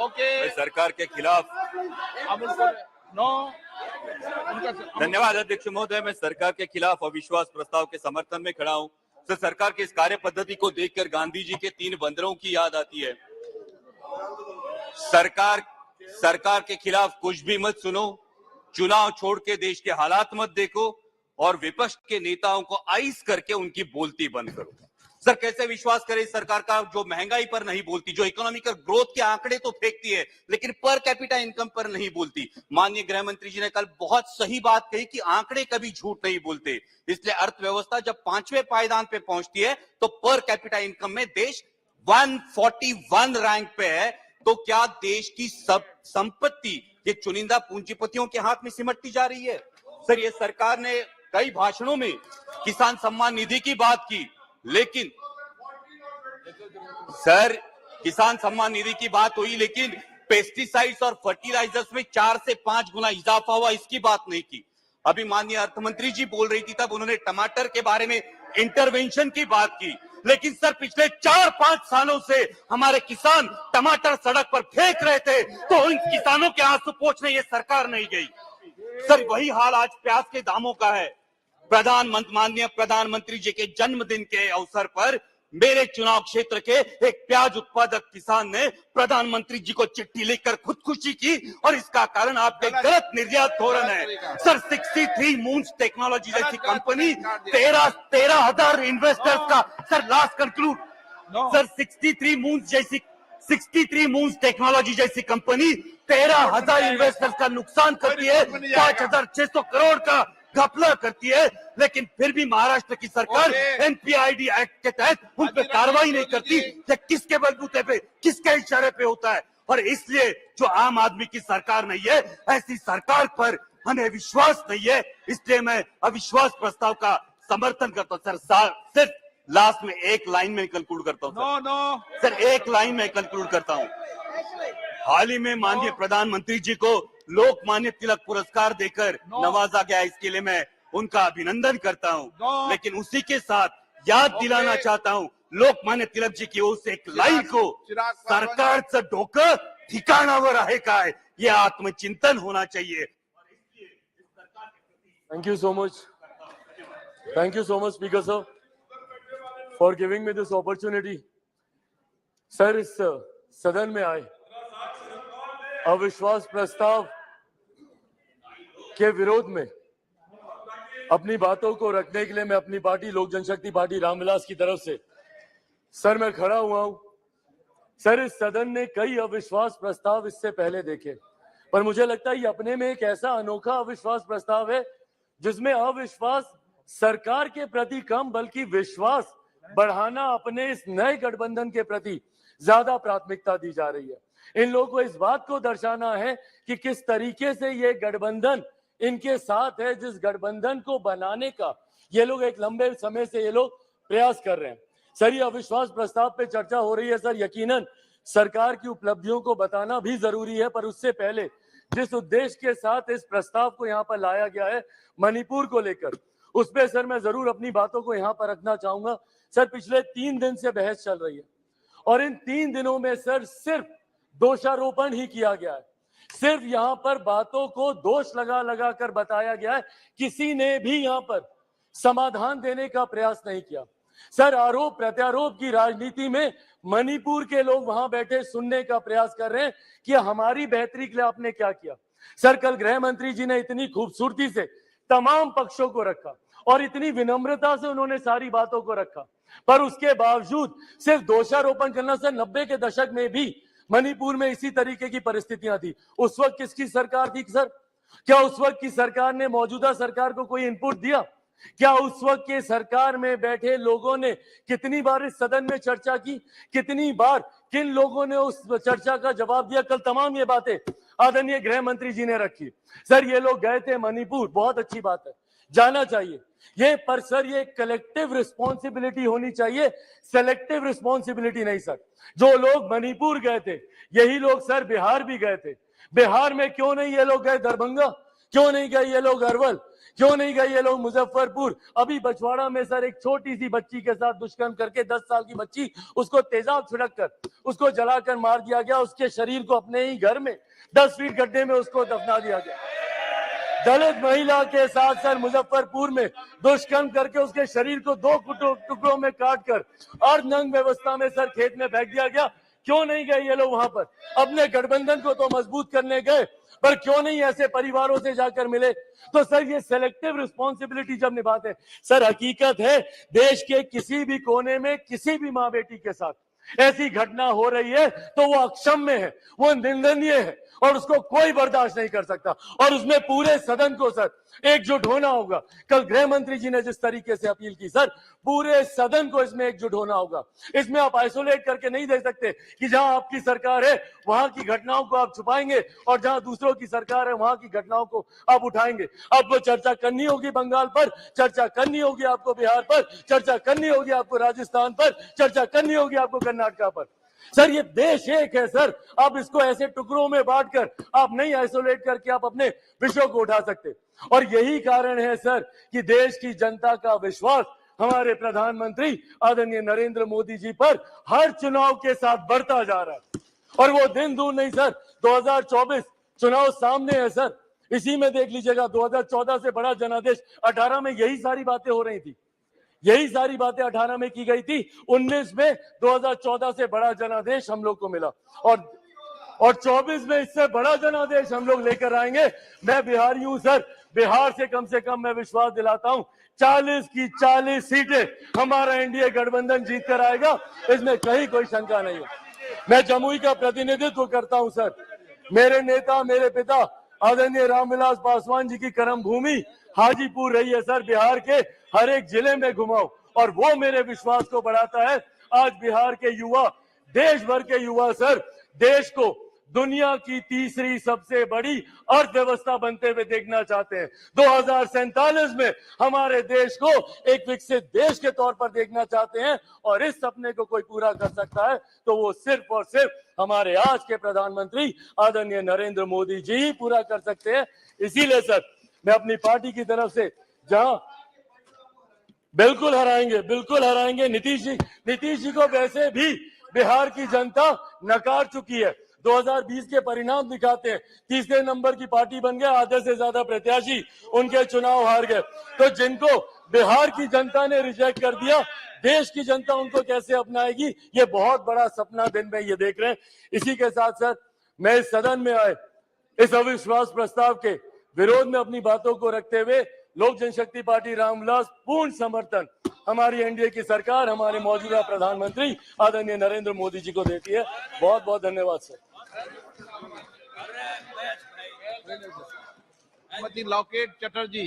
Okay. सरकार के खिलाफ धन्यवाद अध्यक्ष महोदय. मैं सरकार के खिलाफ अविश्वास प्रस्ताव के समर्थन में खड़ा हूं. सर, सरकार की इस कार्य पद्धति को देखकर गांधी जी के 3 बंदरों की याद आती है. सरकार के खिलाफ कुछ भी मत सुनो, चुनाव छोड़ के देश के हालात मत देखो और विपक्ष के नेताओं को आइस करके उनकी बोलती बंद करो. सर, कैसे विश्वास करें सरकार का जो महंगाई पर नहीं बोलती, जो इकोनॉमिकल ग्रोथ के आंकड़े तो फेंकती है लेकिन पर कैपिटा इनकम पर नहीं बोलती. माननीय गृह मंत्री जी ने कल बहुत सही बात कही कि आंकड़े कभी झूठ नहीं बोलते. इसलिए अर्थव्यवस्था जब 5वें पायदान पे पहुंचती है तो पर कैपिटा इनकम में देश 141 रैंक पे है. तो क्या देश की सब संपत्ति ये चुनिंदा पूंजीपतियों के हाथ में सिमटती जा रही है? सर, ये सरकार ने कई भाषणों में किसान सम्मान निधि की बात की, लेकिन सर, किसान सम्मान निधि की बात हुई लेकिन पेस्टिसाइड्स और फर्टिलाइजर्स में 4 से 5 गुना इजाफा हुआ, इसकी बात नहीं की. अभी माननीय अर्थमंत्री जी बोल रही थी, तब उन्होंने टमाटर के बारे में इंटरवेंशन की बात की. लेकिन सर, पिछले 4-5 सालों से हमारे किसान टमाटर सड़क पर फेंक रहे थे तो उन किसानों के आंसू पोंछने ये सरकार नहीं गई. सर, वही हाल आज प्याज के दामों का है. माननीय प्रधानमंत्री जी के जन्मदिन के अवसर पर मेरे चुनाव क्षेत्र के एक प्याज उत्पादक किसान ने प्रधानमंत्री जी को चिट्ठी लिखकर खुदकुशी की और इसका कारण आपके गलत निर्यात धोरण है. सर, 63 मून्स टेक्नोलॉजी जैसी कंपनी 13,000 इन्वेस्टर्स का, sir last conclude, sir 63 moons technology जैसी कंपनी 13,000 इन्वेस्टर्स का नुकसान करती है, 5,600 करोड़ का घपला करती है, लेकिन फिर भी महाराष्ट्र की सरकार एनपीआईडी एक्ट के तहत उन पर कार्रवाई नहीं करती. ये किसके बलबूते पे, किसके इशारे पे होता है? और इसलिए जो आम आदमी की सरकार नहीं है, ऐसी सरकार पर हमें विश्वास नहीं है. इसलिए मैं अविश्वास प्रस्ताव का समर्थन करता हूं. सर, सिर्फ लास्ट में एक लाइन में कंक्लूड करता हूं. सर, एक लाइन में कंक्लूड करता हूं. हाल ही में माननीय प्रधानमंत्री जी को लोकमान्य तिलक पुरस्कार देकर नवाजा गया, इसके लिए मैं उनका अभिनंदन करता हूं. लेकिन उसी के साथ याद दिलाना चाहता हूं लोकमान्य तिलक जी की ओर से एक लाइन को, सरकारचं डोकं ठिकाणावर आहे काय, ये आत्मचिंतन होना चाहिए. Thank you so much. Thank you so much, Speaker sir, for giving me this opportunity. Sir, इस सदन में आए अविश्वास प्रस्ताव के विरोध में अपनी बातों को रखने के लिए मैं अपनी पार्टी लोक जनशक्ति पार्टी रामविलास की तरफ से सर मैं खड़ा हुआ हूं। सर, इस सदन ने कई अविश्वास प्रस्ताव इससे पहले देखे, पर मुझे लगता है ये अपने में एक ऐसा अनोखा अविश्वास प्रस्ताव है जिसमें अविश्वास सरकार के प्रति कम बल्कि विश्वास बढ़ाना अपने इस नए गठबंधन के प्रति ज्यादा प्राथमिकता दी जा रही है। इन लोगों को इस बात को दर्शाना है कि किस तरीके से ये गठबंधन इनके साथ है, जिस गठबंधन को बनाने का ये लोग एक लंबे समय से ये लोग प्रयास कर रहे हैं। सर, ये अविश्वास प्रस्ताव पे चर्चा हो रही है। सर, यकीनन सरकार की उपलब्धियों को बताना भी जरूरी है, पर उससे पहले जिस उद्देश्य के साथ इस प्रस्ताव को यहाँ पर लाया गया है मणिपुर को लेकर, उस पर सर मैं जरूर अपनी बातों को यहाँ पर रखना चाहूंगा। सर, पिछले 3 दिन से बहस चल रही है और इन 3 दिनों में सर सिर्फ दोषारोपण ही किया गया है। सिर्फ यहाँ पर बातों को दोष लगा लगा कर बताया गया है, किसी ने भी यहाँ पर समाधान देने का प्रयास नहीं किया। सर, आरोप प्रत्यारोप की राजनीति में मणिपुर के लोग वहां बैठे सुनने का प्रयास कर रहे हैं कि हमारी बेहतरी के लिए आपने क्या किया। सर, कल गृह मंत्री जी ने इतनी खूबसूरती से तमाम पक्षों को रखा और इतनी विनम्रता से उन्होंने सारी बातों को रखा, पर उसके बावजूद सिर्फ दोषारोपण करना। सर, 90 के दशक में भी मणिपुर में इसी तरीके की परिस्थितियां थी। उस वक्त किसकी सरकार थी सर? क्या उस वक्त की सरकार ने मौजूदा सरकार को कोई इनपुट दिया? क्या उस वक्त के सरकार में बैठे लोगों ने कितनी बार इस सदन में चर्चा की? कितनी बार किन लोगों ने उस चर्चा का जवाब दिया? कल तमाम ये बातें आदरणीय गृह मंत्री जी ने रखी। सर, ये लोग गए थे मणिपुर, बहुत अच्छी बात है, जाना चाहिए ये, पर सर ये कलेक्टिव रिस्पॉन्सिबिलिटी होनी चाहिए, सेलेक्टिव रिस्पॉन्सिबिलिटी नहीं। सर, जो लोग मणिपुर गए थे यही लोग सर बिहार भी गए थे। बिहार में क्यों नहीं ये लोग गए दरभंगा? क्यों नहीं गए ये लोग अरवल? क्यों नहीं गए ये लोग मुजफ्फरपुर? अभी बछवाड़ा में सर एक छोटी सी बच्ची के साथ दुष्कर्म करके 10 साल की बच्ची, उसको तेजाब छिड़क कर उसको जलाकर मार दिया गया। उसके शरीर को अपने ही घर में 10 फीट गड्ढे में उसको दफना दिया गया। दलित महिला के साथ सर मुजफ्फरपुर में दुष्कर्म करके उसके शरीर को 2 टुकड़ों में काटकर अर्धनग्न व्यवस्था में सर खेत में फेंक दिया गया। क्यों नहीं गए ये लोग वहां पर? अपने गठबंधन को तो मजबूत करने गए, पर क्यों नहीं ऐसे परिवारों से जाकर मिले? तो सर ये सेलेक्टिव रिस्पॉन्सिबिलिटी जब निभाते हैं, सर हकीकत है देश के किसी भी कोने में किसी भी माँ बेटी के साथ ऐसी घटना हो रही है तो वो अक्षम्य है, वो निंदनीय है और उसको कोई बर्दाश्त नहीं कर सकता, और उसमें पूरे सदन को सर एकजुट होना होगा। कल गृह मंत्री जी ने जिस तरीके से अपील की, सर पूरे सदन को इसमें एकजुट होना होगा। इसमें आप आइसोलेट करके नहीं देख सकते कि जहां आपकी सरकार है वहां की घटनाओं को आप छुपाएंगे और जहां दूसरों की सरकार है वहां की घटनाओं को आप उठाएंगे। आपको चर्चा करनी होगी बंगाल पर, चर्चा करनी होगी आपको बिहार पर, चर्चा करनी होगी आपको राजस्थान पर, चर्चा करनी होगी आपको कर्नाटका पर। सर ये देश एक है सर, आप इसको ऐसे टुकड़ों में बांटकर आप नहीं आइसोलेट करके आप अपने विषयों को उठा सकते। और यही कारण है सर कि देश की जनता का विश्वास हमारे प्रधानमंत्री आदरणीय नरेंद्र मोदी जी पर हर चुनाव के साथ बढ़ता जा रहा है। और वो दिन दूर नहीं सर, 2024 चुनाव सामने है सर, इसी में देख लीजिएगा 2014 से बड़ा जनादेश 18 में यही सारी बातें हो रही थी, यही सारी बातें 18 में की गई थी। 19 में 2014 से बड़ा जनादेश हम लोग को मिला और 24 में इससे बड़ा जनादेश हम लोग लेकर आएंगे। मैं बिहारी हूं सर, बिहार से कम मैं विश्वास दिलाता हूं 40 की 40 सीटें हमारा एनडीए गठबंधन जीत कर आएगा, इसमें कहीं कोई शंका नहीं है। मैं जमुई का प्रतिनिधित्व करता हूं सर, मेरे नेता मेरे पिता आदरणीय रामविलास पासवान जी की कर्म भूमि हाजीपुर रही है सर। बिहार के हर एक जिले में घुमाओ और वो मेरे विश्वास को बढ़ाता है। आज बिहार के युवा, देश भर के युवा सर देश को दुनिया की तीसरी सबसे बड़ी अर्थव्यवस्था बनते हुए देखना चाहते हैं। 2047 में हमारे देश को एक विकसित देश के तौर पर देखना चाहते हैं, और इस सपने को कोई पूरा कर सकता है तो वो सिर्फ और सिर्फ हमारे आज के प्रधानमंत्री आदरणीय नरेंद्र मोदी जी ही पूरा कर सकते हैं। इसीलिए सर मैं अपनी पार्टी की तरफ से जहां बिल्कुल हराएंगे नीतीश जी को वैसे भी बिहार की जनता नकार चुकी है। 2020 के परिणाम दिखाते हैं, तीसरे नंबर की पार्टी बन गए, आधे से ज्यादा प्रत्याशी उनके चुनाव हार गए। तो जिनको बिहार की जनता ने रिजेक्ट कर दिया, देश की जनता उनको कैसे अपनाएगी, ये बहुत बड़ा सपना दिन में ये देख रहे हैं। इसी के साथ साथ मैं इस सदन में आए इस अविश्वास प्रस्ताव के विरोध में अपनी बातों को रखते हुए लोक जनशक्ति पार्टी रामविलास पूर्ण समर्थन हमारी एनडीए की सरकार, हमारे मौजूदा प्रधानमंत्री आदरणीय नरेंद्र मोदी जी को देती है। बहुत बहुत धन्यवाद सर। लॉकेट चटर्जी।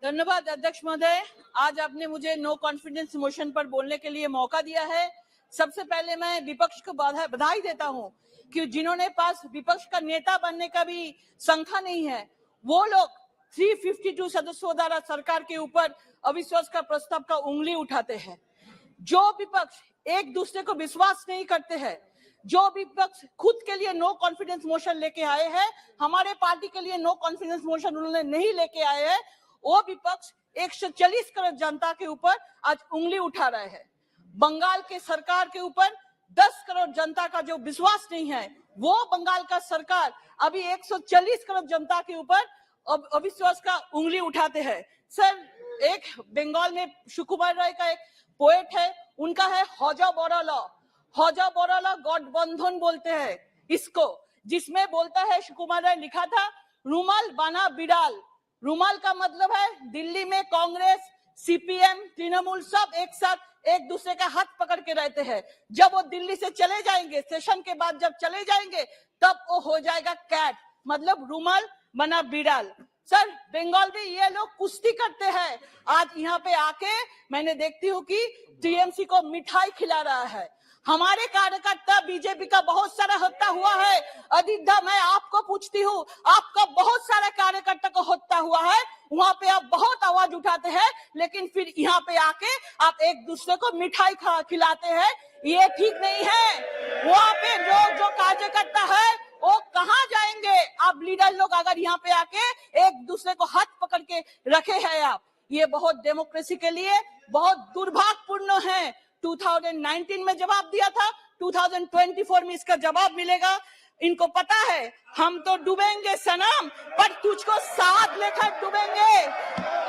धन्यवाद अध्यक्ष महोदय, आज आपने मुझे नो कॉन्फिडेंस मोशन पर बोलने के लिए मौका दिया है। सबसे पहले मैं विपक्ष को बधाई देता हूं कि जिन्होंने पास विपक्ष का नेता बनने का भी संख्या नहीं है, वो लोग 352 सदस्यों द्वारा सरकार के ऊपर अविश्वास का प्रस्ताव का उंगली उठाते हैं। जो विपक्ष एक दूसरे को विश्वास नहीं करते हैं, जो विपक्ष खुद के लिए नो कॉन्फिडेंस मोशन लेके आए हैं, हमारे पार्टी के लिए नो कॉन्फिडेंस मोशन उन्होंने नहीं लेके आए हैं, वो विपक्ष 140 करोड़ जनता के ऊपर आज उंगली उठा रहे हैं। बंगाल के सरकार के ऊपर 10 करोड़ जनता का जो विश्वास नहीं है, वो बंगाल का सरकार अभी 140 करोड़ जनता के ऊपर अविश्वास का उंगली उठाते हैं। सर, एक बंगाल में सुकुमार राय का एक पोएट है, उनका है हौजा बोराला। हौजा बोराला गठबंधन बोलते हैं इसको, जिसमें बोलता है सुकुमार राय लिखा था, रुमाल बना बिडाल। रुमाल का मतलब है दिल्ली में कांग्रेस, सीपीएम, तृणमूल सब एक साथ एक दूसरे का हाथ पकड़ के रहते हैं। जब वो दिल्ली से चले जाएंगे, सेशन के बाद जब चले जाएंगे, तब वो हो जाएगा कैट, मतलब रुमाल बना बिडाल। सर, बंगाल में ये लोग कुश्ती करते हैं। आज यहाँ पे आके मैंने देखती हूँ कि टीएमसी को मिठाई खिला रहा है। हमारे कार्यकर्ता बीजेपी का बहुत सारा हत्या हुआ है। अदिद्धा, मैं आपको पूछती हूँ, आपका बहुत सारा कार्यकर्ता को हत्या हुआ है, वहाँ पे आप बहुत आवाज उठाते हैं, लेकिन फिर यहाँ पे आके आप एक दूसरे को मिठाई खिलाते हैं, ये ठीक नहीं है। वहाँ पे जो कार्यकर्ता है वो कहाँ जाएंगे? आप लीडर लोग अगर यहाँ पे आके एक दूसरे को हाथ पकड़ के रखे हैं आप, ये बहुत डेमोक्रेसी के लिए बहुत दुर्भाग्यपूर्ण है। 2019 में जवाब दिया था, 2024 में इसका जवाब मिलेगा। इनको पता है हम तो डूबेंगे सनम, पर तुझको साथ लेकर डूबेंगे।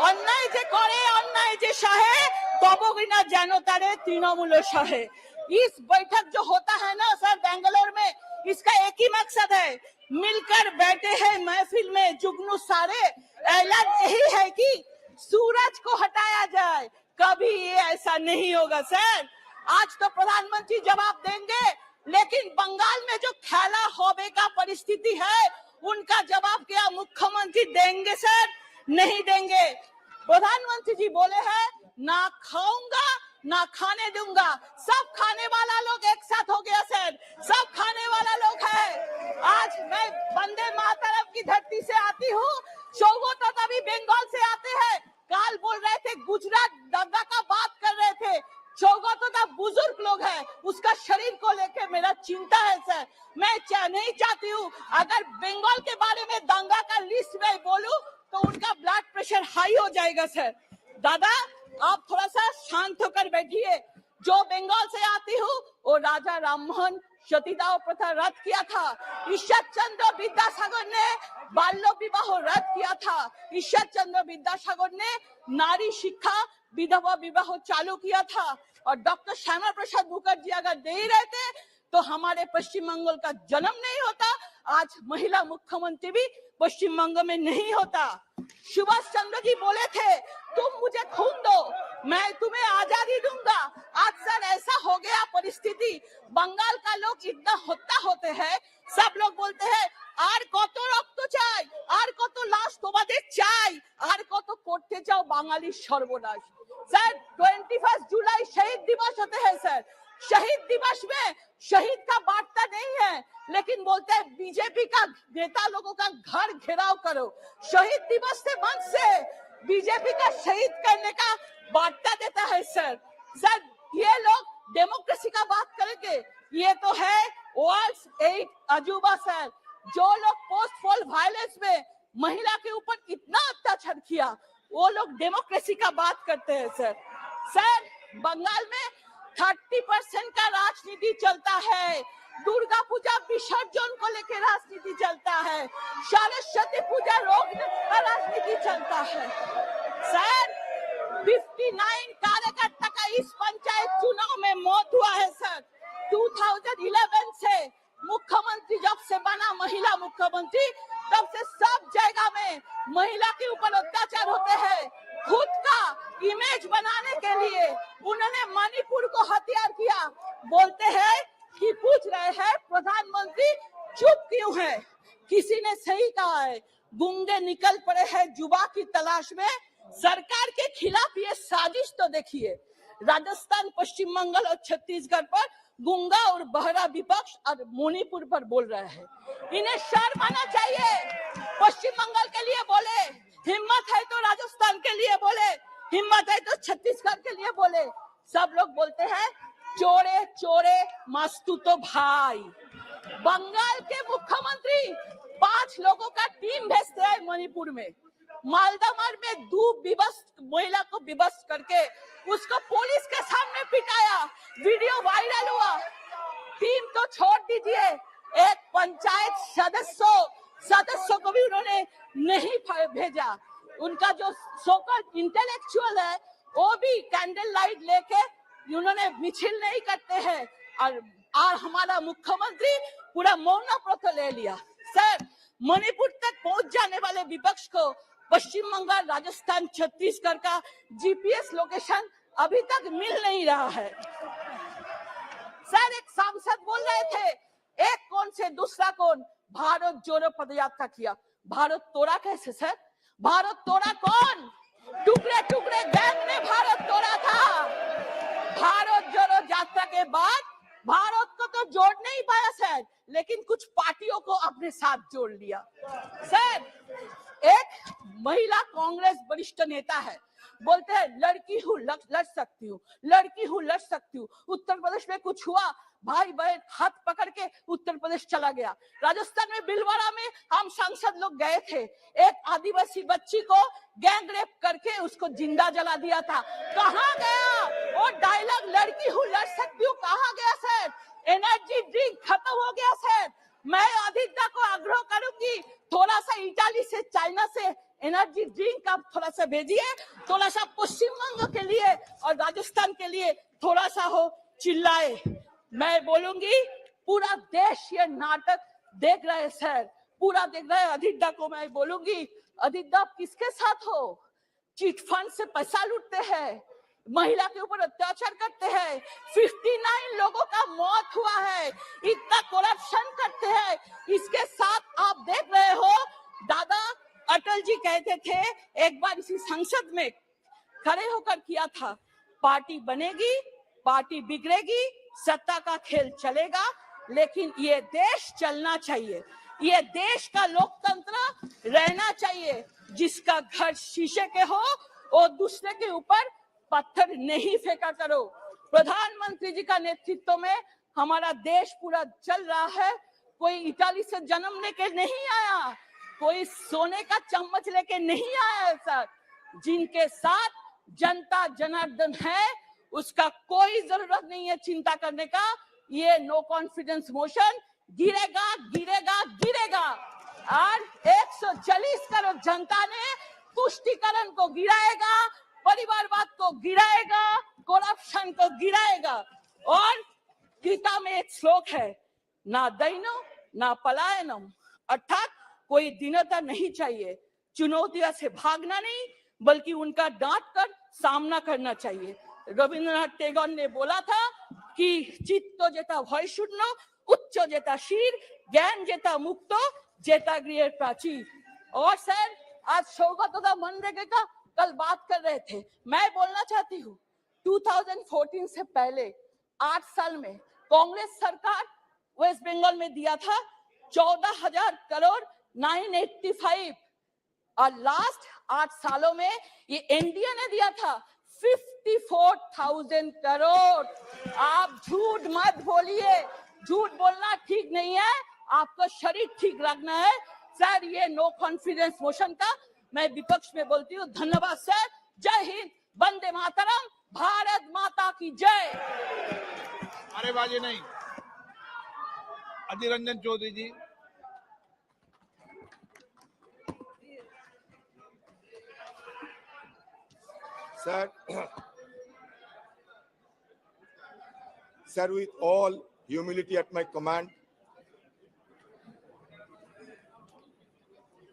अन्याय जे करे, अन्याय जे सहे, तबोगिना जानो तारे तृणमूल सहे। इस बैठक जो होता है ना सर बेंगलोर में, इसका एक ही मकसद है, मिलकर बैठे हैं महफिल में जुगनू सारे, ऐलान यही है कि सूरज को हटाया जाए। कभी ये ऐसा नहीं होगा सर। आज तो प्रधानमंत्री जवाब देंगे, लेकिन बंगाल में जो खेला होबे का परिस्थिति है, उनका जवाब क्या मुख्यमंत्री देंगे सर? नहीं देंगे। प्रधानमंत्री जी बोले हैं, ना खाऊंगा ना खाने दूंगा। सब खाने वाला लोग एक साथ हो गया सर, सब खाने वाला लोग है। आज मैं वंदे मातरम की धरती से आती हूँ, शोगो तो तभी बंगाल से आते हैं। काल बोल रहे थे गुजरात दंगा का बात कर रहे थे। चौगा तो बुजुर्ग लोग हैं, उसका शरीर को लेके मेरा चिंता है सर। मैं नहीं चाहती हूँ अगर बंगाल के बारे में दंगा का लिस्ट में बोलूं तो उनका ब्लड प्रेशर हाई हो जाएगा सर। दादा, आप थोड़ा सा शांत होकर बैठिए। जो बंगाल से आती हूँ, वो राजा राममोहन सतीदाह प्रथा रद्द किया था। ईश्वर चंद्र विद्यासागर ने बाल्य विवाह रद्द किया था। ईश्वर चंद्र विद्यासागर ने नारी शिक्षा विधवा विवाह चालू किया था। और डॉक्टर श्यामा प्रसाद मुखर्जी अगर दे ही रहते तो हमारे पश्चिम बंगाल का जन्म नहीं होता। आज महिला मुख्यमंत्री भी पश्चिम बंगाल में नहीं होता। सुभाष चंद्र जी बोले थे, तुम मुझे खून दो, मैं तुम्हें आजादी दूंगा। आज सर ऐसा हो गया परिस्थिति, बंगाल का लोग इतना हत्या होते हैं, सब लोग बोलते हैं আর কত রক্ত চাই, আর কত লাশ তোমাদের চাই, আর কত করতে চাও বাঙালি সর্বনাশ। सर 21 जुलाई शहीद दिवस होते हैं सर। शहीद दिवस में शहीद का वार्ता नहीं है, लेकिन बोलते हैं बीजेपी का नेता लोगों का घर घेराव करो। शहीद दिवस से मन से बीजेपी का शहीद करने का वार्ता देता है सर। सर, ये लोग डेमोक्रेसी का बात करेंगे, ये तो है वर्ल्ड्स 8 अजूबा सर। जो लोग पोस्ट पोल वायलेंस में महिला के ऊपर इतना अत्याचार किया, वो लोग डेमोक्रेसी का बात करते हैं सर। सर, बंगाल में 30% का राजनीति चलता है। दुर्गा पूजा विसर्जन को लेकर राजनीति चलता है, सरस्वती पूजा रोकने का राजनीति चलता है। सर, 59 कार्यकर्ता का इस पंचायत चुनाव में मौत हुआ है सर। 2011 से मुख्यमंत्री जब से बना महिला मुख्यमंत्री, तब से सब जगह में महिला के ऊपर अत्याचार होते हैं। खुद का इमेज बनाने के लिए उन्होंने मणिपुर को हथियार किया। बोलते हैं कि पूछ रहे हैं प्रधानमंत्री चुप क्यों है। किसी ने सही कहा है, गूंगे निकल पड़े हैं जुबा की तलाश में। सरकार के खिलाफ ये साजिश तो देखिए, राजस्थान, पश्चिम बंगाल और छत्तीसगढ़ पर गूंगा और बहरा विपक्ष और मणिपुर पर बोल रहे हैं। इन्हें शर्म आना चाहिए। पश्चिम बंगाल के लिए बोले, हिम्मत है तो राजस्थान के लिए बोले, हिम्मत है तो छत्तीसगढ़ के लिए बोले। सब लोग बोलते हैं चोरे चोरे मास्तू तो भाई। बंगाल के मुख्यमंत्री 5 लोगों का टीम भेजते हैं मणिपुर में। मालदामार में 2 विवश महिला को विवश करके उसको पुलिस के सामने पिटाया, वीडियो वायरल हुआ। टीम तो छोड़ दीजिए, एक पंचायत सदस्यों को भी उन्होंने नहीं भेजा। उनका जो सोकल इंटेलेक्चुअल है वो भी कैंडल लाइट लेके उन्होंने मिছিল नहीं करते हैं। और हमारा मुख्यमंत्री पूरा मौन व्रत ले लिया। सर, मणिपुर तक पहुंच जाने वाले विपक्ष को पश्चिम बंगाल, राजस्थान, छत्तीसगढ़ का जीपीएस लोकेशन अभी तक मिल नहीं रहा है। सर, एक सांसद बोल रहे थे एक कौन से दूसरा कौन, भारत जोड़ो पदयात्रा किया। भारत तोड़ा कैसे सर? भारत तोड़ा कौन? टुकड़े टुकड़े गैंग ने भारत तोड़ा था। भारत जोड़ो यात्रा के बाद भारत को तो जोड़ नहीं पाया सर, लेकिन कुछ पार्टियों को अपने साथ जोड़ लिया। सर, एक महिला कांग्रेस वरिष्ठ नेता है, बोलते हैं लड़की हूँ लड़ सकती हूँ, लड़की हूँ लड़ सकती हूँ। उत्तर प्रदेश में कुछ हुआ, भाई बहन हाथ पकड़ के उत्तर प्रदेश चला गया। राजस्थान में भीलवाड़ा में हम सांसद लोग गए थे, एक आदिवासी बच्ची को गैंग रेप करके उसको जिंदा जला दिया था। कहाँ गया वो डायलॉग लड़की हूँ लड़ सकती हूँ? कहाँ गया सर? एनर्जी ड्रिंक खत्म हो गया सर। मैं अधिकता को आग्रह करूंगी, थोड़ा सा इटाली से, चाइना से एनर्जी ड्रिंक आप थोड़ा सा भेजिए, थोड़ा सा पश्चिम बंगाल के लिए और राजस्थान के लिए थोड़ा सा हो चिल्लाए। मैं बोलूंगी पूरा देश ये नाटक देख रहे सर, पूरा देख रहे। अधिकता को मैं बोलूंगी, अधिकता आप किसके साथ हो? चिट फंड से पैसा लूटते हैं, महिला के ऊपर अत्याचार करते हैं, 59 लोगों का मौत हुआ है, इतना करप्शन करते हैं। इसके साथ आप देख रहे हो, दादा अटल जी कहते थे एक बार इसी संसद में खड़े होकर किया था, पार्टी बनेगी, पार्टी बिगड़ेगी, सत्ता का खेल चलेगा, लेकिन ये देश चलना चाहिए, ये देश का लोकतंत्र रहना चाहिए। जिसका घर शीशे के हो और दूसरे के ऊपर पत्थर नहीं फेंका करो। प्रधानमंत्री जी का नेतृत्व में हमारा देश पूरा चल रहा है। कोई इटाली से जन्म लेके नहीं आया, कोई सोने का चम्मच लेके नहीं आया है सर। जिनके साथ जनता जनार्दन है उसका कोई जरूरत नहीं है चिंता करने का। ये नो कॉन्फिडेंस मोशन गिरेगा गिरेगा गिरेगा और 140 करोड़ जनता ने तुष्टीकरण को गिराएगा, परिवारवाद को गिराएगा, करप्शन को गिराएगा। और गीता में एक श्लोक है, ना दैनो ना पलायनम, अर्थात कोई दीनता नहीं चाहिए, चुनौतियों से भागना नहीं बल्कि उनका डांट कर सामना करना चाहिए। रविंद्रनाथ टैगोर ने बोला था कि चित्तो जेता भय शून्य, उच्च जेता शीर, ज्ञान जेता मुक्तो, जेता गृह प्राचीर। और सर, आज सौगतदा मनरेगा का कल बात कर रहे थे, मैं बोलना चाहती हूँ 2014 से पहले 8 साल में कांग्रेस सरकार वेस्ट बंगाल में दिया था 14,000 करोड़ 985, और लास्ट 8 सालों में ये एनडीए ने दिया था 54,000 करोड़। आप झूठ मत बोलिए, झूठ बोलना ठीक नहीं है, आपका शरीर ठीक रखना है सर। ये नो कॉन्फिडेंस मोशन का मैं विपक्ष में बोलती हूँ। धन्यवाद सर, जय हिंद, वंदे मातरम, भारत माता की जय। अरे बाजी नहीं, अधीर रंजन चौधरी जी। Sir, sir, with all humility at my command,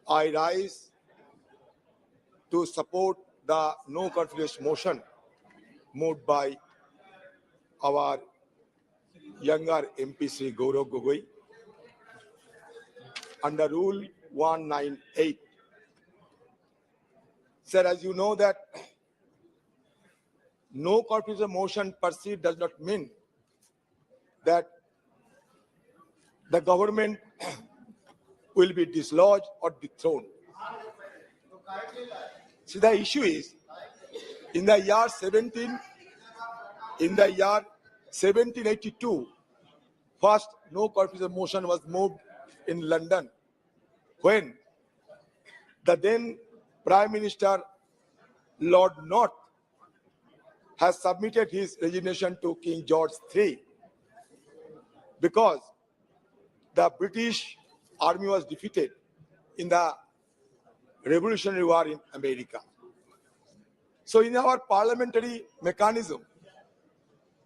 I rise to support the no confidence motion moved by our younger MP Sri Gaurav Gogoi under Rule 198. Sir, as you know that no confidence motion per se does not mean that the government will be dislodged or dethroned. See, the issue is, in the year 1782, first no confidence motion was moved in London when the then Prime Minister Lord North has submitted his resignation to King George III because the British army was defeated in the Revolutionary War in America. So in our parliamentary mechanism,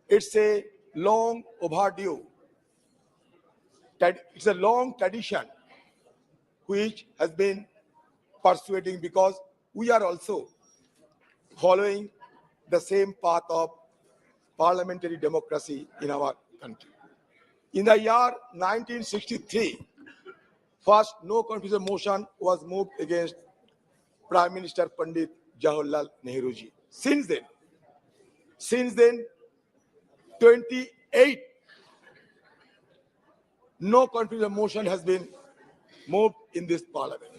it's a long overdue, it's a long tradition which has been persuading because we are also following the same path of parliamentary democracy in our country. In the year 1963, first no confidence motion was moved against Prime Minister Pandit Jawaharlal Nehru ji. Since then, 28 no confidence motion has been moved in this parliament.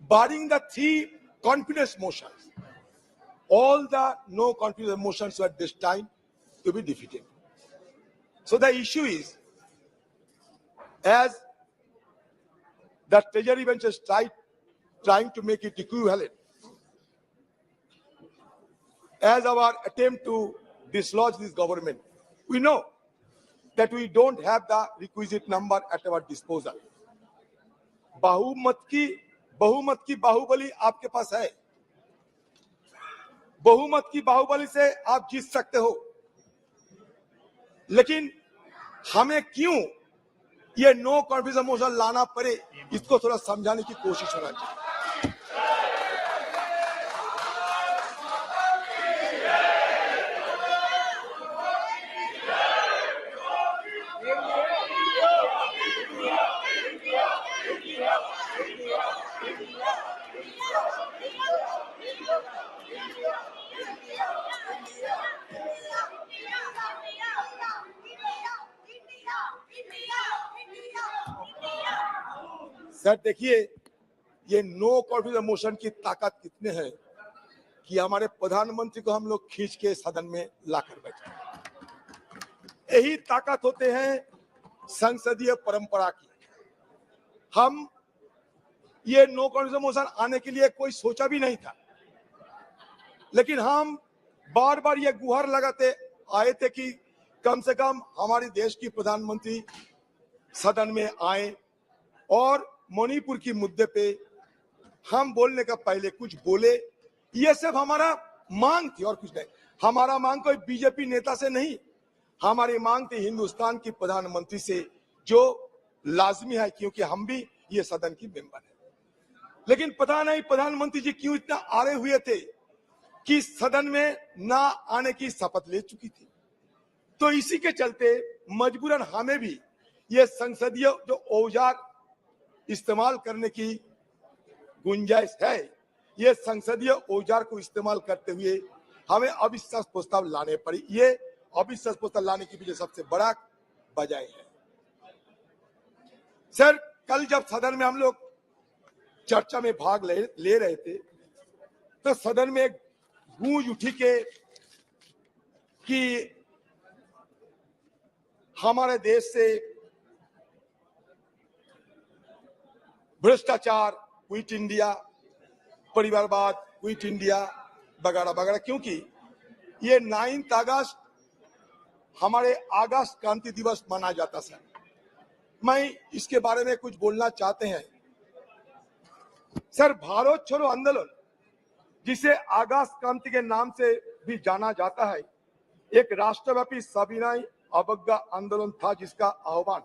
Barring the 3 confidence motions, all the no confidence motions were destined to be defeated. So the issue is, as the Treasury bench is trying to make it equivalent, as our attempt to dislodge this government, we know that we don't have the requisite number at our disposal. बहुमत की बाहुबली आपके पास है, बहुमत की बाहुबली से आप जीत सकते हो, लेकिन हमें क्यों ये नो कॉन्फिडेंस मोशन लाना पड़े, इसको थोड़ा समझाने की कोशिश होना चाहिए। सर देखिए, ये नो कॉन्फिडेंस मोशन की ताकत कितने है कि हमारे प्रधानमंत्री को हम लोग खींच के सदन में लाकर बैठे। यही ताकत होते हैं संसदीय परंपरा की। हम ये नो कॉन्फिडेंस मोशन आने के लिए कोई सोचा भी नहीं था, लेकिन हम बार बार ये गुहार लगाते आए थे कि कम से कम हमारे देश की प्रधानमंत्री सदन में आए और मणिपुर की मुद्दे पे हम बोलने का पहले कुछ बोले। ये सिर्फ हमारा मांग थी और कुछ नहीं। हमारा मांग कोई बीजेपी नेता से नहीं, हमारी मांग थी हिंदुस्तान की प्रधानमंत्री से, जो लाजमी है क्योंकि हम भी ये सदन की मेंबर है। लेकिन पता नहीं प्रधानमंत्री जी क्यों इतना आड़े हुए थे कि सदन में ना आने की शपथ ले चुकी थी। तो इसी के चलते मजबूरन हमें भी ये संसदीय जो औजार इस्तेमाल करने की गुंजाइश है, ये संसदीय औजार को इस्तेमाल करते हुए हमें अविश्वास प्रस्ताव लाने पड़ी। ये अविश्वास प्रस्ताव लाने की पीछे सबसे बड़ा वजह है। सर, कल जब सदन में हम लोग चर्चा में भाग ले रहे थे, तो सदन में एक गूंज उठी कि हमारे देश से भ्रष्टाचार, क्विट इंडिया, परिवारवाद, क्विट इंडिया वगैरह वगैरह, क्योंकि ये 9 अगस्त हमारे अगस्त क्रांति दिवस माना जाता है। मैं इसके बारे में कुछ बोलना चाहते हैं। सर, भारत छोड़ो आंदोलन जिसे आगाज क्रांति के नाम से भी जाना जाता है, एक राष्ट्रव्यापी सविनय अवज्ञा आंदोलन था जिसका आह्वान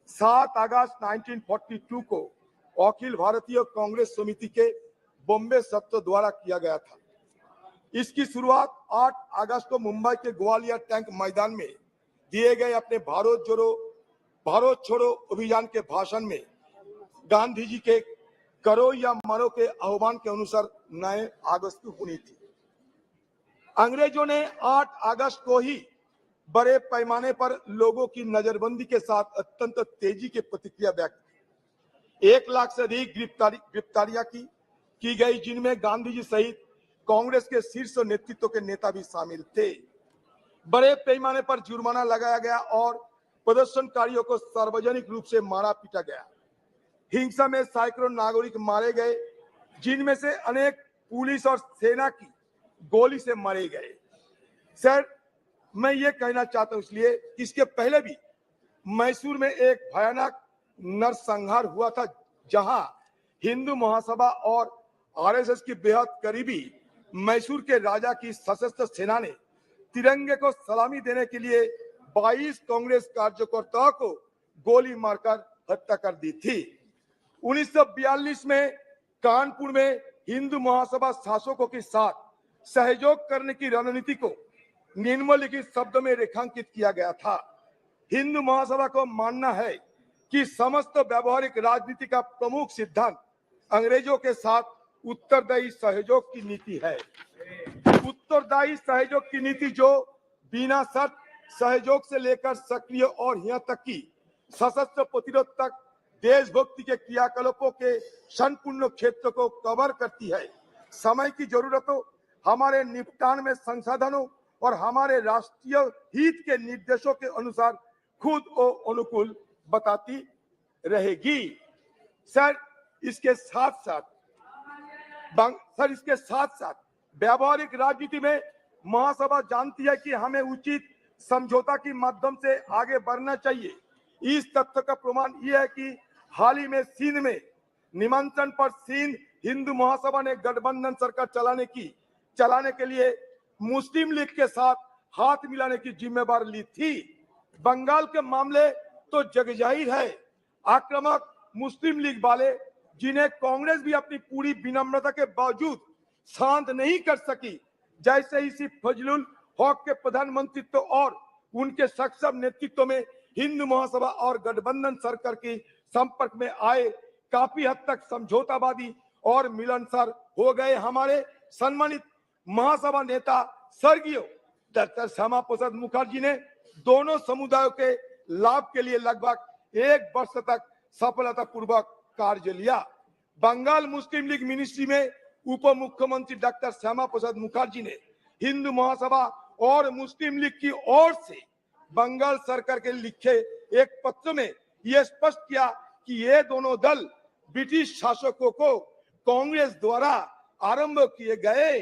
7 अगस्त 1942 को अखिल भारतीय कांग्रेस समिति के बॉम्बे सत्र द्वारा किया गया था। इसकी शुरुआत 8 अगस्त को मुंबई के ग्वालियर टैंक मैदान में दिए गए अपने भारत छोड़ो अभियान के भाषण में गांधी जी के करो या मरो के आह्वान के अनुसार 9 अगस्त को हुई थी। अंग्रेजों ने 8 अगस्त को ही बड़े पैमाने पर लोगों की नजरबंदी के साथ अत्यंत तेजी की प्रतिक्रिया व्यक्त की। 1 लाख से अधिक गिरफ्तारियां की गई, जिनमें गांधी जी सहित कांग्रेस के शीर्ष नेतृत्व के नेता भी शामिल थे। बड़े पैमाने पर जुर्माना लगाया गया और प्रदर्शनकारियों को सार्वजनिक रूप से मारा पीटा गया। हिंसा में सैकड़ों नागरिक मारे गए, जिनमें से अनेक पुलिस और सेना की गोली से मारे गए। सर, मैं ये कहना चाहता हूं इसलिए इसके पहले भी मैसूर में एक भयानक नरसंहार हुआ था, जहां हिंदू महासभा और आरएसएस की बेहद करीबी मैसूर के राजा की सशस्त्र सेना ने तिरंगे को सलामी देने के लिए 22 कांग्रेस कार्यकर्ताओं को गोली मारकर हत्या कर दी थी। 1942 में कानपुर में हिंदू महासभा शासकों के साथ सहयोग करने की रणनीति को निम्नलिखित शब्द में रेखांकित किया गया था। हिंदू महासभा को मानना है कि समस्त व्यवहारिक राजनीति का प्रमुख सिद्धांत अंग्रेजों के साथ उत्तरदायी सहयोग की नीति है। उत्तरदायी सहयोग की नीति जो बिना शर्त सहयोग से लेकर सक्रिय और यहाँ तक कि सशस्त्र प्रतिरोध तक देशभक्ति के क्रियाकलापों के संपूर्ण क्षेत्र को कवर करती है। समय की जरूरतों, हमारे निपटान में संसाधनों और हमारे राष्ट्रीय हित के निर्देशों के अनुसार खुद को अनुकूल बताती रहेगी। सर, इसके साथ साथ व्यावहारिक राजनीति में महासभा जानती है कि हमें उचित समझौता के माध्यम से आगे बढ़ना चाहिए। इस तथ्य का प्रमाण यह है कि हाल ही में सिंध में निमंत्रण पर सिंध हिंदू महासभा ने गठबंधन सरकार चलाने के लिए मुस्लिम लीग के साथ हाथ मिलाने की जिम्मेदारी ली थी। बंगाल के मामले तो जगजाहिर है, आक्रामक मुस्लिम लीग वाले, जिन्हें कांग्रेस भी अपनी पूरी विनम्रता के बावजूद शांत नहीं कर सकी, जैसे इसी फजलुल हक के प्रधानमंत्रित्व और उनके सक्षम नेतृत्व में हिंदू महासभा और गठबंधन सरकार के संपर्क में आए, काफी हद तक समझौतावादी और मिलनसार हो गए। हमारे सम्मानित महासभा नेता स्वर्गीय डॉक्टर श्यामा प्रसाद मुखर्जी ने दोनों समुदायों के लाभ के लिए लगभग 1 वर्ष तक सफलतापूर्वक कार्य लिया। बंगाल मुस्लिम लीग मिनिस्ट्री में उप मुख्यमंत्री डॉक्टर श्यामा प्रसाद मुखर्जी ने हिंदू महासभा और मुस्लिम लीग की ओर से बंगाल सरकार के लिखे एक पत्र में यह स्पष्ट किया कि ये दोनों दल ब्रिटिश शासकों को कांग्रेस द्वारा आरंभ किए गए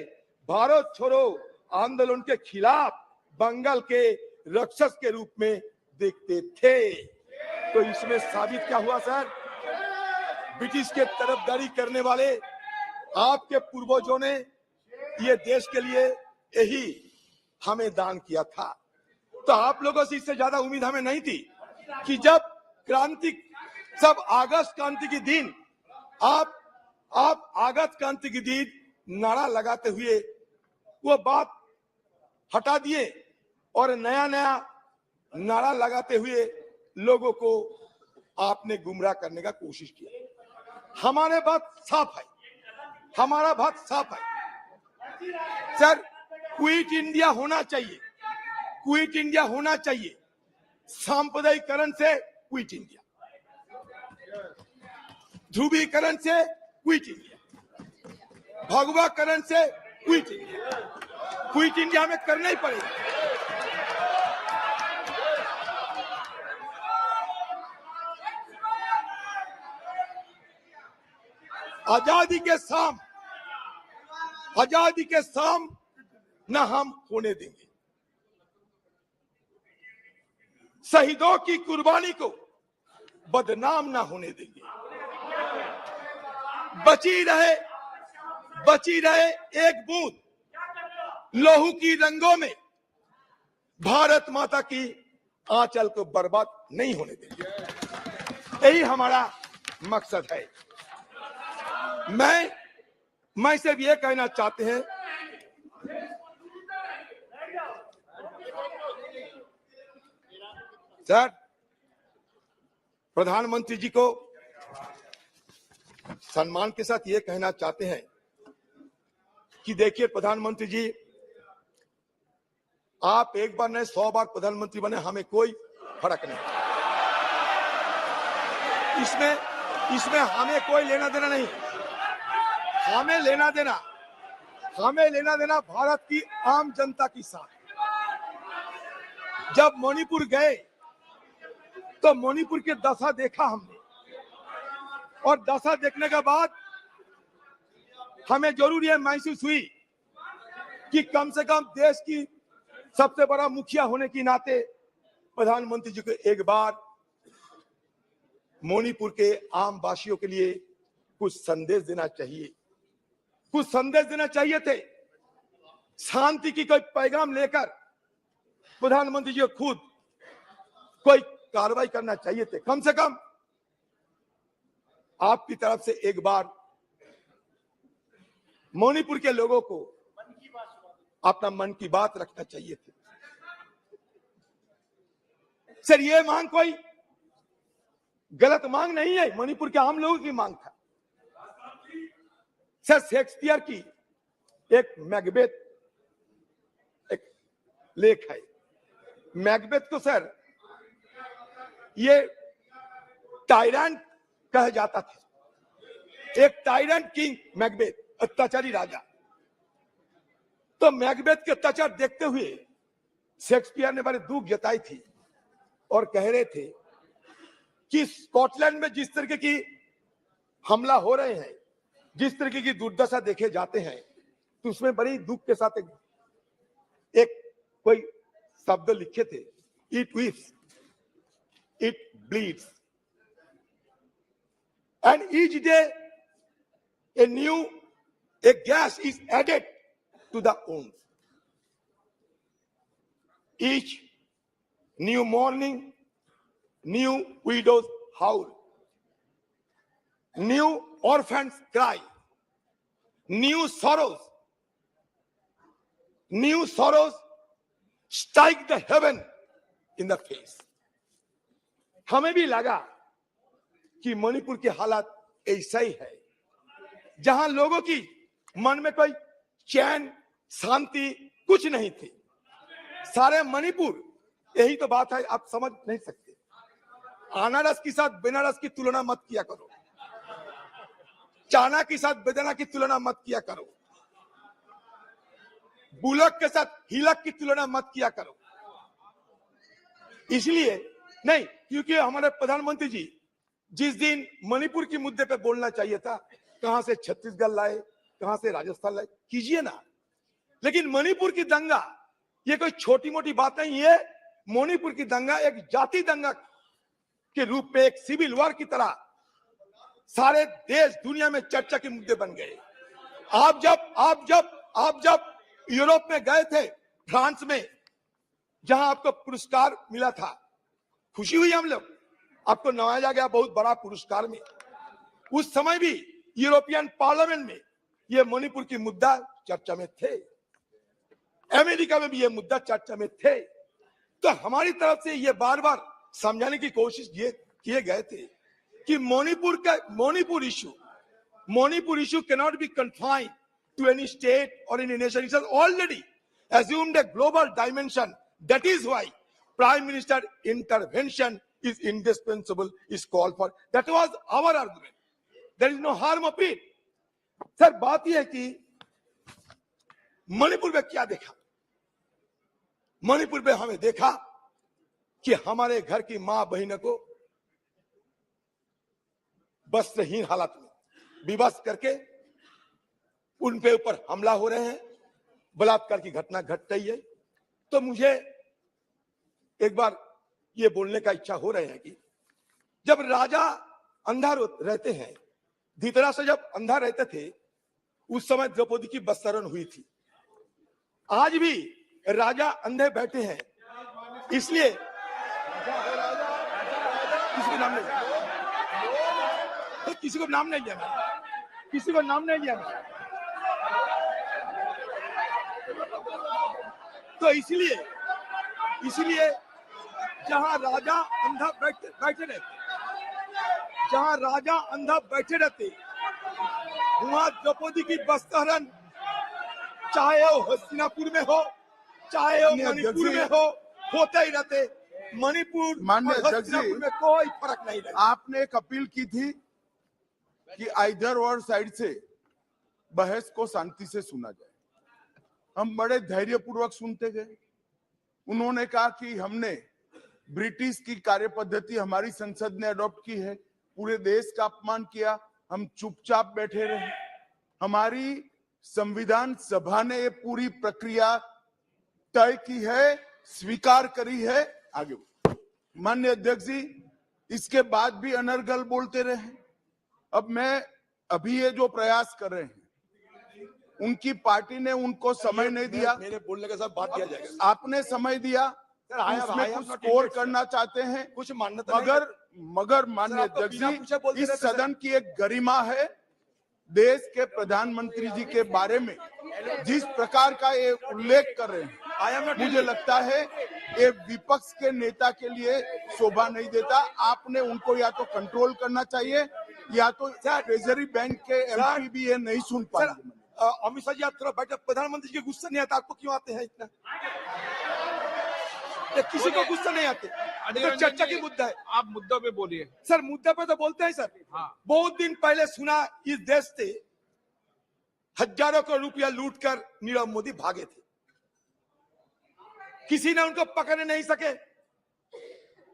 भारत छोड़ो आंदोलन के खिलाफ बंगाल के रक्षस के रूप में देखते थे। तो इसमें साबित क्या हुआ सर? ब्रिटिश के तरफदारी करने वाले आपके पूर्वजों ने ये देश के लिए यही हमें दान किया था। तो आप लोगों से इससे ज्यादा उम्मीद हमें नहीं थी कि जब अगस्त क्रांति के दिन आप अगस्त क्रांति के दिन नारा लगाते हुए वो बात हटा दिए और नया नारा लगाते हुए लोगों को आपने गुमराह करने का कोशिश किया। हमारा बात साफ है सर, क्विट इंडिया होना चाहिए, सांप्रदायिकरण से क्विट इंडिया, ध्रुवीकरण से क्विट इंडिया, भगवाकरण से क्विट इंडिया में करना ही पड़ेगा। आजादी के शाम न हम होने देंगे। शहीदों की कुर्बानी को बदनाम न होने देंगे। बची रहे एक बूंद लोहू की रंगों में भारत माता की आंचल को बर्बाद नहीं होने देंगे। यही हमारा मकसद है। मैं सिर्फ ये कहना चाहते हैं, सर, प्रधानमंत्री जी को सम्मान के साथ ये कहना चाहते हैं कि देखिए प्रधानमंत्री जी, आप एक बार नहीं 100 बार प्रधानमंत्री बने, हमें कोई फर्क नहीं। इसमें हमें कोई लेना देना नहीं। हमें लेना देना भारत की आम जनता के साथ। जब मणिपुर गए तो मणिपुर की दशा देखा हमने, और दशा देखने के बाद हमें जरूर यह महसूस हुई कि कम से कम देश की सबसे बड़ा मुखिया होने के नाते प्रधानमंत्री जी को एक बार मणिपुर के आम वासियों के लिए कुछ संदेश देना चाहिए। कुछ संदेश देना चाहिए थे, शांति की कोई पैगाम लेकर प्रधानमंत्री जी को खुद कोई कार्रवाई करना चाहिए थे। कम से कम आपकी तरफ से एक बार मणिपुर के लोगों को अपना मन की बात रखना चाहिए थी। सर, ये मांग कोई गलत मांग नहीं है, मणिपुर के आम लोगों की मांग था। सर, शेक्सपियर की एक मैकबेथ एक लेख है। मैकबेथ को सर ये टायरेंट कहा जाता था, एक टायरेंट किंग मैकबेथ, अत्याचारी राजा। तो मैकबेथ के अत्याचार देखते हुए शेक्सपियर ने बड़े दुख जताई थी और कह रहे थे कि स्कॉटलैंड में जिस तरीके की हमला हो रहे हैं, जिस तरीके की दुर्दशा देखे जाते हैं, तो उसमें बड़ी दुख के साथ एक कोई शब्द लिखे थे, it weeps, it bleeds, and each day a gas is added to the wounds. Each new morning, new widows howl, new orphans cry, new sorrows strike the heaven in the face. हमें भी लगा कि मणिपुर की हालत ऐसा ही है, जहां लोगों की मन में कोई चैन शांति कुछ नहीं थी। सारे मणिपुर, यही तो बात है, आप समझ नहीं सकते। अनारस के साथ बेनारस की तुलना मत किया करो, चाना के साथ बेदाना की तुलना मत किया करो, बुलक के साथ हिलक की तुलना मत किया करो। इसलिए नहीं, क्योंकि हमारे प्रधानमंत्री जी जिस दिन मणिपुर के मुद्दे पे बोलना चाहिए था, कहां से छत्तीसगढ़ लाए, कहां से राजस्थान लाए, कीजिए ना। लेकिन मणिपुर की दंगा ये कोई छोटी मोटी बात नहीं है। मणिपुर की दंगा एक जाति दंगा के रूप में, एक सिविल वॉर की तरह सारे देश दुनिया में चर्चा के मुद्दे बन गए। आप जब यूरोप में गए थे, फ्रांस में, जहां आपको पुरस्कार मिला था, खुशी हुई हम लोग, आपको नवाजा गया बहुत बड़ा पुरस्कार में। उस समय भी यूरोपियन पार्लियामेंट में ये मणिपुर की मुद्दा चर्चा में थे, अमेरिका में भी ये मुद्दा चर्चा में थे। तो हमारी तरफ से ये बार बार समझाने की कोशिश ये किए गए थे कि Manipur issue cannot be confined to any state or any nation. It has already assumed a global dimension. That is why Prime Minister intervention is indispensable, is called for. That was our argument. There is no harm of it. Sir, बात यह है कि मणिपुर में क्या देखा? मणिपुर में हमें देखा कि हमारे घर की मां बहनों को वस्त्रहीन हालत में विवश करके उनके ऊपर हमला हो रहे हैं, बलात्कार की घटना घट रही है। तो मुझे एक बार ये बोलने का इच्छा हो रहा है कि जब राजा अंधा रहते हैं, धृतराष्ट्र जब अंधा रहते थे, उस समय द्रौपदी की बस्तारण हुई थी। आज भी राजा अंधे बैठे हैं, इसलिए किसी को नाम नहीं, तो किसी को नाम नहीं लिया, किसी को नाम नहीं लिया। तो इसलिए जहां राजा अंधा बैठे रहते, जहां राजा अंधा बैठे रहते, वहां द्रौपदी की बस्तारण चाहे वो हस्तिनापुर में हो, चाहे वो मणिपुर में हो, होते ही रहते। मणिपुर माननीय और हस्तिनापुर में कोई फर्क नहीं रहता। आपने एक अपील की थी कि इधर और साइड से बहस को शांति से सुना जाए। हम बड़े धैर्यपूर्वक सुनते गए। उन्होंने कहा कि हमने ब्रिटिश की कार्य पद्धति हमारी संसद ने अडॉप्ट की है, पूरे देश का अपमान किया, हम चुपचाप बैठे रहे। हमारी संविधान सभा ने ये पूरी प्रक्रिया तय की है, स्वीकार करी है। आगे माननीय अध्यक्ष जी, इसके बाद भी अनर्गल बोलते रहे। अब मैं अभी ये जो प्रयास कर रहे हैं, उनकी पार्टी ने उनको समय नहीं दिया। मेरे बोलने के साथ बात किया जाएगा। आपने समय दिया, उसमें कुछ स्कोर करना चाहते हैं, कुछ मान्यता मगर माननीय अध्यक्ष जी, इस सदन की एक गरिमा है। देश के प्रधानमंत्री जी के बारे में जिस प्रकार का ये उल्लेख कर रहे हैं, मुझे लगता है ये विपक्ष के नेता के लिए शोभा नहीं देता। आपने उनको या तो कंट्रोल करना चाहिए, या तो ट्रेजरी बैंक के एमपी भी ये नहीं सुन पाएंगे। अमित शाह जी, आप थोड़ा बैठे, प्रधानमंत्री जी के गुस्सा नहीं आता, आपको क्यों आते हैं इतना? किसी को गुस्सा नहीं आते, तो चर्चा की मुद्दा है। आप मुद्दों पे बोलिए सर। मुद्दा पे तो बोलते हैं सर। हाँ। बहुत दिन पहले सुना इस देश से हजारों करोड़ रुपया लूटकर नीरव मोदी भागे थे, किसी ने उनको पकड़ने नहीं सके।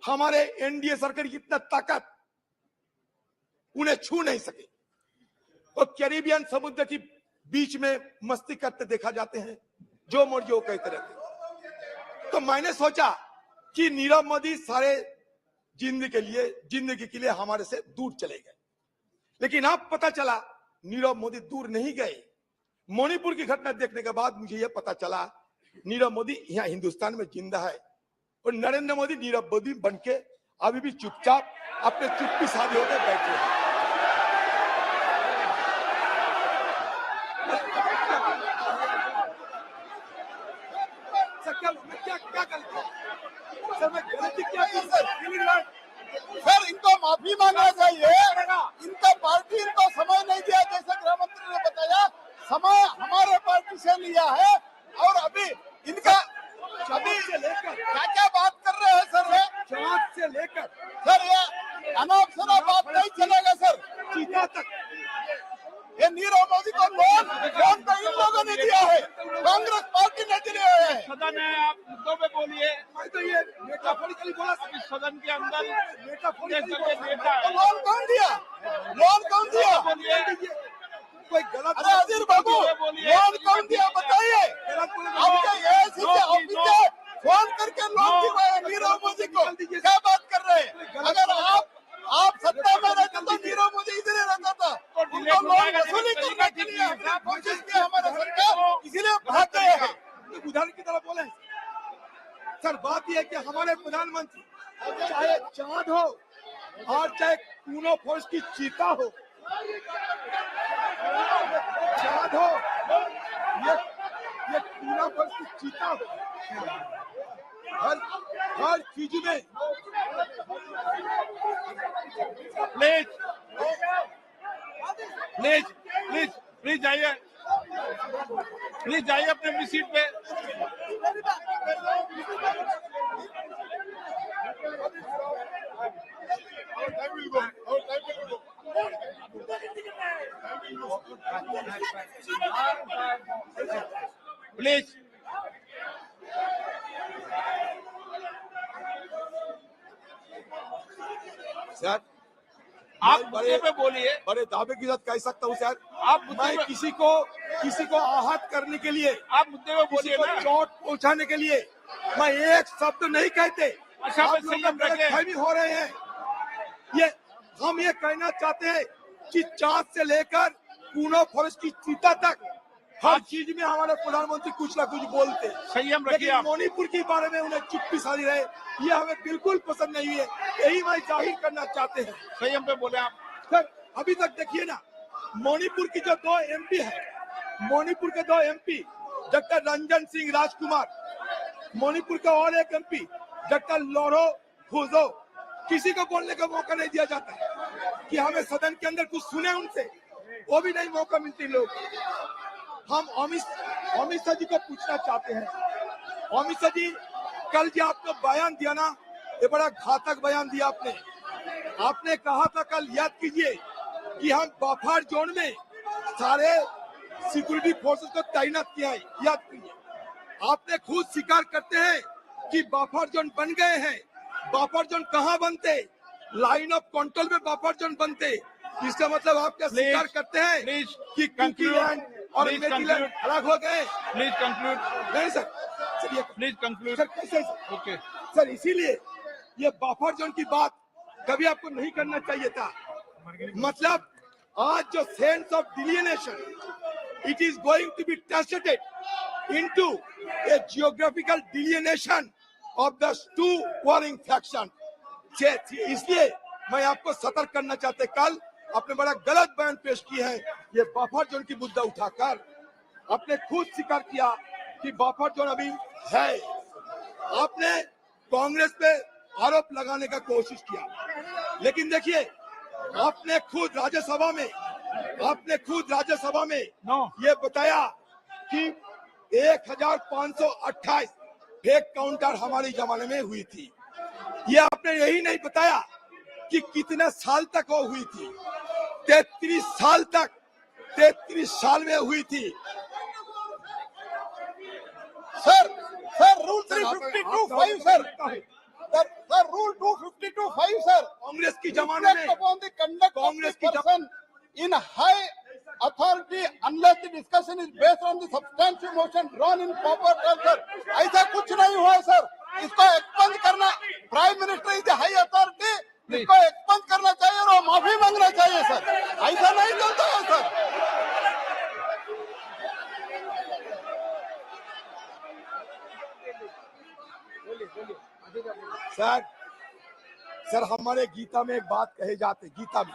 हमारे एनडीए सरकार की इतना ताकत, उन्हें छू नहीं सके। और कैरिबियन समुद्र की बीच में मस्ती करते देखा जाते हैं, जो मर्जी वो कहते रहते। तो मैंने सोचा कि नीरव मोदी सारे जिंदगी के लिए हमारे से दूर चले गए, लेकिन अब पता चला नीरव मोदी दूर नहीं गए। मणिपुर की घटना देखने के बाद मुझे यह पता चला नीरव मोदी यहाँ हिंदुस्तान में जिंदा है, और नरेंद्र मोदी नीरव मोदी बनके अभी भी चुपचाप अपने चुप्पी साधे होकर बैठे हैं। सर, इनको माफी मांगना चाहिए। इनका पार्टी इनको समय नहीं दिया, जैसे गृह मंत्री ने बताया। समय हमारे पार्टी से लिया है, और अभी इनका क्या बात कर रहे हैं सर? जांच से लेकर सर, ये अनाप शनाप बात नहीं चलेगा सर। चीता तक ये नीरव मोदी को लोन तो इन लोगों ने दिया है, कांग्रेस पार्टी ने दिया है। सदन है, आप मुद्दों पे बोलिए। मैं तो ये मेटाफोरिकली बोला, इस सदन के अंदर मेटाफोरिकली नेता तो लोन कौन दिया? लोन कौन दिया? कोई गलत? अरे अजीर बाबू, लोन कौन दिया बताइए। आपके एएससी के ऑफिसर फोन करके लोन दिलवाया नीरव मोदी को। क्या बात कर रहे हैं? अगर आप सत्ता में रहते तो नीरव मोदी इधर रहता था। उनको लोन वसूली करने के लिए हमने कोशिश की, हमारा सरकार, इसीलिए भाग गए हैं। उदाहरण की तरह बोले सर, बात यह है कि हमारे प्रधानमंत्री चाहे चांद हो और चाहे कूनो फोर्स की चीता हो, चांद हो, ये कूनो फोर्स की चीता हो, हर चीज में प्लीज जाइए, अपने अपनी सीट पे। प्लीज सर, आप मुद्दे पे बोलिए। बड़े दावे के साथ कह सकता हूँ सर, मैं पे- किसी को आहत करने के लिए, आप मुद्दे पे किसी बोलिए को ना। चोट पहुंचाने के लिए मैं एक शब्द नहीं कहते। अच्छा, आप मैं लोग संयम रखें। गलतफहमी हो रहे हैं। हम ये कहना चाहते हैं कि चांद से लेकर पूना फॉरेस्ट की चीता तक हर चीज में हमारे प्रधानमंत्री कुछ ना कुछ बोलते, संयम रखिए लेकिन आप। मणिपुर के बारे में उन्हें चुप्पी साधी रहे, ये हमें बिल्कुल पसंद नहीं है। यही मैं जाहिर करना चाहते हैं। संयम पे बोले आप। सर अभी तक देखिए ना, मणिपुर की जो 2 MP है, मणिपुर के 2 MP डॉक्टर रंजन सिंह राजकुमार, मणिपुर का और एक MP डॉक्टर लोरो फुजो, किसी को बोलने का मौका नहीं दिया जाता कि हमें सदन के अंदर कुछ सुने उनसे, वो भी नहीं मौका मिलती लोग। हम अमित शाह जी को पूछना चाहते हैं, अमित शाह जी कल जो आपने बयान दिया ना, ये बड़ा घातक बयान दिया आपने। आपने कहा था कल, याद कीजिए, कि हम बफर जोन में सारे सिक्योरिटी फोर्सेस को तैनात किया है, याद कीजिए। आपने खुद स्वीकार करते हैं कि बफर जोन बन गए हैं। बफर जोन कहाँ बनते? लाइन ऑफ कंट्रोल में बफर जोन बनते। इसका मतलब आप क्या स्वीकार करते हैं कि कुकीलैंड और मेरीलैंड अलग हो गए? Please conclude. नहीं सर, चलिए प्लीज कंक्लूड। सर कैसे? ओके सर इसीलिए ये बफर जोन की बात कभी आपको नहीं करना चाहिए था। मतलब आज जो sense of delineation, it is going to be translated into a geographical delineation of the 2 warring factions. इसलिए मैं आपको सतर्क करना चाहते, कल आपने बड़ा गलत बयान पेश की है। ये बफर जोन की मुद्दा उठाकर आपने खुद स्वीकार किया कि बफर जोन अभी है। आपने कांग्रेस पे आरोप लगाने का कोशिश किया, लेकिन देखिए आपने खुद राज्यसभा में ये बताया कि 1528 फेक काउंटर हमारी जमाने में हुई थी। ये आपने यही नहीं बताया कि कितने साल तक वो हुई थी। 33 साल तक, 33 साल में हुई थी। Sir rule 352(5) sir rule 252(5) sir, Congress की जमाने में upon the conduct of the person in high authority unless the discussion is based on the substantive motion drawn in proper terms sir, ऐसा कुछ नहीं हुआ है सर। इसको एक्सपंज करना, prime minister is the high authority, इसको expunge करना चाहिए और माफी मांगना चाहिए सर, ऐसा नहीं चलता है सर। सर हमारे गीता में एक बात कहे जाते, गीता में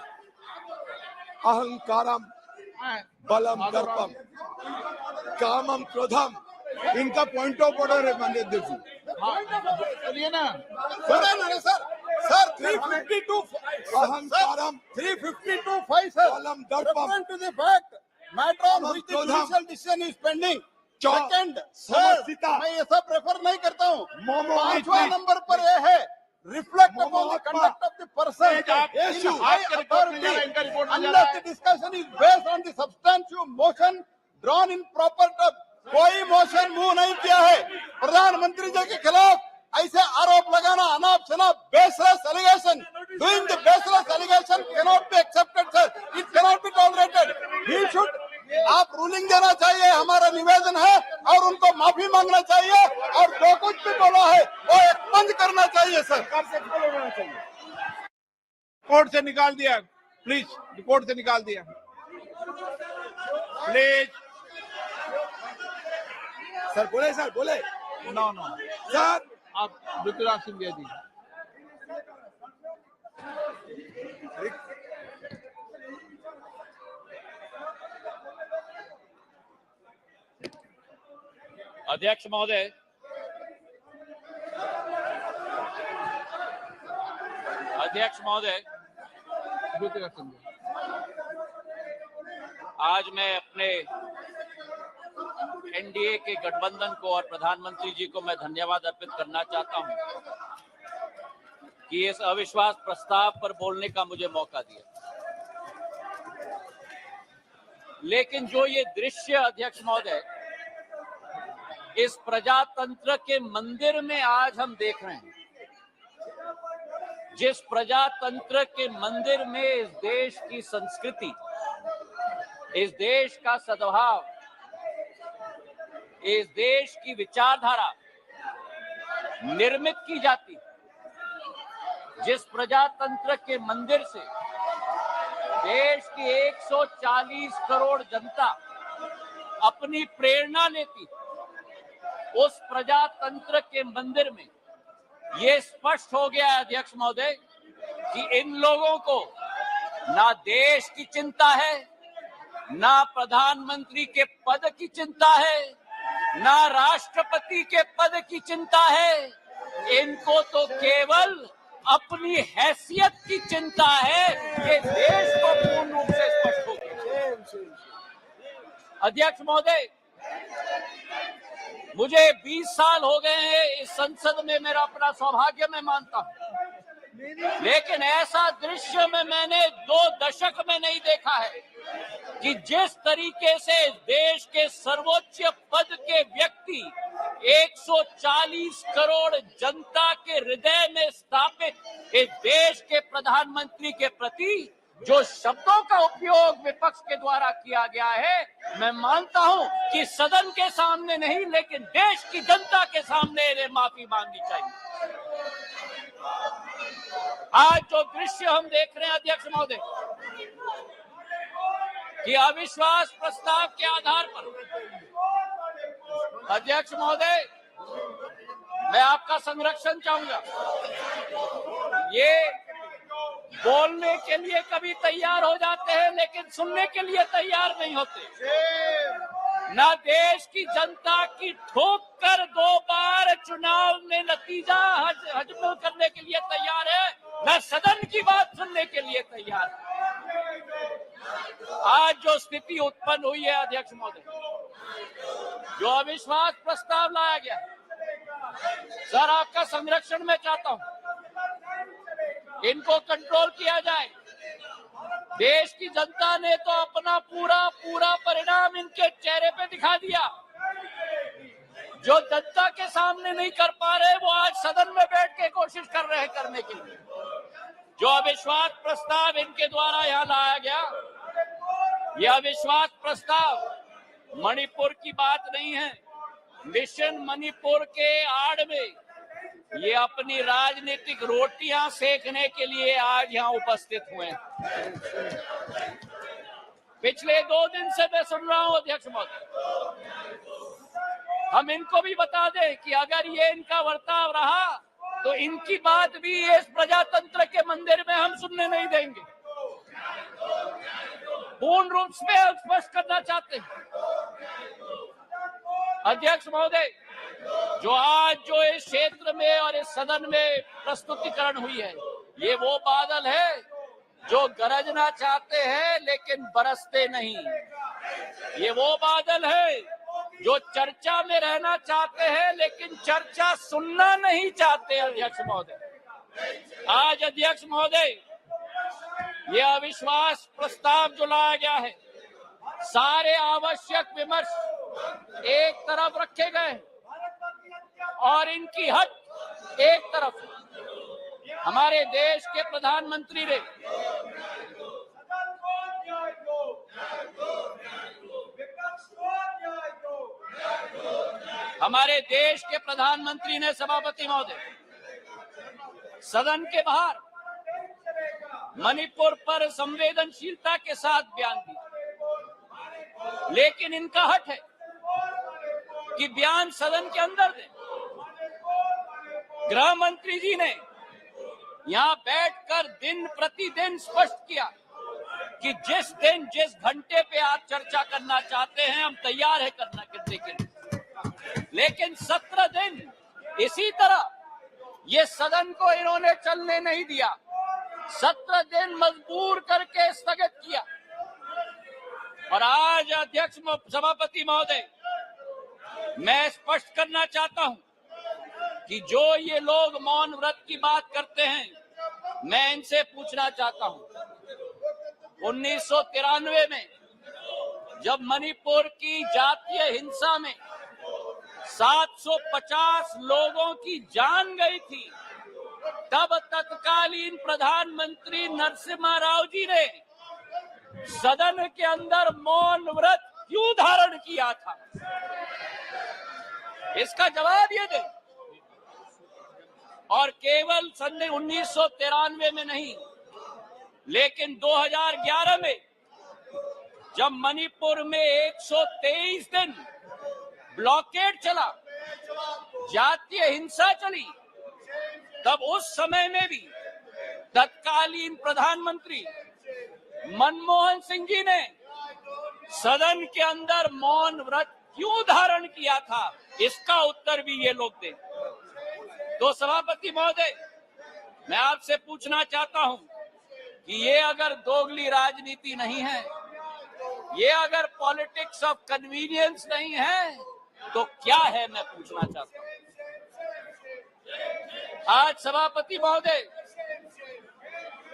अहंकारम बलम दर्पम कामम क्रोधम, इनका पॉइंट ऑफ ऑर्डर है माननीय अध्यक्ष जी। चलिए ना सर 352 अहंकारम 352(5) सर, बलम दर्पम referring to the fact matter on which the judicial decision is pending. Second sir, मैं ये सब रेफर नहीं करता हूँ। 5वां नंबर पर ये है, reflect upon the conduct of the person in high authority unless the discussion is based on the substantive motion drawn in proper terms. कोई मोशन मूव नहीं किया है। प्रधानमंत्री जी के खिलाफ ऐसे आरोप लगाना, अनाप शनाप baseless allegation, doing the baseless allegation cannot be accepted sir, it cannot be tolerated. He should, आप रूलिंग देना चाहिए, हमारा निवेदन है, और उनको माफी मांगना चाहिए, और जो कुछ भी बोला है वो एक्सपंज करना चाहिए सर। कोर्ट से निकाल दिया, प्लीज कोर्ट से निकाल दिया, प्लीज। सर बोले नो सर, आप ऋतुराज सिंधिया जी। अध्यक्ष महोदय, आज मैं अपने एनडीए के गठबंधन को और प्रधानमंत्री जी को मैं धन्यवाद अर्पित करना चाहता हूं कि इस अविश्वास प्रस्ताव पर बोलने का मुझे मौका दिया। लेकिन जो ये दृश्य अध्यक्ष महोदय इस प्रजातंत्र के मंदिर में आज हम देख रहे हैं, जिस प्रजातंत्र के मंदिर में इस देश की संस्कृति, इस देश का सद्भाव, इस देश की विचारधारा निर्मित की जाती, जिस प्रजातंत्र के मंदिर से देश की 140 करोड़ जनता अपनी प्रेरणा लेती उस प्रजातंत्र के मंदिर में। ये स्पष्ट हो गया है अध्यक्ष महोदय कि इन लोगों को ना देश की चिंता है, ना प्रधानमंत्री के पद की चिंता है, ना राष्ट्रपति के पद की चिंता है। इनको तो केवल अपनी हैसियत की चिंता है। ये देश को पूर्ण रूप से स्पष्ट हो गया। अध्यक्ष महोदय, मुझे 20 साल हो गए हैं इस संसद में, मेरा अपना सौभाग्य मैं मानता हूं, लेकिन ऐसा दृश्य में मैंने 2 दशक में नहीं देखा है कि जिस तरीके से देश के सर्वोच्च पद के व्यक्ति 140 करोड़ जनता के हृदय में स्थापित इस देश के प्रधानमंत्री के प्रति जो शब्दों का उपयोग विपक्ष के द्वारा किया गया है, मैं मानता हूं कि सदन के सामने नहीं लेकिन देश की जनता के सामने इन्हें माफी मांगनी चाहिए। आज जो दृश्य हम देख रहे हैं अध्यक्ष महोदय कि अविश्वास प्रस्ताव के आधार पर, अध्यक्ष महोदय मैं आपका संरक्षण चाहूंगा। ये बोलने के लिए कभी तैयार हो जाते हैं लेकिन सुनने के लिए तैयार नहीं होते। ना देश की जनता की ठोक कर 2 बार चुनाव में नतीजा हजम करने के लिए तैयार है, ना सदन की बात सुनने के लिए तैयार है। आज जो स्थिति उत्पन्न हुई है अध्यक्ष महोदय, जो अविश्वास प्रस्ताव लाया गया, सर आपका संरक्षण मैं चाहता हूं, इनको कंट्रोल किया जाए। देश की जनता ने तो अपना पूरा परिणाम इनके चेहरे पे दिखा दिया। जो जनता के सामने नहीं कर पा रहे वो आज सदन में बैठ के कोशिश कर रहे हैं करने के लिए। जो अविश्वास प्रस्ताव इनके द्वारा यहाँ लाया गया, यह अविश्वास प्रस्ताव मणिपुर की बात नहीं है। मिशन मणिपुर के आड़ में ये अपनी राजनीतिक रोटियां सेकने के लिए आज यहाँ उपस्थित हुए हैं। पिछले 2 दिन से मैं सुन रहा हूं अध्यक्ष महोदय, हम इनको भी बता दें कि अगर ये इनका वर्ताव रहा तो इनकी बात भी इस प्रजातंत्र के मंदिर में हम सुनने नहीं देंगे। पूर्ण रूप से स्पष्ट करना चाहते हैं अध्यक्ष महोदय, जो इस क्षेत्र में और इस सदन में प्रस्तुतिकरण हुई है, ये वो बादल है जो गरजना चाहते हैं लेकिन बरसते नहीं। ये वो बादल है जो चर्चा में रहना चाहते हैं लेकिन चर्चा सुनना नहीं चाहते। अध्यक्ष महोदय, आज अध्यक्ष महोदय ये अविश्वास प्रस्ताव जो लाया गया है, सारे आवश्यक विमर्श एक तरफ रखे गए और इनकी हट एक तरफ। हमारे देश के प्रधानमंत्री ने सभापति महोदय सदन के बाहर मणिपुर पर संवेदनशीलता के साथ बयान दिया, लेकिन इनका हट है कि बयान सदन के अंदर दे। गृह मंत्री जी ने यहाँ बैठकर दिन प्रतिदिन स्पष्ट किया कि जिस दिन जिस घंटे पे आप चर्चा करना चाहते हैं हम तैयार है करने के लिए, लेकिन 17 दिन इसी तरह ये सदन को इन्होंने चलने नहीं दिया। 17 दिन मजबूर करके स्थगित किया। और आज अध्यक्ष सभापति महोदय, मैं स्पष्ट करना चाहता हूं कि जो ये लोग मौन व्रत की बात करते हैं, मैं इनसे पूछना चाहता हूं 1993 में जब मणिपुर की जातीय हिंसा में 750 लोगों की जान गई थी, तब तत्कालीन प्रधानमंत्री नरसिम्हा राव जी ने सदन के अंदर मौन व्रत क्यों धारण किया था? इसका जवाब ये दे। और केवल सन 1993 में नहीं, लेकिन 2011 में जब मणिपुर में 123 दिन ब्लॉकेड चला, जातीय हिंसा चली, तब उस समय में भी तत्कालीन प्रधानमंत्री मनमोहन सिंह जी ने सदन के अंदर मौन व्रत क्यों धारण किया था, इसका उत्तर भी ये लोग दें। तो सभापति महोदय, मैं आपसे पूछना चाहता हूं कि ये अगर दोगली राजनीति नहीं है, ये अगर पॉलिटिक्स ऑफ कन्वीनियंस नहीं है, तो क्या है, मैं पूछना चाहता हूं। आज सभापति महोदय,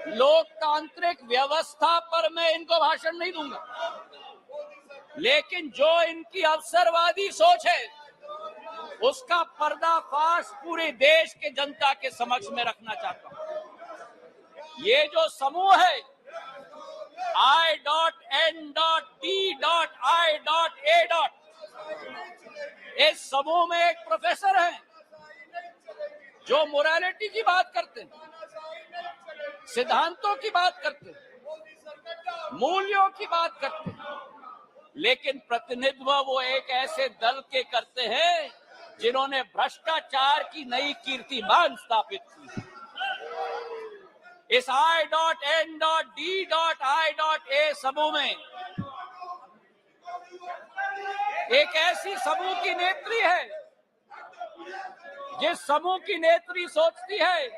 लोकतांत्रिक व्यवस्था पर मैं इनको भाषण नहीं दूंगा, लेकिन जो इनकी अवसरवादी सोच है उसका पर्दाफाश पूरे देश के जनता के समक्ष में रखना चाहता हूं। ये जो समूह है I.N.D.I.A. इस समूह में एक प्रोफेसर हैं जो मोरालिटी की बात करते हैं, सिद्धांतों की बात करते हैं, मूल्यों की बात करते हैं, लेकिन प्रतिनिधित्व वो एक ऐसे दल के करते हैं जिन्होंने भ्रष्टाचार की नई कीर्तिमान स्थापित की। इस I.N.D.I.A. समूह में एक ऐसी समूह की नेत्री है जिस समूह की नेत्री सोचती है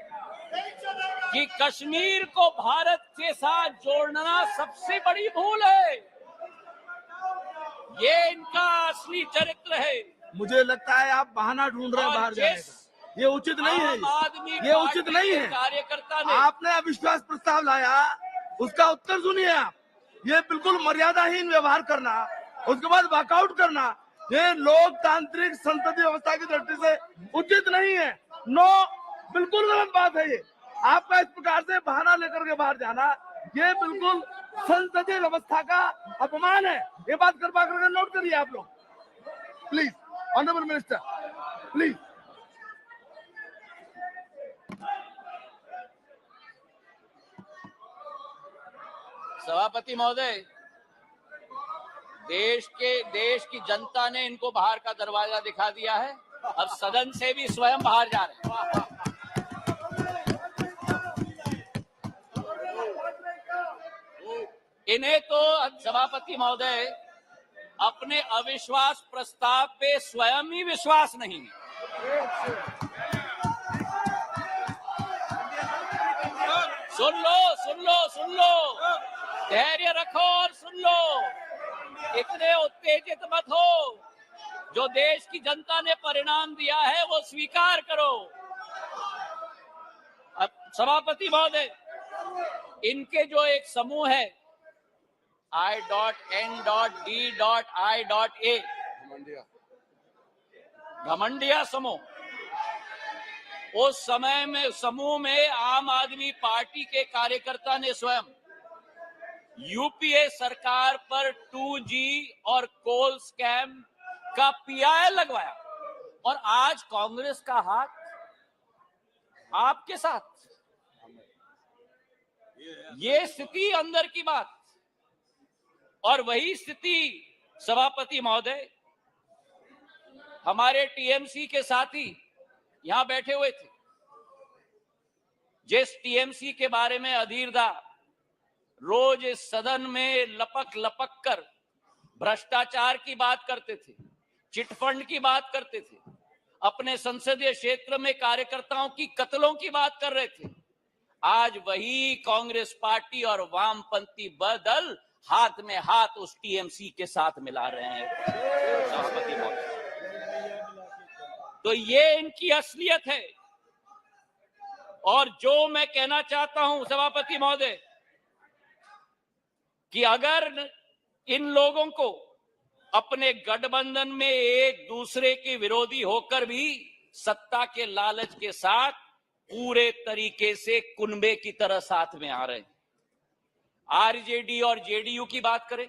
कि कश्मीर को भारत के साथ जोड़ना सबसे बड़ी भूल है। ये इनका असली चरित्र है। मुझे लगता है आप बहाना ढूंढ रहे हैं बाहर जाने का। ये उचित नहीं है, ये उचित नहीं है। कार्यकर्ता ने आपने अविश्वास प्रस्ताव लाया, उसका उत्तर सुनिए आप। ये बिल्कुल मर्यादाहीन व्यवहार करना, उसके बाद वॉकआउट करना, ये लोकतांत्रिक संसदीय व्यवस्था की दृष्टि से उचित नहीं है। नो, बिल्कुल गलत बात है ये। आपका इस प्रकार से बहाना लेकर के बाहर जाना, ये बिल्कुल संसदीय व्यवस्था का अपमान है। ये बात कृपा करके नोट करिए आप लोग, प्लीज। Honourable minister, please. सभापति महोदय, देश की जनता ने इनको बाहर का दरवाजा दिखा दिया है। अब सदन से भी स्वयं बाहर जा रहे हैं। इन्हें तो सभापति महोदय अपने अविश्वास प्रस्ताव पे स्वयं ही विश्वास नहीं है। सुन लो, धैर्य रखो और सुन लो। इतने उत्तेजित मत हो। जो देश की जनता ने परिणाम दिया है वो स्वीकार करो। अब सभापति महोदय, इनके जो एक समूह है I.N.D.I.A. घमंडिया समूह, उस समय में समूह में आम आदमी पार्टी के कार्यकर्ता ने स्वयं यूपीए सरकार पर 2G और कोल स्कैम का PI लगवाया, और आज कांग्रेस का हाथ आपके साथ। ये स्थिति अंदर की बात, और वही स्थिति सभापति महोदय हमारे टीएमसी के साथी यहां बैठे हुए थे, जिस टीएमसी के बारे में अधीरदा रोज इस सदन में लपक कर भ्रष्टाचार की बात करते थे, चिटफंड की बात करते थे, अपने संसदीय क्षेत्र में कार्यकर्ताओं की कत्लों की बात कर रहे थे, आज वही कांग्रेस पार्टी और वामपंथी दल हाथ में हाथ उस टीएमसी के साथ मिला रहे हैं। सभापति महोदय, तो ये इनकी असलियत है। और जो मैं कहना चाहता हूं सभापति महोदय, कि अगर इन लोगों को अपने गठबंधन में एक दूसरे के विरोधी होकर भी सत्ता के लालच के साथ पूरे तरीके से कुनबे की तरह साथ में आ रहे हैं। आरजेडी और जेडीयू की बात करें,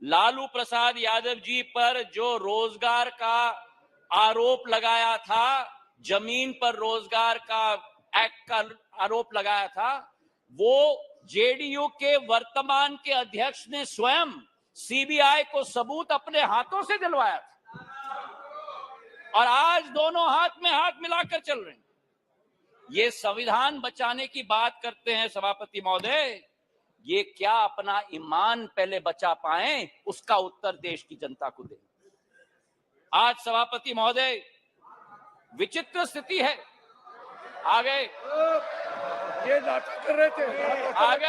लालू प्रसाद यादव जी पर जो रोजगार का आरोप लगाया था, जमीन पर रोजगार का एक्ट का आरोप लगाया था, वो जेडीयू के वर्तमान के अध्यक्ष ने स्वयं सीबीआई को सबूत अपने हाथों से दिलवाया था और आज दोनों हाथ में हाथ मिलाकर चल रहे हैं। ये संविधान बचाने की बात करते हैं सभापति महोदय, ये क्या अपना ईमान पहले बचा पाए, उसका उत्तर देश की जनता को दें। आज सभापति महोदय विचित्र स्थिति है। आगे ये नाटक कर रहे थे, आगे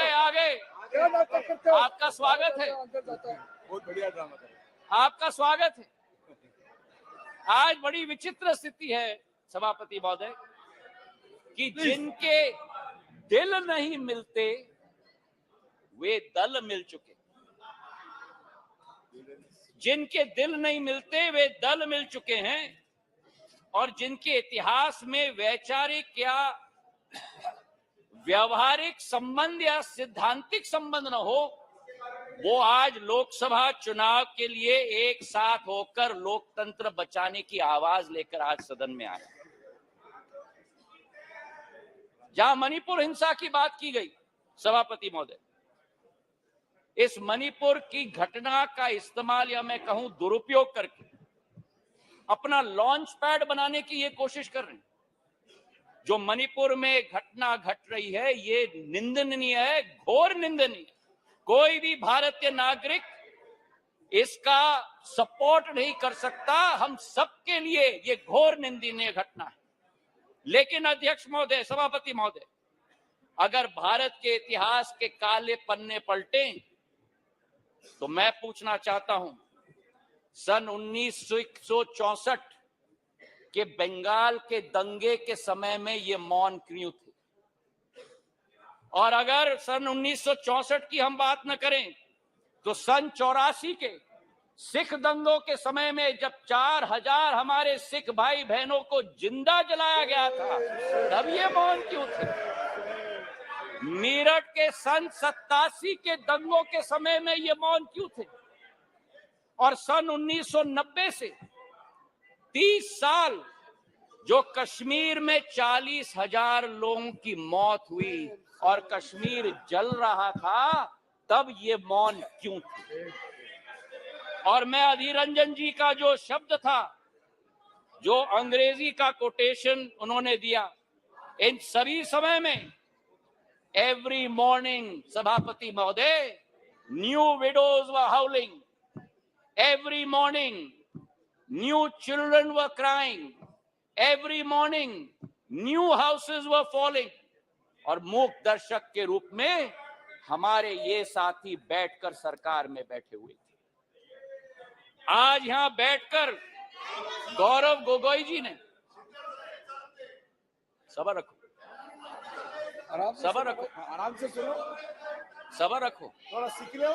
आपका स्वागत है, बहुत बढ़िया ड्रामा कर आपका स्वागत है। आज बड़ी विचित्र स्थिति है सभापति महोदय कि जिनके दिल नहीं मिलते वे दल मिल चुके, जिनके दिल नहीं मिलते वे दल मिल चुके हैं और जिनके इतिहास में वैचारिक या व्यवहारिक संबंध या सिद्धांतिक संबंध न हो, वो आज लोकसभा चुनाव के लिए एक साथ होकर लोकतंत्र बचाने की आवाज लेकर आज सदन में आए। जहां मणिपुर हिंसा की बात की गई सभापति महोदय, इस मणिपुर की घटना का इस्तेमाल या मैं कहूं दुरुपयोग करके अपना लॉन्च पैड बनाने की ये कोशिश कर रहे हैं। जो मणिपुर में घटना घट रही है ये निंदनीय है, घोर निंदनीय। कोई भी भारतीय नागरिक इसका सपोर्ट नहीं कर सकता। हम सबके लिए ये घोर निंदनीय घटना है। लेकिन अध्यक्ष महोदय, सभापति महोदय, अगर भारत के इतिहास के काले पन्ने पलटे तो मैं पूछना चाहता हूं, सन 1964 के बंगाल के दंगे के समय में ये मौन क्यों थे? और अगर सन 1964 की हम बात न करें तो सन 84 के सिख दंगों के समय में जब 4000 हमारे सिख भाई बहनों को जिंदा जलाया गया था, तब ये मौन क्यों थे? मेरठ के सन 87 के दंगों के समय में ये मौन क्यों थे? और सन 1990 से 30 साल जो कश्मीर में 40,000 लोगों की मौत हुई और कश्मीर जल रहा था, तब ये मौन क्यों थे? और मैं अधीर रंजन जी का जो शब्द था, जो अंग्रेजी का कोटेशन उन्होंने दिया, इन सभी समय में एवरी मॉर्निंग सभापति महोदय, new widows were हाउलिंग, every morning new children were crying, every morning new houses were falling. और मूक दर्शक के रूप में हमारे ये साथी बैठकर सरकार में बैठे हुए थे। आज यहां बैठकर गौरव गोगोई जी ने, सबर रखो, सबर रखो, आराम से सुनो, सबर रखो, थोड़ा सीख लो।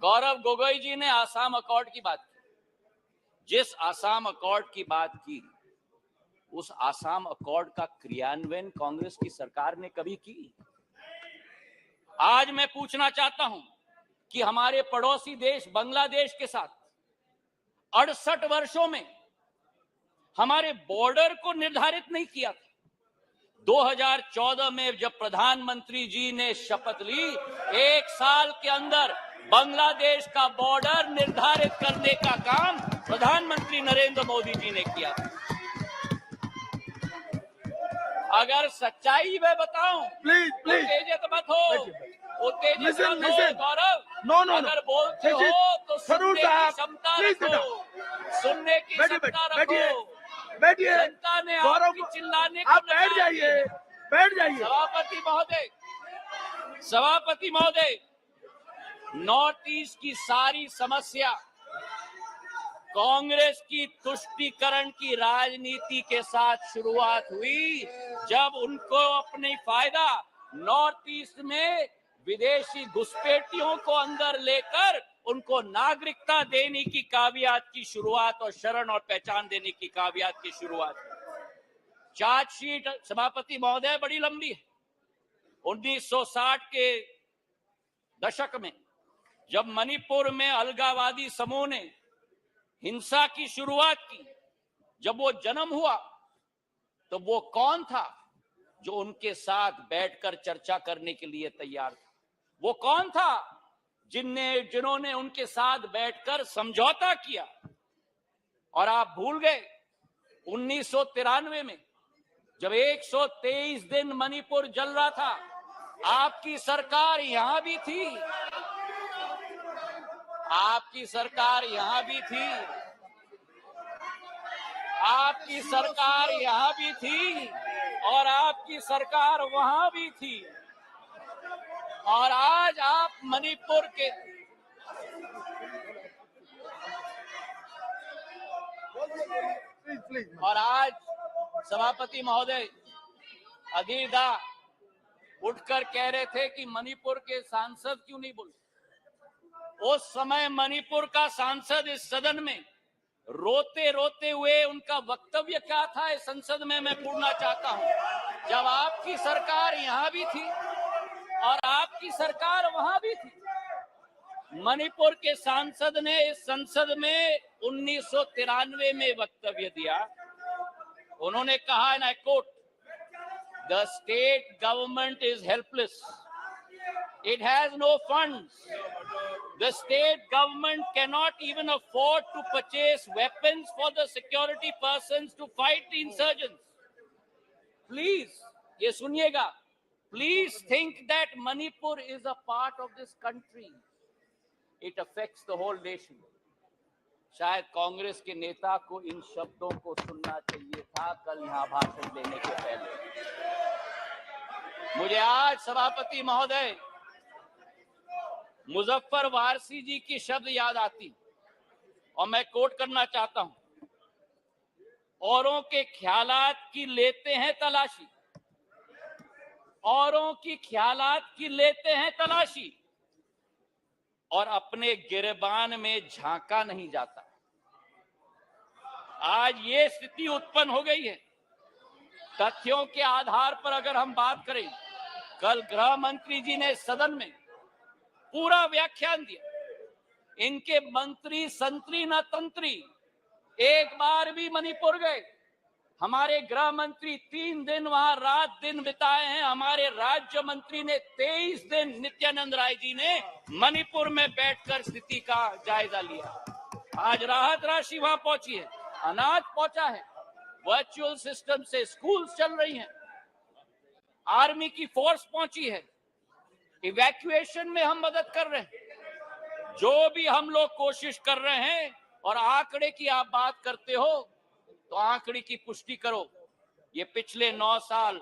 गौरव गोगोई जी ने आसाम अकॉर्ड की बात की। जिस आसाम अकॉर्ड की बात की, उस आसाम अकॉर्ड का क्रियान्वयन कांग्रेस की सरकार ने कभी की? आज मैं पूछना चाहता हूं कि हमारे पड़ोसी देश बांग्लादेश के साथ 68 वर्षों में हमारे बॉर्डर को निर्धारित नहीं किया था। 2014 में जब प्रधानमंत्री जी ने शपथ ली, 1 साल के अंदर बांग्लादेश का बॉर्डर निर्धारित करने का काम प्रधानमंत्री नरेंद्र मोदी जी ने किया। अगर सच्चाई मैं बताऊं, प्लीज उत्तेजित मत हो, उत्तेजित मत हो गौरव। नो अगर बोलते हो तो सुनने की क्षमता रखो, सुनने की क्षमता रखो। बैठिए, जनता ने आपकी चिल्लाने को आप बैठ जाइए, बैठ जाइए। सभापति महोदय, सभापति महोदय, नॉर्थ ईस्ट की सारी समस्या कांग्रेस की तुष्टीकरण की राजनीति के साथ शुरुआत हुई, जब उनको अपनी फायदा नॉर्थ ईस्ट में विदेशी घुसपैठियों को अंदर लेकर उनको नागरिकता देने की कावियात की शुरुआत और शरण और पहचान देने की कावियात की शुरुआत। चार्जशीट सभापति महोदय बड़ी लंबी है। 1960 के दशक में जब मणिपुर में अलगाववादी समूह ने हिंसा की शुरुआत की, जब वो जन्म हुआ तो वो कौन था? जो उनके साथ बैठकर चर्चा करने के लिए तैयार था। वो कौन था जिन्होंने उनके साथ बैठकर समझौता किया? और आप भूल गए 1993 में जब 123 दिन मणिपुर जल रहा था, आपकी सरकार यहां भी थी, आपकी सरकार यहां भी थी, आपकी सरकार यहां भी थी और आपकी सरकार वहां भी थी। और आज आप मणिपुर के और आज सभापति महोदय अधीर दा उठकर कह रहे थे कि मणिपुर के सांसद क्यों नहीं बोले। उस समय मणिपुर का सांसद इस सदन में रोते रोते हुए उनका वक्तव्य क्या था इस संसद में मैं पूछना चाहता हूं। जब आपकी सरकार यहां भी थी और आपकी सरकार वहां भी थी, मणिपुर के सांसद ने इस संसद में 1993 में वक्तव्य दिया। उन्होंने कहा, and I quote, the state government is helpless, it has no funds, the state government cannot even afford to purchase weapons for the security persons to fight the insurgents. Please, ये सुनिएगा, please think that Manipur is a part of this country. It affects the whole nation. शायद कांग्रेस के नेता को इन शब्दों को सुनना चाहिए था कल यहाँ भाषण देने के पहले। मुझे आज सभापति महोदय मुजफ्फर वारसी जी की शब्द याद आती और मैं कोट करना चाहता हूं, औरों के ख्यालात की लेते हैं तलाशी, औरों की ख्यालात की लेते हैं तलाशी और अपने गिरबान में झांका नहीं जाता। आज ये स्थिति उत्पन्न हो गई है। तथ्यों के आधार पर अगर हम बात करें, कल गृह मंत्री जी ने सदन में पूरा व्याख्यान दिया। इनके मंत्री संतरी न तंत्री एक बार भी मणिपुर गए। हमारे गृह मंत्री 3 दिन वहां रात दिन बिताए हैं। हमारे राज्य मंत्री ने 23 दिन, नित्यानंद राय जी ने मणिपुर में बैठकर स्थिति का जायजा लिया। आज राहत राशि वहां पहुंची है, अनाज पहुंचा है, वर्चुअल सिस्टम से स्कूल्स चल रही हैं, आर्मी की फोर्स पहुंची है, इवैक्यूएशन में हम मदद कर रहे हैं। जो भी हम लोग कोशिश कर रहे हैं, और आंकड़े की आप बात करते हो तो आंकड़े की पुष्टि करो। ये पिछले 9 साल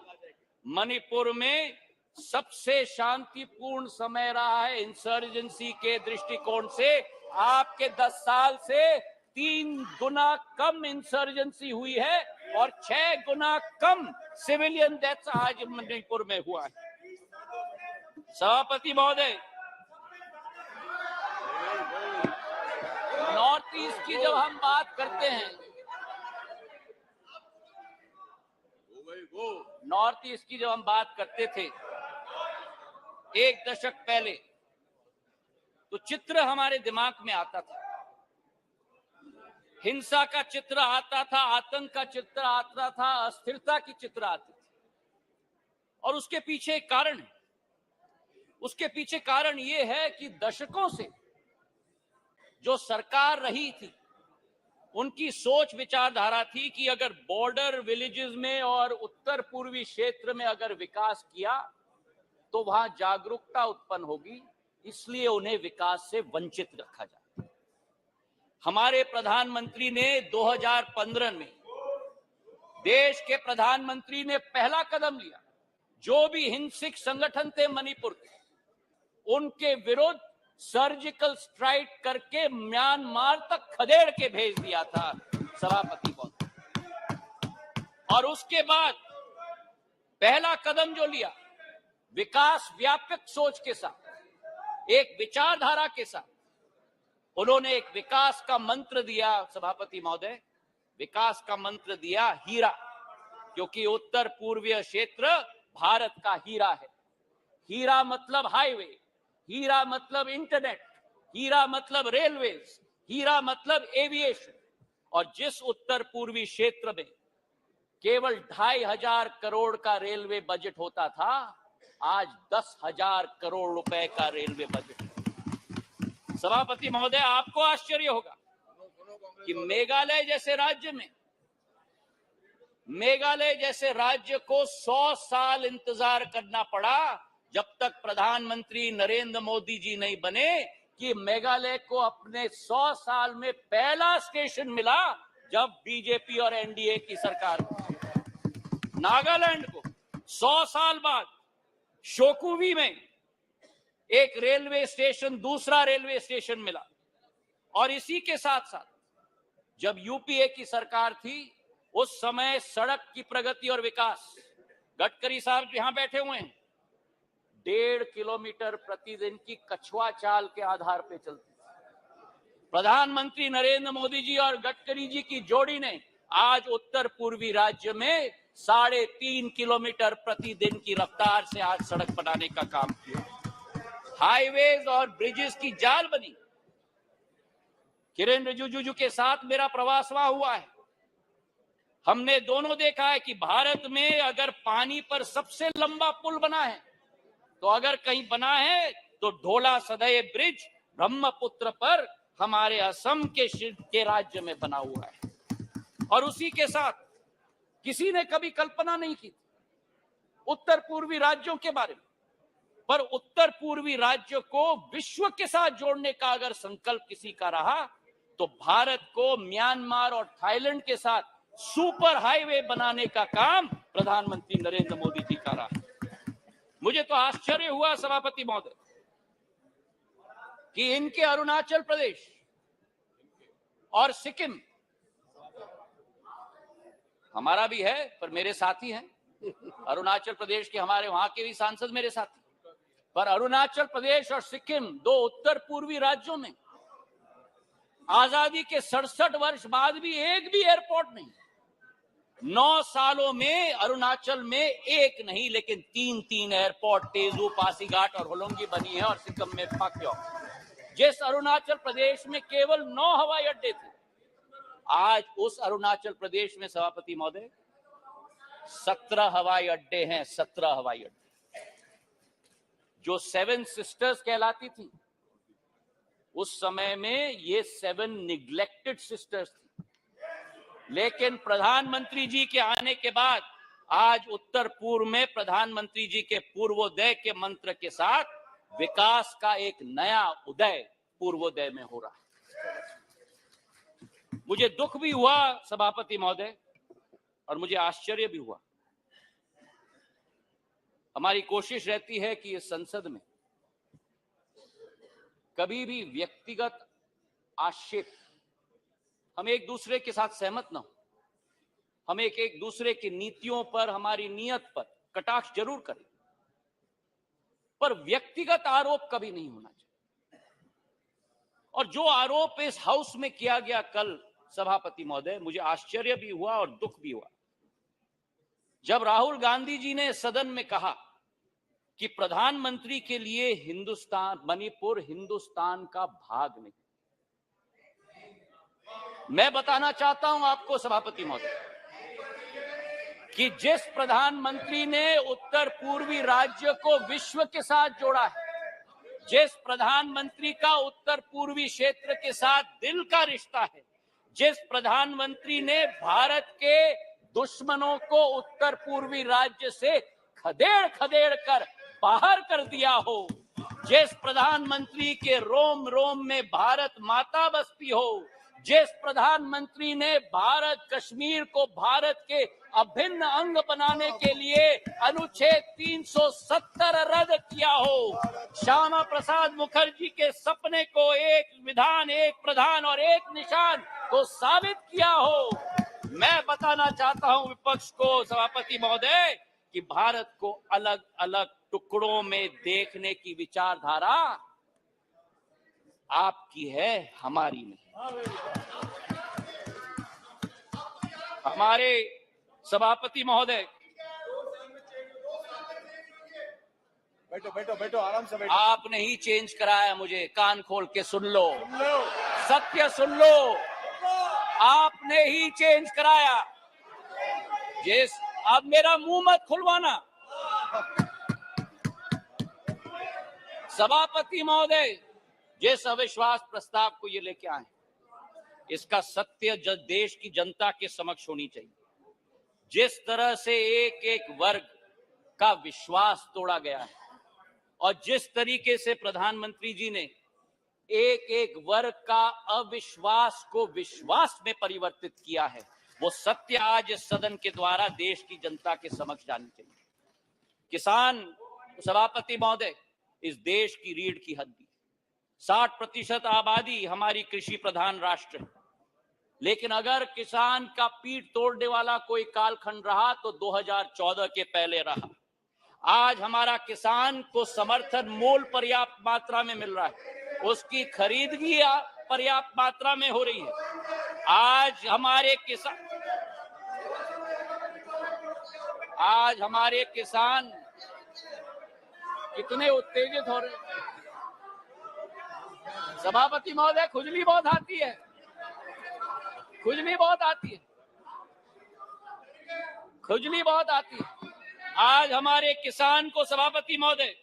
मणिपुर में सबसे शांतिपूर्ण समय रहा है इंसर्जेंसी के दृष्टिकोण से। आपके 10 साल से 3 गुना कम इंसर्जेंसी हुई है और 6 गुना कम सिविलियन डेथ्स आज मणिपुर में हुआ है। सभापति महोदय, नॉर्थ ईस्ट की जब हम बात करते हैं, नॉर्थ ईस्ट की जब हम बात करते थे 1 दशक पहले, तो चित्र हमारे दिमाग में आता था। हिंसा का चित्र आता था, आतंक का चित्र आता था, अस्थिरता की चित्र आती थी। और उसके पीछे एक कारण है। उसके पीछे कारण ये है कि दशकों से जो सरकार रही थी, उनकी सोच विचारधारा थी कि अगर बॉर्डर विलेजेस में और उत्तर पूर्वी क्षेत्र में अगर विकास किया तो वहां जागरूकता उत्पन्न होगी, इसलिए उन्हें विकास से वंचित रखा जाए। हमारे प्रधानमंत्री ने 2015 में, देश के प्रधानमंत्री ने पहला कदम लिया। जो भी हिंसक संगठन थे मणिपुर के, उनके विरुद्ध सर्जिकल स्ट्राइक करके म्यांमार तक खदेड़ के भेज दिया था सभापति महोदय। और उसके बाद पहला कदम जो लिया, विकास व्यापक सोच के साथ, एक विचारधारा के साथ, उन्होंने एक विकास का मंत्र दिया सभापति महोदय, विकास का मंत्र दिया हीरा, क्योंकि उत्तर पूर्वीय क्षेत्र भारत का हीरा है। हीरा मतलब हाईवे, हीरा मतलब इंटरनेट, हीरा मतलब रेलवेज, हीरा मतलब एविएशन। और जिस उत्तर पूर्वी क्षेत्र में केवल 2,500 करोड़ का रेलवे बजट होता था, आज 10,000 करोड़ रुपए का रेलवे बजट। सभापति महोदय, आपको आश्चर्य होगा कि मेघालय जैसे राज्य को 100 साल इंतजार करना पड़ा जब तक प्रधानमंत्री नरेंद्र मोदी जी नहीं बने कि मेघालय को अपने 100 साल में पहला स्टेशन मिला जब बीजेपी और एनडीए की सरकार। नागालैंड को 100 साल बाद शोकुवी में एक रेलवे स्टेशन, दूसरा रेलवे स्टेशन मिला। और इसी के साथ साथ जब यूपीए की सरकार थी उस समय सड़क की प्रगति और विकास, गडकरी साहब यहां बैठे हुए हैं, 1.5 किलोमीटर प्रतिदिन की कछुआ चाल के आधार पर चलती। प्रधानमंत्री नरेंद्र मोदी जी और गडकरी जी की जोड़ी ने आज उत्तर पूर्वी राज्य में 3.5 किलोमीटर प्रतिदिन की रफ्तार से आज सड़क बनाने का काम किया। हाईवेज और ब्रिजेस की जाल बनी। किरेन रिजिजू के साथ मेरा प्रवास वहां हुआ है। हमने दोनों देखा है कि भारत में अगर पानी पर सबसे लंबा पुल बना है तो अगर कहीं बना है तो ढोला सदय ब्रिज ब्रह्मपुत्र पर हमारे असम के राज्य में बना हुआ है। और उसी के साथ किसी ने कभी कल्पना नहीं की उत्तर पूर्वी राज्यों के बारे में, पर उत्तर पूर्वी राज्यों को विश्व के साथ जोड़ने का अगर संकल्प किसी का रहा तो भारत को म्यांमार और थाईलैंड के साथ सुपर हाईवे बनाने का काम प्रधानमंत्री नरेंद्र मोदी जी का रहा। मुझे तो आश्चर्य हुआ सभापति महोदय कि इनके अरुणाचल प्रदेश और सिक्किम, हमारा भी है पर मेरे साथी हैं, अरुणाचल प्रदेश के हमारे वहां के भी सांसद मेरे साथी, पर अरुणाचल प्रदेश और सिक्किम दो उत्तर पूर्वी राज्यों में आजादी के 67 वर्ष बाद भी एक भी एयरपोर्ट नहीं। 9 सालों में अरुणाचल में एक नहीं लेकिन 3 एयरपोर्ट, तेजू, पासीघाट और होलोंगी बनी है और सिक्किम में पाक्योंग। जिस अरुणाचल प्रदेश में केवल 9 हवाई अड्डे थे, आज उस अरुणाचल प्रदेश में सभापति महोदय 17 हवाई अड्डे हैं। 17 हवाई अड्डे जो 7 सिस्टर्स कहलाती थी, उस समय में ये 7 निग्लेक्टेड सिस्टर्स थी। लेकिन प्रधानमंत्री जी के आने के बाद आज उत्तर पूर्व में प्रधानमंत्री जी के पूर्वोदय के मंत्र के साथ विकास का एक नया उदय पूर्वोदय में हो रहा है। मुझे दुख भी हुआ सभापति महोदय और मुझे आश्चर्य भी हुआ। हमारी कोशिश रहती है कि इस संसद में कभी भी व्यक्तिगत आक्षेप, हम एक दूसरे के साथ सहमत न हो, हम एक दूसरे की नीतियों पर, हमारी नीयत पर कटाक्ष जरूर करें, पर व्यक्तिगत आरोप कभी नहीं होना चाहिए। और जो आरोप इस हाउस में किया गया कल सभापति महोदय, मुझे आश्चर्य भी हुआ और दुख भी हुआ जब राहुल गांधी जी ने सदन में कहा कि प्रधानमंत्री के लिए मणिपुर हिंदुस्तान का भाग नहीं। मैं बताना चाहता हूं आपको सभापति महोदय कि जिस प्रधानमंत्री ने उत्तर पूर्वी राज्य को विश्व के साथ जोड़ा है, जिस प्रधानमंत्री का उत्तर पूर्वी क्षेत्र के साथ दिल का रिश्ता है, जिस प्रधानमंत्री ने भारत के दुश्मनों को उत्तर पूर्वी राज्य से खदेड़ कर बाहर कर दिया हो, जिस प्रधानमंत्री के रोम रोम में भारत माता बसती हो, जिस प्रधानमंत्री ने भारत कश्मीर को भारत के अभिन्न अंग बनाने के लिए अनुच्छेद 370 रद्द किया हो, श्यामा प्रसाद मुखर्जी के सपने को एक विधान, एक प्रधान और एक निशान को साबित किया हो। मैं बताना चाहता हूं विपक्ष को सभापति महोदय कि भारत को अलग अलग टुकड़ों में देखने की विचारधारा आपकी है, हमारी नहीं। हमारे सभापति महोदय, बैठो आराम से बैठो। आपने ही चेंज कराया, मुझे कान खोल के सुन लो, सत्य सुन लो, आपने ही चेंज कराया। अब मेरा मुंह मत खुलवाना। सभापति महोदय, जिस अविश्वास प्रस्ताव को ये लेके आए, इसका सत्य देश की जनता के समक्ष होनी चाहिए। जिस तरह से एक एक वर्ग का विश्वास तोड़ा गया है और जिस तरीके से प्रधानमंत्री जी ने एक एक वर्ग का अविश्वास को विश्वास में परिवर्तित किया है, वो सत्य आज इस सदन के द्वारा देश की जनता के समक्ष जानी चाहिए। किसान, सभापति महोदय, इस देश की रीढ़ की हड्डी, 60% आबादी हमारी कृषि प्रधान राष्ट्र है, लेकिन अगर किसान का पीठ तोड़ने वाला कोई कालखंड रहा तो 2014 के पहले रहा। आज हमारा किसान को समर्थन मूल्य पर्याप्त मात्रा में मिल रहा है, उसकी खरीदगी पर्याप्त मात्रा में हो रही है। आज हमारे किसान कितने उत्तेजित हो रहे हैं। सभापति महोदय, खुजली बहुत आती है, खुजली बहुत आती है। आज हमारे किसान को, सभापति महोदय,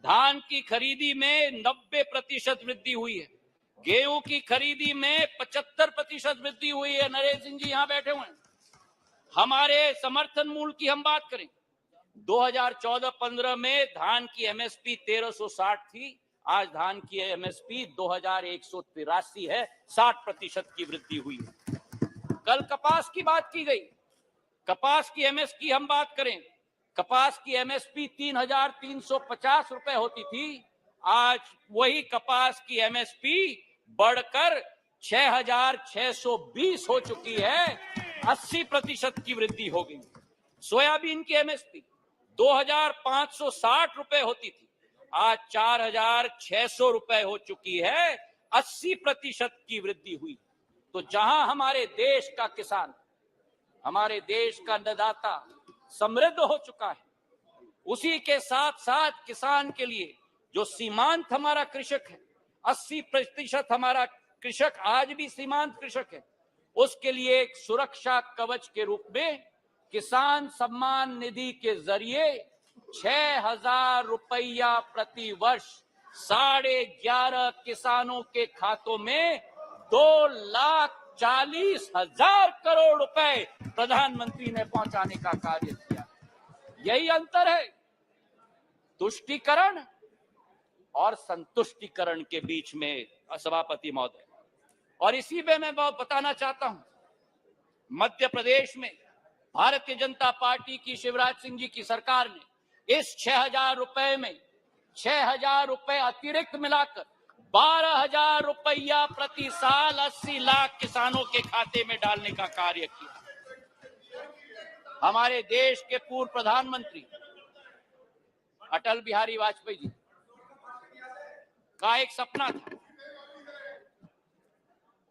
धान की खरीदी में 90% वृद्धि हुई है, गेहूं की खरीदी में 75% वृद्धि हुई है। नरेश सिंह जी यहां बैठे हुए हैं। हमारे समर्थन मूल्य की हम बात करें, 2014-15 में धान की एमएसपी 1360 थी, आज धान की एमएसपी 2183 है, 60% की वृद्धि हुई है। कल कपास की बात की गई, कपास की एमएसपी हम बात करें, कपास की एमएसपी 3350 रुपए होती थी, आज वही कपास की एमएसपी बढ़कर 6620 हो चुकी है, 80% की वृद्धि हो गई। सोयाबीन की एमएसपी 2560 रुपए होती थी, आज 4600 रुपए हो चुकी है, 80% की वृद्धि हुई। तो जहां हमारे देश का किसान, हमारे देश का अन्नदाता समृद्ध हो चुका है, उसी के साथ साथ किसान के लिए जो सीमांत हमारा कृषक है, 80% हमारा कृषक आज भी सीमांत कृषक है, उसके लिए एक सुरक्षा कवच के रूप में किसान सम्मान निधि के जरिए 6000 रुपया प्रति वर्ष 11.5 किसानों के खातों में 2,40,000 करोड़ रुपए प्रधानमंत्री ने पहुंचाने का कार्य किया। यही अंतर है तुष्टीकरण और संतुष्टीकरण के बीच में, सभापति महोदय। और इसी में मैं बताना चाहता हूं, मध्य प्रदेश में भारतीय जनता पार्टी की शिवराज सिंह जी की सरकार ने इस 6000 रुपए में 6000 रुपए अतिरिक्त मिलाकर 12,000 रुपया प्रति साल 80 लाख किसानों के खाते में डालने का कार्य किया। हमारे देश के पूर्व प्रधानमंत्री अटल बिहारी वाजपेयी जी का एक सपना था,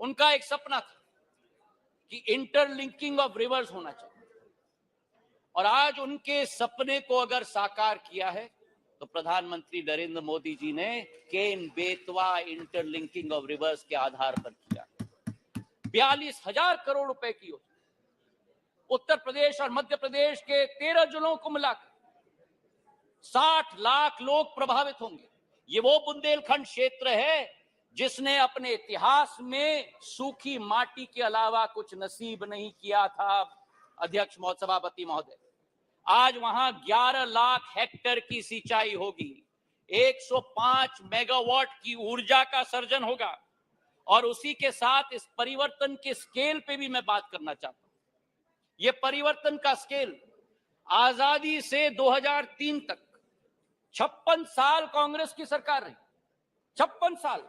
उनका एक सपना था कि इंटरलिंकिंग ऑफ रिवर्स होना चाहिए, और आज उनके सपने को अगर साकार किया है तो प्रधानमंत्री नरेंद्र मोदी जी ने Ken Betwa interlinking of reverse के आधार पर किया। 42,000 करोड़ रुपए की योजना, उत्तर प्रदेश और मध्य प्रदेश के 13 जिलों को मिलाकर 60 लाख लोग प्रभावित होंगे। ये वो बुंदेलखंड क्षेत्र है जिसने अपने इतिहास में सूखी माटी के अलावा कुछ नसीब नहीं किया था। अध्यक्ष सभापति महोदय, आज वहां 11 लाख हेक्टेयर की सिंचाई होगी, 105 मेगावाट की ऊर्जा का सर्जन होगा, और उसी के साथ इस परिवर्तन के स्केल पे भी मैं बात करना चाहता हूं। ये परिवर्तन का स्केल आजादी से 2003 तक 56 साल कांग्रेस की सरकार रही, 56 साल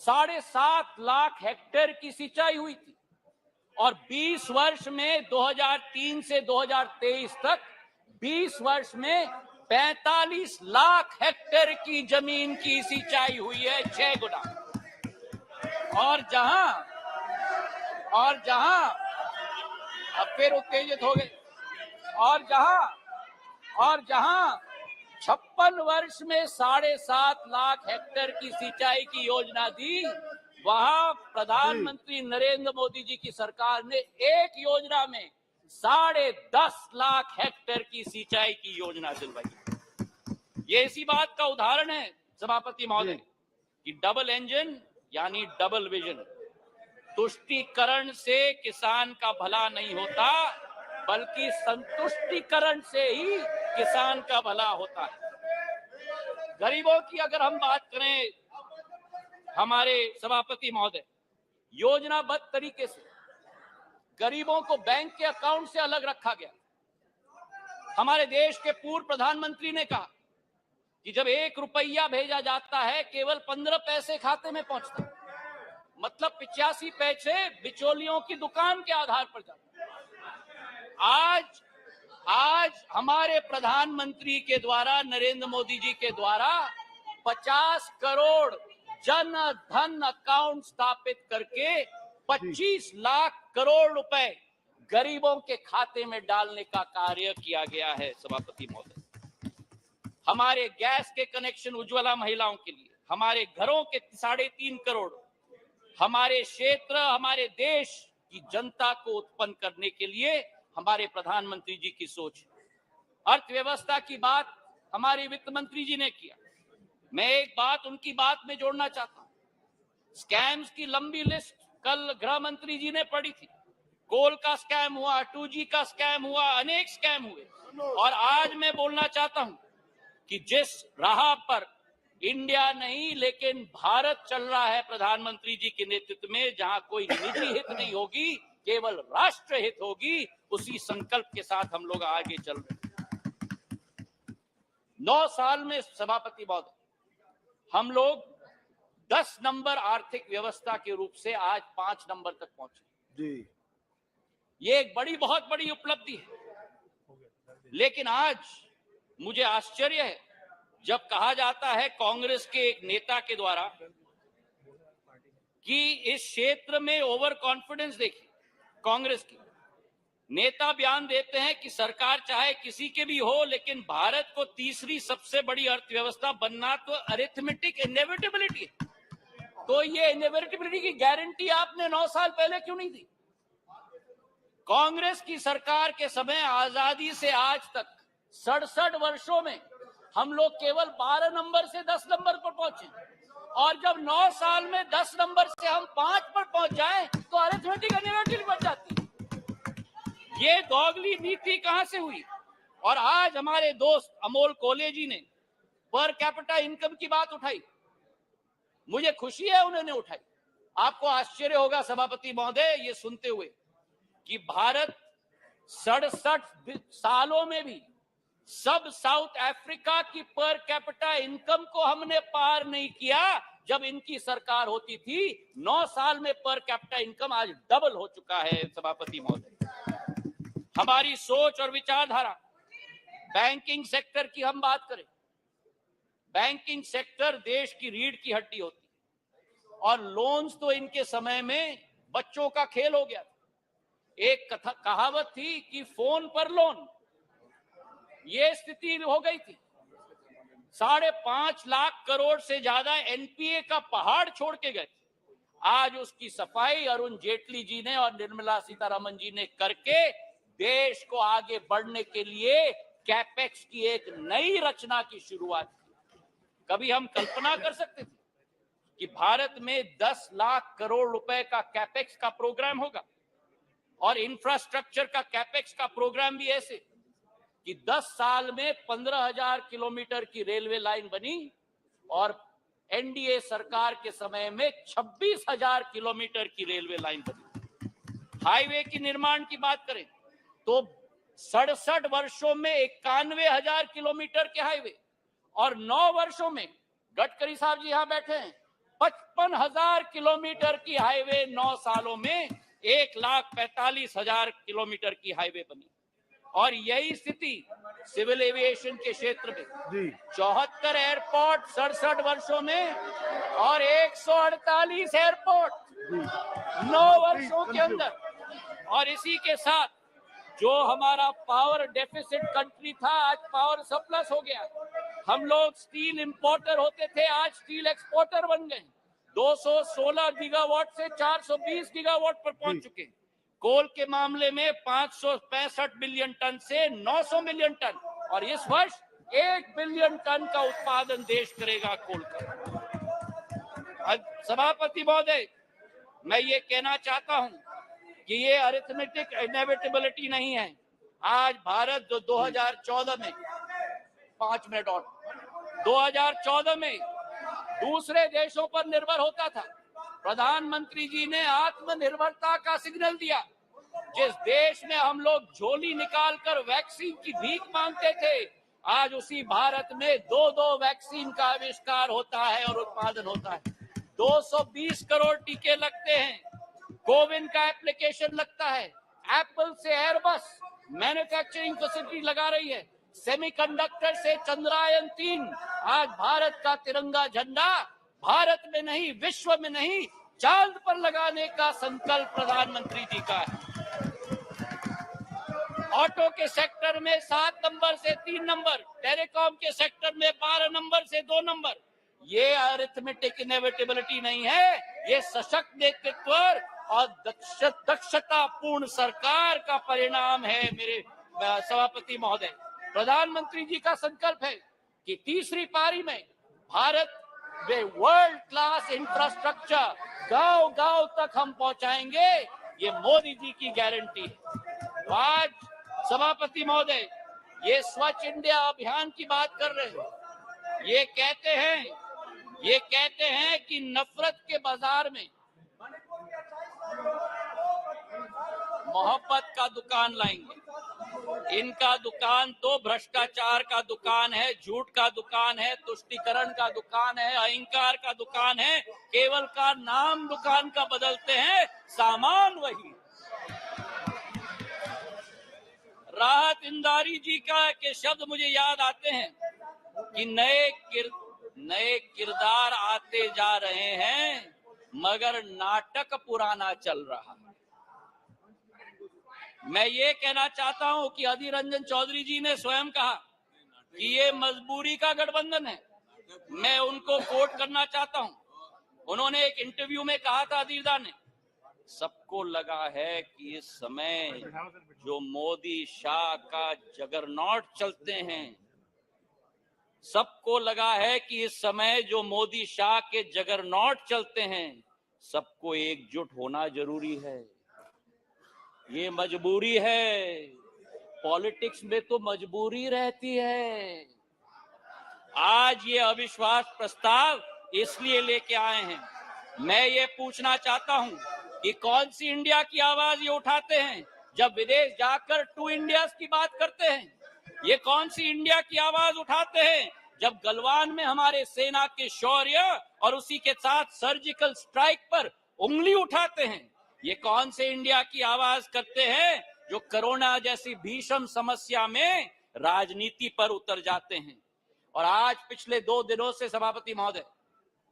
7.5 लाख हेक्टेयर की सिंचाई हुई थी, और 20 वर्ष में 2003 से 2023 तक 20 वर्ष में 45 लाख हेक्टेयर की जमीन की सिंचाई हुई है, 6 गुना। और जहां अब फिर उत्तेजित हो गए, और जहां 56 वर्ष में 7.5 लाख हेक्टेयर की सिंचाई की योजना दी, वहां प्रधानमंत्री नरेंद्र मोदी जी की सरकार ने एक योजना में 10.5 लाख हेक्टेयर की सिंचाई की योजना दिलवाई। ये इसी बात का उदाहरण है सभापति महोदय कि डबल इंजन यानी डबल विजन। तुष्टीकरण से किसान का भला नहीं होता, बल्कि संतुष्टीकरण से ही किसान का भला होता है। गरीबों की अगर हम बात करें हमारे सभापति महोदय, योजनाबद्ध तरीके से गरीबों को बैंक के अकाउंट से अलग रखा गया। हमारे देश के पूर्व प्रधानमंत्री ने कहा कि जब 1 रुपया भेजा जाता है केवल 15 पैसे खाते में पहुंचता है, मतलब 85 पैसे बिचौलियों की दुकान के आधार पर जाते हैं। आज हमारे प्रधानमंत्री के द्वारा, नरेंद्र मोदी जी के द्वारा 50 करोड़ जन धन अकाउंट स्थापित करके 25 लाख करोड़ रुपए गरीबों के खाते में डालने का कार्य किया गया है सभापति महोदय। हमारे गैस के कनेक्शन उज्ज्वला महिलाओं के लिए, हमारे घरों के 3.5 करोड़, हमारे क्षेत्र, हमारे देश की जनता को उत्पन्न करने के लिए हमारे प्रधानमंत्री जी की सोच। अर्थव्यवस्था की बात हमारे वित्त मंत्री जी ने किया। मैं एक बात उनकी बात में जोड़ना चाहता हूं। स्कैम्स की लंबी लिस्ट कल गृह मंत्री जी ने पढ़ी थी। कोल का स्कैम हुआ, 2G का स्कैम हुआ, अनेक स्कैम हुए। और आज मैं बोलना चाहता हूं कि जिस राह पर इंडिया नहीं लेकिन भारत चल रहा है प्रधानमंत्री जी के नेतृत्व में, जहां कोई निजी हित नहीं होगी, केवल राष्ट्र हित होगी, उसी संकल्प के साथ हम लोग आगे चल रहे हैं। 9 साल में सभापति महोदय हम लोग 10 नंबर आर्थिक व्यवस्था के रूप से आज 5 नंबर तक पहुंचे जी। ये एक बहुत बड़ी उपलब्धि है। लेकिन आज मुझे आश्चर्य है जब कहा जाता है कांग्रेस के एक नेता के द्वारा कि इस क्षेत्र में ओवर कॉन्फिडेंस देखिए। कांग्रेस के नेता बयान देते हैं कि सरकार चाहे किसी के भी हो, लेकिन भारत को तीसरी सबसे बड़ी अर्थव्यवस्था बनना तो अरिथमेटिक इनएविटेबिलिटी है। तो ये इनएविटेबिलिटी की गारंटी आपने 9 साल पहले क्यों नहीं दी? कांग्रेस की सरकार के समय आजादी से आज तक 67 वर्षों में हम लोग केवल 12 नंबर से 10 नंबर पर पहुंचे, और जब 9 साल में 10 नंबर से हम 5 पर पहुंच जाएं तो अरिथमेटिक इनएविटेबिलिटी बन जाती है। ये दोगली नीति कहां से हुई? और आज हमारे दोस्त अमोल कोले जी ने पर कैपिटा इनकम की बात उठाई। मुझे खुशी है उन्होंने उठाई। आपको आश्चर्य होगा सभापति महोदय ये सुनते हुए कि भारत 67 सालों में भी सब साउथ अफ्रीका की पर कैपिटा इनकम को हमने पार नहीं किया जब इनकी सरकार होती थी। 9 साल में पर कैपिटा इनकम आज डबल हो चुका है सभापति महोदय। हमारी सोच और विचारधारा, बैंकिंग सेक्टर की हम बात करें, बैंकिंग सेक्टर देश की रीढ़ की हड्डी होती है और लोन्स तो इनके समय में बच्चों का खेल हो गया। एक कहावत थी कि फोन पर लोन, ये स्थिति हो गई थी। 5.5 लाख करोड़ से ज्यादा एनपीए का पहाड़ छोड़ के गए। आज उसकी सफाई अरुण जेटली जी ने और निर्मला सीतारमण जी ने करके देश को आगे बढ़ने के लिए कैपेक्स की एक नई रचना की शुरुआत की। कभी हम कल्पना कर सकते थे कि भारत में 10 लाख करोड़ रुपए का कैपेक्स का प्रोग्राम होगा और इंफ्रास्ट्रक्चर का कैपेक्स का प्रोग्राम भी ऐसे कि 10 साल में 15,000 किलोमीटर की रेलवे लाइन बनी और एनडीए सरकार के समय में 26,000 किलोमीटर की रेलवे लाइन बनी। हाईवे की निर्माण की बात करें तो 67 वर्षों में 91,000 किलोमीटर के हाईवे और 9 वर्षों में, गडकरी साहब जी यहां बैठे हैं, 55,000 किलोमीटर की हाईवे 9 सालों में 1,45,000 किलोमीटर की हाईवे बनी। और यही स्थिति सिविल एविएशन के क्षेत्र में 74 एयरपोर्ट 67 वर्षों में और 148 एयरपोर्ट 9 वर्षों के अंदर। और इसी के साथ जो हमारा पावर डेफिसिट कंट्री था आज पावर सरप्लस हो गया। हम लोग स्टील इंपोर्टर होते थे, आज स्टील एक्सपोर्टर बन गए। 216 गीगावाट से 420 गीगावाट पर पहुंच चुके। कोल के मामले में 565 मिलियन टन से 900 मिलियन टन, और इस वर्ष 1 बिलियन टन का उत्पादन देश करेगा कोल का। सभापति महोदय, मैं ये कहना चाहता हूं कि ये अरिथमेटिक इनएविटेबिलिटी नहीं है। आज भारत जो 2014 में 5 मिनट और 2014 में दूसरे देशों पर निर्भर होता था, प्रधानमंत्री जी ने आत्मनिर्भरता का सिग्नल दिया। जिस देश में हम लोग झोली निकालकर वैक्सीन की भीख मांगते थे, आज उसी भारत में 2 वैक्सीन का आविष्कार होता है और उत्पादन होता है। 220 करोड़ टीके लगते हैं, कोविन का एप्लीकेशन लगता है, एप्पल से एयरबस मैन्युफैक्चरिंग फैसिलिटी लगा रही है, सेमीकंडक्टर से चंद्रयान 3। आज भारत का तिरंगा झंडा भारत में नहीं, विश्व में नहीं, चांद पर लगाने का संकल्प प्रधानमंत्री जी का है। ऑटो के सेक्टर में 7 नंबर से 3 नंबर, टेलीकॉम के सेक्टर में 12 नंबर से 2 नंबर। ये अरिथमेटिक इनएविटेबिलिटी नहीं है, ये सशक्त नेतृत्व और दक्षतापूर्ण सरकार का परिणाम है। मेरे सभापति महोदय, प्रधानमंत्री जी का संकल्प है कि तीसरी पारी में भारत में वर्ल्ड क्लास इंफ्रास्ट्रक्चर गांव-गांव तक हम पहुंचाएंगे। ये मोदी जी की गारंटी है। तो आज सभापति महोदय, ये स्वच्छ इंडिया अभियान की बात कर रहे हैं। ये कहते हैं कि नफरत के बाजार में मोहब्बत का दुकान लाएंगे। इनका दुकान तो भ्रष्टाचार का दुकान है, झूठ का दुकान है, तुष्टीकरण का दुकान है, अहंकार का दुकान है। केवल का नाम दुकान का बदलते हैं, सामान वही। राहत इंदारी जी के शब्द मुझे याद आते हैं कि नए किरदार आते जा रहे हैं, मगर नाटक पुराना चल रहा है। मैं ये कहना चाहता हूं कि अधीर रंजन चौधरी जी ने स्वयं कहा कि ये मजबूरी का गठबंधन है। मैं उनको कोट करना चाहता हूं। उन्होंने एक इंटरव्यू में कहा था, अधीरदा ने, सबको लगा है कि इस समय जो मोदी शाह का जगरनॉट चलते हैं, सबको लगा है कि इस समय जो मोदी शाह के जगरनॉट चलते हैं, सबको एकजुट होना जरूरी है। ये मजबूरी है। पॉलिटिक्स में तो मजबूरी रहती है। आज ये अविश्वास प्रस्ताव इसलिए लेके आए हैं। मैं ये पूछना चाहता हूं कि कौन सी इंडिया की आवाज ये उठाते हैं जब विदेश जाकर 2 इंडियाज की बात करते हैं? ये कौन सी इंडिया की आवाज उठाते हैं जब गलवान में हमारे सेना के शौर्य और उसी के साथ सर्जिकल स्ट्राइक पर उंगली उठाते हैं? ये कौन से इंडिया की आवाज करते हैं जो कोरोना जैसी भीषण समस्या में राजनीति पर उतर जाते हैं? और आज पिछले 2 दिनों से सभापति महोदय,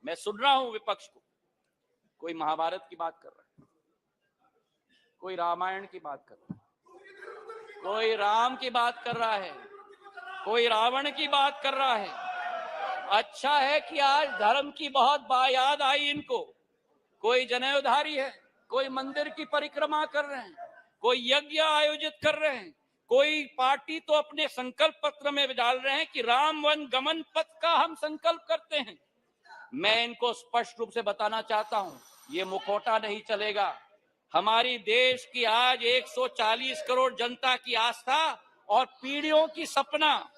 मैं सुन रहा हूं विपक्ष को, कोई महाभारत की बात कर रहा है, कोई रामायण की बात कर रहा है, कोई राम की बात कर रहा है, कोई रावण की बात कर रहा है। अच्छा है कि आज धर्म की बहुत याद आई इनको। कोई जनेऊधारी है, कोई मंदिर की परिक्रमा कर रहे हैं, कोई यज्ञ आयोजित कर रहे हैं, कोई पार्टी तो अपने संकल्प पत्र में डाल रहे हैं कि राम वन गमन पथ का हम संकल्प करते हैं। मैं इनको स्पष्ट रूप से बताना चाहता हूं, ये मुखौटा नहीं चलेगा। हमारी देश की आज 140 करोड़ जनता की आस्था और पीढ़ियों की सपना,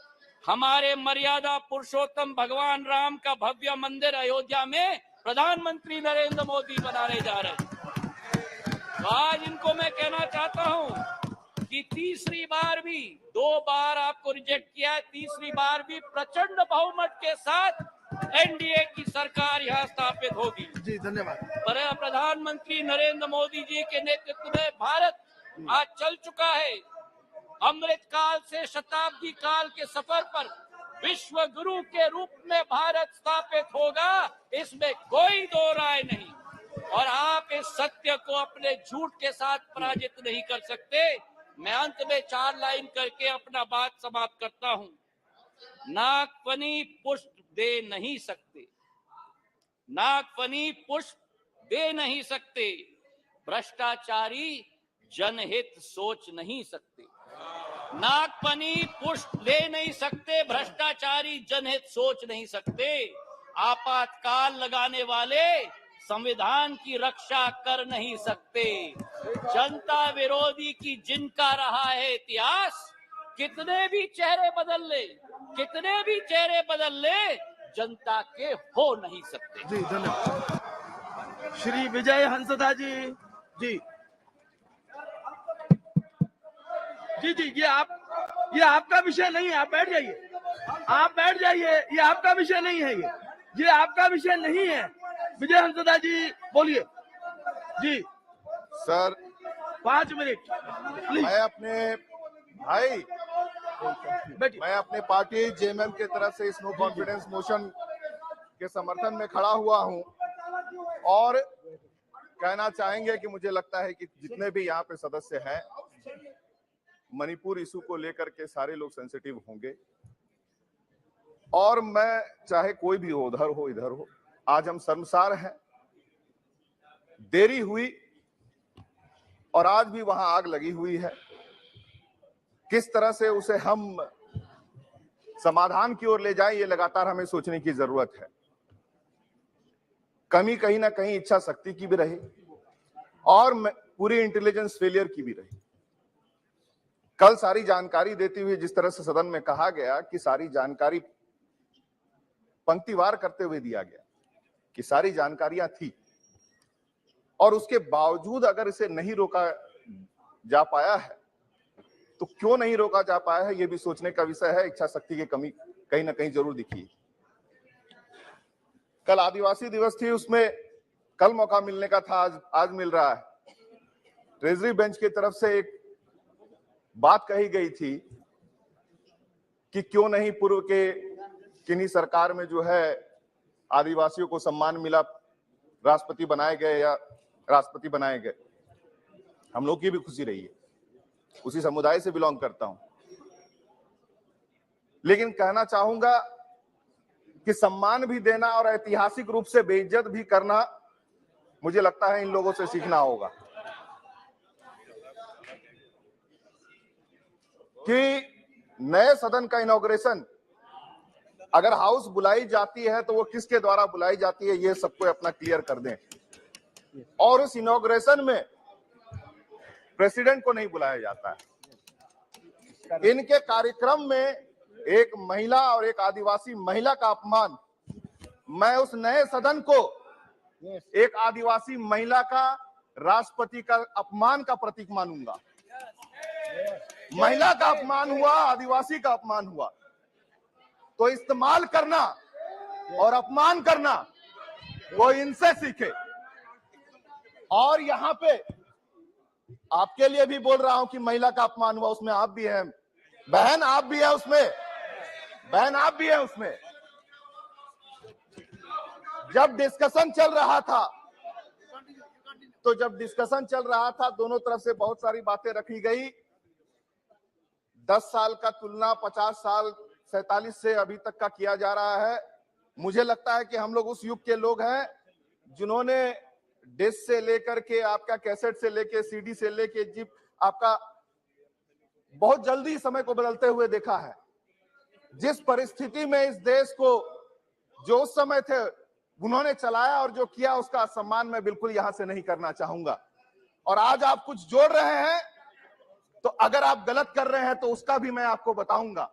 हमारे मर्यादा पुरुषोत्तम भगवान राम का भव्य मंदिर अयोध्या में प्रधानमंत्री नरेंद्र मोदी बनाने जा रहे हैं। तो आज इनको मैं कहना चाहता हूं कि तीसरी बार भी, 2 बार आपको रिजेक्ट किया है, तीसरी बार भी प्रचंड बहुमत के साथ एनडीए की सरकार यहां स्थापित होगी। जी धन्यवाद। प्रधानमंत्री नरेंद्र मोदी जी के नेतृत्व में भारत आज चल चुका है। अमृत काल से शताब्दी काल के सफर पर विश्व गुरु के रूप में भारत स्थापित होगा, इसमें कोई 2 राय नहीं। और आप इस सत्य को अपने झूठ के साथ पराजित नहीं कर सकते। मैं अंत में 4 लाइन करके अपना बात समाप्त करता हूं। नागफनी पुष्प दे नहीं सकते, नागफनी पुष्प दे नहीं सकते, भ्रष्टाचारी जनहित सोच नहीं सकते, नागपनी पुष्ट ले नहीं सकते, भ्रष्टाचारी जनहित सोच नहीं सकते, आपातकाल लगाने वाले संविधान की रक्षा कर नहीं सकते, जनता विरोधी की जिनका रहा है इतिहास, कितने भी चेहरे बदल ले जनता के हो नहीं सकते। जी धन्यवाद। श्री विजय हंसदा जी। जी जी जी ये आपका विषय नहीं है, आप बैठ जाइए, ये आपका विषय नहीं है, ये आपका विषय नहीं है। विजय हंसदा जी बोलिए। जी सर 5 मिनट प्लीज। मैं अपने पार्टी जेएमएम के तरफ से इस नो कॉन्फिडेंस मोशन के समर्थन में खड़ा हुआ हूं और कहना चाहेंगे कि मुझे लगता है कि जितने भी यहाँ पे सदस्य हैं, मणिपुर इशू को लेकर के सारे लोग सेंसिटिव होंगे और मैं चाहे कोई भी हो, उधर हो इधर हो, आज हम शर्मसार हैं। देरी हुई और आज भी वहां आग लगी हुई है। किस तरह से उसे हम समाधान की ओर ले जाएं, ये लगातार हमें सोचने की जरूरत है। कमी कहीं ना कहीं इच्छा शक्ति की भी रही और पूरी इंटेलिजेंस फेलियर की भी रही। कल सारी जानकारी देते हुए जिस तरह से सदन में कहा गया कि सारी जानकारी पंक्तिवार करते हुए दिया गया कि सारी जानकारियां थी और उसके बावजूद अगर इसे नहीं रोका जा पाया है तो क्यों नहीं रोका जा पाया है, यह भी सोचने का विषय है। इच्छा शक्ति की कमी कहीं ना कहीं जरूर दिखी। कल आदिवासी दिवस थी, उसमें कल मौका मिलने का था, आज मिल रहा है। ट्रेजरी बेंच की तरफ से एक बात कही गई थी कि क्यों नहीं पूर्व के किन्हीं सरकार में जो है आदिवासियों को सम्मान मिला, राष्ट्रपति बनाए गए या राष्ट्रपति बनाए गए। हम लोग की भी खुशी रही है, उसी समुदाय से बिलोंग करता हूं। लेकिन कहना चाहूंगा कि सम्मान भी देना और ऐतिहासिक रूप से बेइज्जत भी करना, मुझे लगता है इन लोगों से सीखना होगा कि नए सदन का इनॉग्रेशन अगर हाउस बुलाई जाती है तो वो किसके द्वारा बुलाई जाती है, ये सबको अपना क्लियर कर दें। और उस इनॉग्रेशन में प्रेसिडेंट को नहीं बुलाया जाता है। इनके कार्यक्रम में एक महिला और एक आदिवासी महिला का अपमान, मैं उस नए सदन को एक आदिवासी महिला का राष्ट्रपति का अपमान का प्रतीक मानूंगा। महिला का अपमान हुआ, आदिवासी का अपमान हुआ, तो इस्तेमाल करना और अपमान करना वो इनसे सीखे। और यहां पे आपके लिए भी बोल रहा हूं कि महिला का अपमान हुआ, उसमें आप भी हैं बहन, आप भी हैं उसमें बहन, आप भी हैं उसमें। जब डिस्कशन चल रहा था दोनों तरफ से बहुत सारी बातें रखी गई। 10 साल का तुलना 50 साल 47 से अभी तक का किया जा रहा है। मुझे लगता है कि हम लोग उस युग के लोग हैं जिन्होंने डिस्क से लेकर के आपका कैसेट से लेके सीडी से लेके जिप आपका बहुत जल्दी समय को बदलते हुए देखा है। जिस परिस्थिति में इस देश को जो उस समय थे उन्होंने चलाया और जो किया, उसका सम्मान मैं बिल्कुल यहां से नहीं करना चाहूंगा। और आज आप कुछ जोड़ रहे हैं तो अगर आप गलत कर रहे हैं तो उसका भी मैं आपको बताऊंगा।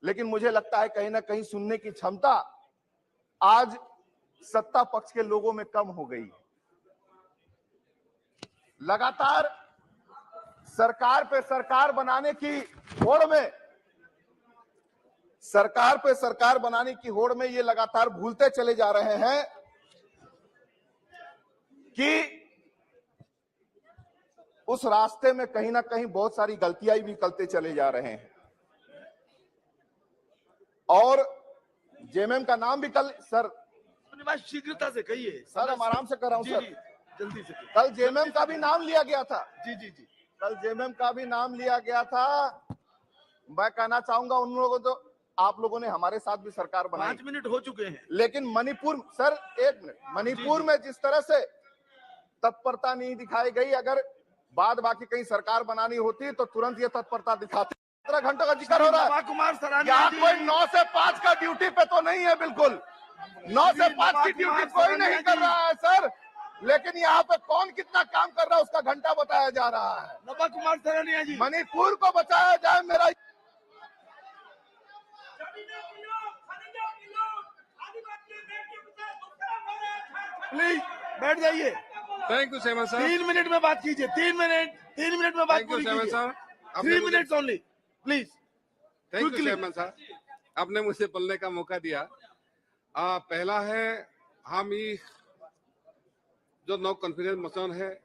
लेकिन मुझे लगता है कहीं ना कहीं सुनने की क्षमता आज सत्ता पक्ष के लोगों में कम हो गई है। लगातार सरकार पे सरकार बनाने की होड़ में ये लगातार भूलते चले जा रहे हैं कि उस रास्ते में कहीं ना कहीं बहुत सारी गलतियां भी करते चले जा रहे हैं। और जेएमएम का नाम भी कल सर शीघ्रता से कहिए सर, हम आराम से कर रहा हूं सर, जल्दी से। कल जेएमएम का भी नाम लिया गया था। जी कल जेएमएम का भी नाम लिया गया था। मैं कहना चाहूंगा उन लोगों को, तो आप लोगों ने हमारे साथ भी सरकार बनाई, 5 मिनट हो चुके हैं। लेकिन मणिपुर सर 1 मिनट, मणिपुर में जिस तरह से तत्परता नहीं दिखाई गई, अगर बाद बाकी कहीं सरकार बनानी होती तो तुरंत ये तत्परता दिखाते। 17 घंटों का जिक्र हो रहा है। कुमार सराहनीय यहाँ जी। कोई 9 से 5 का ड्यूटी पे तो नहीं है, बिल्कुल 9 से 5 की ड्यूटी कोई नहीं कर रहा है सर, लेकिन यहाँ पे कौन कितना काम कर रहा है उसका घंटा बताया जा रहा है। नवा कुमार सराहनीय जी। मणिपुर को बचाया जाए, मेरा प्लीज बैठ जाइए। Thank you seven sir. 3 minute में बात कीजिए। 3 मिनट में बात थैंक यू पूरी सेवन कीजिए। Sir. 3 minutes only please. Thank you seven sir, आपने मुझे बोलने का मौका दिया। पहला है, हम ये जो नो कॉन्फिडेंस मोशन है,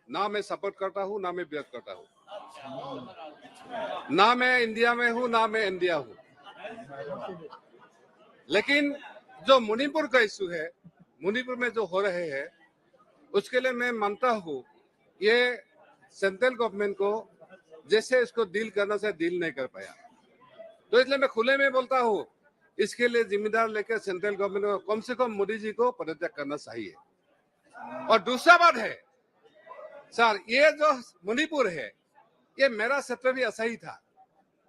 ना मैं सपोर्ट करता हूँ ना मैं विरोध करता हूँ, ना मैं इंडिया में हूँ ना मैं इंडिया हूँ। लेकिन जो मणिपुर का इश्यू है, मणिपुर में जो हो रहे हैं, उसके लिए मैं मानता हूँ ये सेंट्रल गवर्नमेंट को जैसे इसको डील करना से डील नहीं कर पाया, तो इसलिए मैं खुले में बोलता हूँ इसके लिए जिम्मेदार लेकर सेंट्रल गवर्नमेंट को कम से कम मोदी जी को पदत्याग करना चाहिए। और दूसरा बात है सर, ये जो मणिपुर है ये मेरा क्षेत्र भी ऐसा ही था।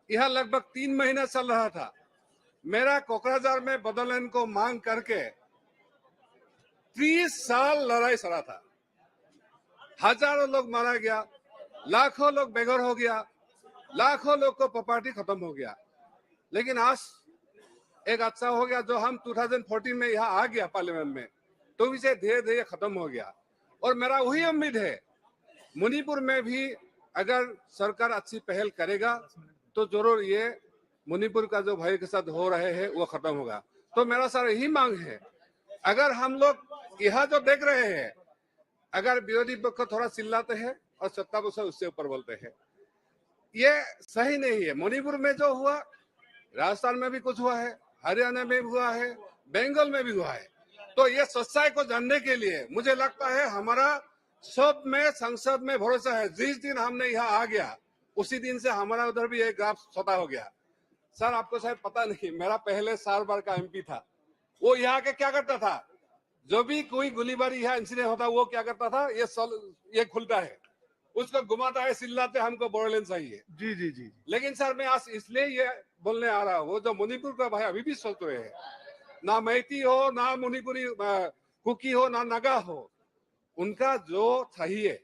यह लगभग 3 महीना चल रहा था। मेरा कोकराझार में बदलाव को मांग करके 30 साल लड़ाई चला था। हजारों लोग मारा गया, लाखों लोग बेघर हो गया, लाखों लोग को प्रॉपर्टी खत्म हो गया। लेकिन आज एक अच्छा हो गया जो हम 2014 में यहाँ आ गया पार्लियामेंट में, तो इसे धीरे धीरे खत्म हो गया। और मेरा वही उम्मीद है मणिपुर में भी अगर सरकार अच्छी पहल करेगा तो जरूर ये मणिपुर का जो भाई के साथ हो रहे हैं वो खत्म होगा। तो मेरा सर यही मांग है, अगर हम लोग यहाँ जो देख रहे हैं, अगर विरोधी पक्ष थोड़ा चिल्लाते हैं और सत्ता पक्ष उससे ऊपर बोलते हैं, ये सही नहीं है। मणिपुर में जो हुआ, राजस्थान में भी कुछ हुआ है, हरियाणा में भी हुआ है, बंगाल में भी हुआ है। तो ये सच्चाई को जानने के लिए मुझे लगता है हमारा सब में संसद में भरोसा है। जिस दिन हमने यहाँ आ गया उसी दिन से हमारा उधर भी एक ग्राफ छोटा हो गया। सर आपको शायद पता नहीं, मेरा पहले 4 बार का एमपी था। वो यहाँ के क्या करता था, जो भी कोई गोलीबारी यहाँ इंसिडेंट होता वो क्या करता था, ये खुलता है, उसको घुमाता है, चिल्लाते हमको बोर्डलैंड चाहिए। जी जी जी। लेकिन सर मैं आज इसलिए ये बोलने आ रहा हूँ, जो मणिपुर का भाई अभी भी सोच रहे हैं, ना मैती हो ना मणिपुरी कुकी हो ना नगा हो, उनका जो चाहिए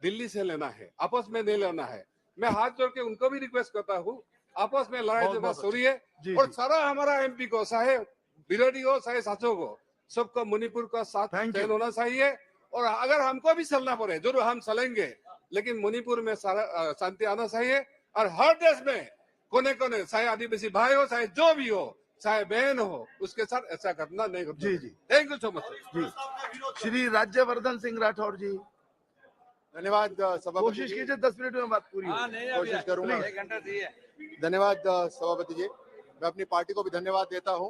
दिल्ली से लेना है, आपस में नहीं लेना है। मैं हाथ जोड़ के उनको भी रिक्वेस्ट करता हूँ, आपस में लड़ाई झगड़ा छोड़िए और सारा हमारा एमपी को, चाहे विरोधी हो चाहे साथियों को, सबको मणिपुर का साथ चयन होना चाहिए। और अगर हमको भी चलना पड़े जरूर हम चलेंगे, लेकिन मणिपुर में सारा शांति आना चाहिए। और हर देश में कोने कोने, चाहे आदिवासी भाई हो चाहे जो भी हो, चाहे बहन हो, उसके साथ ऐसा घटना नहीं होती। जी जी, थैंक यू सो मच जी। श्री राज्यवर्धन सिंह राठौर जी, धन्यवाद सभापति कोशिश जी। कीजिए 10 मिनट में बात पूरी हो। कोशिश करूंगा। धन्यवाद सभापति जी। मैं अपनी पार्टी को भी धन्यवाद देता हूं।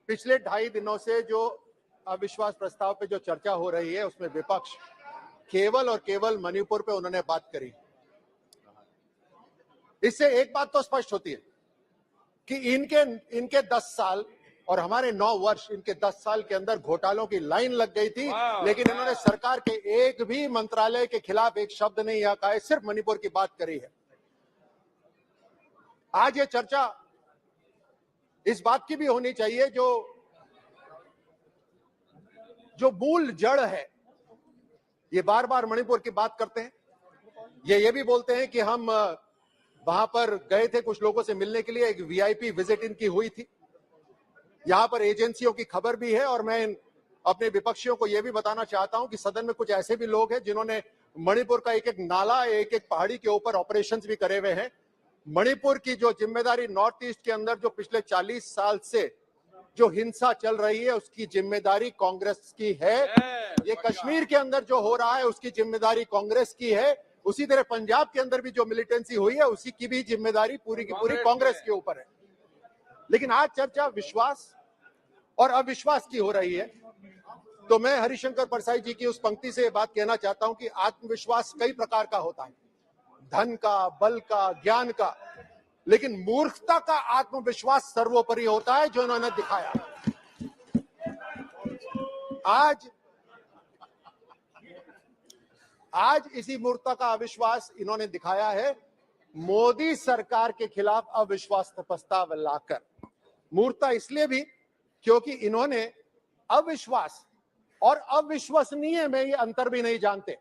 पिछले 2.5 दिनों से जो अविश्वास प्रस्ताव पे जो चर्चा हो रही है उसमें विपक्ष केवल और केवल मणिपुर पे उन्होंने बात करी। इससे एक बात तो स्पष्ट होती है कि इनके 10 साल और हमारे 9 वर्ष, इनके 10 साल के अंदर घोटालों की लाइन लग गई थी, लेकिन इन्होंने सरकार के एक भी मंत्रालय के खिलाफ एक शब्द नहीं यहाँ कहा है, सिर्फ मणिपुर की बात करी है। आज ये चर्चा इस बात की भी होनी चाहिए जो मूल जड़ है। ये बार बार मणिपुर की बात करते हैं, ये भी बोलते हैं कि हम वहां पर गए थे कुछ लोगों से मिलने के लिए, एक वीआईपी विजिट इनकी हुई थी। यहां पर एजेंसियों की खबर भी है और मैं अपने विपक्षियों को यह भी बताना चाहता हूं कि सदन में कुछ ऐसे भी लोग हैं जिन्होंने मणिपुर का एक एक नाला, एक एक पहाड़ी के ऊपर ऑपरेशंस भी करे हुए हैं। मणिपुर की जो जिम्मेदारी नॉर्थ ईस्ट के अंदर जो पिछले 40 साल से जो हिंसा चल रही है उसकी जिम्मेदारी कांग्रेस की है। ये कश्मीर के अंदर जो हो रहा है उसकी जिम्मेदारी कांग्रेस की है। उसी तरह पंजाब के अंदर भी जो मिलिटेंसी हुई है उसकी की भी जिम्मेदारी पूरी की पूरी कांग्रेस के ऊपर है। लेकिन आज चर्चा विश्वास और अविश्वास की हो रही है, तो मैं हरिशंकर परसाई जी की उस पंक्ति से बात कहना चाहता हूं कि आत्मविश्वास कई प्रकार का होता है, धन का, बल का, ज्ञान का, लेकिन मूर्खता का आत्मविश्वास सर्वोपरि होता है जो इन्होंने दिखाया। आज इसी मूर्ता का अविश्वास इन्होंने दिखाया है मोदी सरकार के खिलाफ अविश्वास प्रस्ताव लाकर। मूर्ता इसलिए भी क्योंकि इन्होंने अविश्वास और अविश्वसनीय में ये अंतर भी नहीं जानते।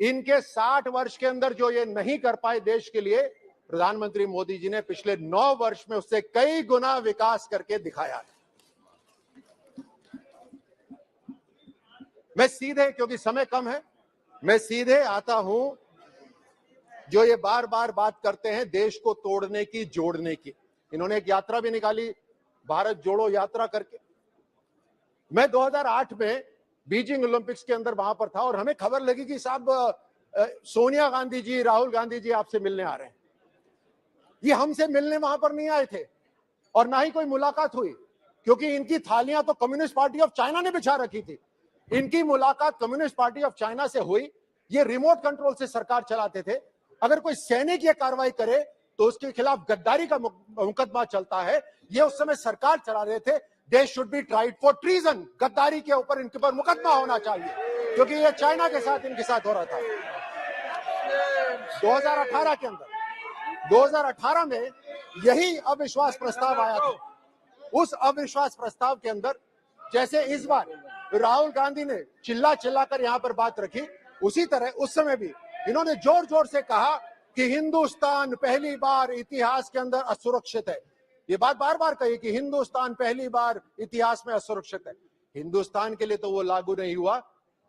इनके 60 वर्ष के अंदर जो ये नहीं कर पाए देश के लिए, प्रधानमंत्री मोदी जी ने पिछले 9 वर्ष में उससे कई गुना विकास करके दिखाया है। मैं सीधे, क्योंकि समय कम है, मैं सीधे आता हूं जो ये बार बार बात करते हैं देश को तोड़ने की, जोड़ने की। इन्होंने एक यात्रा भी निकाली, भारत जोड़ो यात्रा करके। मैं 2008 में बीजिंग ओलंपिक्स के अंदर वहां पर था और हमें खबर लगी कि साहब सोनिया गांधी जी, राहुल गांधी जी आपसे मिलने आ रहे हैं। ये हमसे मिलने वहां पर नहीं आए थे और ना ही कोई मुलाकात हुई, क्योंकि इनकी थालियां तो कम्युनिस्ट पार्टी ऑफ चाइना ने बिछा रखी थी। इनकी मुलाकात कम्युनिस्ट पार्टी ऑफ चाइना से हुई। ये रिमोट कंट्रोल से सरकार चलाते थे। अगर कोई सैनिक ये कार्रवाई करे तो उसके खिलाफ गद्दारी का मुकदमा चलता है। ये उस समय सरकार चला रहे थे। They should be tried for treason. गद्दारी के ऊपर इनके ऊपर मुकदमा होना चाहिए, क्योंकि ये चाइना के साथ इनके साथ हो रहा था। 2018 के अंदर, 2018 में यही अविश्वास प्रस्ताव आया था। उस अविश्वास प्रस्ताव के अंदर जैसे इस बार राहुल गांधी ने चिल्ला चिल्लाकर यहां पर बात रखी, उसी तरह उस समय भी इन्होंने जोर जोर से कहा कि हिंदुस्तान पहली बार इतिहास के अंदर असुरक्षित है। ये बात बार बार कही कि हिंदुस्तान पहली बार इतिहास में असुरक्षित है। हिंदुस्तान के लिए तो वो लागू नहीं हुआ,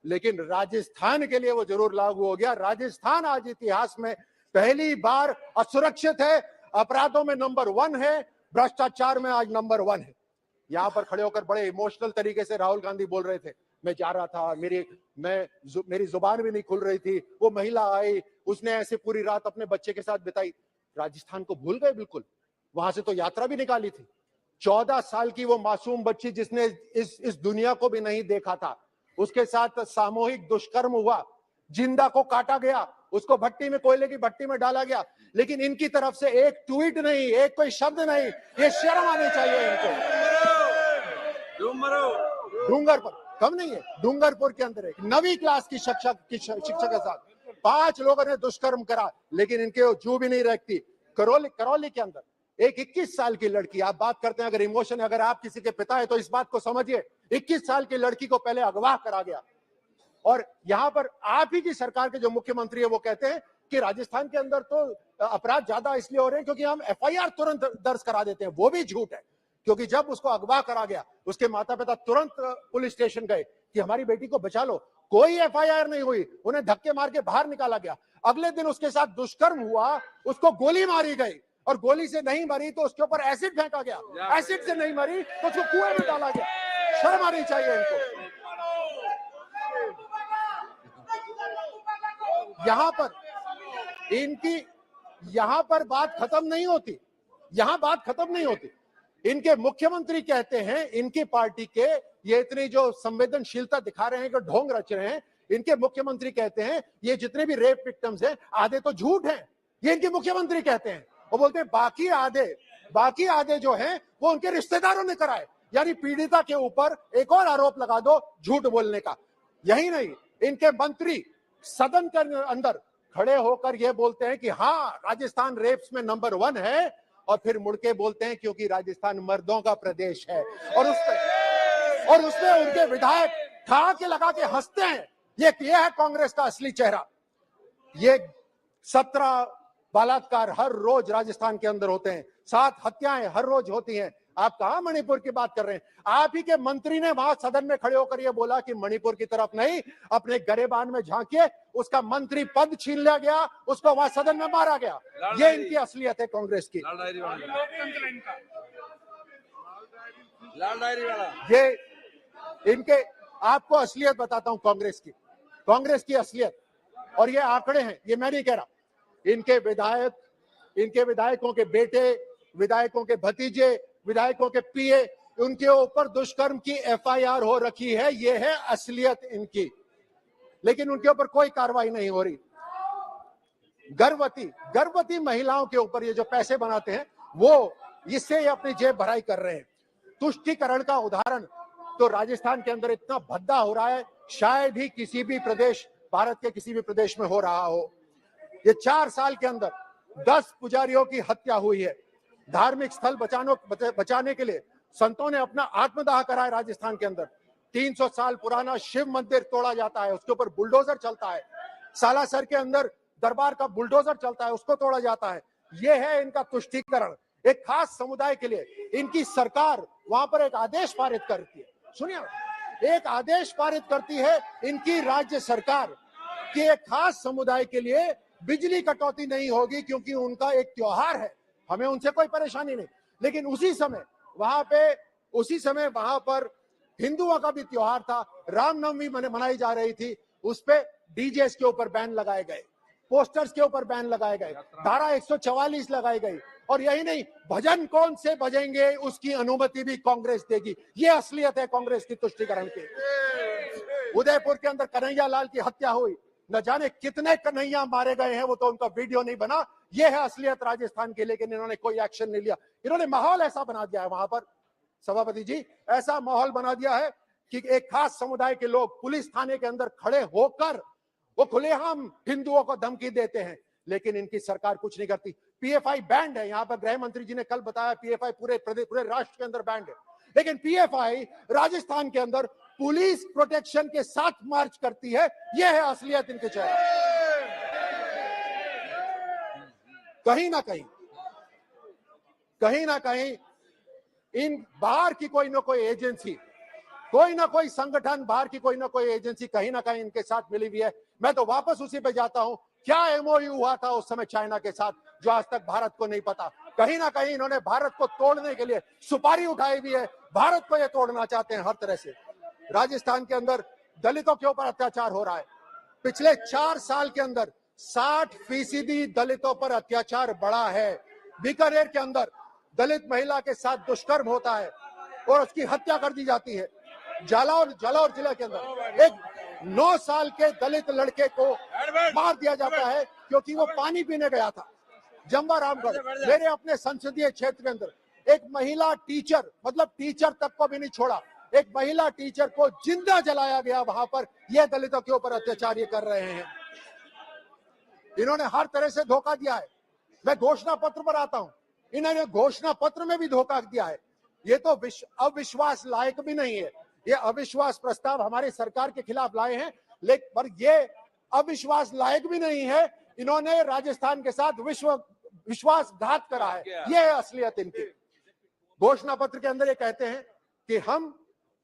लेकिन राजस्थान के लिए वो जरूर लागू हो गया। राजस्थान आज इतिहास में पहली बार असुरक्षित है, अपराधों में नंबर 1 है, भ्रष्टाचार में आज नंबर 1 है। यहां पर खड़े होकर बड़े इमोशनल तरीके से राहुल गांधी बोल रहे थे। मैं जा रहा था, मेरी जुबान भी नहीं खुल रही थी। वो महिला आई, उसने ऐसे पूरी रात अपने बच्चे के साथ बिताई। राजस्थान को भूल गए बिल्कुल। वहां से तो यात्रा भी निकाली थी। 14 साल की वो मासूम बच्ची जिसने इस दुनिया को भी नहीं देखा था, उसके साथ सामूहिक दुष्कर्म हुआ, जिंदा को काटा गया, उसको भट्टी में, कोयले की भट्टी में डाला गया। लेकिन इनकी तरफ से एक ट्वीट नहीं, एक कोई शब्द नहीं। ये शर्म आनी चाहिए इनको। डूंगरपुर कम नहीं है, डूंगरपुर के अंदर एक 9वीं क्लास की शिक्षक के साथ 5 लोगों ने दुष्कर्म करा, लेकिन इनके जू भी नहीं रखती। करौली के अंदर एक 21 साल की लड़की, आप बात करते हैं अगर इमोशन, अगर आप किसी के पिता है तो इस बात को समझिए। 21 साल की लड़की को पहले अगवा करा गया। और यहां पर आप ही की सरकार के जो मुख्यमंत्री है वो कहते हैं कि राजस्थान के अंदर तो अपराध ज्यादा इसलिए हो रहे हैं क्योंकि हम FIR तुरंत दर्ज करा देते हैं। वो भी झूठ है, क्योंकि जब उसको अगवा करा गया, उसके माता पिता तुरंत पुलिस स्टेशन गए कि हमारी बेटी को बचा लो। कोई FIR नहीं हुई, उन्हें धक्के मार के बाहर निकाला गया। अगले दिन उसके साथ दुष्कर्म हुआ, उसको गोली मारी गई, और गोली से नहीं मरी तो उसके ऊपर एसिड फेंका गया। एसिड से नहीं मरी तो उसको कुएं में डाला गया। शर्म आनी चाहिए इनको। यहां पर इनकी, यहां पर बात खत्म नहीं होती, यहां बात खत्म नहीं होती। इनके मुख्यमंत्री कहते हैं, इनकी पार्टी के ये इतनी जो संवेदनशीलता दिखा रहे हैं, कि ढोंग रच रहे हैं, इनके मुख्यमंत्री कहते हैं ये जितने भी रेप विक्टिम्स हैं आधे तो झूठ हैं। ये इनके मुख्यमंत्री कहते हैं। वो बोलते हैं बाकी आधे जो हैं वो उनके रिश्तेदारों ने कराए। यानी पीड़िता के ऊपर एक और आरोप लगा दो झूठ बोलने का। यही नहीं, इनके मंत्री सदन के अंदर खड़े होकर ये बोलते हैं कि हाँ, राजस्थान रेप्स में नंबर 1 है, और फिर मुड़ के बोलते हैं क्योंकि राजस्थान मर्दों का प्रदेश है। और उसमें उनके विधायक ठहाके लगा के हंसते हैं। ये है कांग्रेस का असली चेहरा। ये 17 बलात्कार हर रोज राजस्थान के अंदर होते हैं, 7 हत्याएं हर रोज होती हैं। आप कहां मणिपुर की बात कर रहे हैं? आप ही के मंत्री ने वहां सदन में खड़े होकर यह बोला कि मणिपुर की तरफ नहीं, अपने गरेबान में झांकिए। उसका मंत्री पद छीन लिया गया, उसको वहां सदन में मारा गया। ये इनकी असलियत है कांग्रेस की। ये इनके, आपको असलियत बताता हूं कांग्रेस की असलियत। और ये आंकड़े हैं, ये मैं नहीं कह रहा। इनके विधायकों के बेटे, विधायकों के भतीजे, विधायकों के PA, उनके ऊपर दुष्कर्म की FIR हो रखी है। ये है असलियत इनकी, लेकिन उनके ऊपर कोई कार्रवाई नहीं हो रही। गर्भवती महिलाओं के ऊपर ये जो पैसे बनाते हैं, वो इससे ये अपनी जेब भराई कर रहे हैं। तुष्टीकरण का उदाहरण तो राजस्थान के अंदर इतना भद्दा हो रहा है, शायद ही किसी भी प्रदेश भारत के किसी भी प्रदेश में हो रहा हो। ये 4 साल के अंदर 10 पुजारियों की हत्या हुई है। धार्मिक स्थल बचाने के लिए संतों ने अपना आत्मदाह करा है। राजस्थान के अंदर 300 साल पुराना शिव मंदिर तोड़ा जाता है, उसके ऊपर बुलडोजर चलता है। सालासर के अंदर दरबार का बुलडोजर चलता है, उसको तोड़ा जाता है। ये है इनका तुष्टीकरण। एक खास समुदाय के लिए इनकी सरकार वहां पर एक आदेश पारित करती है। सुनिए, एक आदेश पारित करती है इनकी राज्य सरकार कि एक खास समुदाय के लिए बिजली कटौती नहीं होगी क्योंकि उनका एक त्योहार है, हमें उनसे कोई परेशानी नहीं। लेकिन उसी समय वहां पर हिंदुओं का भी त्योहार था, रामनवमी मनाई जा रही थी, उस पे डीजे के ऊपर बैन लगाए गए, पोस्टर्स के ऊपर बैन लगाए गए, धारा 144 लगाई गई। और यही नहीं, भजन कौन से बजेंगे उसकी अनुमति भी कांग्रेस देगी। ये असलियत है कांग्रेस की तुष्टीकरण की। उदयपुर के अंदर कन्हैया लाल की हत्या हुई, न जाने कितने कन्हैया मारे गए हैं, वो तो उनका वीडियो नहीं बना। ये है असलियत राजस्थान की, लेकिन इन्होंने कोई एक्शन नहीं लिया। इन्होंने माहौल ऐसा बना दिया है वहां पर, सभापति जी, ऐसा माहौल बना दिया है कि एक खास समुदाय के लोग पुलिस थाने के अंदर खड़े होकर वो खुलेआम हिंदुओं को धमकी देते हैं, लेकिन इनकी सरकार कुछ नहीं करती। पीएफआई बैंड है, यहाँ पर गृह मंत्री जी ने कल बताया पीएफआई पूरे राष्ट्र के अंदर बैंड है, लेकिन पीएफआई राजस्थान के अंदर पुलिस प्रोटेक्शन के साथ मार्च करती है। यह है असलियत इनके चेहरे। कहीं ना कहीं इन बाहर की कोई ना कोई एजेंसी, कोई ना कोई संगठन, बाहर की कोई ना कोई एजेंसी कहीं ना कहीं इनके साथ मिली हुई है। मैं तो वापस उसी पे जाता हूं, क्या एमओयू हुआ था उस समय चाइना के साथ जो आज तक भारत को नहीं पता। कहीं ना कहीं इन्होंने भारत को तोड़ने के लिए सुपारी उठाई हुई है, भारत को ये तोड़ना चाहते हैं हर तरह से। राजस्थान के अंदर दलितों के ऊपर अत्याचार हो रहा है। पिछले 4 साल के अंदर 60% दलितों पर अत्याचार बढ़ा है। बीकानेर के अंदर दलित महिला के साथ दुष्कर्म होता है और उसकी हत्या कर दी जाती है। जालौर जिले के अंदर एक 9 साल के दलित लड़के को मार दिया जाता है क्योंकि वो पानी पीने गया था। जम्बा रामगढ़, मेरे अपने संसदीय क्षेत्र के अंदर एक महिला टीचर, मतलब टीचर तक को भी नहीं छोड़ा, एक महिला टीचर को जिंदा जलाया गया वहां पर। यह दलितों के ऊपर अत्याचार ये कर रहे हैं। इन्होंने हर तरह से धोखा दिया है। मैं घोषणा पत्र पर आता हूं, इन्होंने घोषणा पत्र में भी धोखा दिया है। ये तो अविश्वास लायक भी नहीं है। ये अविश्वास प्रस्ताव हमारी सरकार के खिलाफ लाए हैं, लेकिन पर ये अविश्वास लायक भी नहीं है। इन्होंने राजस्थान के साथ विश्वासघात करा है। ये है असलियत इनकी। घोषणा पत्र के अंदर ये कहते हैं कि हम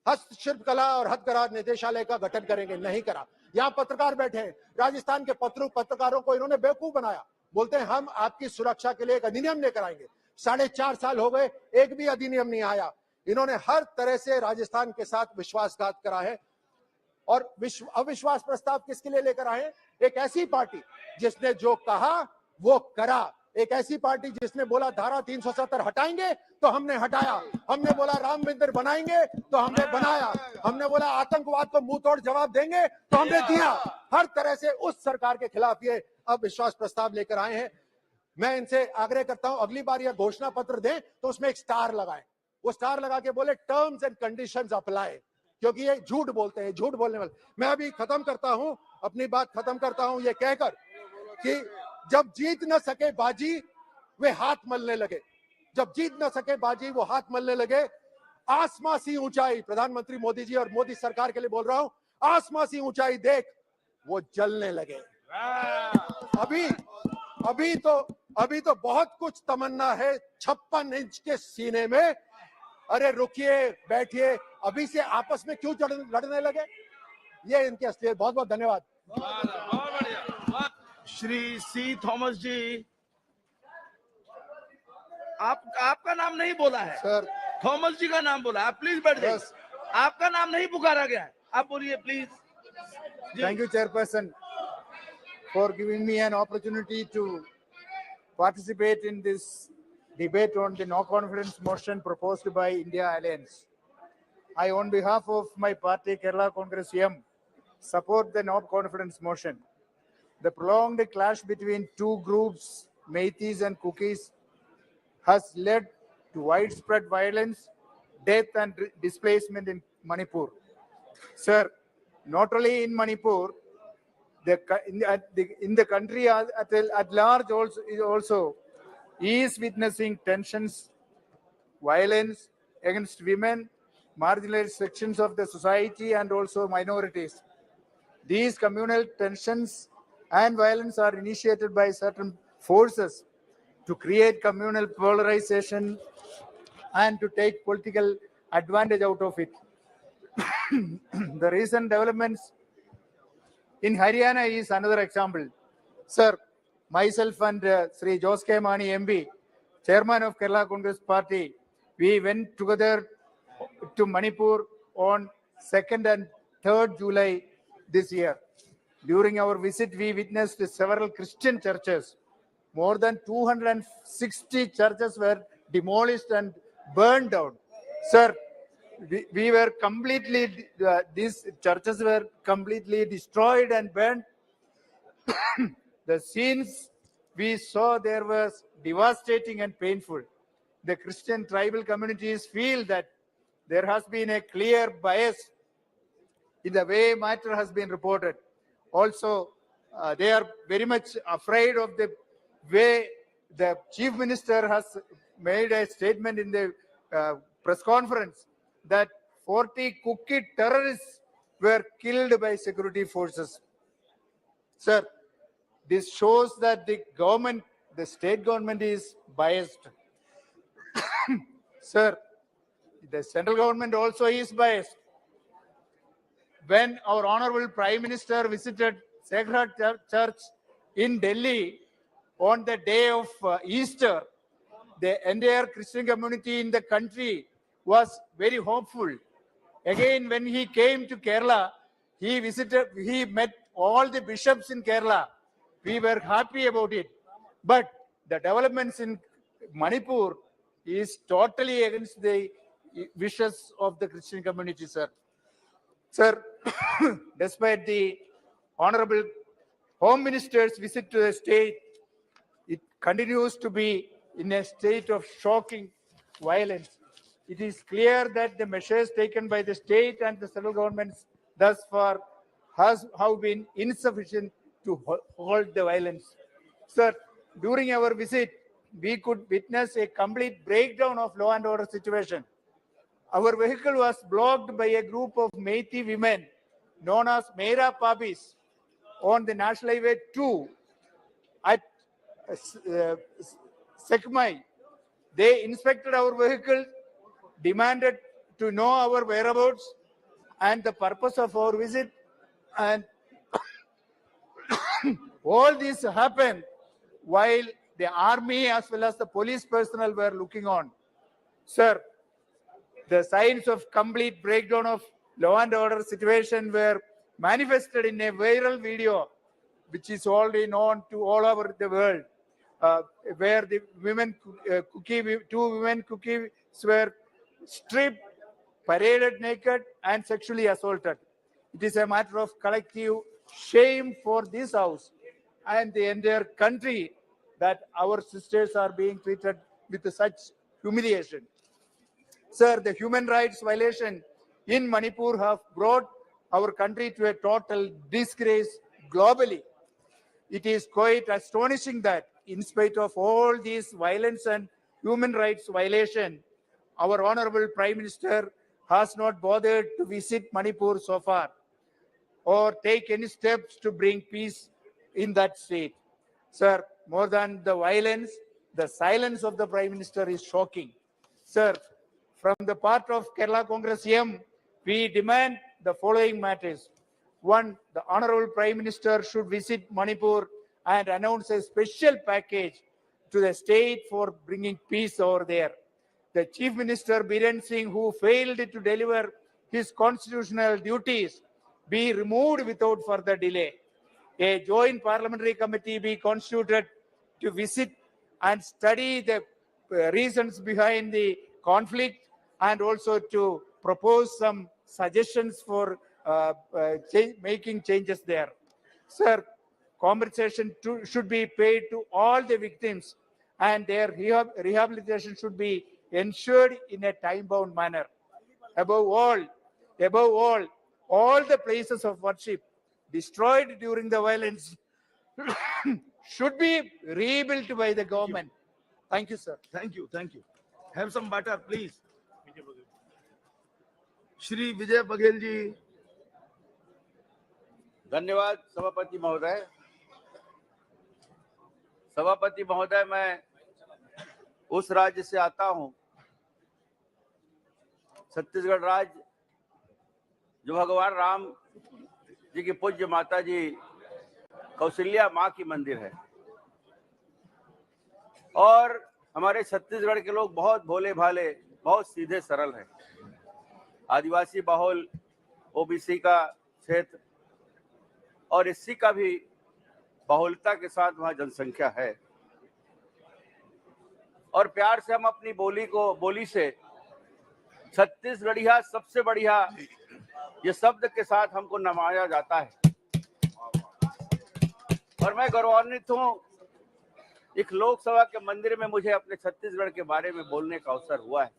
हस्तशिल्प कला और हथकरघा निदेशालय का गठन करेंगे, नहीं करा। यहाँ पत्रकार बैठे हैं, राजस्थान के पत्रकारों को इन्होंने बेवकूफ बनाया। बोलते हैं हम आपकी सुरक्षा के लिए एक अधिनियम लेकर आएंगे। 4.5 साल हो गए, एक भी अधिनियम नहीं आया। इन्होंने हर तरह से राजस्थान के साथ विश्वासघात करा है। और अविश्वास प्रस्ताव किसके लिए लेकर आए? एक ऐसी पार्टी जिसने जो कहा वो करा, एक ऐसी पार्टी जिसने बोला धारा 370 हटाएंगे तो हमने हटाया, हमने बोला राम मंदिर बनाएंगे तो हमने बनाया, हमने बोला आतंकवाद को मुंह तोड़ जवाब देंगे तो हमने दिया। हर तरह से उस सरकार के खिलाफ ये अविश्वास प्रस्ताव लेकर आए हैं। मैं इनसे आग्रह करता हूं, अगली बार यह घोषणा पत्र दें तो उसमें एक स्टार लगाएं। वो स्टार लगा के बोले टर्म्स एंड कंडीशंस अप्लाई, क्योंकि ये झूठ बोलते हैं, झूठ बोलने वाले। मैं अभी खत्म करता हूं, अपनी बात खत्म करता हूं ये कहकर कि जब जीत न सके बाजी वे हाथ मलने लगे, जब जीत न सके बाजी वो हाथ मलने लगे। आसमां सी ऊंचाई, प्रधानमंत्री मोदी जी और मोदी सरकार के लिए बोल रहा हूं, आसमां सी ऊंचाई देख वो जलने लगे। अभी तो बहुत कुछ तमन्ना है 56 इंच के सीने में। अरे रुकिए, बैठिए, अभी से आपस में क्यों लड़ने लगे? ये इनके असलियत। बहुत बहुत धन्यवाद। श्री सी थॉमस जी, आपका नाम नहीं बोला है सर, थॉमस जी का नाम बोला। आप प्लीज बैठ जाइए। आपका नाम नहीं पुकारा गया है, आप बोलिए please. Thank you, Chairperson, for giving me an opportunity to participate in this debate on the no confidence motion proposed by India Alliance. I, on behalf of my party, Kerala Congress M, support the no confidence motion. The prolonged clash between two groups, Meiteis and Kukis, has led to widespread violence, death and displacement in Manipur. Sir, not only in Manipur, in the country at large also is witnessing tensions, violence against women, marginalized sections of the society, and also minorities. These communal tensions and violence are initiated by certain forces to create communal polarization and to take political advantage out of it. The recent developments in Haryana is another example. Sir, myself and Sri Jose K. Mani MB, Chairman of Kerala Congress Party, we went together to Manipur on 2nd and 3rd July this year. During our visit, we witnessed several Christian churches. More than 260 churches were demolished and burned down. Sir, we were completely, these churches were completely destroyed and burned. The scenes we saw there was devastating and painful. The Christian tribal communities feel that there has been a clear bias in the way matter has been reported. Also, they are very much afraid of the way the chief minister has made a statement in the press conference that 40 Kuki terrorists were killed by security forces. Sir, this shows that the government, the state government is biased. Sir, the central government also is biased. When our Honorable Prime Minister visited Sacred Church in Delhi on the day of Easter, the entire Christian community in the country was very hopeful. Again, when he came to Kerala, he met all the bishops in Kerala. We were happy about it. But the developments in Manipur is totally against the wishes of the Christian community, sir. Sir, despite the Honorable Home Minister's visit to the state, it continues to be in a state of shocking violence. It is clear that the measures taken by the state and the central governments thus far have been insufficient to hold the violence. Sir, during our visit, we could witness a complete breakdown of law and order situation. Our vehicle was blocked by a group of Meitei women known as Mera Papis on the National Highway 2 at Sekmai. They inspected our vehicle, demanded to know our whereabouts and the purpose of our visit, and all this happened while the army as well as the police personnel were looking on. Sir, the signs of complete breakdown of law and order situation were manifested in a viral video, which is already known to all over the world, where the women, two women cookies were stripped, paraded naked, and sexually assaulted. It is a matter of collective shame for this house and the entire country that our sisters are being treated with such humiliation. Sir, the human rights violation in Manipur have brought our country to a total disgrace globally. It is quite astonishing that in spite of all these violence and human rights violation, our Honorable Prime Minister has not bothered to visit Manipur so far or take any steps to bring peace in that state. Sir, more than the violence, the silence of the Prime Minister is shocking. Sir, from the part of Kerala Congress M, we demand the following matters. One, the Honorable Prime Minister should visit Manipur and announce a special package to the state for bringing peace over there. The Chief Minister Biren Singh, who failed to deliver his constitutional duties, be removed without further delay. A joint parliamentary committee be constituted to visit and study the reasons behind the conflict and also to propose some suggestions for making changes there. Sir, compensation should be paid to all the victims and their rehabilitation should be ensured in a time-bound manner. Above all the places of worship, destroyed during the violence should be rebuilt by the government. Thank you, sir. Thank you. Thank you. Have some butter, please. Shri Vijay Baghel ji. धन्यवाद सभापति महोदय। सभापति महोदय, मैं उस राज्य से आता हूं, छत्तीसगढ़ राज्य, जो भगवान राम जी की पूज्य माता जी कौशल्या माँ की मंदिर है। और हमारे छत्तीसगढ़ के लोग बहुत भोले भाले, बहुत सीधे सरल हैं। आदिवासी बहुल, ओबीसी का क्षेत्र और एससी का भी बहुलता के साथ वहाँ जनसंख्या है। और प्यार से हम अपनी बोली से छत्तीसगढ़िया सबसे बढ़िया ये शब्द के साथ हमको नमाया जाता है। और मैं गौरवान्वित हूँ, एक लोकसभा के मंदिर में मुझे अपने छत्तीसगढ़ के बारे में बोलने का अवसर हुआ है।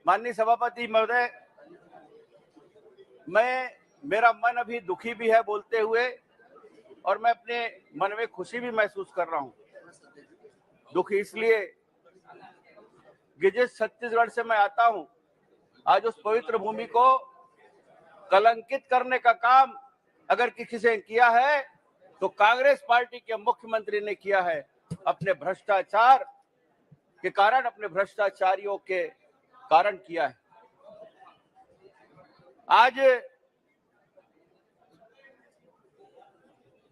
माननीय सभापति महोदय, मेरा मन अभी दुखी भी है बोलते हुए, और मैं अपने मन में खुशी भी महसूस कर रहा हूँ। दुखी इसलिए कि जिस छत्तीसगढ़ से मैं आता हूँ, आज उस पवित्र भूमि को कलंकित करने का काम अगर किसी से किया है तो कांग्रेस पार्टी के मुख्यमंत्री ने किया है। अपने भ्रष्टाचार के कारण, अपने भ्रष्टाचारियों के कारण किया है। आज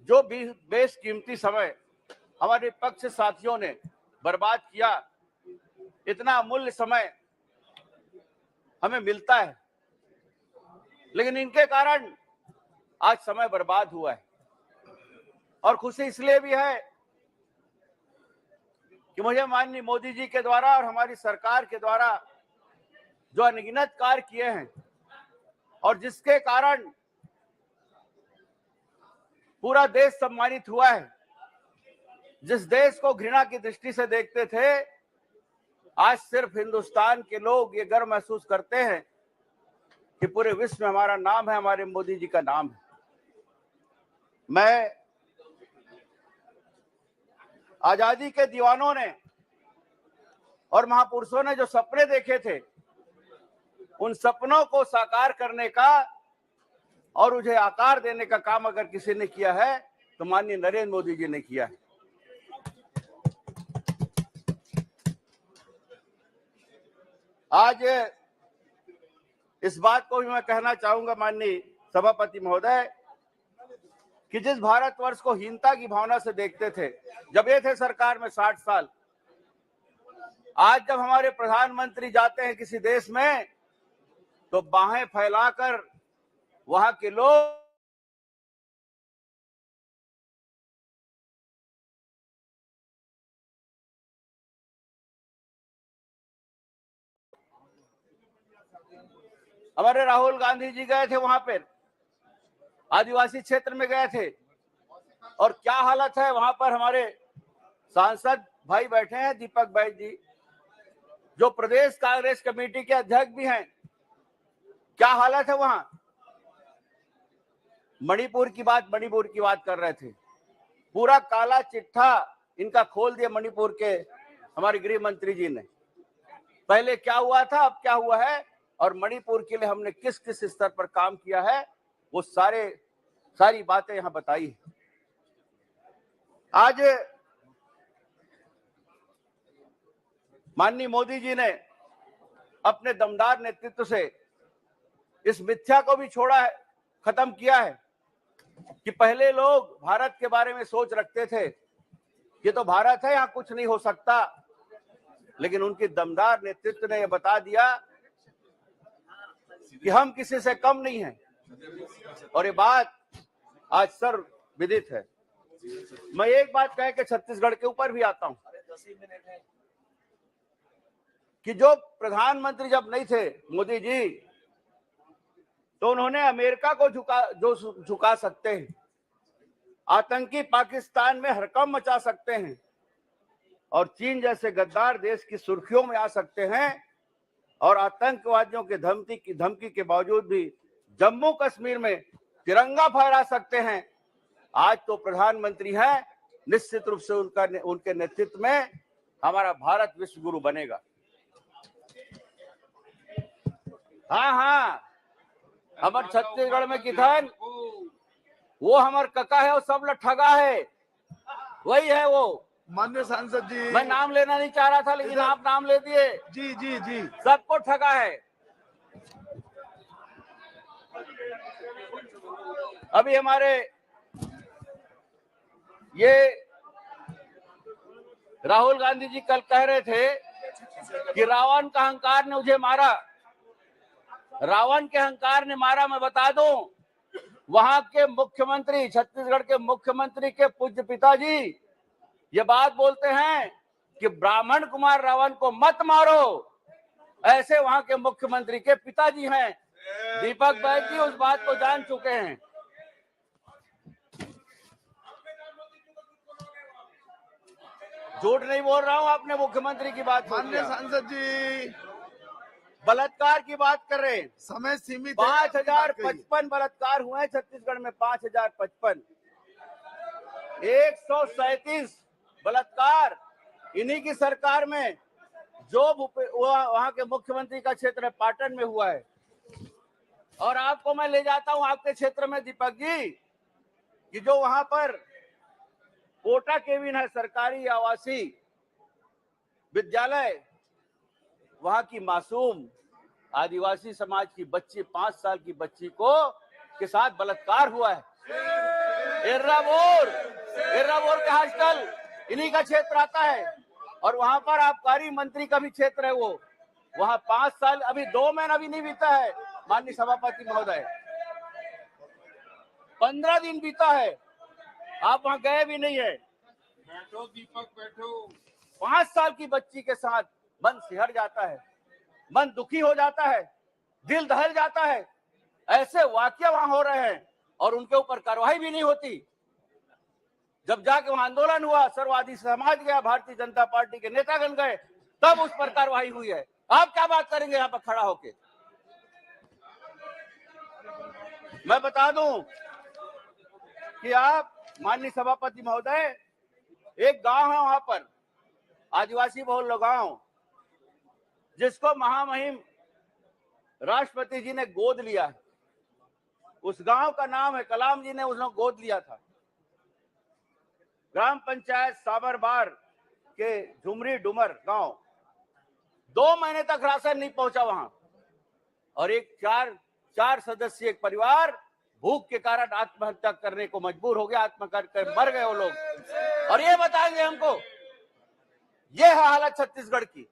जो भी बेशकीमती समय हमारे पक्ष साथियों ने बर्बाद किया, इतना अमूल्य समय हमें मिलता है, लेकिन इनके कारण आज समय बर्बाद हुआ है। और खुशी इसलिए भी है कि मुझे माननीय मोदी जी के द्वारा और हमारी सरकार के द्वारा जो अनगिनत कार्य किए हैं, और जिसके कारण पूरा देश सम्मानित हुआ है। जिस देश को घृणा की दृष्टि से देखते थे, आज सिर्फ हिंदुस्तान के लोग ये गर्व महसूस करते हैं कि पूरे विश्व में हमारा नाम है, हमारे मोदी जी का नाम है। मैं आजादी के दीवानों ने और महापुरुषों ने जो सपने देखे थे, उन सपनों को साकार करने का और उन्हें आकार देने का काम अगर किसी ने किया है तो माननीय नरेंद्र मोदी जी ने किया है। आज इस बात को भी मैं कहना चाहूंगा माननीय सभापति महोदय कि जिस भारतवर्ष को हीनता की भावना से देखते थे जब ये थे सरकार में 60 साल, आज जब हमारे प्रधानमंत्री जाते हैं किसी देश में तो बाहें फैलाकर वहां के लोग हमारे राहुल गांधी जी गए थे वहां पर, आदिवासी क्षेत्र में गए थे, और क्या हालत है वहां पर। हमारे सांसद भाई बैठे हैं, दीपक भाई जी, जो प्रदेश कांग्रेस कमेटी के अध्यक्ष भी हैं, क्या हालत है वहां। मणिपुर की बात कर रहे थे, पूरा काला चिट्ठा इनका खोल दिया मणिपुर के हमारे गृह मंत्री जी ने। पहले क्या हुआ था, अब क्या हुआ है, और मणिपुर के लिए हमने किस किस स्तर पर काम किया है, वो सारी बातें यहां बताई। आज माननीय मोदी जी ने अपने दमदार नेतृत्व से इस मिथ्या को भी छोड़ा है, खत्म किया है कि पहले लोग भारत के बारे में सोच रखते थे ये तो भारत है, यहां कुछ नहीं हो सकता, लेकिन उनकी दमदार नेतृत्व ने यह बता दिया कि हम किसी से कम नहीं हैं, और ये बात आज सर्वविदित है। मैं एक बात कह के छत्तीसगढ़ के ऊपर भी आता हूं कि जो प्रधानमंत्री जब नहीं थे मोदी जी, तो उन्होंने अमेरिका को झुका सकते हैं, आतंकी पाकिस्तान में हड़कंप मचा सकते हैं, और चीन जैसे गद्दार देश की सुर्खियों में आ सकते हैं, और आतंकवादियों के धमकी के बावजूद भी जम्मू कश्मीर में तिरंगा फहरा सकते हैं। आज तो प्रधानमंत्री हैं, निश्चित रूप से उनके नेतृत्व में हमारा भारत विश्व गुरु बनेगा। हाँ, हमारे छत्तीसगढ़ में किसान वो हमार कका है, वो सब लोग ठगा है, वही है वो। माननीय सांसद जी, मैं नाम लेना नहीं चाह रहा था, लेकिन आप नाम ले दिए। जी जी जी, सबको ठगा है। अभी हमारे ये राहुल गांधी जी कल कह रहे थे कि रावण का अहंकार ने मुझे मारा। रावण के अहंकार ने मारा। मैं बता दूं, वहां के मुख्यमंत्री, छत्तीसगढ़ के मुख्यमंत्री के पूज्य पिताजी ये बात बोलते हैं कि ब्राह्मण कुमार रावण को मत मारो। ऐसे वहां के मुख्यमंत्री के पिताजी हैं। दीपक बैद जी उस बात को जान चुके हैं। झूठ नहीं बोल रहा हूं, अपने मुख्यमंत्री की बात। माननीय सांसद जी, बलात्कार की बात कर रहे हैं। समय सीमित 5055 बलात्कार हुए हैं छत्तीसगढ़ में। 5055, 137 बलात्कार इन्हीं की सरकार में, जो वहां के मुख्यमंत्री का क्षेत्र है पाटन में हुआ है। और आपको मैं ले जाता हूं आपके क्षेत्र में दीपक जी, कि जो वहां पर कोटा केविन है, सरकारी आवासीय विद्यालय, वहां की मासूम आदिवासी समाज की बच्ची, 5 साल की बच्ची को के साथ बलात्कार हुआ है। एर्राबोर का हॉस्टल इन्हीं का क्षेत्र आता है। और वहां पर आबकारी मंत्री का भी क्षेत्र है वो। वहां 5 साल, अभी 2 महीना भी नहीं बीता है माननीय सभापति महोदय, 15 दिन बीता है, आप वहां गए भी नहीं है। बैठो दीपक, बैठो। 5 साल की बच्ची के साथ मन सिहर जाता है, मन दुखी हो जाता है, दिल दहल जाता है। ऐसे वाकया वहां हो रहे हैं और उनके ऊपर कार्रवाई भी नहीं होती। जब जाके वहां आंदोलन हुआ, सर्ववादी समाज गया, भारतीय जनता पार्टी के नेतागण गए, तब उस पर कार्रवाई हुई है। आप क्या बात करेंगे यहाँ पर खड़ा होके? मैं बता दूं कि आप माननीय सभापति महोदय, एक गांव है वहां पर, आदिवासी बहुल गांव, जिसको महामहिम राष्ट्रपति जी ने गोद लिया है। उस गांव का नाम है, कलाम जी ने उसने गोद लिया था। ग्राम पंचायत साबरबार के झुमरी डुमर गांव, 2 महीने तक राशन नहीं पहुंचा वहां। और एक चार सदस्यीय एक परिवार भूख के कारण आत्महत्या करने को मजबूर हो गया। आत्महत्या कर मर गए वो लोग। और ये बताएंगे हमको, ये है हालत छत्तीसगढ़ की,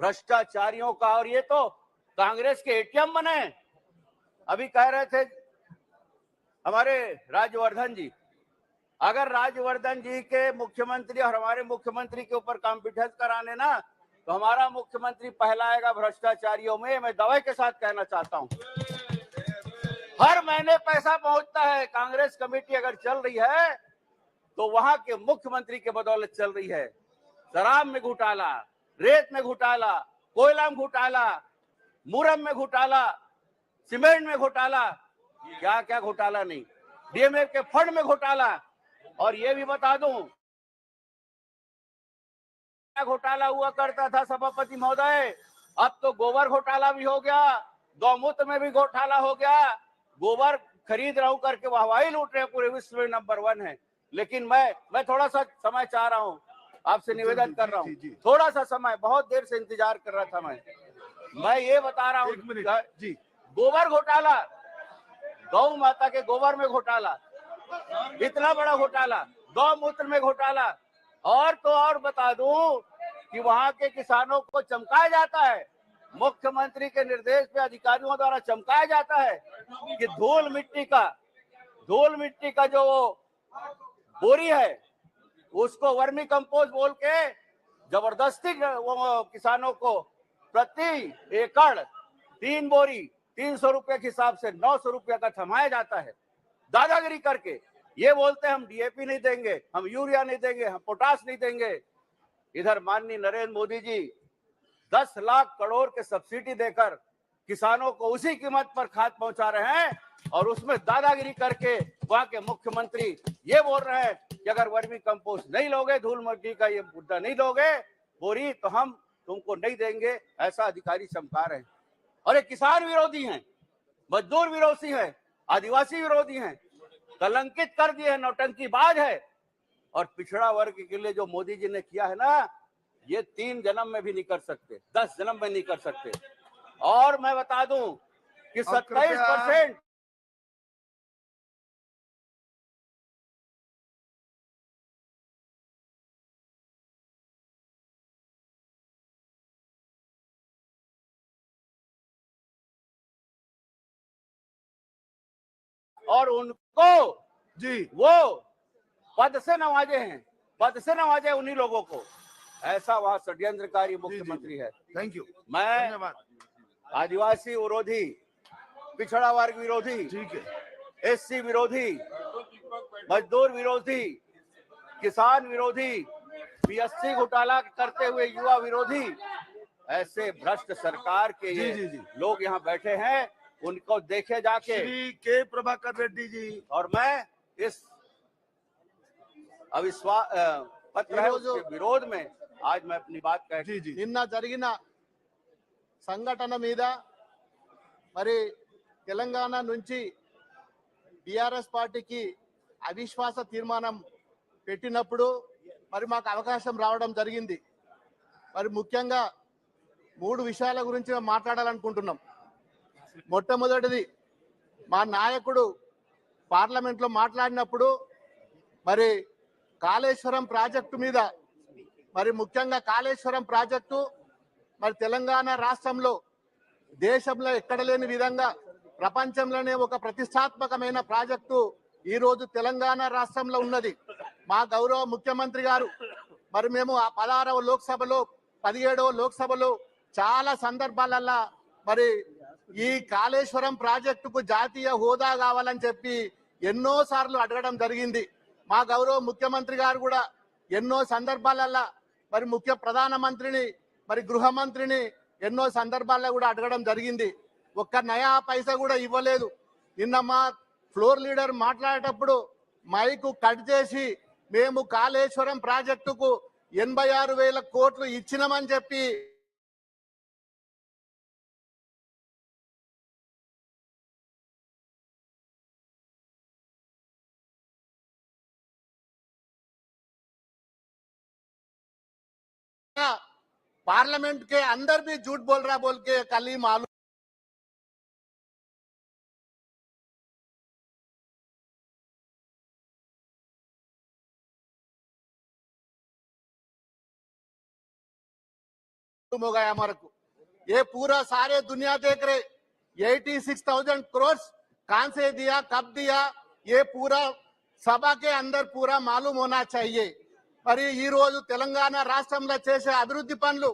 भ्रष्टाचारियों का। और ये तो कांग्रेस के एटीएम बने। अभी कह रहे थे हमारे राज्यवर्धन जी, अगर राज्यवर्धन जी के मुख्यमंत्री और हमारे मुख्यमंत्री के ऊपर कॉम्पिटिशन कराने ना, तो हमारा मुख्यमंत्री पहलाएगा भ्रष्टाचारियों में। मैं दावे के साथ कहना चाहता हूं, हर महीने पैसा पहुंचता है। कांग्रेस कमेटी अगर चल रही है तो वहां के मुख्यमंत्री के बदौलत चल रही है। शराब में घोटाला, रेत में घोटाला, कोयला में घोटाला, मुरम में घोटाला, सीमेंट में घोटाला, क्या क्या घोटाला नहीं, डीएमएफ के फंड में घोटाला। और ये भी बता दूं, घोटाला हुआ करता था सभापति महोदय, अब तो गोबर घोटाला भी हो गया, गौमूत्र में भी घोटाला हो गया। गोबर खरीद रहा हूं करके वाहवाही लूट रहे हैं, पूरे विश्व में नंबर 1 है। लेकिन मैं थोड़ा सा समय चाह रहा हूं, आपसे निवेदन कर रहा हूं, थोड़ा सा समय, बहुत देर से इंतजार कर रहा था मैं ये बता रहा हूं जी, गोबर घोटाला, गौ माता के गोबर में घोटाला, इतना बड़ा घोटाला, गौमूत्र में घोटाला। और तो और बता दूं कि वहां के किसानों को चमकाया जाता है, मुख्यमंत्री के निर्देश पे अधिकारियों द्वारा चमकाया जाता है कि धूल मिट्टी का जो बोरी है उसको वर्मी कंपोस्ट बोल के जबरदस्ती वो किसानों को प्रति एकड़ 3 बोरी 300 रुपए के हिसाब से 900 रुपए का थमाया जाता है, दादागिरी करके। ये बोलते हैं हम डीएपी नहीं देंगे, हम यूरिया नहीं देंगे, हम पोटास नहीं देंगे। इधर माननीय नरेंद्र मोदी जी 10 लाख करोड़ के सब्सिडी देकर किसानों को उसी कीमत पर खाद पहुंचा रहे हैं और उसमें दादागिरी करके वहां के मुख्यमंत्री ये बोल रहे हैं कि अगर वर्मी कंपोस्ट नहीं लोगे, धूल मिट्टी का ये मुद्दा नहीं दोगे बोरी, तो हम तुमको नहीं देंगे, ऐसा अधिकारी चमका रहे हैं। और ये किसान विरोधी हैं, मजदूर विरोधी हैं, आदिवासी विरोधी हैं, कलंकित कर दिए हैं, नौटंकीबाज है। और पिछड़ा वर्ग के लिए जो मोदी जी ने किया है ना, ये 3 जन्म में भी नहीं कर सकते, 10 जन्म में नहीं कर सकते। और मैं बता दूं कि 27% और उनको जी वो पद से नवाजे हैं, पद से नवाजे उन्हीं लोगों को। ऐसा वहां षड्यंत्रकारी मुख्यमंत्री है। Thank you. मैं धन्यवाद। आदिवासी विरोधी, पिछड़ा वर्ग विरोधी, ठीक है, एससी विरोधी, मजदूर विरोधी, किसान विरोधी, पीएससी घोटाला करते हुए युवा विरोधी, ऐसे भ्रष्ट सरकार के ये लोग यहाँ बैठे हैं, उनको देखे जाके। श्री के प्रभाकर रेड्डी जी। और मैं इस अविश्वास पत्र है उसके विरोध में आज मैं अपनी बात कह నిన్న జరిగిన సంఘటన మీద మరి తెలంగాణ నుంచి టిఆర్ఎస్ పార్టీకి అవిశ్వాస తీర్మానం పెట్టినప్పుడు మరి మాకు అవకాశం రావడం జరిగింది. మరి ముఖ్యంగా 3 విషయాల గురించి మాట్లాడాలనుకుంటున్నాం. మొట్టమొదటిది, మా నాయకుడు పార్లమెంట్లో మాట్లాడినప్పుడు మరి కాళేశ్వరం ప్రాజెక్టు మీద, మరి ముఖ్యంగా కాళేశ్వరం ప్రాజెక్టు మరి తెలంగాణ రాష్ట్రంలో దేశంలో ఎక్కడ లేని విధంగా ప్రపంచంలోనే ఒక ప్రతిష్టాత్మకమైన ప్రాజెక్టు ఈ రోజు తెలంగాణ రాష్ట్రంలో ఉన్నది. మా గౌరవ ముఖ్యమంత్రి గారు మరి మేము ఆ 16వ లోక్సభలో 17వ లోక్సభలో చాలా సందర్భాలలో మరి ఈ కాళేశ్వరం ప్రాజెక్టుకు జాతీయ హోదా కావాలని చెప్పి ఎన్నో సార్లు అడగడం జరిగింది. మా గౌరవ ముఖ్యమంత్రి గారు కూడా ఎన్నో సందర్భాలలో మరి ముఖ్య ప్రధానమంత్రిని మరి గృహమంత్రిని ఎన్నో సందర్భాల్లో కూడా అడగడం జరిగింది. ఒక్క నయా పైసా కూడా ఇవ్వలేదు. నిన్న మా ఫ్లోర్ లీడర్ మాట్లాడేటప్పుడు మైకు కట్ చేసి మేము కాళేశ్వరం ప్రాజెక్టుకు 86,000 కోట్లు ఇచ్చినామని చెప్పి पार्लियामेंट के अंदर भी झूठ बोल रहा बोल के कल ही मालूम हो गया हमारे को। ये पूरा सारे दुनिया देख रहे 86,000 करोड़ कहां से दिया, कब दिया, ये पूरा सभा के अंदर पूरा मालूम होना चाहिए। మరి ఈ రోజు తెలంగాణ రాష్ట్రంలో చేసే అభివృద్ధి పనులు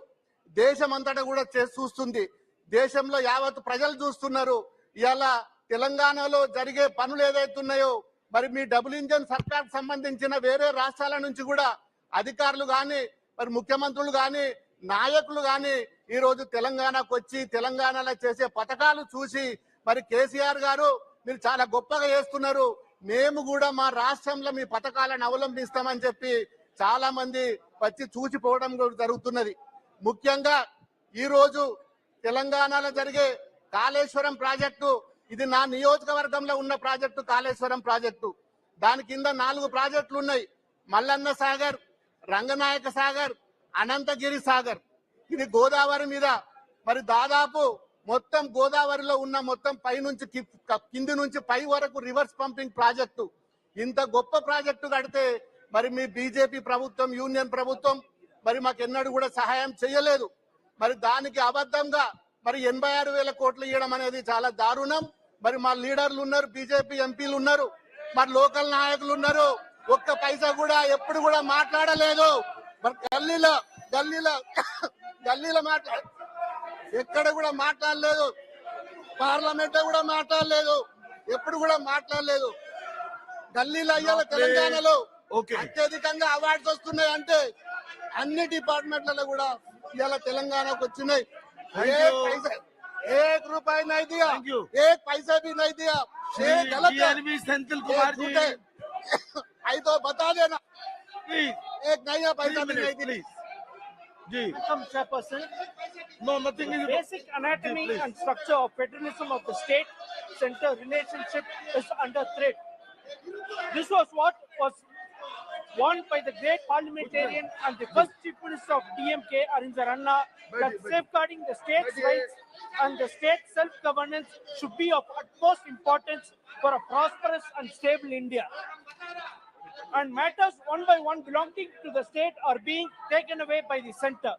దేశమంతటా కూడా చూస్తుంది. దేశంలో యావత్ ప్రజలు చూస్తున్నారు. ఇలా తెలంగాణలో జరిగే పనులు ఏదైతున్నాయో మరి మీ డబుల్ ఇంజన్ సర్కార్ సంబంధించిన వేరే రాష్ట్రాల నుంచి కూడా అధికారులు గాని మరి ముఖ్యమంత్రులు గాని నాయకులు గాని ఈ రోజు తెలంగాణకు వచ్చి తెలంగాణలో చేసే పథకాలు చూసి మరి కేసీఆర్ గారు మీరు చాలా గొప్పగా చేస్తున్నారు, మేము కూడా మా రాష్ట్రంలో మీ పథకాలను అవలంబిస్తామని చెప్పి చాలా మంది వచ్చి చూసిపోవడం జరుగుతున్నది. ముఖ్యంగా ఈ రోజు తెలంగాణలో జరిగే కాళేశ్వరం ప్రాజెక్టు, ఇది నా నియోజకవర్గంలో ఉన్న ప్రాజెక్టు కాళేశ్వరం ప్రాజెక్టు. దాని కింద 4 ప్రాజెక్టులు ఉన్నాయి. మల్లన్న సాగర్, రంగనాయక సాగర్, అనంతగిరి సాగర్. ఇది గోదావరి మీద మరి దాదాపు మొత్తం గోదావరిలో ఉన్న మొత్తం పై నుంచి కింది నుంచి పై వరకు రివర్స్ పంపింగ్ ప్రాజెక్టు. ఇంత గొప్ప ప్రాజెక్టు కడితే మరి మీ బీజేపీ ప్రభుత్వం, యూనియన్ ప్రభుత్వం మరి మాకెన్నడూ కూడా సహాయం చేయలేదు. మరి దానికి అబద్ధంగా మరి 86,000 కోట్లు ఇవ్వడం అనేది చాలా దారుణం. మరి మా లీడర్లు ఉన్నారు, బీజేపీ ఎంపీలు ఉన్నారు, మరి లోకల్ నాయకులు ఉన్నారు, ఒక్క పైసా కూడా ఎప్పుడు కూడా మాట్లాడలేదు. మరి గల్లీలో ఎక్కడ కూడా మాట్లాడలేదు, పార్లమెంట్ కూడా మాట్లాడలేదు, ఎప్పుడు కూడా మాట్లాడలేదు. గల్లీలో అయ్యాల తెలంగాణలో అత్యధికంగా అవార్డ్స్ వస్తున్నాయి అంటే అన్ని డిపార్ట్మెంట్లలో కూడా ఇవాళ తెలంగాణకు వచ్చినాయి. 1 रुपए नहीं दिया, 1 पैसा भी नहीं दिया, ये गलत है। सेंथिल कुमार जी, आई तो बता देना, प्लीज, 1 नया पैसा भी नहीं दिया। Madam Chairperson, No, nothing is basic anatomy and structure of federalism of the state-center relationship is under threat. This was what was warned by the great parliamentarian and the first chief minister of DMK, Arinzar Anna, that safeguarding the state's rights and the state's self-governance should be of utmost importance for a prosperous and stable India. And matters one by one belonging to the state are being taken away by the center,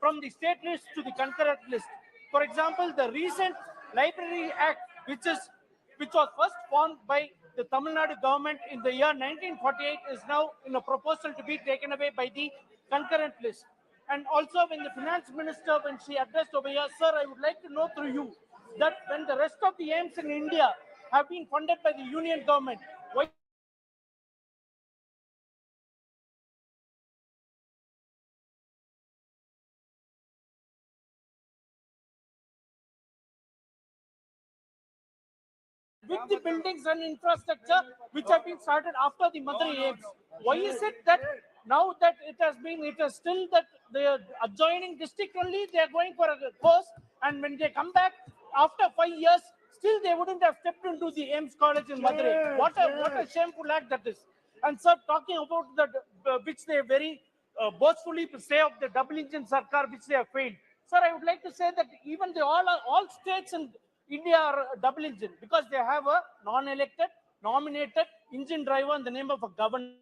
from the state list to the concurrent list. For example, the recent Library Act, which was first formed by the Tamil Nadu government in the year 1948, is now in a proposal to be taken away by the concurrent list. And also, when the finance minister, when she addressed over here, sir, I would like to know through you that when the rest of the aims in India have been funded by the union government, why with the buildings and infrastructure which have been started after the mother aims? Why is it that now that it is still that the adjoining district only they are going for a course, and when they come back after 5 years, still they wouldn't have stepped into the AIMS college in Madurai? What a shameful act that is. And sir, talking about the which they very boastfully say of the double engine sarkar which they have failed. Sir, I would like to say that even all states in India are double engine because they have a non-elected, nominated engine driver in the name of a governor.